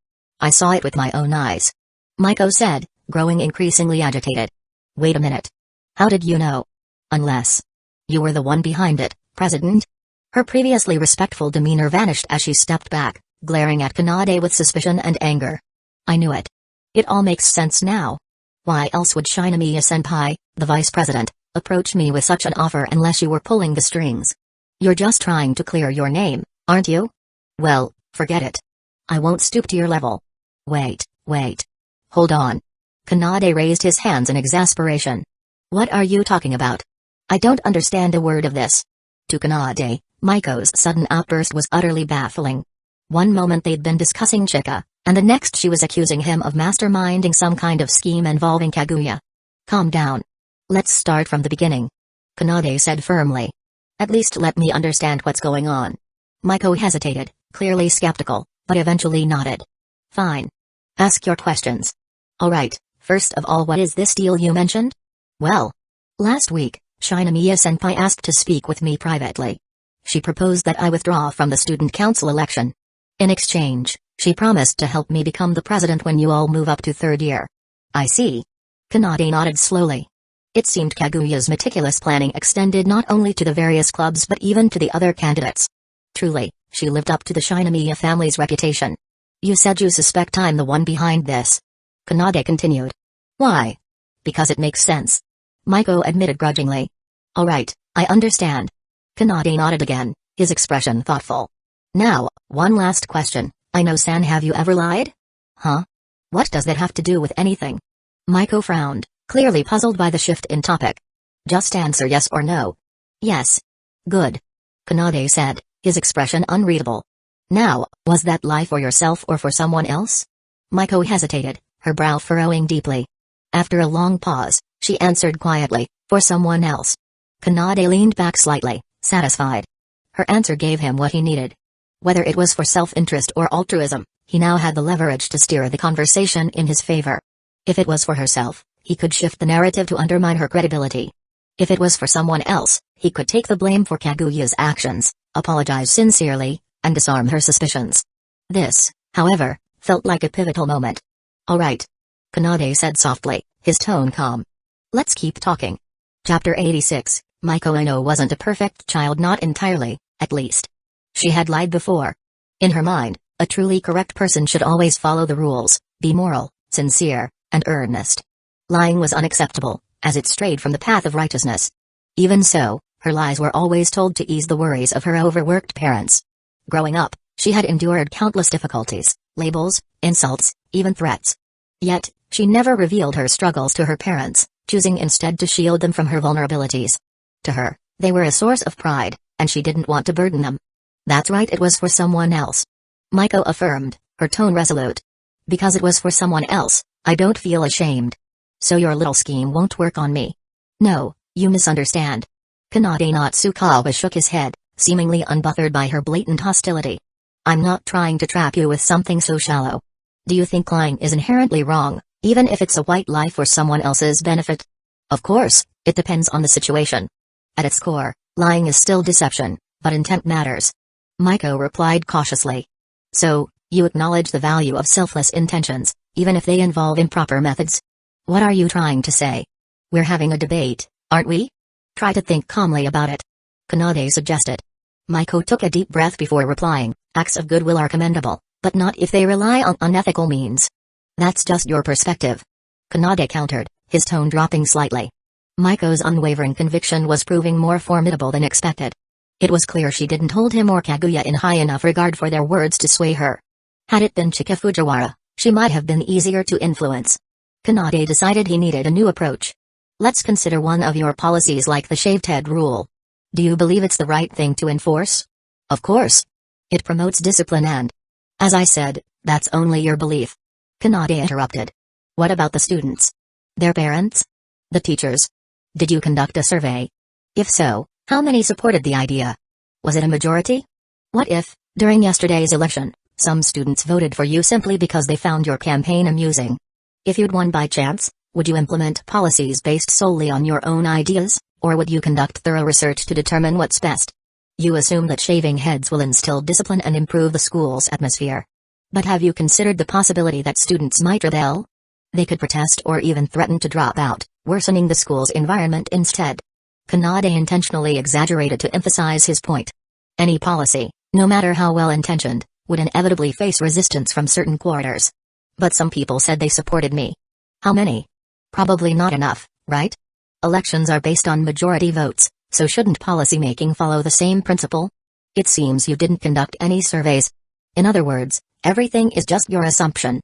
I saw it with my own eyes. Maiko said, growing increasingly agitated. Wait a minute. How did you know? Unless you were the one behind it, President? Her previously respectful demeanor vanished as she stepped back, glaring at Kanade with suspicion and anger. I knew it. It all makes sense now. Why else would Shinigami-senpai, the vice president, approach me with such an offer unless you were pulling the strings? You're just trying to clear your name, aren't you? Well, forget it. I won't stoop to your level. Wait. Hold on. Kanade raised his hands in exasperation. What are you talking about? I don't understand a word of this. To Kanade, Maiko's sudden outburst was utterly baffling. One moment they'd been discussing Chika, and the next she was accusing him of masterminding some kind of scheme involving Kaguya. Calm down. Let's start from the beginning. Kanade said firmly. At least let me understand what's going on. Maiko hesitated, clearly skeptical, but eventually nodded. Fine. Ask your questions. Alright, first of all, what is this deal you mentioned? Well, last week, Shinigami-senpai asked to speak with me privately. She proposed that I withdraw from the student council election. In exchange, she promised to help me become the president when you all move up to third year. I see. Kanade nodded slowly. It seemed Kaguya's meticulous planning extended not only to the various clubs but even to the other candidates. Truly, she lived up to the Shinigami family's reputation. You said you suspect I'm the one behind this. Kanade continued. Why? Because it makes sense. Maiko admitted grudgingly. Alright, I understand. Kanade nodded again, his expression thoughtful. Now, one last question. I know San, have you ever lied? Huh? What does that have to do with anything? Maiko frowned, clearly puzzled by the shift in topic. Just answer yes or no. Yes. Good. Kanade said, his expression unreadable. Now, was that lie for yourself or for someone else? Maiko hesitated, her brow furrowing deeply. After a long pause, she answered quietly, for someone else. Kanade leaned back slightly, satisfied. Her answer gave him what he needed. Whether it was for self-interest or altruism, he now had the leverage to steer the conversation in his favor. If it was for herself, he could shift the narrative to undermine her credibility. If it was for someone else, he could take the blame for Kaguya's actions, apologize sincerely, and disarm her suspicions. This, however, felt like a pivotal moment. Alright. Kanade said softly, his tone calm. Let's keep talking. Chapter 86, Maiko Ino wasn't a perfect child, not entirely, at least. She had lied before. In her mind, a truly correct person should always follow the rules, be moral, sincere, and earnest. Lying was unacceptable, as it strayed from the path of righteousness. Even so, her lies were always told to ease the worries of her overworked parents. Growing up, she had endured countless difficulties, labels, insults, even threats. Yet, she never revealed her struggles to her parents, choosing instead to shield them from her vulnerabilities. To her, they were a source of pride, and she didn't want to burden them. That's right, it was for someone else. Maiko affirmed, her tone resolute. Because it was for someone else, I don't feel ashamed. So your little scheme won't work on me. No, you misunderstand. Kanade Natsukawa shook his head, seemingly unbothered by her blatant hostility. I'm not trying to trap you with something so shallow. Do you think lying is inherently wrong, even if it's a white lie for someone else's benefit? Of course, it depends on the situation. At its core, lying is still deception, but intent matters. Maiko replied cautiously. So, you acknowledge the value of selfless intentions, even if they involve improper methods? What are you trying to say? We're having a debate, aren't we? Try to think calmly about it. Kanade suggested. Maiko took a deep breath before replying, acts of goodwill are commendable, but not if they rely on unethical means. That's just your perspective. Kanade countered, his tone dropping slightly. Maiko's unwavering conviction was proving more formidable than expected. It was clear she didn't hold him or Kaguya in high enough regard for their words to sway her. Had it been Chika Fujiwara, she might have been easier to influence. Kanade decided he needed a new approach. Let's consider one of your policies, like the shaved head rule. Do you believe it's the right thing to enforce? Of course. It promotes discipline and... As I said, that's only your belief. Kanade interrupted. What about the students? Their parents? The teachers? Did you conduct a survey? If so, how many supported the idea? Was it a majority? What if, during yesterday's election, some students voted for you simply because they found your campaign amusing? If you'd won by chance, would you implement policies based solely on your own ideas, or would you conduct thorough research to determine what's best? You assume that shaving heads will instill discipline and improve the school's atmosphere. But have you considered the possibility that students might rebel? They could protest or even threaten to drop out, worsening the school's environment instead. Kanade intentionally exaggerated to emphasize his point. Any policy, no matter how well-intentioned, would inevitably face resistance from certain quarters. But some people said they supported me. How many? Probably not enough, right? Elections are based on majority votes, so shouldn't policymaking follow the same principle? It seems you didn't conduct any surveys. In other words, everything is just your assumption.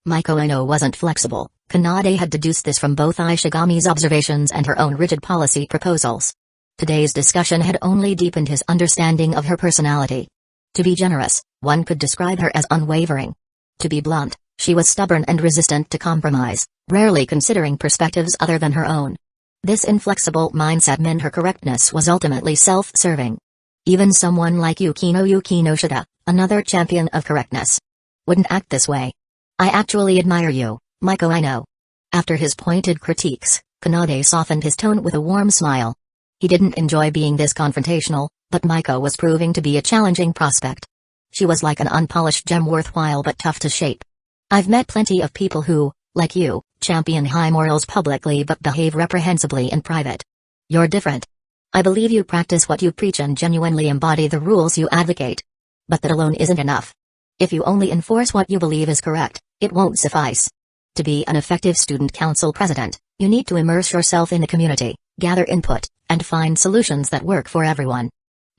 Maiko wasn't flexible. Kanade had deduced this from both Ishigami's observations and her own rigid policy proposals. Today's discussion had only deepened his understanding of her personality. To be generous, one could describe her as unwavering. To be blunt, she was stubborn and resistant to compromise, rarely considering perspectives other than her own. This inflexible mindset meant her correctness was ultimately self-serving. Even someone like Yukino Shida, another champion of correctness, wouldn't act this way. I actually admire you, Maiko. After his pointed critiques, Kanade softened his tone with a warm smile. He didn't enjoy being this confrontational, but Maiko was proving to be a challenging prospect. She was like an unpolished gem, worthwhile but tough to shape. I've met plenty of people who, like you, champion high morals publicly but behave reprehensibly in private. You're different. I believe you practice what you preach and genuinely embody the rules you advocate. But that alone isn't enough. If you only enforce what you believe is correct, it won't suffice. To be an effective student council president, you need to immerse yourself in the community, gather input, and find solutions that work for everyone.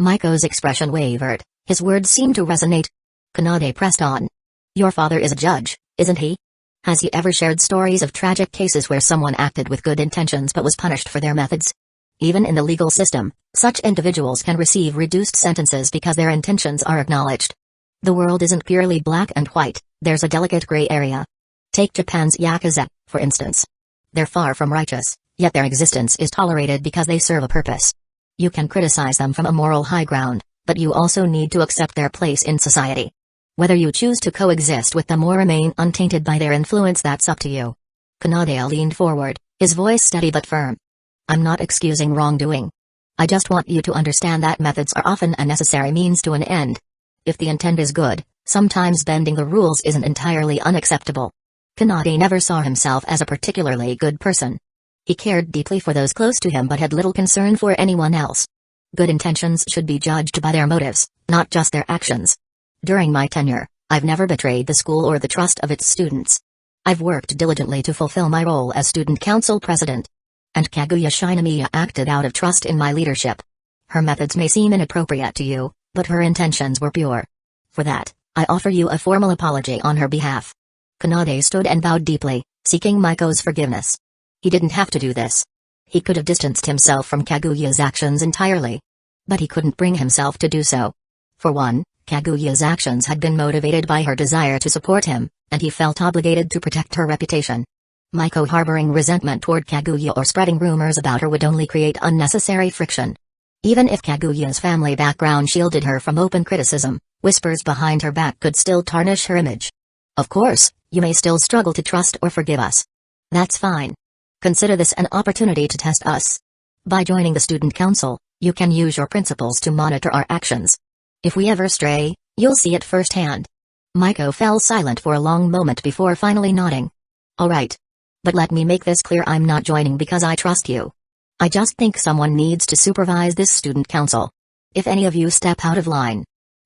Maiko's expression wavered, his words seemed to resonate. Kanade pressed on. Your father is a judge, isn't he? Has he ever shared stories of tragic cases where someone acted with good intentions but was punished for their methods? Even in the legal system, such individuals can receive reduced sentences because their intentions are acknowledged. The world isn't purely black and white, there's a delicate gray area. Take Japan's Yakuza, for instance. They're far from righteous, yet their existence is tolerated because they serve a purpose. You can criticize them from a moral high ground, but you also need to accept their place in society. Whether you choose to coexist with them or remain untainted by their influence, that's up to you. Kanade leaned forward, his voice steady but firm. I'm not excusing wrongdoing. I just want you to understand that methods are often a necessary means to an end. If the intent is good, sometimes bending the rules isn't entirely unacceptable. Kanade never saw himself as a particularly good person. He cared deeply for those close to him but had little concern for anyone else. Good intentions should be judged by their motives, not just their actions. During my tenure, I've never betrayed the school or the trust of its students. I've worked diligently to fulfill my role as student council president. And Kaguya Shinomiya acted out of trust in my leadership. Her methods may seem inappropriate to you, but her intentions were pure. For that, I offer you a formal apology on her behalf. Kanade stood and bowed deeply, seeking Maiko's forgiveness. He didn't have to do this. He could have distanced himself from Kaguya's actions entirely. But he couldn't bring himself to do so. For one, Kaguya's actions had been motivated by her desire to support him, and he felt obligated to protect her reputation. Maiko harboring resentment toward Kaguya or spreading rumors about her would only create unnecessary friction. Even if Kaguya's family background shielded her from open criticism, whispers behind her back could still tarnish her image. Of course, you may still struggle to trust or forgive us. That's fine. Consider this an opportunity to test us. By joining the student council, you can use your principles to monitor our actions. If we ever stray, you'll see it firsthand. Maiko fell silent for a long moment before finally nodding. All right. But let me make this clear, I'm not joining because I trust you. I just think someone needs to supervise this student council. If any of you step out of line,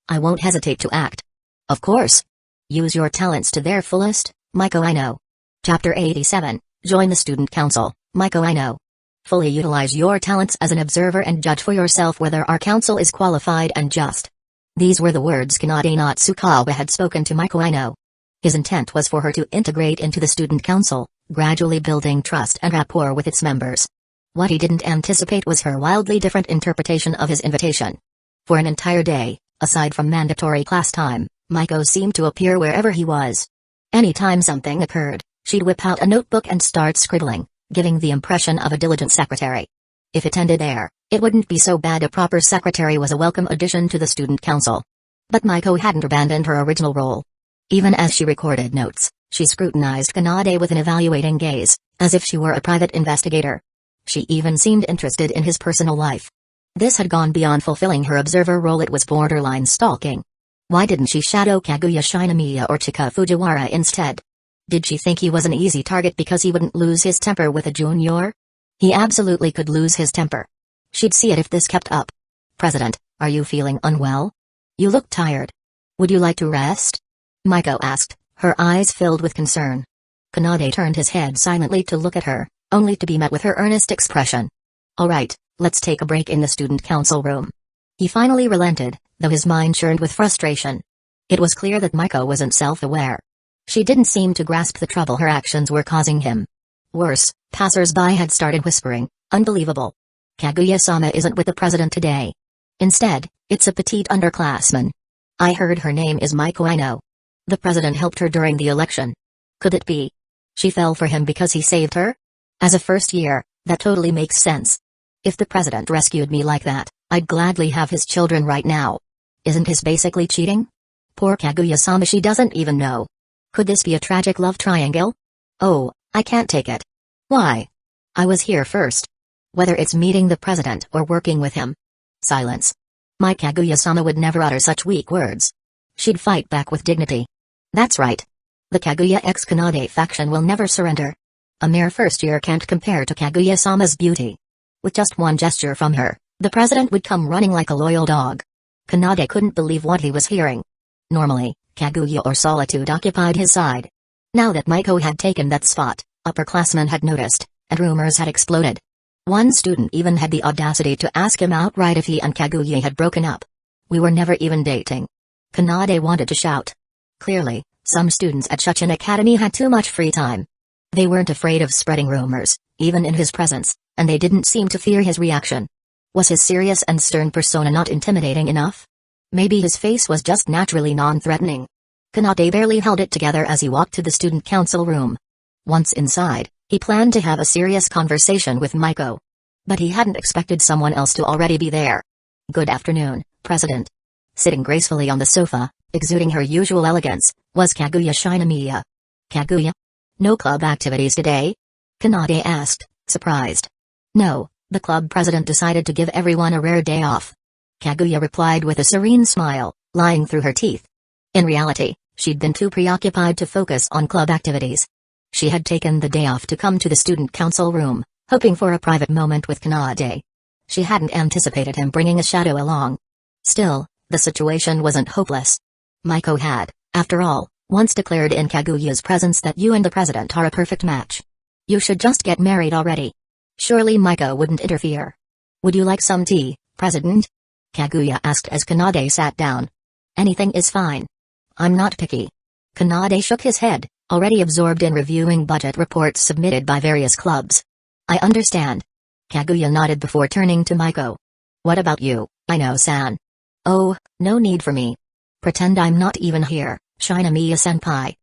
I won't hesitate to act. Of course. Use your talents to their fullest, Maiko. Chapter 87, Join the Student Council, Maiko. Fully utilize your talents as an observer and judge for yourself whether our council is qualified and just. These were the words Kanade Natsukawa had spoken to Maiko. His intent was for her to integrate into the student council, gradually building trust and rapport with its members. What he didn't anticipate was her wildly different interpretation of his invitation. For an entire day, aside from mandatory class time, Maiko seemed to appear wherever he was. Anytime something occurred, she'd whip out a notebook and start scribbling, giving the impression of a diligent secretary. If it ended there, it wouldn't be so bad. A proper secretary was a welcome addition to the student council. But Maiko hadn't abandoned her original role. Even as she recorded notes, she scrutinized Kanade with an evaluating gaze, as if she were a private investigator. She even seemed interested in his personal life. This had gone beyond fulfilling her observer role, it was borderline stalking. Why didn't she shadow Kaguya Shinomiya or Chika Fujiwara instead? Did she think he was an easy target because he wouldn't lose his temper with a junior? He absolutely could lose his temper. She'd see it if this kept up. President, are you feeling unwell? You look tired. Would you like to rest? Maiko asked, her eyes filled with concern. Kanade turned his head silently to look at her, only to be met with her earnest expression. All right, let's take a break in the student council room. He finally relented, though his mind churned with frustration. It was clear that Maiko wasn't self-aware. She didn't seem to grasp the trouble her actions were causing him. Worse, passers-by had started whispering, unbelievable. Kaguya-sama isn't with the president today. Instead, it's a petite underclassman. I heard her name is Maiko Ino. The president helped her during the election. Could it be? She fell for him because he saved her? As a first year, that totally makes sense. If the president rescued me like that, I'd gladly have his children right now. Isn't this basically cheating? Poor Kaguya-sama, she doesn't even know. Could this be a tragic love triangle? Oh, I can't take it. Why? I was here first. Whether it's meeting the president or working with him. Silence. My Kaguya-sama would never utter such weak words. She'd fight back with dignity. That's right. The Kaguya x Kanade faction will never surrender. A mere first year can't compare to Kaguya-sama's beauty. With just one gesture from her, the president would come running like a loyal dog. Kanade couldn't believe what he was hearing. Normally, Kaguya or Solitude occupied his side. Now that Maiko had taken that spot, upperclassmen had noticed, and rumors had exploded. One student even had the audacity to ask him outright if he and Kaguya had broken up. We were never even dating. Kanade wanted to shout. Clearly, some students at such an academy had too much free time. They weren't afraid of spreading rumors, even in his presence, and they didn't seem to fear his reaction. Was his serious and stern persona not intimidating enough? Maybe his face was just naturally non-threatening. Kanade barely held it together as he walked to the student council room. Once inside, he planned to have a serious conversation with Maiko. But he hadn't expected someone else to already be there. Good afternoon, President. Sitting gracefully on the sofa, exuding her usual elegance, was Kaguya Shinomiya. Kaguya? No club activities today? Kanade asked, surprised. No, the club president decided to give everyone a rare day off. Kaguya replied with a serene smile, lying through her teeth. In reality, she'd been too preoccupied to focus on club activities. She had taken the day off to come to the student council room, hoping for a private moment with Kanade. She hadn't anticipated him bringing a shadow along. Still, the situation wasn't hopeless. Maiko had, after all, once declared in Kaguya's presence that you and the president are a perfect match. You should just get married already. Surely Maiko wouldn't interfere. Would you like some tea, President? Kaguya asked as Kanade sat down. Anything is fine. I'm not picky. Kanade shook his head, already absorbed in reviewing budget reports submitted by various clubs. I understand. Kaguya nodded before turning to Maiko. What about you, Ino-san? Oh, no need for me. Pretend I'm not even here, Shinomiya-senpai.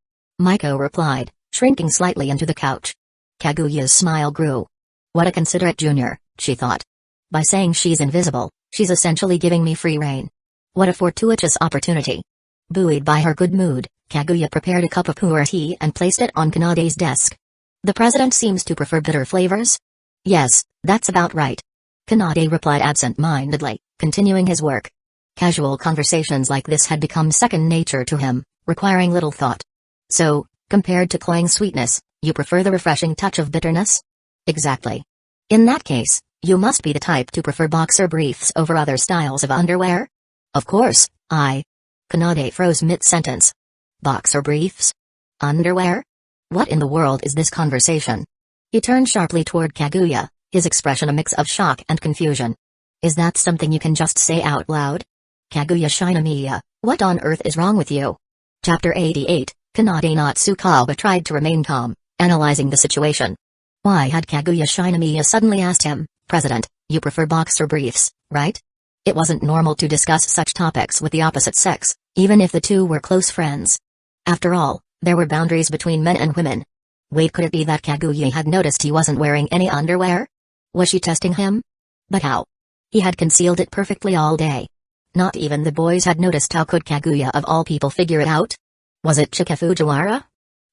Maiko replied, shrinking slightly into the couch. Kaguya's smile grew. What a considerate junior, she thought. By saying she's invisible, she's essentially giving me free rein. What a fortuitous opportunity. Buoyed by her good mood, Kaguya prepared a cup of pu'er tea and placed it on Kanade's desk. The president seems to prefer bitter flavors? Yes, that's about right. Kanade replied absent-mindedly, continuing his work. Casual conversations like this had become second nature to him, requiring little thought. So, compared to cloying sweetness, you prefer the refreshing touch of bitterness? Exactly. In that case, you must be the type to prefer boxer briefs over other styles of underwear? Of course, Kanade froze mid-sentence. Boxer briefs? Underwear? What in the world is this conversation? He turned sharply toward Kaguya, his expression a mix of shock and confusion. Is that something you can just say out loud? Kaguya Shinomiya, what on earth is wrong with you? Chapter 88, Kanade Natsukawa tried to remain calm, analyzing the situation. Why had Kaguya Shinomiya suddenly asked him, President, you prefer boxer briefs, right? It wasn't normal to discuss such topics with the opposite sex, even if the two were close friends. After all, there were boundaries between men and women. Wait, could it be that Kaguya had noticed he wasn't wearing any underwear? Was she testing him? But how? He had concealed it perfectly all day. Not even the boys had noticed. How could Kaguya of all people figure it out? Was it Chika Fujiwara?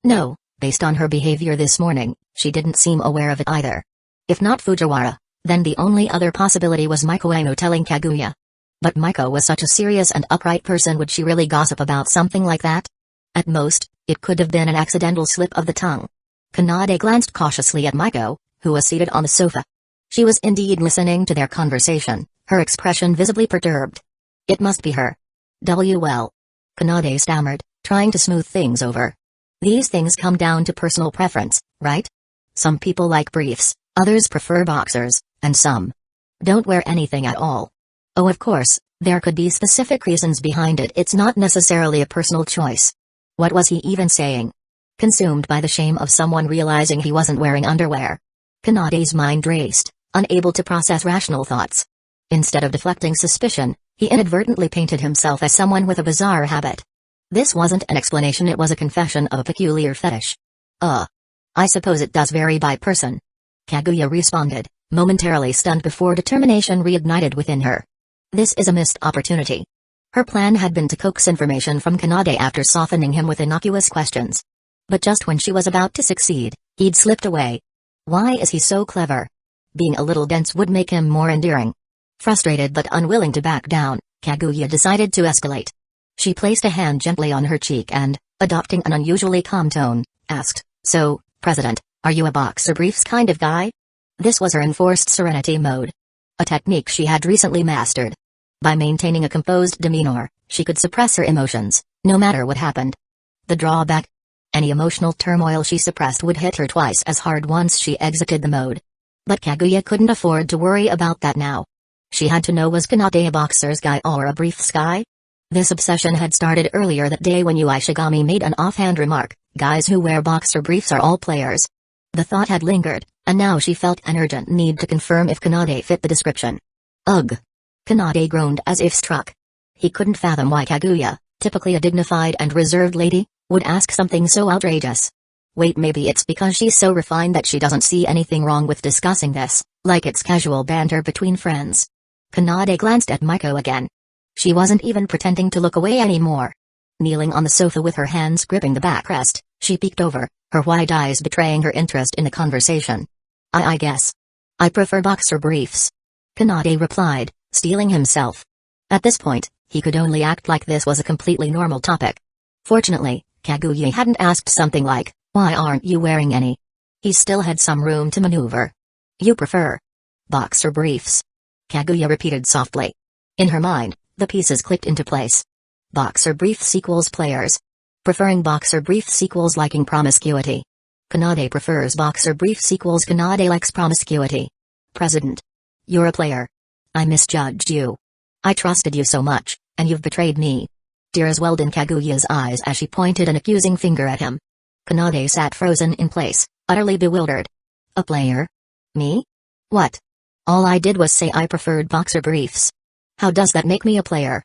No, based on her behavior this morning, she didn't seem aware of it either. If not Fujiwara, then the only other possibility was Maiko Ino telling Kaguya. But Maiko was such a serious and upright person, would she really gossip about something like that? At most, it could have been an accidental slip of the tongue. Kanade glanced cautiously at Maiko, who was seated on the sofa. She was indeed listening to their conversation, her expression visibly perturbed. It must be her. Well. Kanade stammered, trying to smooth things over. These things come down to personal preference, right? Some people like briefs, others prefer boxers, and some don't wear anything at all. Oh, of course, there could be specific reasons behind it. It's not necessarily a personal choice. What was he even saying? Consumed by the shame of someone realizing he wasn't wearing underwear. Kanade's mind raced, unable to process rational thoughts. Instead of deflecting suspicion, he inadvertently painted himself as someone with a bizarre habit. This wasn't an explanation, it was a confession of a peculiar fetish. I suppose it does vary by person. Kaguya responded, momentarily stunned before determination reignited within her. This is a missed opportunity. Her plan had been to coax information from Kanade after softening him with innocuous questions. But just when she was about to succeed, he'd slipped away. Why is he so clever? Being a little dense would make him more endearing. Frustrated but unwilling to back down, Kaguya decided to escalate. She placed a hand gently on her cheek and, adopting an unusually calm tone, asked, "So, President, are you a boxer briefs kind of guy?" This was her enforced serenity mode. A technique she had recently mastered. By maintaining a composed demeanor, she could suppress her emotions, no matter what happened. The drawback? Any emotional turmoil she suppressed would hit her twice as hard once she exited the mode. But Kaguya couldn't afford to worry about that now. She had to know, was Kanade a boxer's guy or a briefs guy? This obsession had started earlier that day when Ueshigami made an offhand remark, "Guys who wear boxer briefs are all players." The thought had lingered, and now she felt an urgent need to confirm if Kanade fit the description. Ugh! Kanade groaned as if struck. He couldn't fathom why Kaguya, typically a dignified and reserved lady, would ask something so outrageous. Wait, maybe it's because she's so refined that she doesn't see anything wrong with discussing this, like it's casual banter between friends. Kanade glanced at Maiko again. She wasn't even pretending to look away anymore. Kneeling on the sofa with her hands gripping the backrest, she peeked over, her wide eyes betraying her interest in the conversation. I guess I prefer boxer briefs," Kanade replied, steeling himself. At this point, he could only act like this was a completely normal topic. Fortunately, Kaguya hadn't asked something like, "Why aren't you wearing any?" He still had some room to maneuver. "You prefer boxer briefs?" Kaguya repeated softly. In her mind, the pieces clicked into place. Boxer briefs equals players. Preferring boxer briefs equals liking promiscuity. Kanade prefers boxer briefs equals Kanade likes promiscuity. President. You're a player. I misjudged you. I trusted you so much, and you've betrayed me. Tears welled in Kaguya's eyes as she pointed an accusing finger at him. Kanade sat frozen in place, utterly bewildered. A player? Me? What? All I did was say I preferred boxer briefs. How does that make me a player?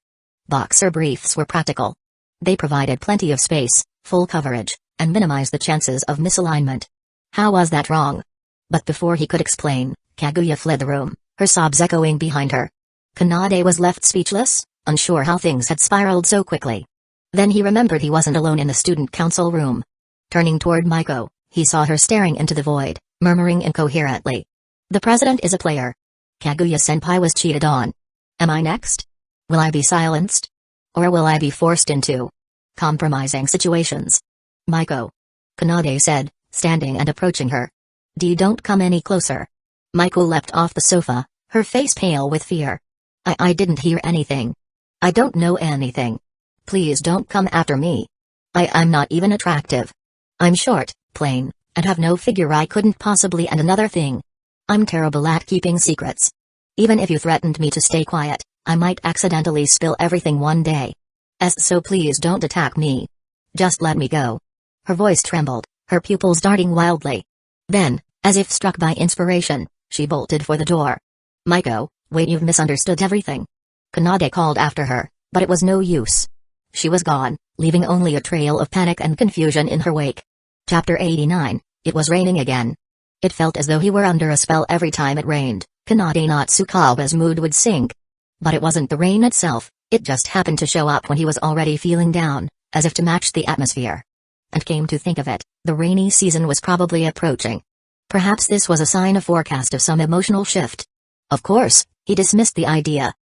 Boxer briefs were practical. They provided plenty of space, full coverage, and minimized the chances of misalignment. How was that wrong? But before he could explain, Kaguya fled the room, her sobs echoing behind her. Kanade was left speechless, unsure how things had spiraled so quickly. Then he remembered he wasn't alone in the student council room. Turning toward Maiko, he saw her staring into the void, murmuring incoherently. The president is a player. Kaguya-senpai was cheated on. Am I next? Will I be silenced? Or will I be forced into compromising situations? Maiko. Kanade said, standing and approaching her. Don't come any closer. Maiko leapt off the sofa, her face pale with fear. I didn't hear anything. I don't know anything. Please don't come after me. I'm not even attractive. I'm short, plain, and have no figure. I couldn't possibly. And another thing. I'm terrible at keeping secrets. Even if you threatened me to stay quiet, I might accidentally spill everything one day. So please don't attack me. Just let me go. Her voice trembled, her pupils darting wildly. Then, as if struck by inspiration, she bolted for the door. Maiko, wait, you've misunderstood everything. Kanade called after her, but it was no use. She was gone, leaving only a trail of panic and confusion in her wake. Chapter 89, It was raining again. It felt as though he were under a spell every time it rained. Kanade Natsukawa's mood would sink. But it wasn't the rain itself, it just happened to show up when he was already feeling down, as if to match the atmosphere. And came to think of it, the rainy season was probably approaching. Perhaps this was a sign of forecast of some emotional shift. Of course, he dismissed the idea.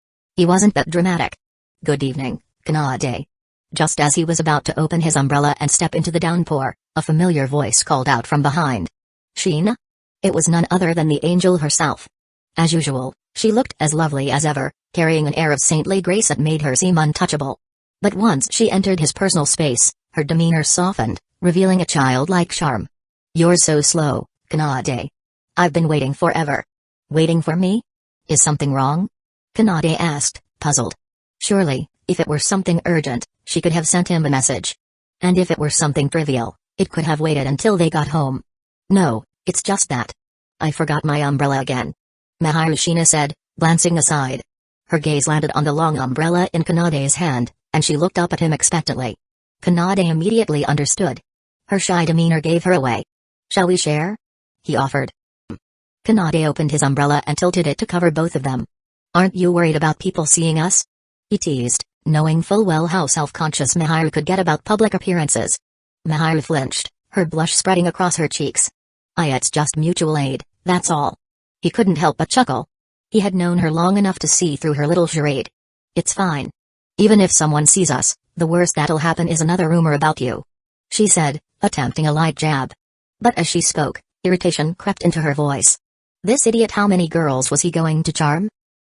He wasn't that dramatic. "Good evening, Kanade." Just as he was about to open his umbrella and step into the downpour, a familiar voice called out from behind. "Sheena?" It was none other than the angel herself. As usual, she looked as lovely as ever, carrying an air of saintly grace that made her seem untouchable. But once she entered his personal space, her demeanor softened, revealing a childlike charm. "You're so slow, Kanade. I've been waiting forever." "Waiting for me? Is something wrong?" Kanade asked, puzzled. Surely, if it were something urgent, she could have sent him a message. And if it were something trivial, it could have waited until they got home. "No, it's just that. I forgot my umbrella again," Maharushina said, glancing aside. Her gaze landed on the long umbrella in Kanade's hand, and she looked up at him expectantly. Kanade immediately understood. Her shy demeanor gave her away. "Shall we share?" he offered. Kanade opened his umbrella and tilted it to cover both of them. "Aren't you worried about people seeing us?" he teased, knowing full well how self-conscious Maharu could get about public appearances. Maharu flinched, her blush spreading across her cheeks. "It's just mutual aid, that's all." He couldn't help but chuckle. He had known her long enough to see through her little charade. "It's fine. Even if someone sees us, the worst that'll happen is another rumor about you," she said, attempting a light jab. But as she spoke, irritation crept into her voice. This idiot, how many girls was he going to charm?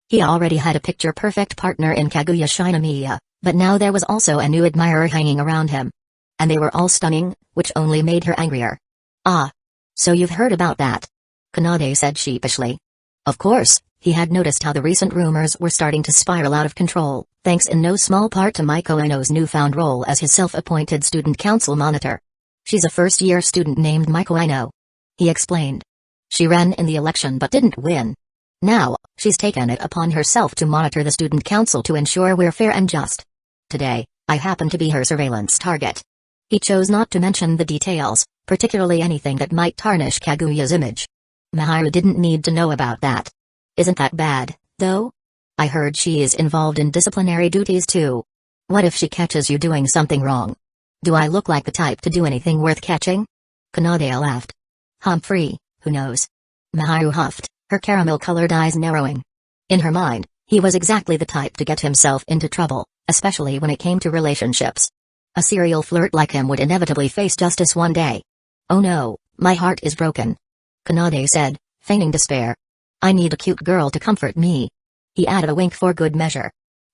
He already had a picture-perfect partner in Kaguya Shinomiya, but now there was also a new admirer hanging around him. And they were all stunning, which only made her angrier. "Ah. So you've heard about that?" Kanade said sheepishly. Of course, he had noticed how the recent rumors were starting to spiral out of control, thanks in no small part to Maiko Ueno's newfound role as his self-appointed student council monitor. "She's a first-year student named Maiko Ueno," he explained. "She ran in the election but didn't win. Now, she's taken it upon herself to monitor the student council to ensure we're fair and just. Today, I happen to be her surveillance target." He chose not to mention the details, particularly anything that might tarnish Kaguya's image. Maharu didn't need to know about that. "Isn't that bad, though? I heard she is involved in disciplinary duties too. What if she catches you doing something wrong? Do I look like the type to do anything worth catching?" Kanade laughed. "Humphrey, who knows?" Maharu huffed, her caramel-colored eyes narrowing. In her mind, he was exactly the type to get himself into trouble, especially when it came to relationships. A serial flirt like him would inevitably face justice one day. "Oh no, my heart is broken," Kanade said, feigning despair. "I need a cute girl to comfort me." He added a wink for good measure.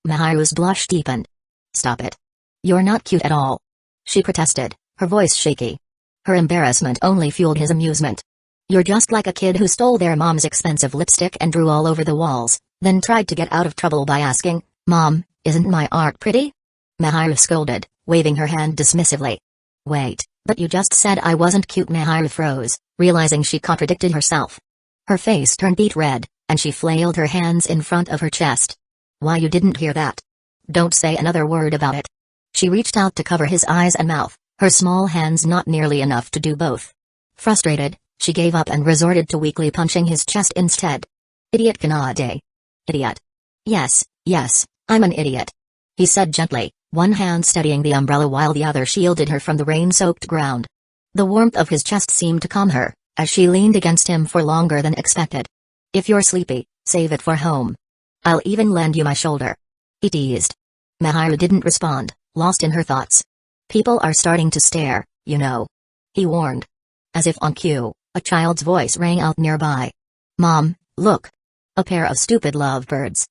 Maharu's blush deepened. "Stop it. You're not cute at all," she protested, her voice shaky. Her embarrassment only fueled his amusement. "You're just like a kid who stole their mom's expensive lipstick and drew all over the walls, then tried to get out of trouble by asking, 'Mom, isn't my art pretty?'" Maharu scolded, waving her hand dismissively. "Wait, but you just said I wasn't cute." Maharu froze, realizing she contradicted herself. Her face turned beet red, and she flailed her hands in front of her chest. "Why, you didn't hear that? Don't say another word about it." She reached out to cover his eyes and mouth, her small hands not nearly enough to do both. Frustrated, she gave up and resorted to weakly punching his chest instead. "Idiot Kanade. Idiot. Yes, I'm an idiot," he said gently, one hand steadying the umbrella while the other shielded her from the rain-soaked ground. The warmth of his chest seemed to calm her, as she leaned against him for longer than expected. "If you're sleepy, save it for home. I'll even lend you my shoulder," he teased. Maharu didn't respond, lost in her thoughts. "People are starting to stare, you know," he warned. As if on cue, a child's voice rang out nearby. "Mom, look. A pair of stupid lovebirds."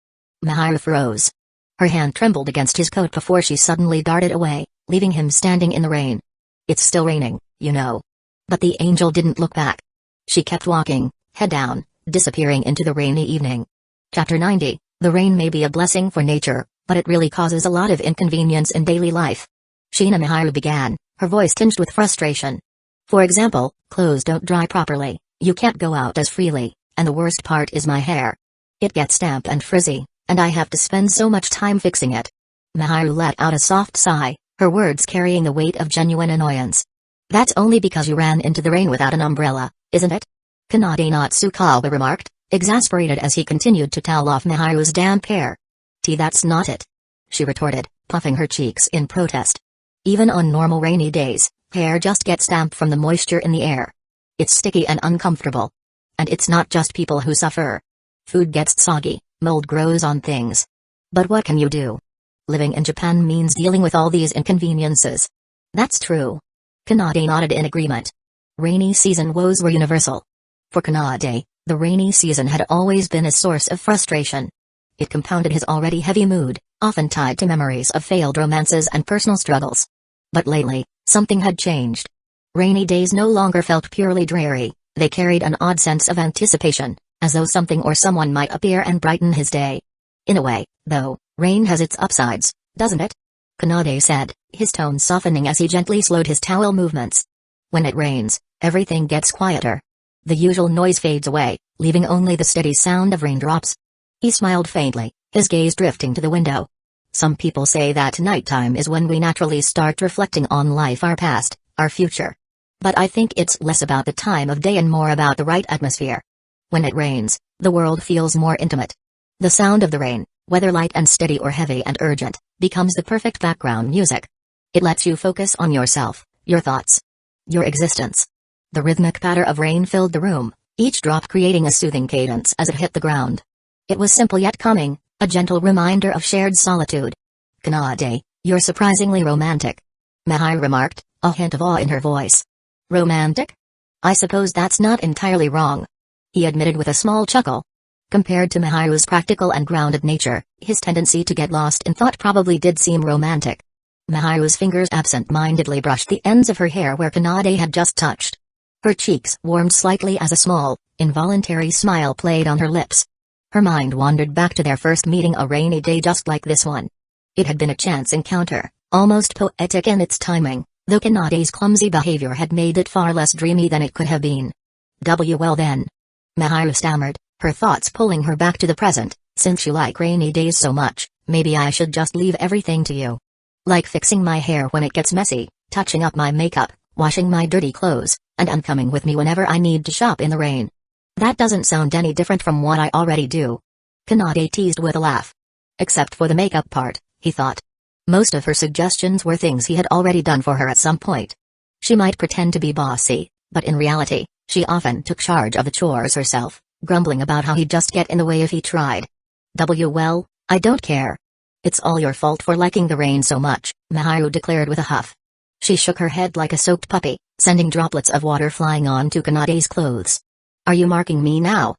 Maharu froze. Her hand trembled against his coat before she suddenly darted away, leaving him standing in the rain. "It's still raining, you know." But the angel didn't look back. She kept walking, head down, disappearing into the rainy evening. Chapter 90, The rain may be a blessing for nature, but it really causes a lot of inconvenience in daily life. Sheena Maharu began, her voice tinged with frustration. "For example, clothes don't dry properly, you can't go out as freely, and the worst part is my hair. It gets damp and frizzy, and I have to spend so much time fixing it." Maharu let out a soft sigh, her words carrying the weight of genuine annoyance. "That's only because you ran into the rain without an umbrella, isn't it?" Kanade Natsukawa remarked, exasperated as he continued to towel off Maharu's damp hair. That's not it," she retorted, puffing her cheeks in protest. "Even on normal rainy days, hair just gets damp from the moisture in the air. It's sticky and uncomfortable. And it's not just people who suffer. Food gets soggy, mold grows on things. But what can you do? Living in Japan means dealing with all these inconveniences. That's true. Kanade nodded in agreement. Rainy season woes were universal. For Kanade, the rainy season had always been a source of frustration. It compounded his already heavy mood, often tied to memories of failed romances and personal struggles. But lately, something had changed. Rainy days no longer felt purely dreary, they carried an odd sense of anticipation, as though something or someone might appear and brighten his day. In a way, though, rain has its upsides, doesn't it? Kanade said, his tone softening as he gently slowed his towel movements. When it rains, everything gets quieter. The usual noise fades away, leaving only the steady sound of raindrops. He smiled faintly, his gaze drifting to the window. Some people say that nighttime is when we naturally start reflecting on life, our past, our future. But I think it's less about the time of day and more about the right atmosphere. When it rains, the world feels more intimate. The sound of the rain, whether light and steady or heavy and urgent, becomes the perfect background music. It lets you focus on yourself, your thoughts, your existence. The rhythmic patter of rain filled the room, each drop creating a soothing cadence as it hit the ground. It was simple yet calming, a gentle reminder of shared solitude. Kanade, you're surprisingly romantic. Miharu remarked, a hint of awe in her voice. Romantic? I suppose that's not entirely wrong. He admitted with a small chuckle. Compared to Miharu's practical and grounded nature, his tendency to get lost in thought probably did seem romantic. Miharu's fingers absent-mindedly brushed the ends of her hair where Kanade had just touched. Her cheeks warmed slightly as a small, involuntary smile played on her lips. Her mind wandered back to their first meeting, a rainy day just like this one. It had been a chance encounter, almost poetic in its timing, though Kanade's clumsy behavior had made it far less dreamy than it could have been. Well then. Miharu stammered, her thoughts pulling her back to the present. Since you like rainy days so much, maybe I should just leave everything to you. Like fixing my hair when it gets messy, touching up my makeup, washing my dirty clothes, and coming with me whenever I need to shop in the rain. That doesn't sound any different from what I already do. Kanade teased with a laugh. Except for the makeup part, he thought. Most of her suggestions were things he had already done for her at some point. She might pretend to be bossy, but in reality, she often took charge of the chores herself, grumbling about how he'd just get in the way if he tried. Well, I don't care. It's all your fault for liking the rain so much, Miharu declared with a huff. She shook her head like a soaked puppy, sending droplets of water flying onto Kanade's clothes. Are you marking me now?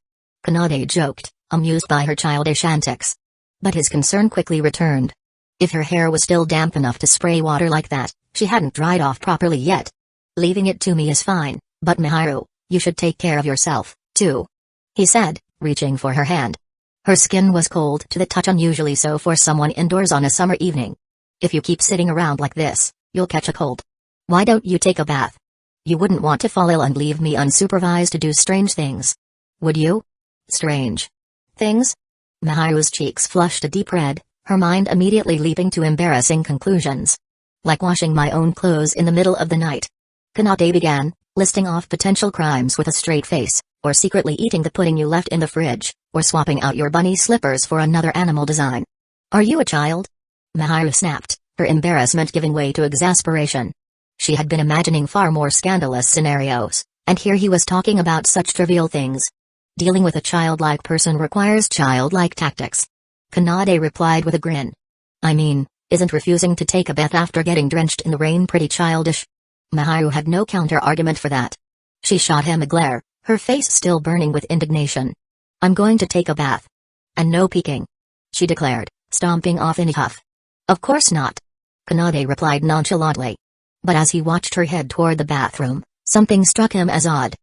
Kanade joked, amused by her childish antics. But his concern quickly returned. If her hair was still damp enough to spray water like that, she hadn't dried off properly yet. Leaving it to me is fine, but Miharu, you should take care of yourself, too. He said, reaching for her hand. Her skin was cold to the touch, unusually so for someone indoors on a summer evening. If you keep sitting around like this, you'll catch a cold. Why don't you take a bath? You wouldn't want to fall ill and leave me unsupervised to do strange things. Would you? Strange things? Miharu's cheeks flushed a deep red, her mind immediately leaping to embarrassing conclusions. Like washing my own clothes in the middle of the night. Kanade began, listing off potential crimes with a straight face, or secretly eating the pudding you left in the fridge, or swapping out your bunny slippers for another animal design. Are you a child? Miharu snapped, her embarrassment giving way to exasperation. She had been imagining far more scandalous scenarios, and here he was talking about such trivial things. Dealing with a childlike person requires childlike tactics. Kanade replied with a grin. I mean, isn't refusing to take a bath after getting drenched in the rain pretty childish? Miharu had no counter-argument for that. She shot him a glare, her face still burning with indignation. I'm going to take a bath. And no peeking, she declared, stomping off in a huff. Of course not. Kanade replied nonchalantly. But as he watched her head toward the bathroom, something struck him as odd.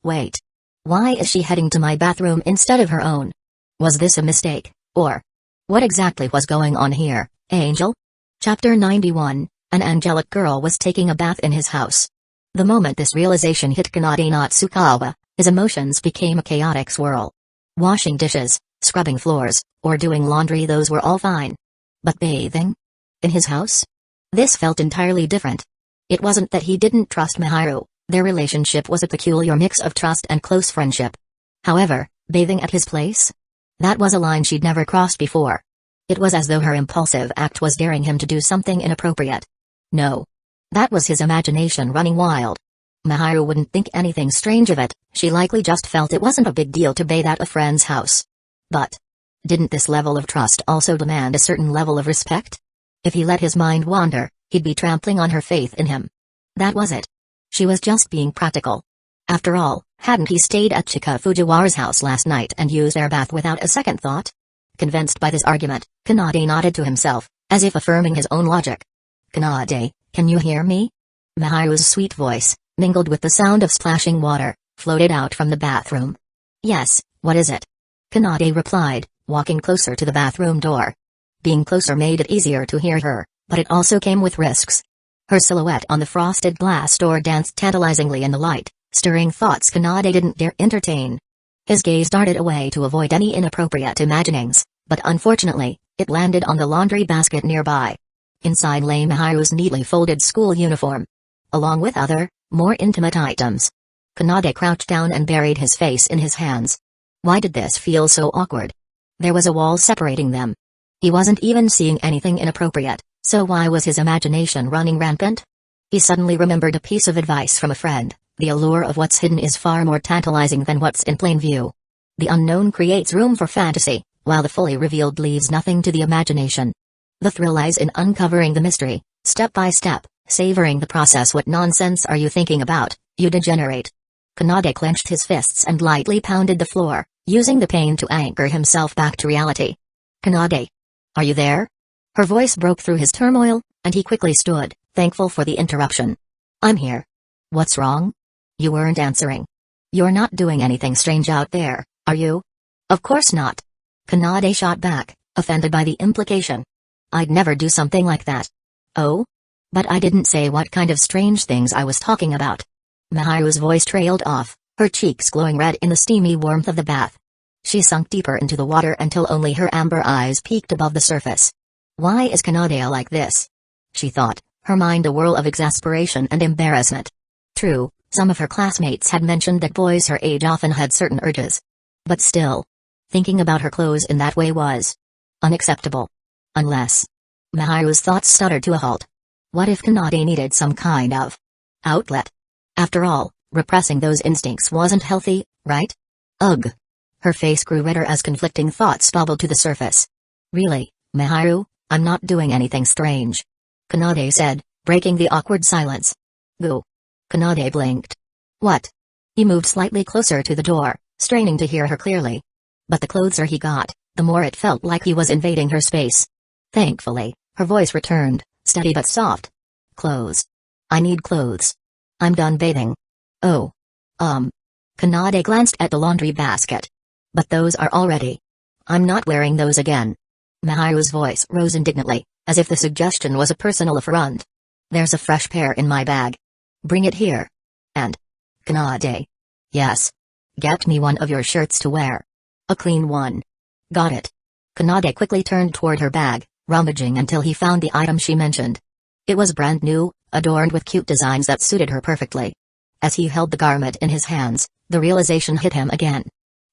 Wait. Why is she heading to my bathroom instead of her own? Was this a mistake, or what exactly was going on here, Angel? Chapter 91, An angelic girl was taking a bath in his house. The moment this realization hit Kanade Natsukawa, his emotions became a chaotic swirl. Washing dishes, scrubbing floors, or doing laundry, those were all fine. But bathing? In his house? This felt entirely different. It wasn't that he didn't trust Miharu, their relationship was a peculiar mix of trust and close friendship. However, bathing at his place? That was a line she'd never crossed before. It was as though her impulsive act was daring him to do something inappropriate. No. That was his imagination running wild. Miharu wouldn't think anything strange of it, she likely just felt it wasn't a big deal to bathe at a friend's house. But Didn't this level of trust also demand a certain level of respect? If he let his mind wander, he'd be trampling on her faith in him. That was it. She was just being practical. After all, hadn't he stayed at Chika Fujiwara's house last night and used their bath without a second thought? Convinced by this argument, Kanade nodded to himself, as if affirming his own logic. Kanade, can you hear me? Miharu's sweet voice, mingled with the sound of splashing water, floated out from the bathroom. Yes, what is it? Kanade replied, walking closer to the bathroom door. Being closer made it easier to hear her, but it also came with risks. Her silhouette on the frosted glass door danced tantalizingly in the light, stirring thoughts Kanade didn't dare entertain. His gaze darted away to avoid any inappropriate imaginings, but unfortunately, it landed on the laundry basket nearby. Inside lay Miharu's neatly folded school uniform, along with other, more intimate items. Kanade crouched down and buried his face in his hands. Why did this feel so awkward? There was a wall separating them. He wasn't even seeing anything inappropriate, so why was his imagination running rampant? He suddenly remembered a piece of advice from a friend: the allure of what's hidden is far more tantalizing than what's in plain view. The unknown creates room for fantasy, while the fully revealed leaves nothing to the imagination. The thrill lies in uncovering the mystery, step by step, savoring the process. What nonsense are you thinking about, you degenerate? Kanade clenched his fists and lightly pounded the floor, using the pain to anchor himself back to reality. Kanade? Are you there? Her voice broke through his turmoil, and he quickly stood, thankful for the interruption. I'm here. What's wrong? You weren't answering. You're not doing anything strange out there, are you? Of course not. Kanade shot back, offended by the implication. I'd never do something like that. Oh? But I didn't say what kind of strange things I was talking about. Miharu's voice trailed off, her cheeks glowing red in the steamy warmth of the bath. She sunk deeper into the water until only her amber eyes peeked above the surface. Why is Kanade like this? She thought, her mind a whirl of exasperation and embarrassment. True, some of her classmates had mentioned that boys her age often had certain urges. But still, thinking about her clothes in that way was unacceptable. Unless... Miharu's thoughts stuttered to a halt. What if Kanade needed some kind of outlet? After all, repressing those instincts wasn't healthy, right? Ugh. Her face grew redder as conflicting thoughts bubbled to the surface. Really, Miharu, I'm not doing anything strange. Kanade said, breaking the awkward silence. Goo. Kanade blinked. What? He moved slightly closer to the door, straining to hear her clearly. But the closer he got, the more it felt like he was invading her space. Thankfully, her voice returned, steady but soft. Clothes. I need clothes. I'm done bathing. Oh. Kanade glanced at the laundry basket. But those are already. I'm not wearing those again. Miharu's voice rose indignantly, as if the suggestion was a personal affront. There's a fresh pair in my bag. Bring it here. And... Kanade. Yes. Get me one of your shirts to wear. A clean one. Got it. Kanade quickly turned toward her bag, rummaging until he found the item she mentioned. It was brand new, adorned with cute designs that suited her perfectly. As he held the garment in his hands, the realization hit him again.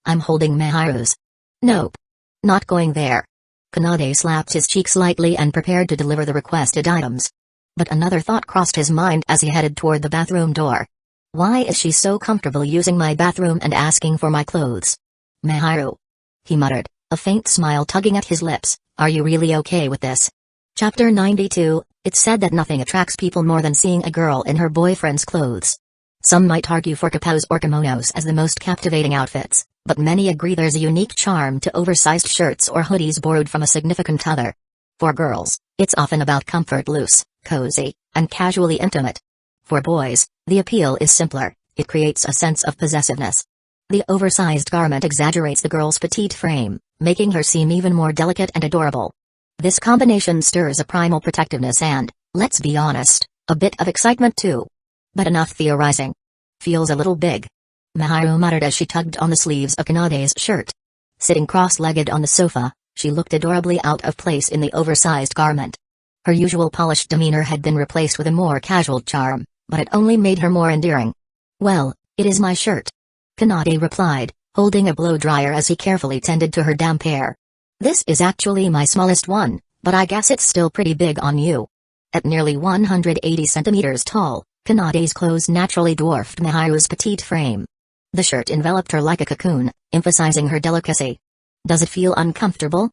I'm holding Miharu's. Nope. Not going there. Kanade slapped his cheek slightly and prepared to deliver the requested items. But another thought crossed his mind as he headed toward the bathroom door. Why is she so comfortable using my bathroom and asking for my clothes? Miharu. He muttered, a faint smile tugging at his lips. Are you really okay with this? Chapter 92, it's said that nothing attracts people more than seeing a girl in her boyfriend's clothes. Some might argue for kapos or kimonos as the most captivating outfits, but many agree there's a unique charm to oversized shirts or hoodies borrowed from a significant other. For girls, it's often about comfort, loose, cozy, and casually intimate. For boys, the appeal is simpler, it creates a sense of possessiveness. The oversized garment exaggerates the girl's petite frame, making her seem even more delicate and adorable. This combination stirs a primal protectiveness and, let's be honest, a bit of excitement too. But enough theorizing. Feels a little big. Miharu muttered as she tugged on the sleeves of Kanade's shirt. Sitting cross-legged on the sofa, she looked adorably out of place in the oversized garment. Her usual polished demeanor had been replaced with a more casual charm, but it only made her more endearing. Well, it is my shirt. Kanade replied, holding a blow-dryer as he carefully tended to her damp hair. This is actually my smallest one, but I guess it's still pretty big on you. At nearly 180 centimeters tall, Kanade's clothes naturally dwarfed Miharu's petite frame. The shirt enveloped her like a cocoon, emphasizing her delicacy. Does it feel uncomfortable?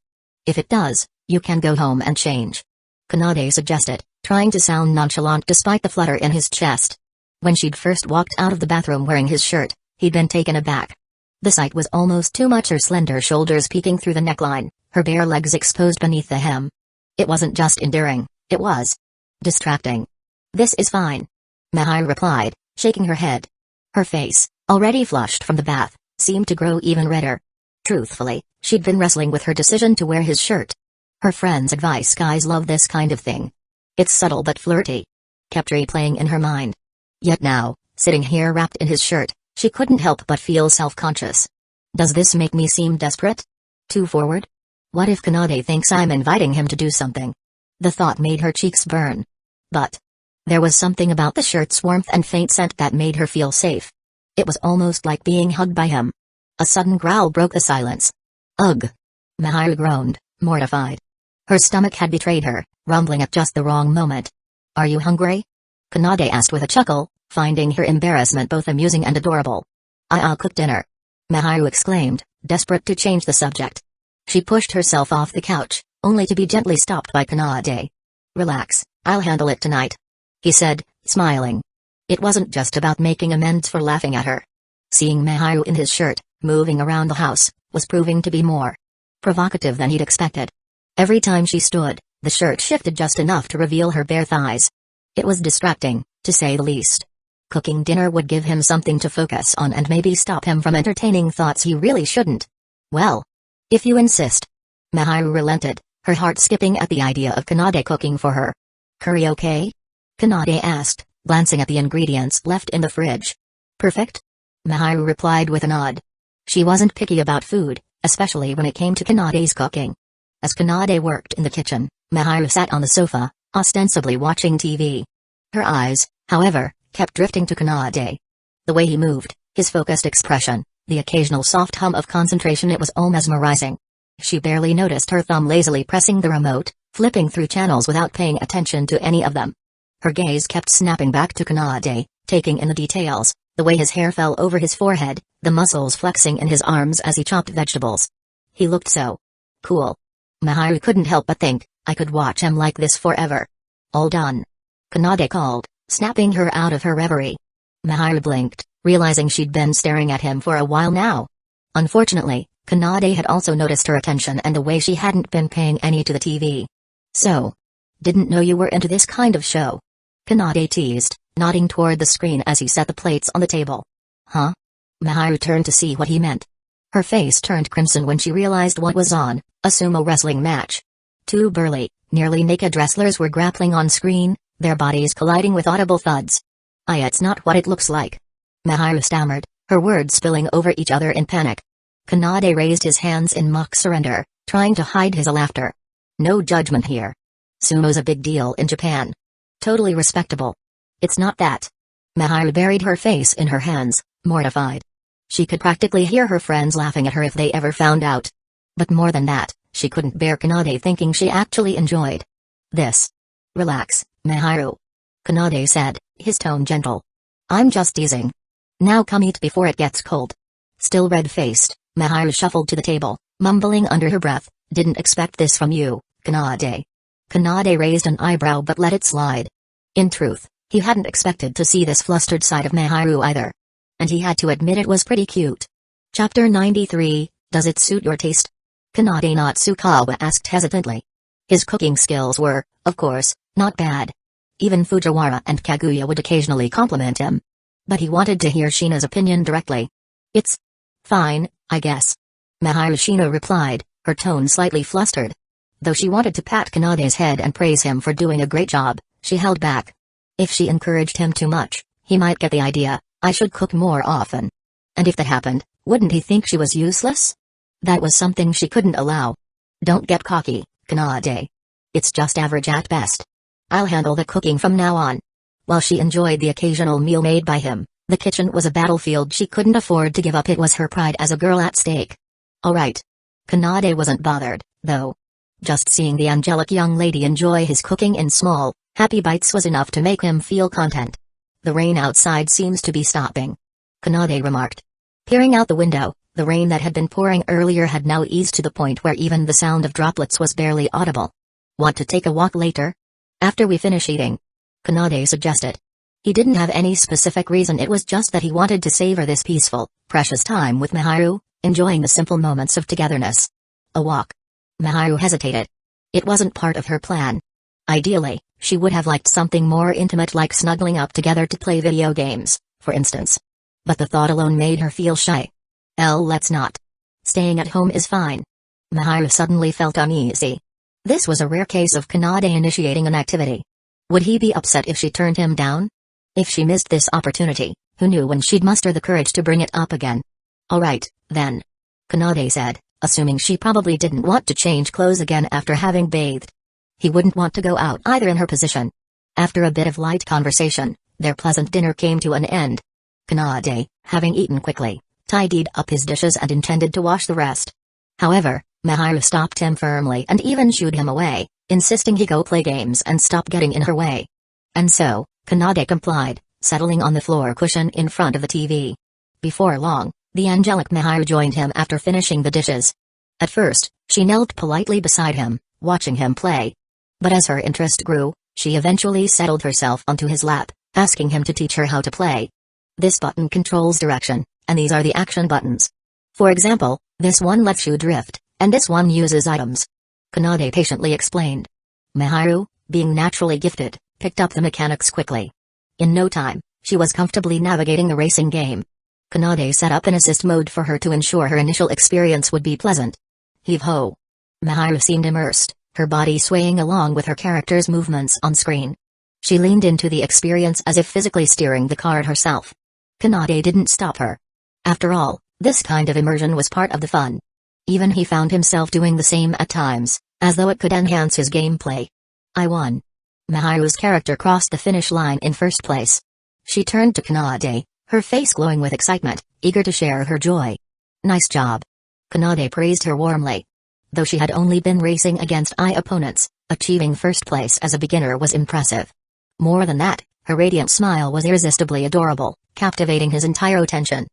If it does, you can go home and change. Kanade suggested, trying to sound nonchalant despite the flutter in his chest. When she'd first walked out of the bathroom wearing his shirt, he'd been taken aback. The sight was almost too much, her slender shoulders peeking through the neckline, her bare legs exposed beneath the hem. It wasn't just endearing, it was distracting. This is fine, Mahiru replied, shaking her head. Her face, already flushed from the bath, seemed to grow even redder. Truthfully, she'd been wrestling with her decision to wear his shirt. Her friend's advice, guys love this kind of thing. It's subtle but flirty, kept replaying in her mind. Yet now, sitting here wrapped in his shirt, she couldn't help but feel self-conscious. Does this make me seem desperate? Too forward? What if Kanade thinks I'm inviting him to do something? The thought made her cheeks burn. But there was something about the shirt's warmth and faint scent that made her feel safe. It was almost like being hugged by him. A sudden growl broke the silence. Ugh! Mahiru groaned, mortified. Her stomach had betrayed her, rumbling at just the wrong moment. Are you hungry? Kanade asked with a chuckle, finding her embarrassment both amusing and adorable. I'll cook dinner, Mahiru exclaimed, desperate to change the subject. She pushed herself off the couch, only to be gently stopped by Kanade. Relax, I'll handle it tonight, he said, smiling. It wasn't just about making amends for laughing at her. Seeing Mahiru in his shirt, moving around the house, was proving to be more provocative than he'd expected. Every time she stood, the shirt shifted just enough to reveal her bare thighs. It was distracting, to say the least. Cooking dinner would give him something to focus on and maybe stop him from entertaining thoughts he really shouldn't. Well, if you insist. Mahiru relented, her heart skipping at the idea of Kanade cooking for her. Curry okay? Kanade asked, glancing at the ingredients left in the fridge. Perfect? Mahiru replied with a nod. She wasn't picky about food, especially when it came to Kanade's cooking. As Kanade worked in the kitchen, Mahiru sat on the sofa, ostensibly watching TV. Her eyes, however, kept drifting to Kanade. The way he moved, his focused expression, the occasional soft hum of concentration, it was all mesmerizing. She barely noticed her thumb lazily pressing the remote, flipping through channels without paying attention to any of them. Her gaze kept snapping back to Kanade, taking in the details, the way his hair fell over his forehead, the muscles flexing in his arms as he chopped vegetables. He looked so cool. Mahiru couldn't help but think, I could watch him like this forever. All done, Kanade called, snapping her out of her reverie. Mahiru blinked, realizing she'd been staring at him for a while now. Unfortunately, Kanade had also noticed her attention and the way she hadn't been paying any to the TV. So, didn't know you were into this kind of show, Kanade teased, nodding toward the screen as he set the plates on the table. Huh? Mahiru turned to see what he meant. Her face turned crimson when she realized what was on, a sumo wrestling match. Two burly, nearly naked wrestlers were grappling on screen, their bodies colliding with audible thuds. It's not what it looks like, Mahiru stammered, her words spilling over each other in panic. Kanade raised his hands in mock surrender, trying to hide his laughter. No judgment here. Sumo's a big deal in Japan. Totally respectable. It's not that. Mahiru buried her face in her hands, mortified. She could practically hear her friends laughing at her if they ever found out. But more than that, she couldn't bear Kanade thinking she actually enjoyed this. Relax, Mahiru, Kanade said, his tone gentle. I'm just teasing. Now come eat before it gets cold. Still red-faced, Mahiru shuffled to the table, mumbling under her breath, didn't expect this from you, Kanade. Kanade raised an eyebrow but let it slide. In truth, he hadn't expected to see this flustered side of Mahiru either. And he had to admit it was pretty cute. Chapter 93, Does it suit your taste? Kanade Natsukawa asked hesitantly. His cooking skills were, of course, not bad. Even Fujiwara and Kaguya would occasionally compliment him. But he wanted to hear Shina's opinion directly. It's fine, I guess, Mahiru Shina replied, her tone slightly flustered. Though she wanted to pat Kanade's head and praise him for doing a great job, she held back. If she encouraged him too much, he might get the idea, I should cook more often. And if that happened, wouldn't he think she was useless? That was something she couldn't allow. Don't get cocky, Kanade. It's just average at best. I'll handle the cooking from now on. While she enjoyed the occasional meal made by him, the kitchen was a battlefield she couldn't afford to give up. It was her pride as a girl at stake. Alright. Kanade wasn't bothered, though. Just seeing the angelic young lady enjoy his cooking in small, happy bites was enough to make him feel content. The rain outside seems to be stopping, Kanade remarked. Peering out the window, The rain that had been pouring earlier had now eased to the point where even the sound of droplets was barely audible. Want to take a walk later? After we finish eating? Kanade suggested. He didn't have any specific reason, it was just that he wanted to savor this peaceful, precious time with Miharu, enjoying the simple moments of togetherness. A walk. Miharu hesitated. It wasn't part of her plan. Ideally, she would have liked something more intimate like snuggling up together to play video games, for instance. But the thought alone made her feel shy. Let's not. Staying at home is fine. Miharu suddenly felt uneasy. This was a rare case of Kanade initiating an activity. Would he be upset if she turned him down? If she missed this opportunity, who knew when she'd muster the courage to bring it up again? Alright, then. Kanade said, assuming she probably didn't want to change clothes again after having bathed. He wouldn't want to go out either in her position. After a bit of light conversation, their pleasant dinner came to an end. Kanade, having eaten quickly, tidied up his dishes and intended to wash the rest. However, Miharu stopped him firmly and even shooed him away, insisting he go play games and stop getting in her way. And so, Kanade complied, settling on the floor cushion in front of the TV. Before long, the angelic Miharu joined him after finishing the dishes. At first, she knelt politely beside him, watching him play. But as her interest grew, she eventually settled herself onto his lap, asking him to teach her how to play. This button controls direction, and these are the action buttons. For example, this one lets you drift, and this one uses items. Kanade patiently explained. Miharu, being naturally gifted, picked up the mechanics quickly. In no time, she was comfortably navigating the racing game. Kanade set up an assist mode for her to ensure her initial experience would be pleasant. Heave-ho. Miharu seemed immersed, her body swaying along with her character's movements on screen. She leaned into the experience as if physically steering the card herself. Kanade didn't stop her. After all, this kind of immersion was part of the fun. Even he found himself doing the same at times, as though it could enhance his gameplay. I won. Miharu's character crossed the finish line in first place. She turned to Kanade, her face glowing with excitement, eager to share her joy. Nice job. Kanade praised her warmly. Though she had only been racing against opponents, achieving first place as a beginner was impressive. More than that, her radiant smile was irresistibly adorable, captivating his entire attention.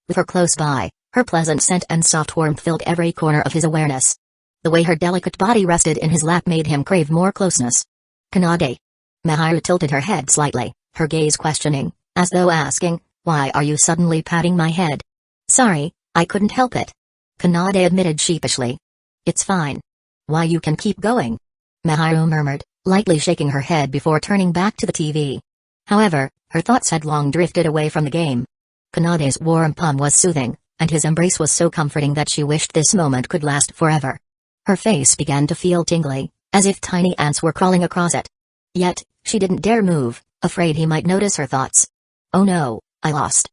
With her close by, her pleasant scent and soft warmth filled every corner of his awareness. The way her delicate body rested in his lap made him crave more closeness. Kanade. Miharu tilted her head slightly, her gaze questioning, as though asking, why are you suddenly patting my head? Sorry, I couldn't help it. Kanade admitted sheepishly. It's fine. Why, you can keep going. Miharu murmured, lightly shaking her head before turning back to the TV. However, her thoughts had long drifted away from the game. Kanade's warm palm was soothing, and his embrace was so comforting that she wished this moment could last forever. Her face began to feel tingly, as if tiny ants were crawling across it. Yet, she didn't dare move, afraid he might notice her thoughts. Oh no, I lost.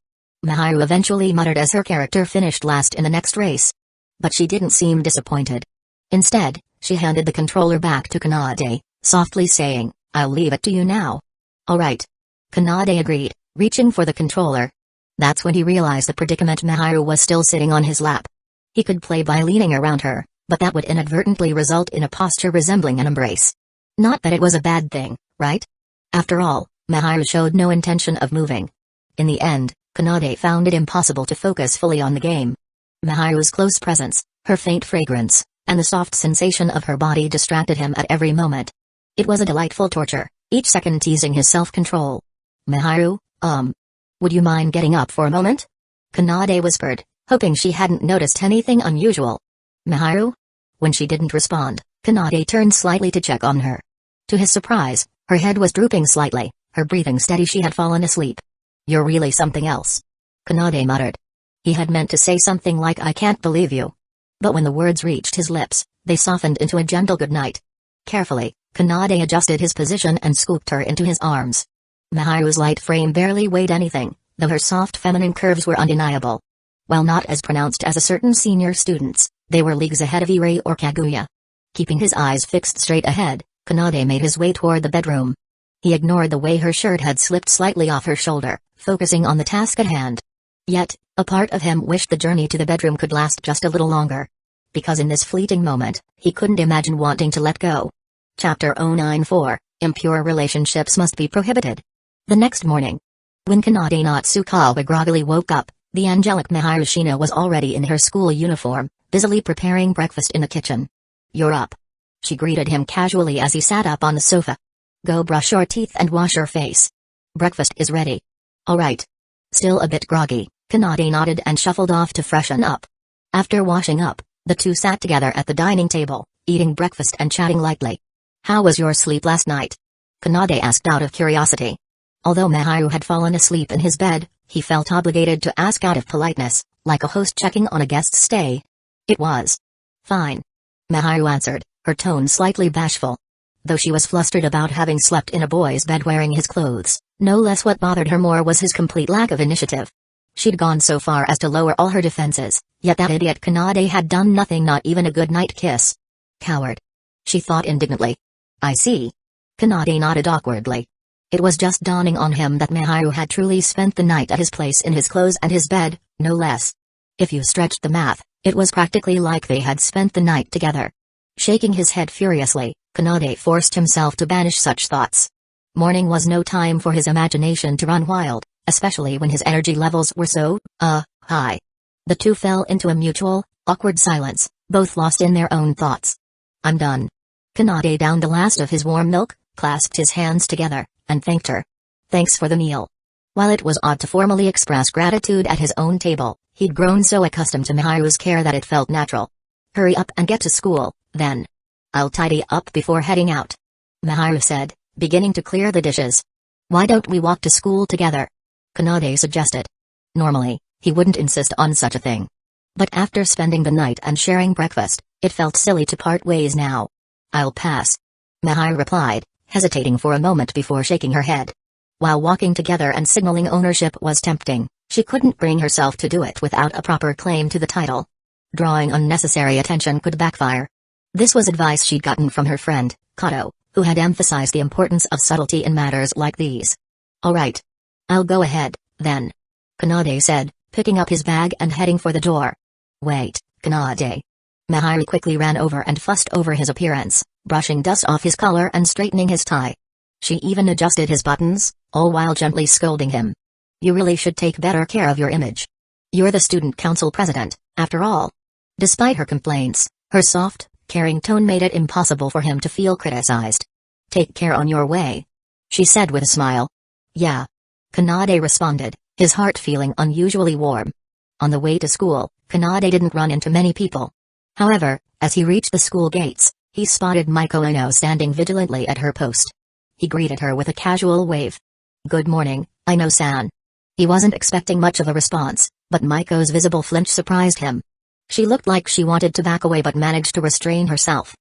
Miharu eventually muttered as her character finished last in the next race. But she didn't seem disappointed. Instead, she handed the controller back to Kanade, softly saying, I'll leave it to you now. Alright. Kanade agreed, reaching for the controller. That's when he realized the predicament. Miharu was still sitting on his lap. He could play by leaning around her, but that would inadvertently result in a posture resembling an embrace. Not that it was a bad thing, right? After all, Miharu showed no intention of moving. In the end, Kanade found it impossible to focus fully on the game. Miharu's close presence, her faint fragrance, and the soft sensation of her body distracted him at every moment. It was a delightful torture, each second teasing his self-control. Miharu, would you mind getting up for a moment? Kanade whispered, hoping she hadn't noticed anything unusual. Miharu? When she didn't respond, Kanade turned slightly to check on her. To his surprise, her head was drooping slightly, her breathing steady. She had fallen asleep. You're really something else. Kanade muttered. He had meant to say something like I can't believe you. But when the words reached his lips, they softened into a gentle goodnight. Carefully, Kanade adjusted his position and scooped her into his arms. Miharu's light frame barely weighed anything, though her soft feminine curves were undeniable. While not as pronounced as a certain senior student's, they were leagues ahead of Irei or Kaguya. Keeping his eyes fixed straight ahead, Kanade made his way toward the bedroom. He ignored the way her shirt had slipped slightly off her shoulder, focusing on the task at hand. Yet, a part of him wished the journey to the bedroom could last just a little longer. Because in this fleeting moment, he couldn't imagine wanting to let go. Chapter 094, Impure Relationships Must Be Prohibited. The next morning, when Kanade Natsukawa groggily woke up, The angelic Miharu was already in her school uniform, busily preparing breakfast in the kitchen. "You're up." She greeted him casually as he sat up on the sofa. "Go brush your teeth and wash your face. Breakfast is ready." "All right." Still a bit groggy, Kanade nodded and shuffled off to freshen up. After washing up, the two sat together at the dining table, eating breakfast and chatting lightly. "How was your sleep last night?" Kanade asked out of curiosity. Although Miharu had fallen asleep in his bed, he felt obligated to ask out of politeness, like a host checking on a guest's stay. "It was fine," Miharu answered, her tone slightly bashful. Though she was flustered about having slept in a boy's bed wearing his clothes, no less what bothered her more was his complete lack of initiative. She'd gone so far as to lower all her defenses, yet that idiot Kanade had done nothing, not even a good-night kiss. Coward. She thought indignantly. "I see." Kanade nodded awkwardly. It was just dawning on him that Miharu had truly spent the night at his place in his clothes and his bed, no less. If you stretched the math, it was practically like they had spent the night together. Shaking his head furiously, Kanade forced himself to banish such thoughts. Morning was no time for his imagination to run wild, especially when his energy levels were so, high. The two fell into a mutual, awkward silence, both lost in their own thoughts. "I'm done." Kanade downed the last of his warm milk, clasped his hands together, and thanked her. "Thanks for the meal." While it was odd to formally express gratitude at his own table, he'd grown so accustomed to Miharu's care that it felt natural. "Hurry up and get to school, then. I'll tidy up before heading out," Miharu said, beginning to clear the dishes. "Why don't we walk to school together?" Kanade suggested. Normally, he wouldn't insist on such a thing. But after spending the night and sharing breakfast, it felt silly to part ways now. "I'll pass," Miharu replied, hesitating for a moment before shaking her head. While walking together and signaling ownership was tempting, she couldn't bring herself to do it without a proper claim to the title. Drawing unnecessary attention could backfire. This was advice she'd gotten from her friend, Kato, who had emphasized the importance of subtlety in matters like these. "All right. I'll go ahead, then," Kanade said, picking up his bag and heading for the door. "Wait, Kanade." Miharu quickly ran over and fussed over his appearance, brushing dust off his collar and straightening his tie. She even adjusted his buttons, all while gently scolding him. "You really should take better care of your image. You're the student council president, after all." Despite her complaints, her soft, caring tone made it impossible for him to feel criticized. "Take care on your way," she said with a smile. "Yeah," Kanade responded, his heart feeling unusually warm. On the way to school, Kanade didn't run into many people. However, as he reached the school gates, he spotted Maiko Ono standing vigilantly at her post. He greeted her with a casual wave. "Good morning, Ino-san." He wasn't expecting much of a response, but Maiko's visible flinch surprised him. She looked like she wanted to back away but managed to restrain herself.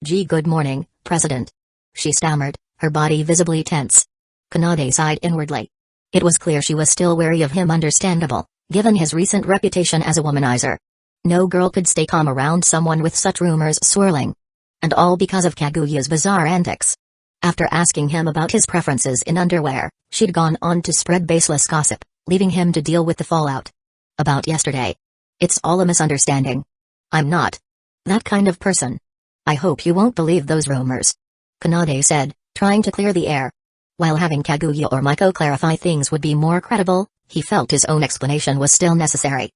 "Gee, good morning, President," she stammered, her body visibly tense. Kanade sighed inwardly. It was clear she was still wary of him, understandable, given his recent reputation as a womanizer. No girl could stay calm around someone with such rumors swirling. And all because of Kaguya's bizarre antics. After asking him about his preferences in underwear, she'd gone on to spread baseless gossip, leaving him to deal with the fallout. "About yesterday. It's all a misunderstanding. I'm not that kind of person. I hope you won't believe those rumors," Kanade said, trying to clear the air. While having Kaguya or Maiko clarify things would be more credible, he felt his own explanation was still necessary.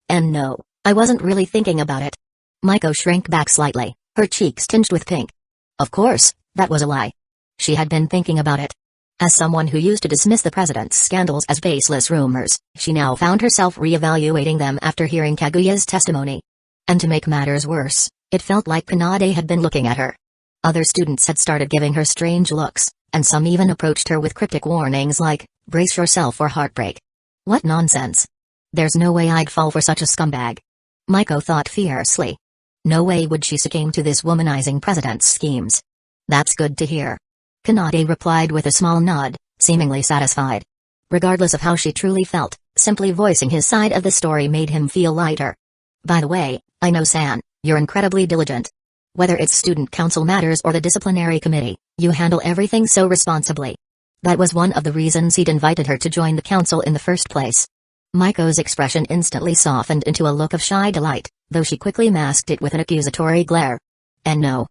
And no, I wasn't really thinking about it." Maiko shrank back slightly, her cheeks tinged with pink. Of course, that was a lie. She had been thinking about it. As someone who used to dismiss the president's scandals as baseless rumors, she now found herself re-evaluating them after hearing Kaguya's testimony. And to make matters worse, it felt like Kanade had been looking at her. Other students had started giving her strange looks, and some even approached her with cryptic warnings like, "Brace yourself for heartbreak." What nonsense. There's no way I'd fall for such a scumbag. Maiko thought fiercely. No way would she succumb to this womanizing president's schemes. That's good to hear. Kanade replied with a small nod, seemingly satisfied. Regardless of how she truly felt, simply voicing his side of the story made him feel lighter. "By the way, Ino-san, you're incredibly diligent. Whether it's student council matters or the disciplinary committee, you handle everything so responsibly." That was one of the reasons he'd invited her to join the council in the first place. Maiko's expression instantly softened into a look of shy delight, though she quickly masked it with an accusatory glare. "And no.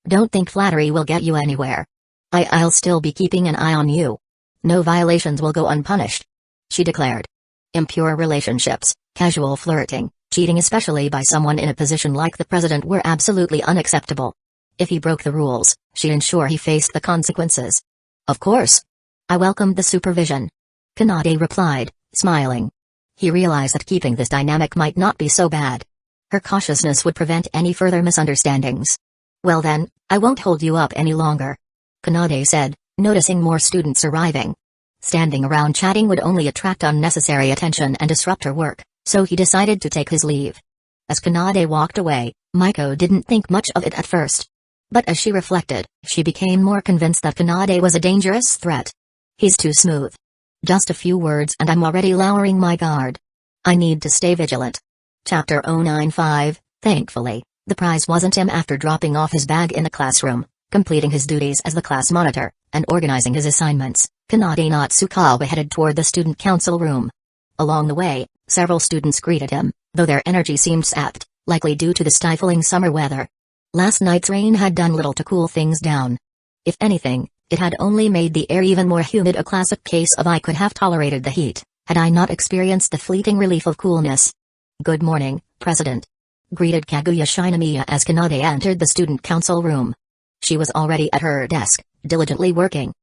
Don't think flattery will get you anywhere. I'll still be keeping an eye on you. No violations will go unpunished," she declared. Impure relationships, casual flirting, cheating especially by someone in a position like the president were absolutely unacceptable. If he broke the rules, she'd ensure he faced the consequences. Of course. I welcomed the supervision. Kanade replied, smiling. He realized that keeping this dynamic might not be so bad. Her cautiousness would prevent any further misunderstandings. Well then, I won't hold you up any longer, Kanade said, noticing more students arriving. Standing around chatting would only attract unnecessary attention and disrupt her work, so he decided to take his leave. As Kanade walked away, Maiko didn't think much of it at first. But as she reflected, she became more convinced that Kanade was a dangerous threat. He's too smooth. Just a few words and I'm already lowering my guard. I need to stay vigilant. Chapter 095, Thankfully, the prize wasn't him. After dropping off his bag in the classroom, completing his duties as the class monitor, and organizing his assignments, Kanade Natsukawa headed toward the student council room. Along the way, several students greeted him, though their energy seemed sapped, likely due to the stifling summer weather. Last night's rain had done little to cool things down. If anything, it had only made the air even more humid, a classic case of I could have tolerated the heat, had I not experienced the fleeting relief of coolness. Good morning, President. Greeted Kaguya Shinomiya as Kanade entered the student council room. She was already at her desk, diligently working.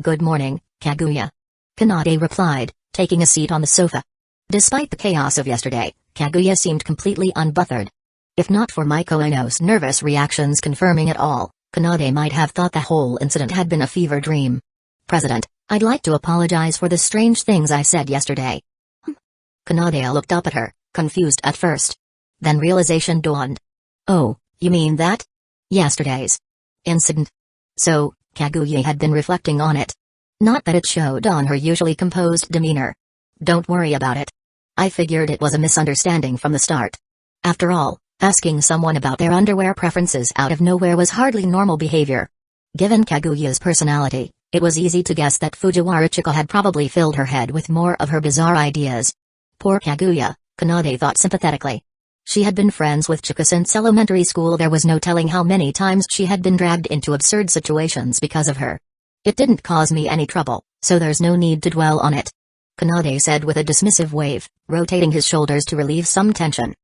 Good morning, Kaguya. Kanade replied, taking a seat on the sofa. Despite the chaos of yesterday, Kaguya seemed completely unbothered. If not for Maiko Ino's nervous reactions confirming it all, Kanade might have thought the whole incident had been a fever dream. President, I'd like to apologize for the strange things I said yesterday. Kanade looked up at her, confused at first. Then realization dawned. Oh, you mean that? Yesterday's incident. So, Kaguya had been reflecting on it. Not that it showed on her usually composed demeanor. Don't worry about it. I figured it was a misunderstanding from the start. After all, asking someone about their underwear preferences out of nowhere was hardly normal behavior. Given Kaguya's personality, it was easy to guess that Fujiwara Chika had probably filled her head with more of her bizarre ideas. Poor Kaguya, Kanade thought sympathetically. She had been friends with Chika since elementary school. There was no telling how many times she had been dragged into absurd situations because of her. It didn't cause me any trouble, so there's no need to dwell on it, Kanade said with a dismissive wave, rotating his shoulders to relieve some tension.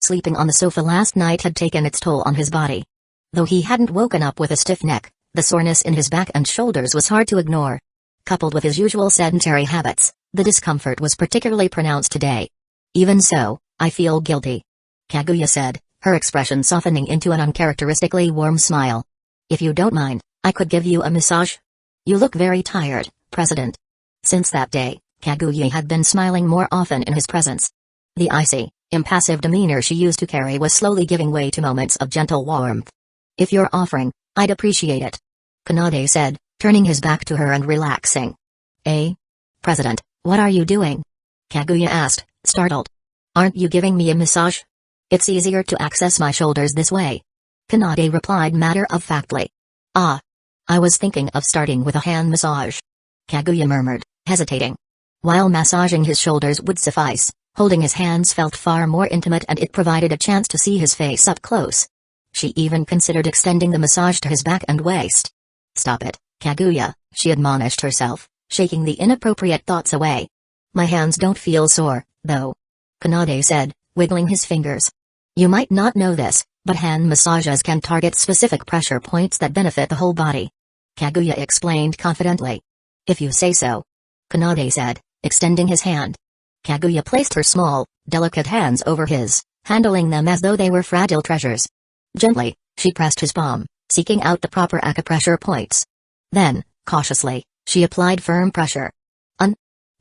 Sleeping on the sofa last night had taken its toll on his body. Though he hadn't woken up with a stiff neck, the soreness in his back and shoulders was hard to ignore. Coupled with his usual sedentary habits, the discomfort was particularly pronounced today. Even so, I feel guilty, Kaguya said, her expression softening into an uncharacteristically warm smile. If you don't mind, I could give you a massage? You look very tired, President. Since that day, Kaguya had been smiling more often in his presence. The icy, impassive demeanor she used to carry was slowly giving way to moments of gentle warmth. If you're offering, I'd appreciate it, Kanade said, turning his back to her and relaxing. President, what are you doing? Kaguya asked, startled. Aren't you giving me a massage? It's easier to access my shoulders this way, Kanade replied matter-of-factly. I was thinking of starting with a hand massage, Kaguya murmured, hesitating. While massaging his shoulders would suffice, holding his hands felt far more intimate and it provided a chance to see his face up close. She even considered extending the massage to his back and waist. Stop it, Kaguya, she admonished herself, shaking the inappropriate thoughts away. My hands don't feel sore, though, Kanade said, wiggling his fingers. You might not know this, but hand massages can target specific pressure points that benefit the whole body, Kaguya explained confidently. If you say so, Kanade said, extending his hand. Kaguya placed her small, delicate hands over his, handling them as though they were fragile treasures. Gently, she pressed his palm, seeking out the proper acupressure points. Then, cautiously, she applied firm pressure.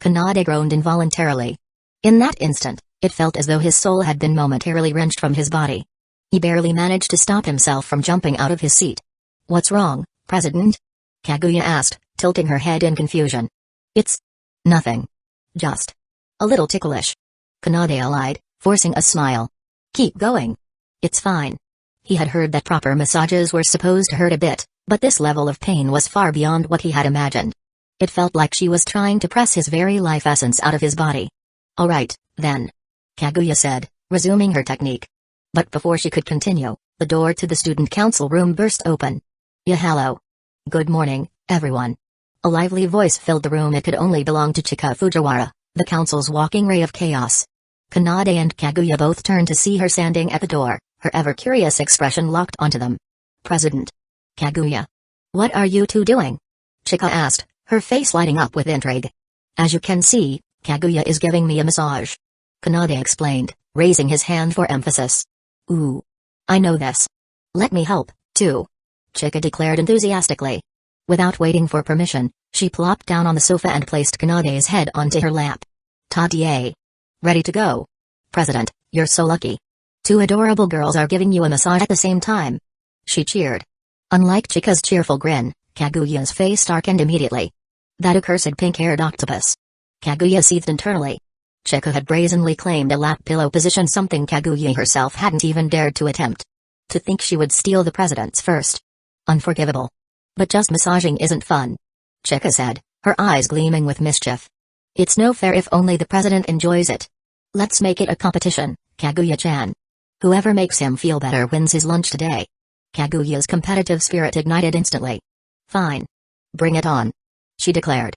Kanade groaned involuntarily. In that instant, it felt as though his soul had been momentarily wrenched from his body. He barely managed to stop himself from jumping out of his seat. What's wrong, President? Kaguya asked, tilting her head in confusion. It's nothing. Just a little ticklish, Kanade lied, forcing a smile. Keep going. It's fine. He had heard that proper massages were supposed to hurt a bit, but this level of pain was far beyond what he had imagined. It felt like she was trying to press his very life essence out of his body. All right, then, Kaguya said, resuming her technique. But before she could continue, the door to the student council room burst open. Yeah, hello. Good morning, everyone. A lively voice filled the room. It could only belong to Chika Fujiwara, the council's walking ray of chaos. Kanade and Kaguya both turned to see her standing at the door, her ever-curious expression locked onto them. President. Kaguya. What are you two doing? Chika asked, her face lighting up with intrigue. As you can see, Kaguya is giving me a massage. Kanade explained, raising his hand for emphasis. Ooh. I know this. Let me help, too. Chika declared enthusiastically. Without waiting for permission, she plopped down on the sofa and placed Kanade's head onto her lap. Tadie. Ready to go. President, you're so lucky. Two adorable girls are giving you a massage at the same time. She cheered. Unlike Chika's cheerful grin, Kaguya's face darkened immediately. That accursed pink-haired octopus. Kaguya seethed internally. Chika had brazenly claimed a lap pillow position, something Kaguya herself hadn't even dared to attempt. To think she would steal the president's first. Unforgivable. But just massaging isn't fun. Chika said, her eyes gleaming with mischief. It's no fair if only the president enjoys it. Let's make it a competition, Kaguya-chan. Whoever makes him feel better wins his lunch today. Kaguya's competitive spirit ignited instantly. Fine. Bring it on. She declared.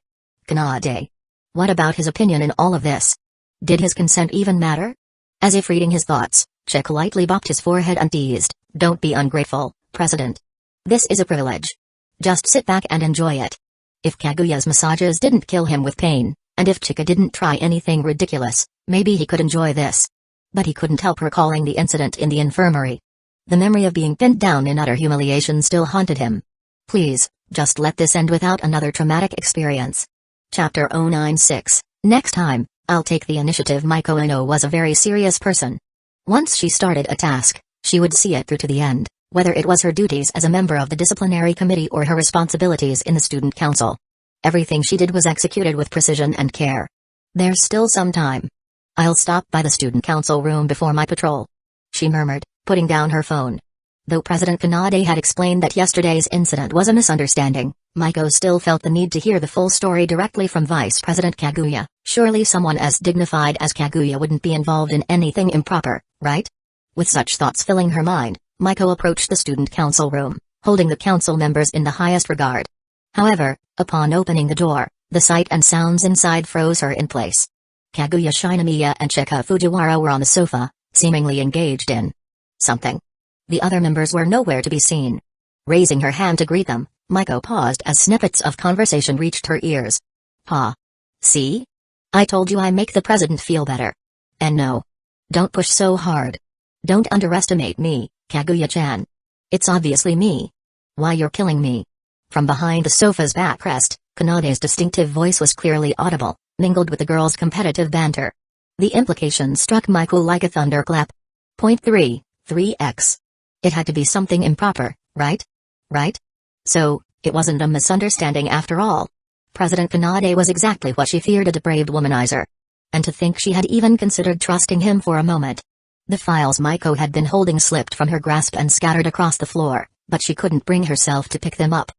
Kanade. What about his opinion in all of this? Did his consent even matter? As if reading his thoughts, Chika lightly bopped his forehead and teased, Don't be ungrateful, President. This is a privilege. Just sit back and enjoy it. If Kaguya's massages didn't kill him with pain, and if Chika didn't try anything ridiculous, maybe he could enjoy this. But he couldn't help recalling the incident in the infirmary. The memory of being pinned down in utter humiliation still haunted him. Please, just let this end without another traumatic experience. Chapter 096. Next time, I'll take the initiative. Maiko Ino was a very serious person. Once she started a task, she would see it through to the end, whether it was her duties as a member of the disciplinary committee or her responsibilities in the student council. Everything she did was executed with precision and care. There's still some time. I'll stop by the student council room before my patrol. She murmured, putting down her phone. Though President Kanade had explained that yesterday's incident was a misunderstanding, Maiko still felt the need to hear the full story directly from Vice President Kaguya. Surely someone as dignified as Kaguya wouldn't be involved in anything improper, right? With such thoughts filling her mind, Maiko approached the student council room, holding the council members in the highest regard. However, upon opening the door, the sight and sounds inside froze her in place. Kaguya Shinomiya and Chika Fujiwara were on the sofa, seemingly engaged in something. The other members were nowhere to be seen. Raising her hand to greet them, Maiko paused as snippets of conversation reached her ears. Pa. See? I told you I make the president feel better. And no. Don't push so hard. Don't underestimate me, Kaguya-chan. It's obviously me. Why you're killing me? From behind the sofa's backrest, Kanade's distinctive voice was clearly audible, mingled with the girls' competitive banter. The implication struck Maiko like a thunderclap. Point 3x. It had to be something improper, right? Right? So, it wasn't a misunderstanding after all. President Kanade was exactly what she feared, a depraved womanizer. And to think she had even considered trusting him for a moment. The files Maiko had been holding slipped from her grasp and scattered across the floor, but she couldn't bring herself to pick them up.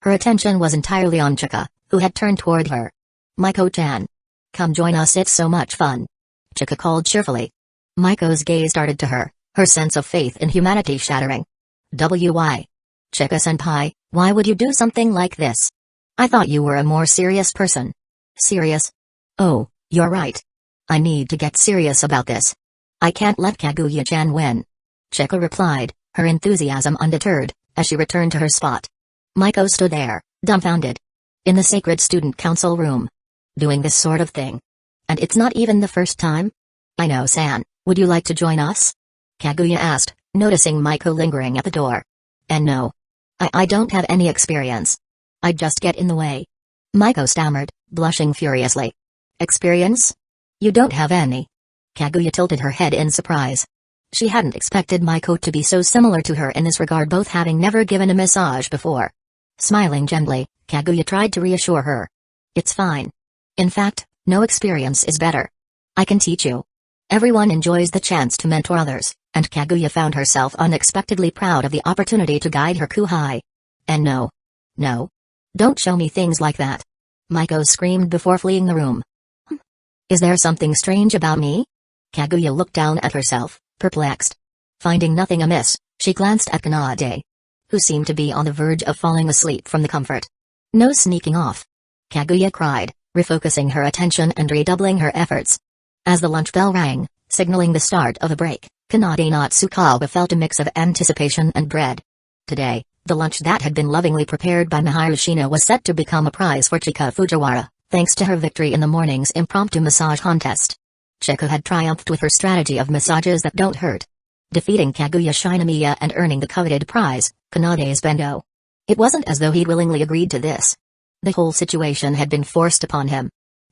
Her attention was entirely on Chika, who had turned toward her. Maiko-chan. Come join us, it's so much fun. Chika called cheerfully. Maiko's gaze darted to her, her sense of faith in humanity shattering. Why? Chika-senpai, why would you do something like this? I thought you were a more serious person. Serious? Oh, you're right. I need to get serious about this. I can't let Kaguya-chan win. Chika replied, her enthusiasm undeterred, as she returned to her spot. Maiko stood there, dumbfounded. In the sacred student council room. Doing this sort of thing. And it's not even the first time? I know, San, would you like to join us? Kaguya asked, noticing Maiko lingering at the door. And no. I don't have any experience. I'd just get in the way. Maiko stammered, blushing furiously. Experience? You don't have any. Kaguya tilted her head in surprise. She hadn't expected Maiko to be so similar to her in this regard, both having never given a massage before. Smiling gently, Kaguya tried to reassure her. It's fine. In fact, no experience is better. I can teach you. Everyone enjoys the chance to mentor others, and Kaguya found herself unexpectedly proud of the opportunity to guide her kuhai. And no. No. Don't show me things like that. Maiko screamed before fleeing the room. Is there something strange about me? Kaguya looked down at herself, perplexed. Finding nothing amiss, she glanced at Kanade, who seemed to be on the verge of falling asleep from the comfort. No sneaking off. Kaguya cried, refocusing her attention and redoubling her efforts. As the lunch bell rang, signaling the start of a break, Kanade Natsukawa felt a mix of anticipation and dread. Today, the lunch that had been lovingly prepared by Miharu Shina was set to become a prize for Chika Fujiwara, thanks to her victory in the morning's impromptu massage contest. Chika had triumphed with her strategy of massages that don't hurt, defeating Kaguya Shinomiya and earning the coveted prize, Kanade's bendo. It wasn't as though he'd willingly agreed to this. The whole situation had been forced upon him.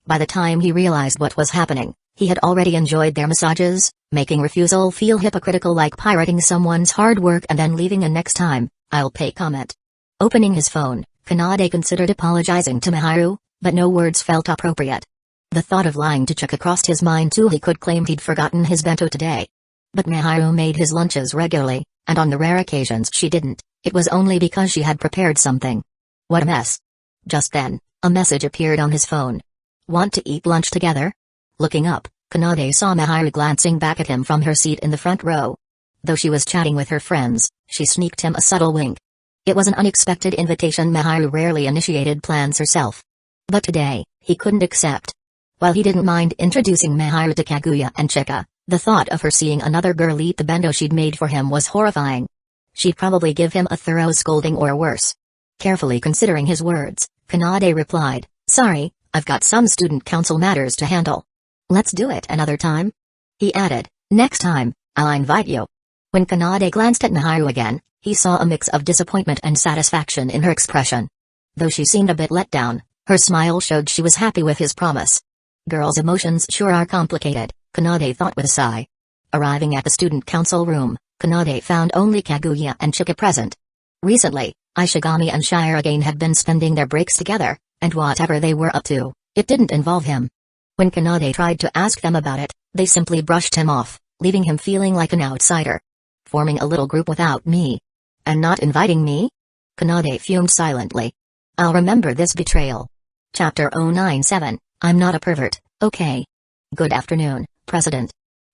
By the time he realized what was happening, he had already enjoyed their massages, making refusal feel hypocritical, like pirating someone's hard work and then leaving a next time, I'll pay comment. Opening his phone, Kanade considered apologizing to Miharu, but no words felt appropriate. The thought of lying to Chika crossed his mind too. He could claim he'd forgotten his bento today. But Miharu made his lunches regularly, and on the rare occasions she didn't, it was only because she had prepared something. What a mess. Just then, a message appeared on his phone. Want to eat lunch together? Looking up, Kanade saw Miharu glancing back at him from her seat in the front row. Though she was chatting with her friends, she sneaked him a subtle wink. It was an unexpected invitation. Miharu rarely initiated plans herself. But today, he couldn't accept. While he didn't mind introducing Miharu to Kaguya and Chika, the thought of her seeing another girl eat the bento she'd made for him was horrifying. She'd probably give him a thorough scolding or worse. Carefully considering his words, Kanade replied, Sorry, I've got some student council matters to handle. Let's do it another time. He added, Next time, I'll invite you. When Kanade glanced at Miharu again, he saw a mix of disappointment and satisfaction in her expression. Though she seemed a bit let down, her smile showed she was happy with his promise. Girls' emotions sure are complicated, Kanade thought with a sigh. Arriving at the student council room, Kanade found only Kaguya and Chika present. Recently, Ishigami and Sharingan had been spending their breaks together, and whatever they were up to, it didn't involve him. When Kanade tried to ask them about it, they simply brushed him off, leaving him feeling like an outsider. Forming a little group without me? And not inviting me? Kanade fumed silently. I'll remember this betrayal. Chapter 097, I'm not a pervert, okay. Good afternoon, President.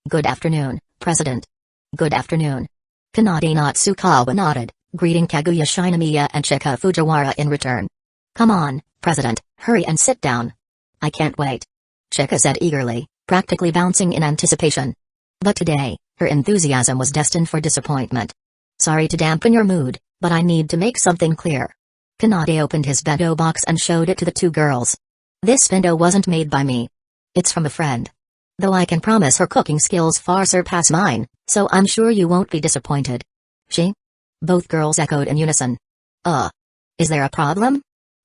Good afternoon, President. Good afternoon. Kanade Natsukawa nodded, greeting Kaguya Shinomiya and Chika Fujiwara in return. Come on, President, hurry and sit down. I can't wait. Chika said eagerly, practically bouncing in anticipation. But today, her enthusiasm was destined for disappointment. Sorry to dampen your mood, but I need to make something clear. Kanade opened his bento box and showed it to the two girls. This bento wasn't made by me. It's from a friend. Though I can promise her cooking skills far surpass mine, so I'm sure you won't be disappointed. She? Both girls echoed in unison. Is there a problem?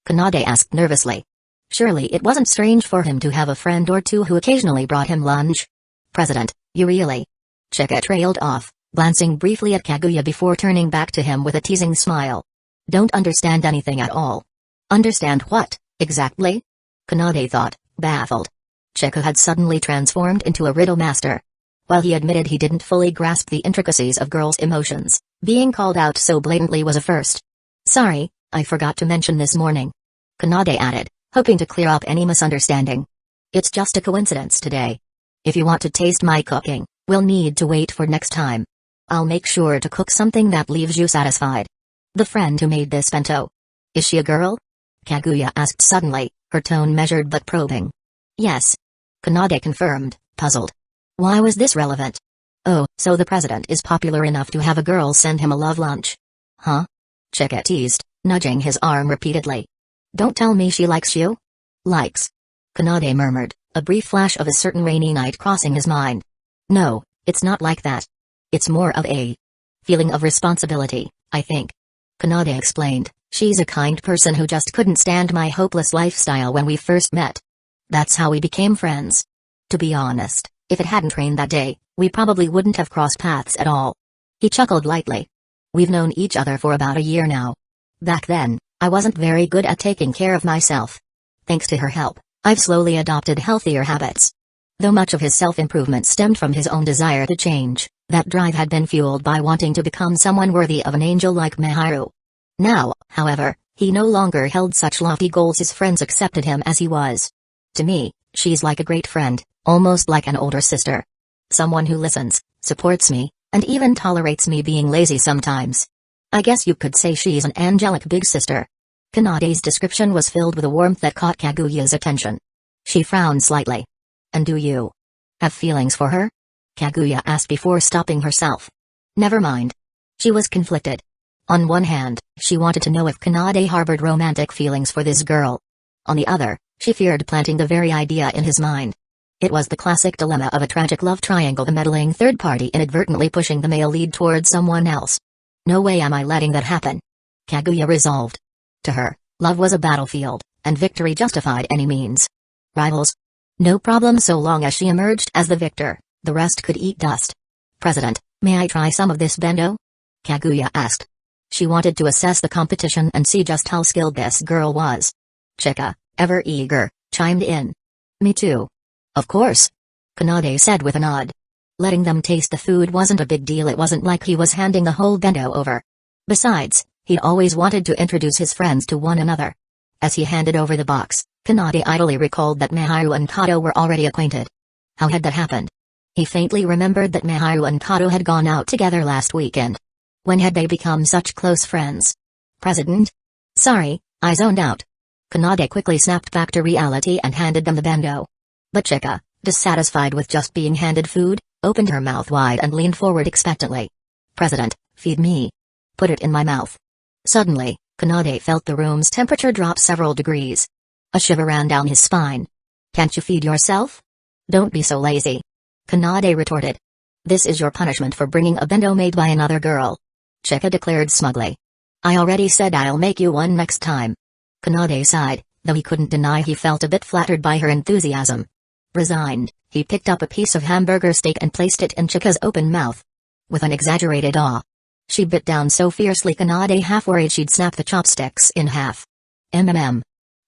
Kanade asked nervously. Surely it wasn't strange for him to have a friend or two who occasionally brought him lunch. President, you really? Chika trailed off, glancing briefly at Kaguya before turning back to him with a teasing smile. Don't understand anything at all. Understand what, exactly? Kanade thought, baffled. Chika had suddenly transformed into a riddle master. While he admitted he didn't fully grasp the intricacies of girls' emotions, being called out so blatantly was a first. Sorry, I forgot to mention this morning. Kanade added, hoping to clear up any misunderstanding. It's just a coincidence today. If you want to taste my cooking, we'll need to wait for next time. I'll make sure to cook something that leaves you satisfied. The friend who made this bento. Is she a girl? Kaguya asked suddenly, her tone measured but probing. Yes. Kanade confirmed, puzzled. Why was this relevant? Oh, so the president is popular enough to have a girl send him a love lunch. Huh? Chika teased, nudging his arm repeatedly. Don't tell me she likes you? Likes? Kanade murmured, a brief flash of a certain rainy night crossing his mind. No, it's not like that. It's more of a feeling of responsibility, I think. Kanade explained, she's a kind person who just couldn't stand my hopeless lifestyle when we first met. That's how we became friends. To be honest, if it hadn't rained that day, we probably wouldn't have crossed paths at all. He chuckled lightly. We've known each other for about a year now. Back then, I wasn't very good at taking care of myself. Thanks to her help, I've slowly adopted healthier habits. Though much of his self-improvement stemmed from his own desire to change, that drive had been fueled by wanting to become someone worthy of an angel like Miharu. Now, however, he no longer held such lofty goals. His friends accepted him as he was. To me, she's like a great friend, almost like an older sister. Someone who listens, supports me, and even tolerates me being lazy sometimes. I guess you could say she's an angelic big sister. Kanade's description was filled with a warmth that caught Kaguya's attention. She frowned slightly. And do you have feelings for her? Kaguya asked before stopping herself. Never mind. She was conflicted. On one hand, she wanted to know if Kanade harbored romantic feelings for this girl. On the other, she feared planting the very idea in his mind. It was the classic dilemma of a tragic love triangle, the meddling third party inadvertently pushing the male lead towards someone else. No way am I letting that happen. Kaguya resolved. To her, love was a battlefield, and victory justified any means. Rivals? No problem so long as she emerged as the victor, the rest could eat dust. President, may I try some of this bendo? Kaguya asked. She wanted to assess the competition and see just how skilled this girl was. Chika, ever eager, chimed in. Me too. Of course. Kanade said with a nod. Letting them taste the food wasn't a big deal. It wasn't like he was handing the whole bendo over. Besides, he'd always wanted to introduce his friends to one another. As he handed over the box, Kanade idly recalled that Miharu and Kato were already acquainted. How had that happened? He faintly remembered that Miharu and Kato had gone out together last weekend. When had they become such close friends? President? Sorry, I zoned out. Kanade quickly snapped back to reality and handed them the bendo. But Chika, dissatisfied with just being handed food, opened her mouth wide and leaned forward expectantly. President, feed me. Put it in my mouth. Suddenly, Kanade felt the room's temperature drop several degrees. A shiver ran down his spine. Can't you feed yourself? Don't be so lazy. Kanade retorted. This is your punishment for bringing a bendo made by another girl. Chika declared smugly. I already said I'll make you one next time. Kanade sighed, though he couldn't deny he felt a bit flattered by her enthusiasm. Resigned, he picked up a piece of hamburger steak and placed it in Chika's open mouth. With an exaggerated awe. She bit down so fiercely Kanade half worried she'd snap the chopsticks in half.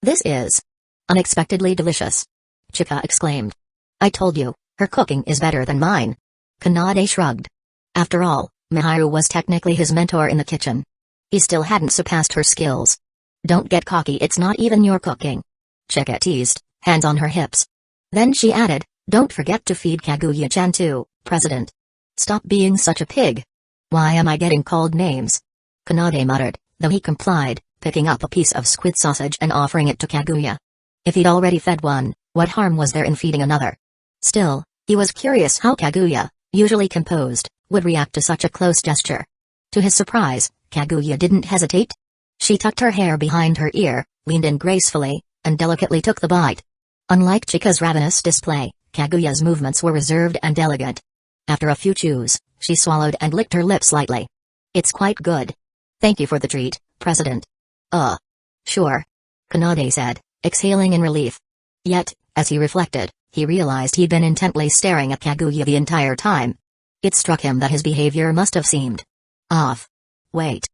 This is unexpectedly delicious. Chika exclaimed. I told you, her cooking is better than mine. Kanade shrugged. After all, Miharu was technically his mentor in the kitchen. He still hadn't surpassed her skills. Don't get cocky, it's not even your cooking. Chika teased, hands on her hips. Then she added, don't forget to feed Kaguya-chan too, President. Stop being such a pig. Why am I getting called names? Kanade muttered, though he complied, picking up a piece of squid sausage and offering it to Kaguya. If he'd already fed one, what harm was there in feeding another? Still, he was curious how Kaguya, usually composed, would react to such a close gesture. To his surprise, Kaguya didn't hesitate. She tucked her hair behind her ear, leaned in gracefully, and delicately took the bite. Unlike Chika's ravenous display, Kaguya's movements were reserved and elegant. After a few chews, she swallowed and licked her lips lightly. It's quite good. Thank you for the treat, President. Sure. Kanade said, exhaling in relief. Yet, as he reflected, he realized he'd been intently staring at Kaguya the entire time. It struck him that his behavior must have seemed off. Wait.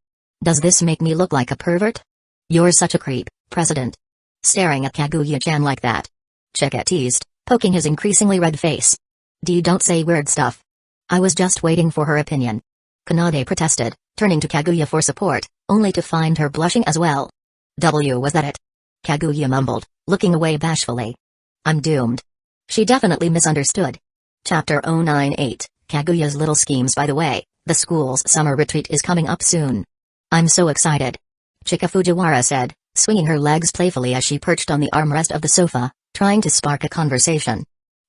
Does this make me look like a pervert? You're such a creep, President. Staring at Kaguya-chan like that. Chika teased, poking his increasingly red face. Don't say weird stuff. I was just waiting for her opinion. Kanade protested, turning to Kaguya for support, only to find her blushing as well. Was that it? Kaguya mumbled, looking away bashfully. I'm doomed. She definitely misunderstood. Chapter 098, Kaguya's Little Schemes. By the way, the school's summer retreat is coming up soon. I'm so excited. Chika Fujiwara said, swinging her legs playfully as she perched on the armrest of the sofa, trying to spark a conversation.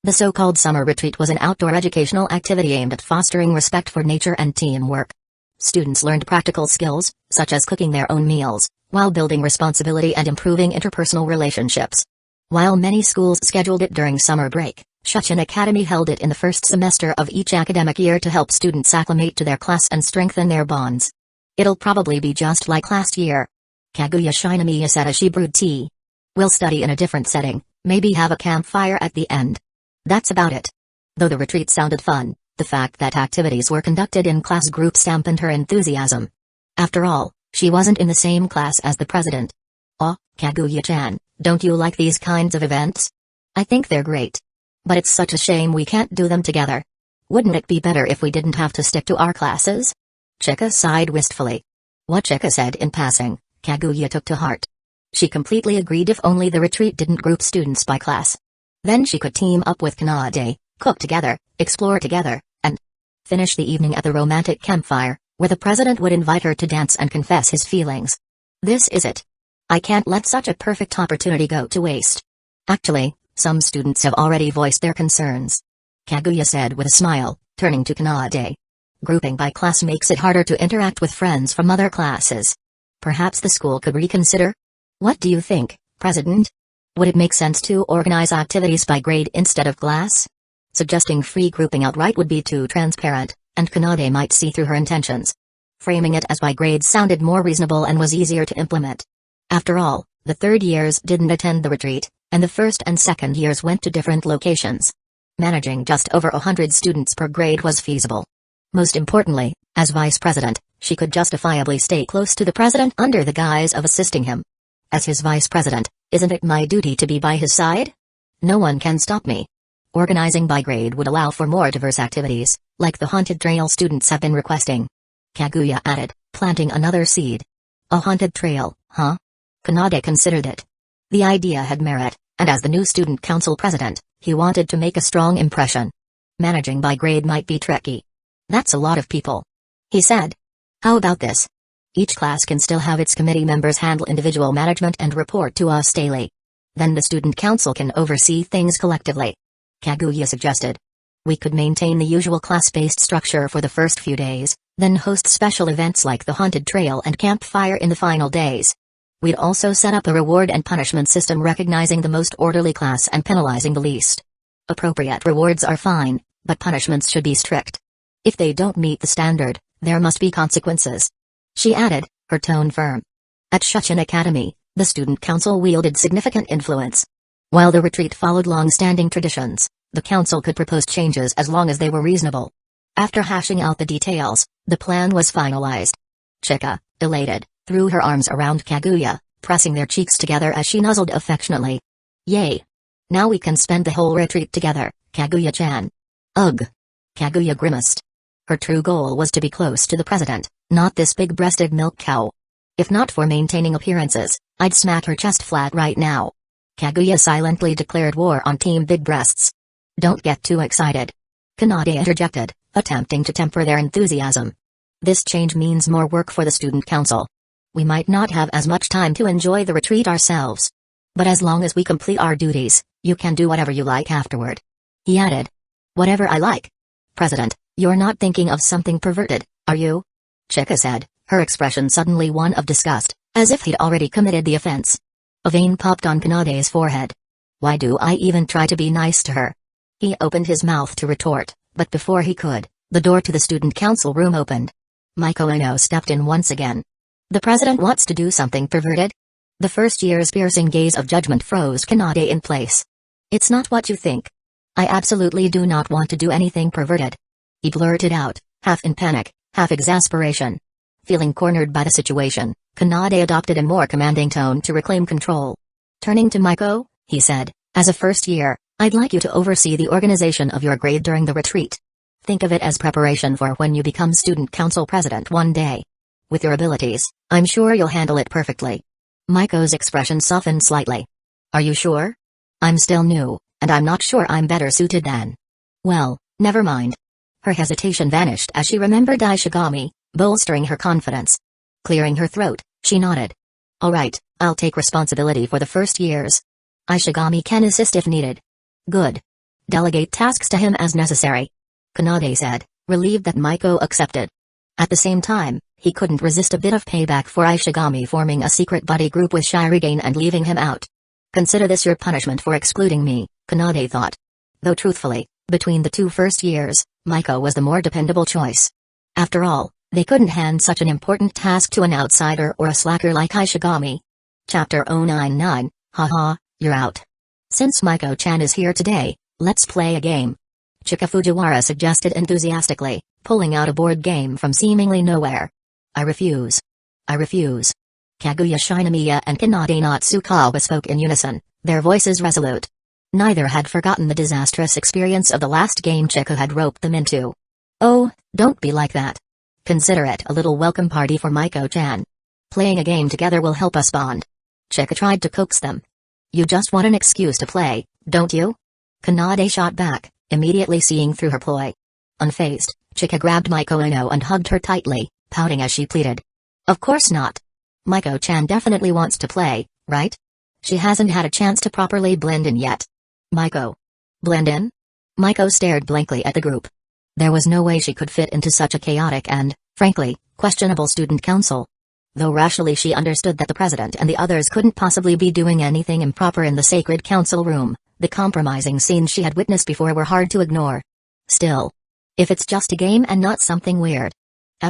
The so-called summer retreat was an outdoor educational activity aimed at fostering respect for nature and teamwork. Students learned practical skills, such as cooking their own meals, while building responsibility and improving interpersonal relationships. While many schools scheduled it during summer break, Shuchin Academy held it in the first semester of each academic year to help students acclimate to their class and strengthen their bonds. It'll probably be just like last year. Kaguya Shinamiya said as she brewed tea. We'll study in a different setting, maybe have a campfire at the end. That's about it. Though the retreat sounded fun, the fact that activities were conducted in class groups dampened her enthusiasm. After all, she wasn't in the same class as the president. Oh, Kaguya-chan, don't you like these kinds of events? I think they're great. But it's such a shame we can't do them together. Wouldn't it be better if we didn't have to stick to our classes? Chika sighed wistfully. What Chika said in passing, Kaguya took to heart. She completely agreed if only the retreat didn't group students by class. Then she could team up with Kanade, cook together, explore together, and finish the evening at the romantic campfire, where the president would invite her to dance and confess his feelings. This is it. I can't let such a perfect opportunity go to waste. Actually, Some students have already voiced their concerns. Kaguya said with a smile, turning to Kanade. Grouping by class makes it harder to interact with friends from other classes. Perhaps the school could reconsider? What do you think, President? Would it make sense to organize activities by grade instead of class? Suggesting free grouping outright would be too transparent, and Kanade might see through her intentions. Framing it as by grades sounded more reasonable and was easier to implement. After all, the third years didn't attend the retreat, and the first and second years went to different locations. Managing just over 100 students per grade was feasible. Most importantly, as vice president, she could justifiably stay close to the president under the guise of assisting him. As his vice president, isn't it my duty to be by his side? No one can stop me. Organizing by grade would allow for more diverse activities, like the haunted trail students have been requesting. Kaguya added, planting another seed. A haunted trail, huh? Kanade considered it. The idea had merit, and as the new student council president, he wanted to make a strong impression. Managing by grade might be tricky. That's a lot of people, he said. How about this? Each class can still have its committee members handle individual management and report to us daily. Then the student council can oversee things collectively. Kaguya suggested. We could maintain the usual class-based structure for the first few days, then host special events like the haunted trail and campfire in the final days. We'd also set up a reward and punishment system recognizing the most orderly class and penalizing the least. Appropriate rewards are fine, but punishments should be strict. If they don't meet the standard, there must be consequences. She added, her tone firm. At Shuchin Academy, the student council wielded significant influence. While the retreat followed long-standing traditions, the council could propose changes as long as they were reasonable. After hashing out the details, the plan was finalized. Chika, elated, threw her arms around Kaguya, pressing their cheeks together as she nuzzled affectionately. Yay! Now we can spend the whole retreat together, Kaguya-chan. Ugh! Kaguya grimaced. Her true goal was to be close to the president, not this big-breasted milk cow. If not for maintaining appearances, I'd smack her chest flat right now. Kaguya silently declared war on Team Big Breasts. Don't get too excited. Kanade interjected, attempting to temper their enthusiasm. This change means more work for the student council. We might not have as much time to enjoy the retreat ourselves. But as long as we complete our duties, you can do whatever you like afterward. He added. Whatever I like. President, you're not thinking of something perverted, are you? Chika said, her expression suddenly one of disgust, as if he'd already committed the offense. A vein popped on Kanade's forehead. Why do I even try to be nice to her? He opened his mouth to retort, but before he could, the door to the student council room opened. Maiko stepped in once again. The president wants to do something perverted? The first year's piercing gaze of judgment froze Kanade in place. It's not what you think. I absolutely do not want to do anything perverted. He blurted out, half in panic, half exasperation. Feeling cornered by the situation, Kanade adopted a more commanding tone to reclaim control. Turning to Maiko, he said, as a first year, I'd like you to oversee the organization of your grade during the retreat. Think of it as preparation for when you become student council president one day. With your abilities, I'm sure you'll handle it perfectly. Maiko's expression softened slightly. Are you sure? I'm still new, and I'm not sure I'm better suited than. Well, never mind. Her hesitation vanished as she remembered Ishigami, bolstering her confidence. Clearing her throat, she nodded. All right, I'll take responsibility for the first years. Ishigami can assist if needed. Good. Delegate tasks to him as necessary. Kanade said, relieved that Maiko accepted. At the same time, he couldn't resist a bit of payback for Ishigami forming a secret buddy group with Sharingan and leaving him out. Consider this your punishment for excluding me, Kanade thought. Though truthfully, between the two first years, Maiko was the more dependable choice. After all, they couldn't hand such an important task to an outsider or a slacker like Ishigami. Chapter 099, haha, you're out. Since Maiko-chan is here today, let's play a game. Chika Fujiwara suggested enthusiastically, pulling out a board game from seemingly nowhere. I refuse. I refuse. Kaguya Shinomiya and Kanade Natsukawa spoke in unison, their voices resolute. Neither had forgotten the disastrous experience of the last game Chika had roped them into. Oh, don't be like that. Consider it a little welcome party for Maiko-chan. Playing a game together will help us bond. Chika tried to coax them. You just want an excuse to play, don't you? Kanade shot back, immediately seeing through her ploy. Unfazed, Chika grabbed Maiko and hugged her tightly, pouting as she pleaded. Of course not. Maiko-chan definitely wants to play, right? She hasn't had a chance to properly blend in yet. Maiko. Blend in? Maiko stared blankly at the group. There was no way she could fit into such a chaotic and, frankly, questionable student council. Though rationally she understood that the president and the others couldn't possibly be doing anything improper in the sacred council room, the compromising scenes she had witnessed before were hard to ignore. Still, if it's just a game and not something weird,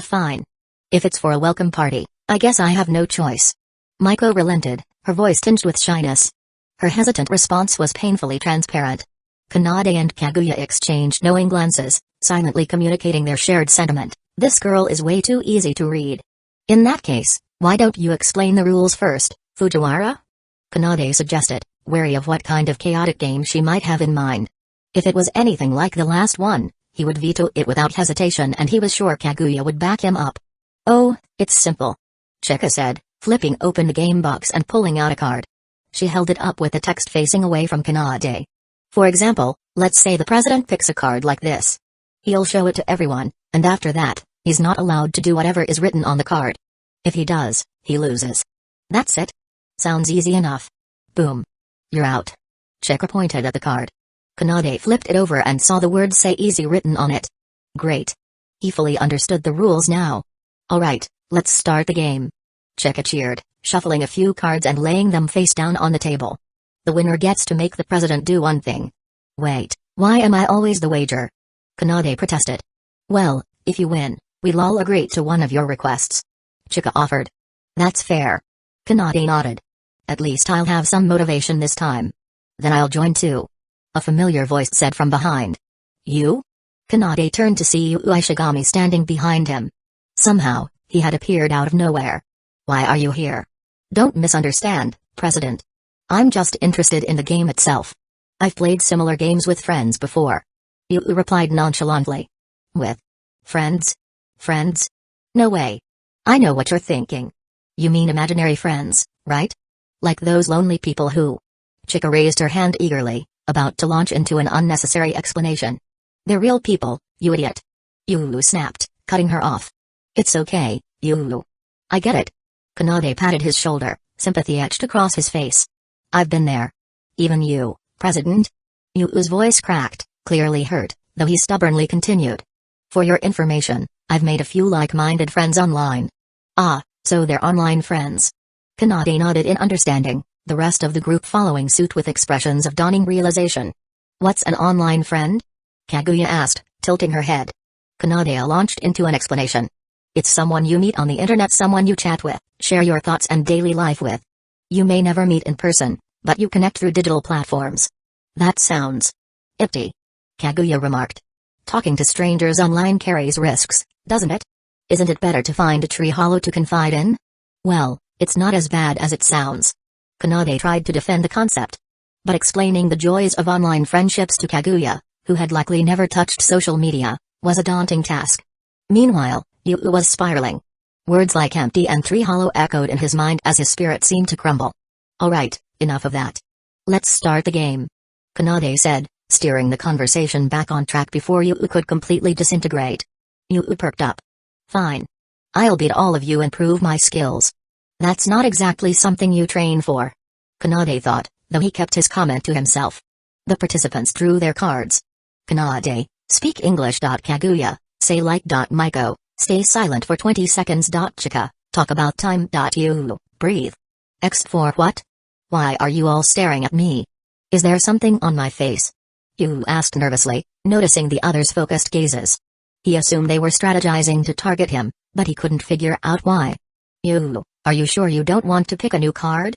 fine. If it's for a welcome party, I guess I have no choice. Maiko relented, her voice tinged with shyness. Her hesitant response was painfully transparent. Kanade and Kaguya exchanged knowing glances, silently communicating their shared sentiment. This girl is way too easy to read. In that case, why don't you explain the rules first, Fujiwara? Kanade suggested, wary of what kind of chaotic game she might have in mind. If it was anything like the last one, he would veto it without hesitation, and he was sure Kaguya would back him up. Oh, it's simple. Chika said, flipping open the game box and pulling out a card. She held it up with the text facing away from Kanade. For example, let's say the president picks a card like this. He'll show it to everyone, and after that, he's not allowed to do whatever is written on the card. If he does, he loses. That's it. Sounds easy enough. Boom. You're out. Chika pointed at the card. Kanade flipped it over and saw the word "Say Easy" written on it. Great. He fully understood the rules now. Alright, let's start the game. Chika cheered, shuffling a few cards and laying them face down on the table. The winner gets to make the president do one thing. Wait, why am I always the wager? Kanade protested. Well, if you win, we'll all agree to one of your requests. Chika offered. That's fair. Kanade nodded. At least I'll have some motivation this time. Then I'll join too. A familiar voice said from behind. You? Kanade turned to see Ueshigami standing behind him. Somehow, he had appeared out of nowhere. Why are you here? Don't misunderstand, President. I'm just interested in the game itself. I've played similar games with friends before. Yu replied nonchalantly. With friends? Friends? No way. I know what you're thinking. You mean imaginary friends, right? Like those lonely people who... Chika raised her hand eagerly, about to launch into an unnecessary explanation. They're real people, you idiot. Yu snapped, cutting her off. It's okay, Yu. I get it. Kanade patted his shoulder, sympathy etched across his face. I've been there. Even you, President? Yu's voice cracked, clearly hurt, though he stubbornly continued. For your information, I've made a few like-minded friends online. Ah, so they're online friends. Kanade nodded in understanding, the rest of the group following suit with expressions of dawning realization. What's an online friend? Kaguya asked, tilting her head. Kanade launched into an explanation. It's someone you meet on the internet, someone you chat with, share your thoughts and daily life with. You may never meet in person, but you connect through digital platforms. That sounds empty, Kaguya remarked. Talking to strangers online carries risks, doesn't it? Isn't it better to find a tree hollow to confide in? Well, it's not as bad as it sounds. Kanade tried to defend the concept. But explaining the joys of online friendships to Kaguya, who had likely never touched social media, was a daunting task. Meanwhile, Yu was spiraling. Words like empty and tree hollow echoed in his mind as his spirit seemed to crumble. Alright, enough of that. Let's start the game. Kanade said, steering the conversation back on track before Yu could completely disintegrate. Yu perked up. Fine. I'll beat all of you and prove my skills. That's not exactly something you train for. Kanade thought, though he kept his comment to himself. The participants drew their cards. Kanade, speak English. Kaguya, say like. Maiko, stay silent for 20 seconds. Chika, talk about time. Yu, breathe. X for what? Why are you all staring at me? Is there something on my face? Yu asked nervously, noticing the others' focused gazes. He assumed they were strategizing to target him, but he couldn't figure out why. Yu, are you sure you don't want to pick a new card?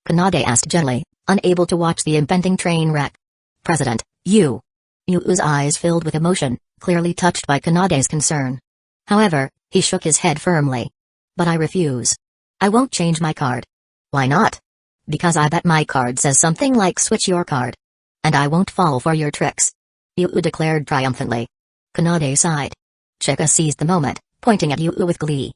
Kanade asked gently, unable to watch the impending train wreck. President, you. Yu's eyes filled with emotion, clearly touched by Kanade's concern. However, he shook his head firmly. But I refuse. I won't change my card. Why not? Because I bet my card says something like switch your card. And I won't fall for your tricks. Yu declared triumphantly. Kanade sighed. Chika seized the moment, pointing at Yu with glee.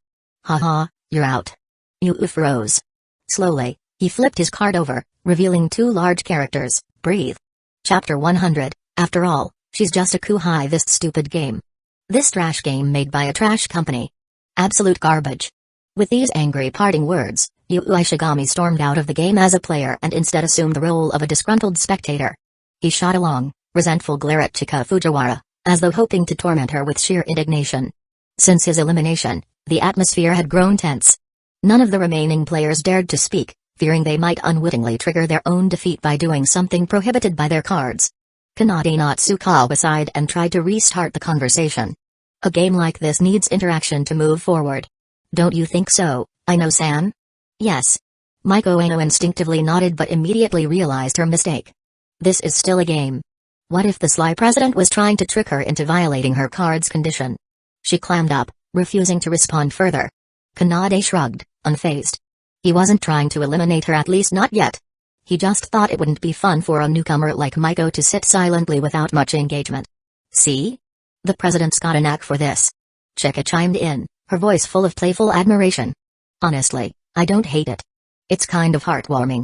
Haha, you're out. Yu froze. Slowly, he flipped his card over, revealing 2 large characters. Breathe. Chapter 100, after all, she's just a kuhai. This stupid game. This trash game made by a trash company. Absolute garbage. With these angry parting words, Ueshigami stormed out of the game as a player and instead assumed the role of a disgruntled spectator. He shot a long, resentful glare at Chika Fujiwara, as though hoping to torment her with sheer indignation. Since his elimination, the atmosphere had grown tense. None of the remaining players dared to speak, fearing they might unwittingly trigger their own defeat by doing something prohibited by their cards. Kanade Natsukawa sighed and tried to restart the conversation. A game like this needs interaction to move forward. Don't you think so, Ino-san? Yes. Maiko Aino instinctively nodded but immediately realized her mistake. This is still a game. What if the sly president was trying to trick her into violating her card's condition? She clammed up, refusing to respond further. Kanade shrugged, unfazed. He wasn't trying to eliminate her, at least not yet. He just thought it wouldn't be fun for a newcomer like Maiko to sit silently without much engagement. See? The president's got a knack for this. Chika chimed in, her voice full of playful admiration. Honestly, I don't hate it. It's kind of heartwarming.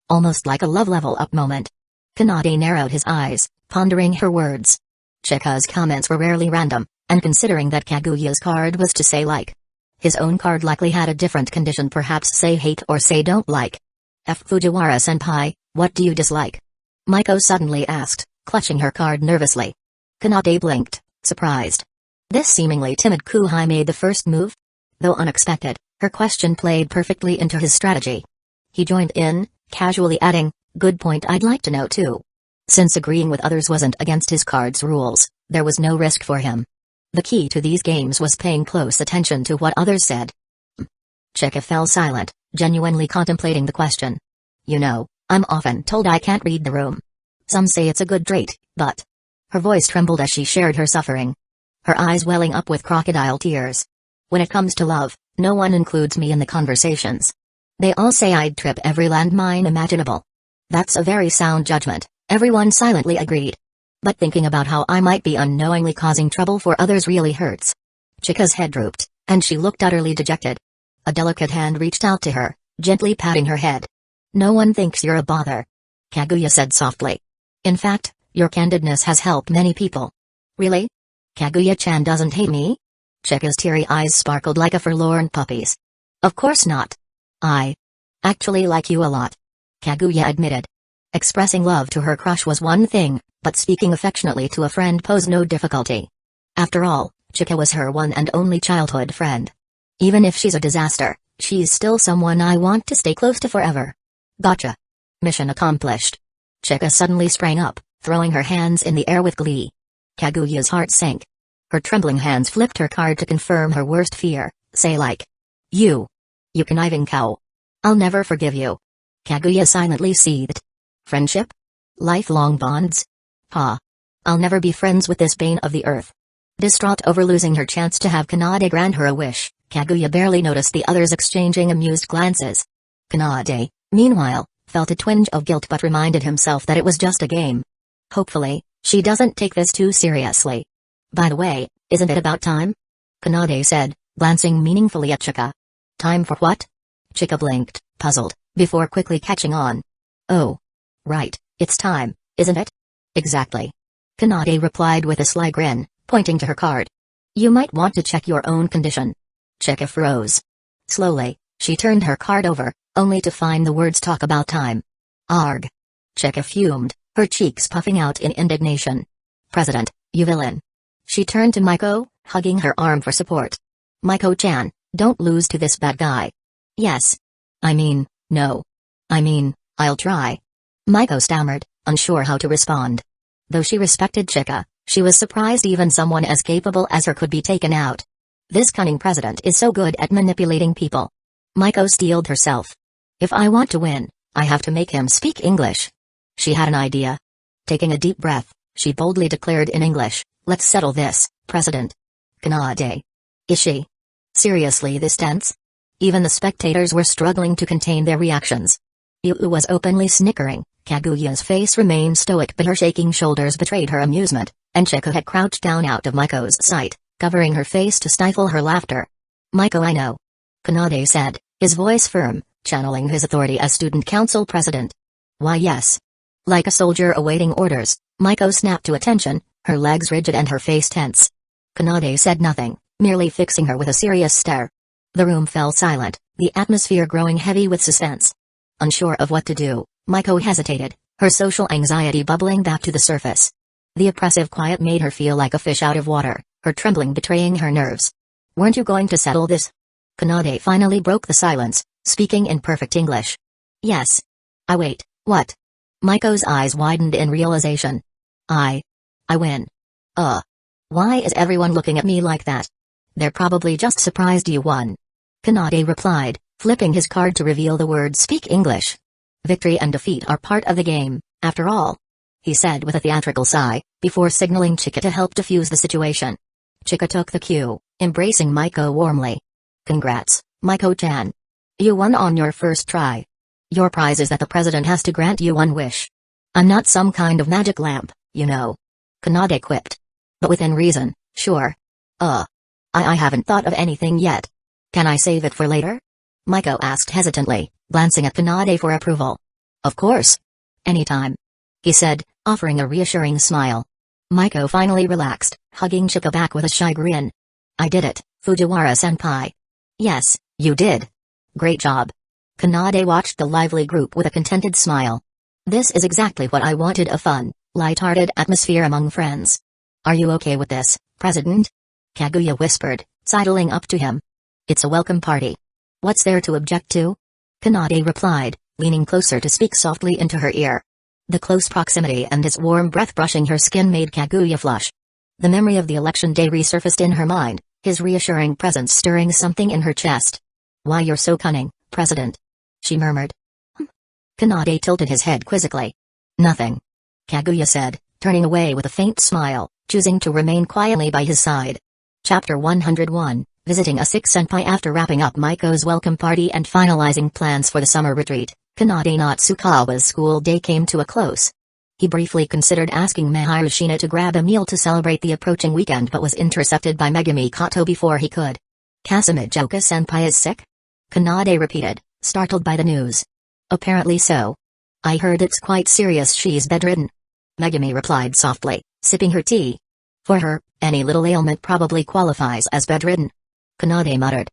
Almost like a love level up moment. Kanade narrowed his eyes, pondering her words. Chika's comments were rarely random, and considering that Kaguya's card was to say like. His own card likely had a different condition, perhaps say hate or say don't like. Fujiwara-senpai, what do you dislike? Maiko suddenly asked, clutching her card nervously. Kanade blinked, surprised. This seemingly timid Kuhai made the first move? Though unexpected, her question played perfectly into his strategy. He joined in, casually adding, good point, I'd like to know too. Since agreeing with others wasn't against his card's rules, there was no risk for him. The key to these games was paying close attention to what others said. Chika fell silent, genuinely contemplating the question. You know, I'm often told I can't read the room. Some say it's a good trait, but... Her voice trembled as she shared her suffering. Her eyes welling up with crocodile tears. When it comes to love, no one includes me in the conversations. They all say I'd trip every landmine imaginable. That's a very sound judgment, everyone silently agreed. But thinking about how I might be unknowingly causing trouble for others really hurts. Chika's head drooped, and she looked utterly dejected. A delicate hand reached out to her, gently patting her head. No one thinks you're a bother. Kaguya said softly. In fact, your candidness has helped many people. Really? Kaguya-chan doesn't hate me? Chika's teary eyes sparkled like a forlorn puppy's. Of course not. I actually like you a lot. Kaguya admitted. Expressing love to her crush was one thing, but speaking affectionately to a friend posed no difficulty. After all, Chika was her one and only childhood friend. Even if she's a disaster, she's still someone I want to stay close to forever. Gotcha. Mission accomplished. Chika suddenly sprang up, throwing her hands in the air with glee. Kaguya's heart sank. Her trembling hands flipped her card to confirm her worst fear, say like. You conniving cow. I'll never forgive you. Kaguya silently seethed. Friendship? Lifelong bonds? I'll never be friends with this bane of the earth. Distraught over losing her chance to have Kanade grant her a wish, Kaguya barely noticed the others exchanging amused glances. Kanade, meanwhile, felt a twinge of guilt but reminded himself that it was just a game. Hopefully, she doesn't take this too seriously. By the way, isn't it about time? Kanade said, glancing meaningfully at Chika. Time for what? Chika blinked, puzzled, before quickly catching on. Oh. Right, it's time, isn't it? Exactly. Kanade replied with a sly grin, pointing to her card. You might want to check your own condition. Chika froze. Slowly, she turned her card over, only to find the words talk about time. Arg. Chika fumed, her cheeks puffing out in indignation. President, you villain. She turned to Maiko, hugging her arm for support. Maiko-chan, don't lose to this bad guy. Yes. No. I'll try. Maiko stammered, unsure how to respond. Though she respected Chika, she was surprised even someone as capable as her could be taken out. This cunning president is so good at manipulating people. Maiko steeled herself. If I want to win, I have to make him speak English. She had an idea. Taking a deep breath, she boldly declared in English, let's settle this, President. Kanade. Is she seriously this tense? Even the spectators were struggling to contain their reactions. Yu was openly snickering, Kaguya's face remained stoic but her shaking shoulders betrayed her amusement, and Chika had crouched down out of Maiko's sight, covering her face to stifle her laughter. Maiko, I know. Kanade said, his voice firm, channeling his authority as student council president. Why yes. Like a soldier awaiting orders, Maiko snapped to attention, her legs rigid and her face tense. Kanade said nothing, merely fixing her with a serious stare. The room fell silent, the atmosphere growing heavy with suspense. Unsure of what to do, Maiko hesitated, her social anxiety bubbling back to the surface. The oppressive quiet made her feel like a fish out of water, her trembling betraying her nerves. "Weren't you going to settle this?" Kanade finally broke the silence, speaking in perfect English. "Yes. Wait, what?" Maiko's eyes widened in realization. I win. Why is everyone looking at me like that? They're probably just surprised you won." Kanade replied, flipping his card to reveal the word "Speak English." "Victory and defeat are part of the game, after all," he said with a theatrical sigh, before signaling Chika to help defuse the situation. Chika took the cue, embracing Maiko warmly. "Congrats, Maiko-chan. You won on your first try. Your prize is that the president has to grant you one wish. I'm not some kind of magic lamp, you know," Kanade quipped. "But within reason, sure. I haven't thought of anything yet. Can I save it for later?" Maiko asked hesitantly, glancing at Kanade for approval. "Of course. Anytime," he said, offering a reassuring smile. Maiko finally relaxed, hugging Chika back with a shy grin. "I did it, Fujiwara-senpai." "Yes, you did. Great job." Kanade watched the lively group with a contented smile. "This is exactly what I wanted, a fun, light-hearted atmosphere among friends. Are you okay with this, President?" Kaguya whispered, sidling up to him. "It's a welcome party. What's there to object to?" Kanade replied, leaning closer to speak softly into her ear. The close proximity and his warm breath brushing her skin made Kaguya flush. The memory of the election day resurfaced in her mind, his reassuring presence stirring something in her chest. "Why you're so cunning, President?" she murmured. Kanade tilted his head quizzically. "Nothing," Kaguya said, turning away with a faint smile, choosing to remain quietly by his side. Chapter 101, Visiting a sick senpai. After wrapping up Maiko's welcome party and finalizing plans for the summer retreat, Kanade Natsukawa's school day came to a close. He briefly considered asking Mahirashina to grab a meal to celebrate the approaching weekend but was intercepted by Megumi Kato before he could. "Kazekage-senpai is sick?" Kanade repeated, startled by the news. "Apparently so. I heard it's quite serious. She's bedridden," Megumi replied softly, sipping her tea. "For her, any little ailment probably qualifies as bedridden," Kanade muttered.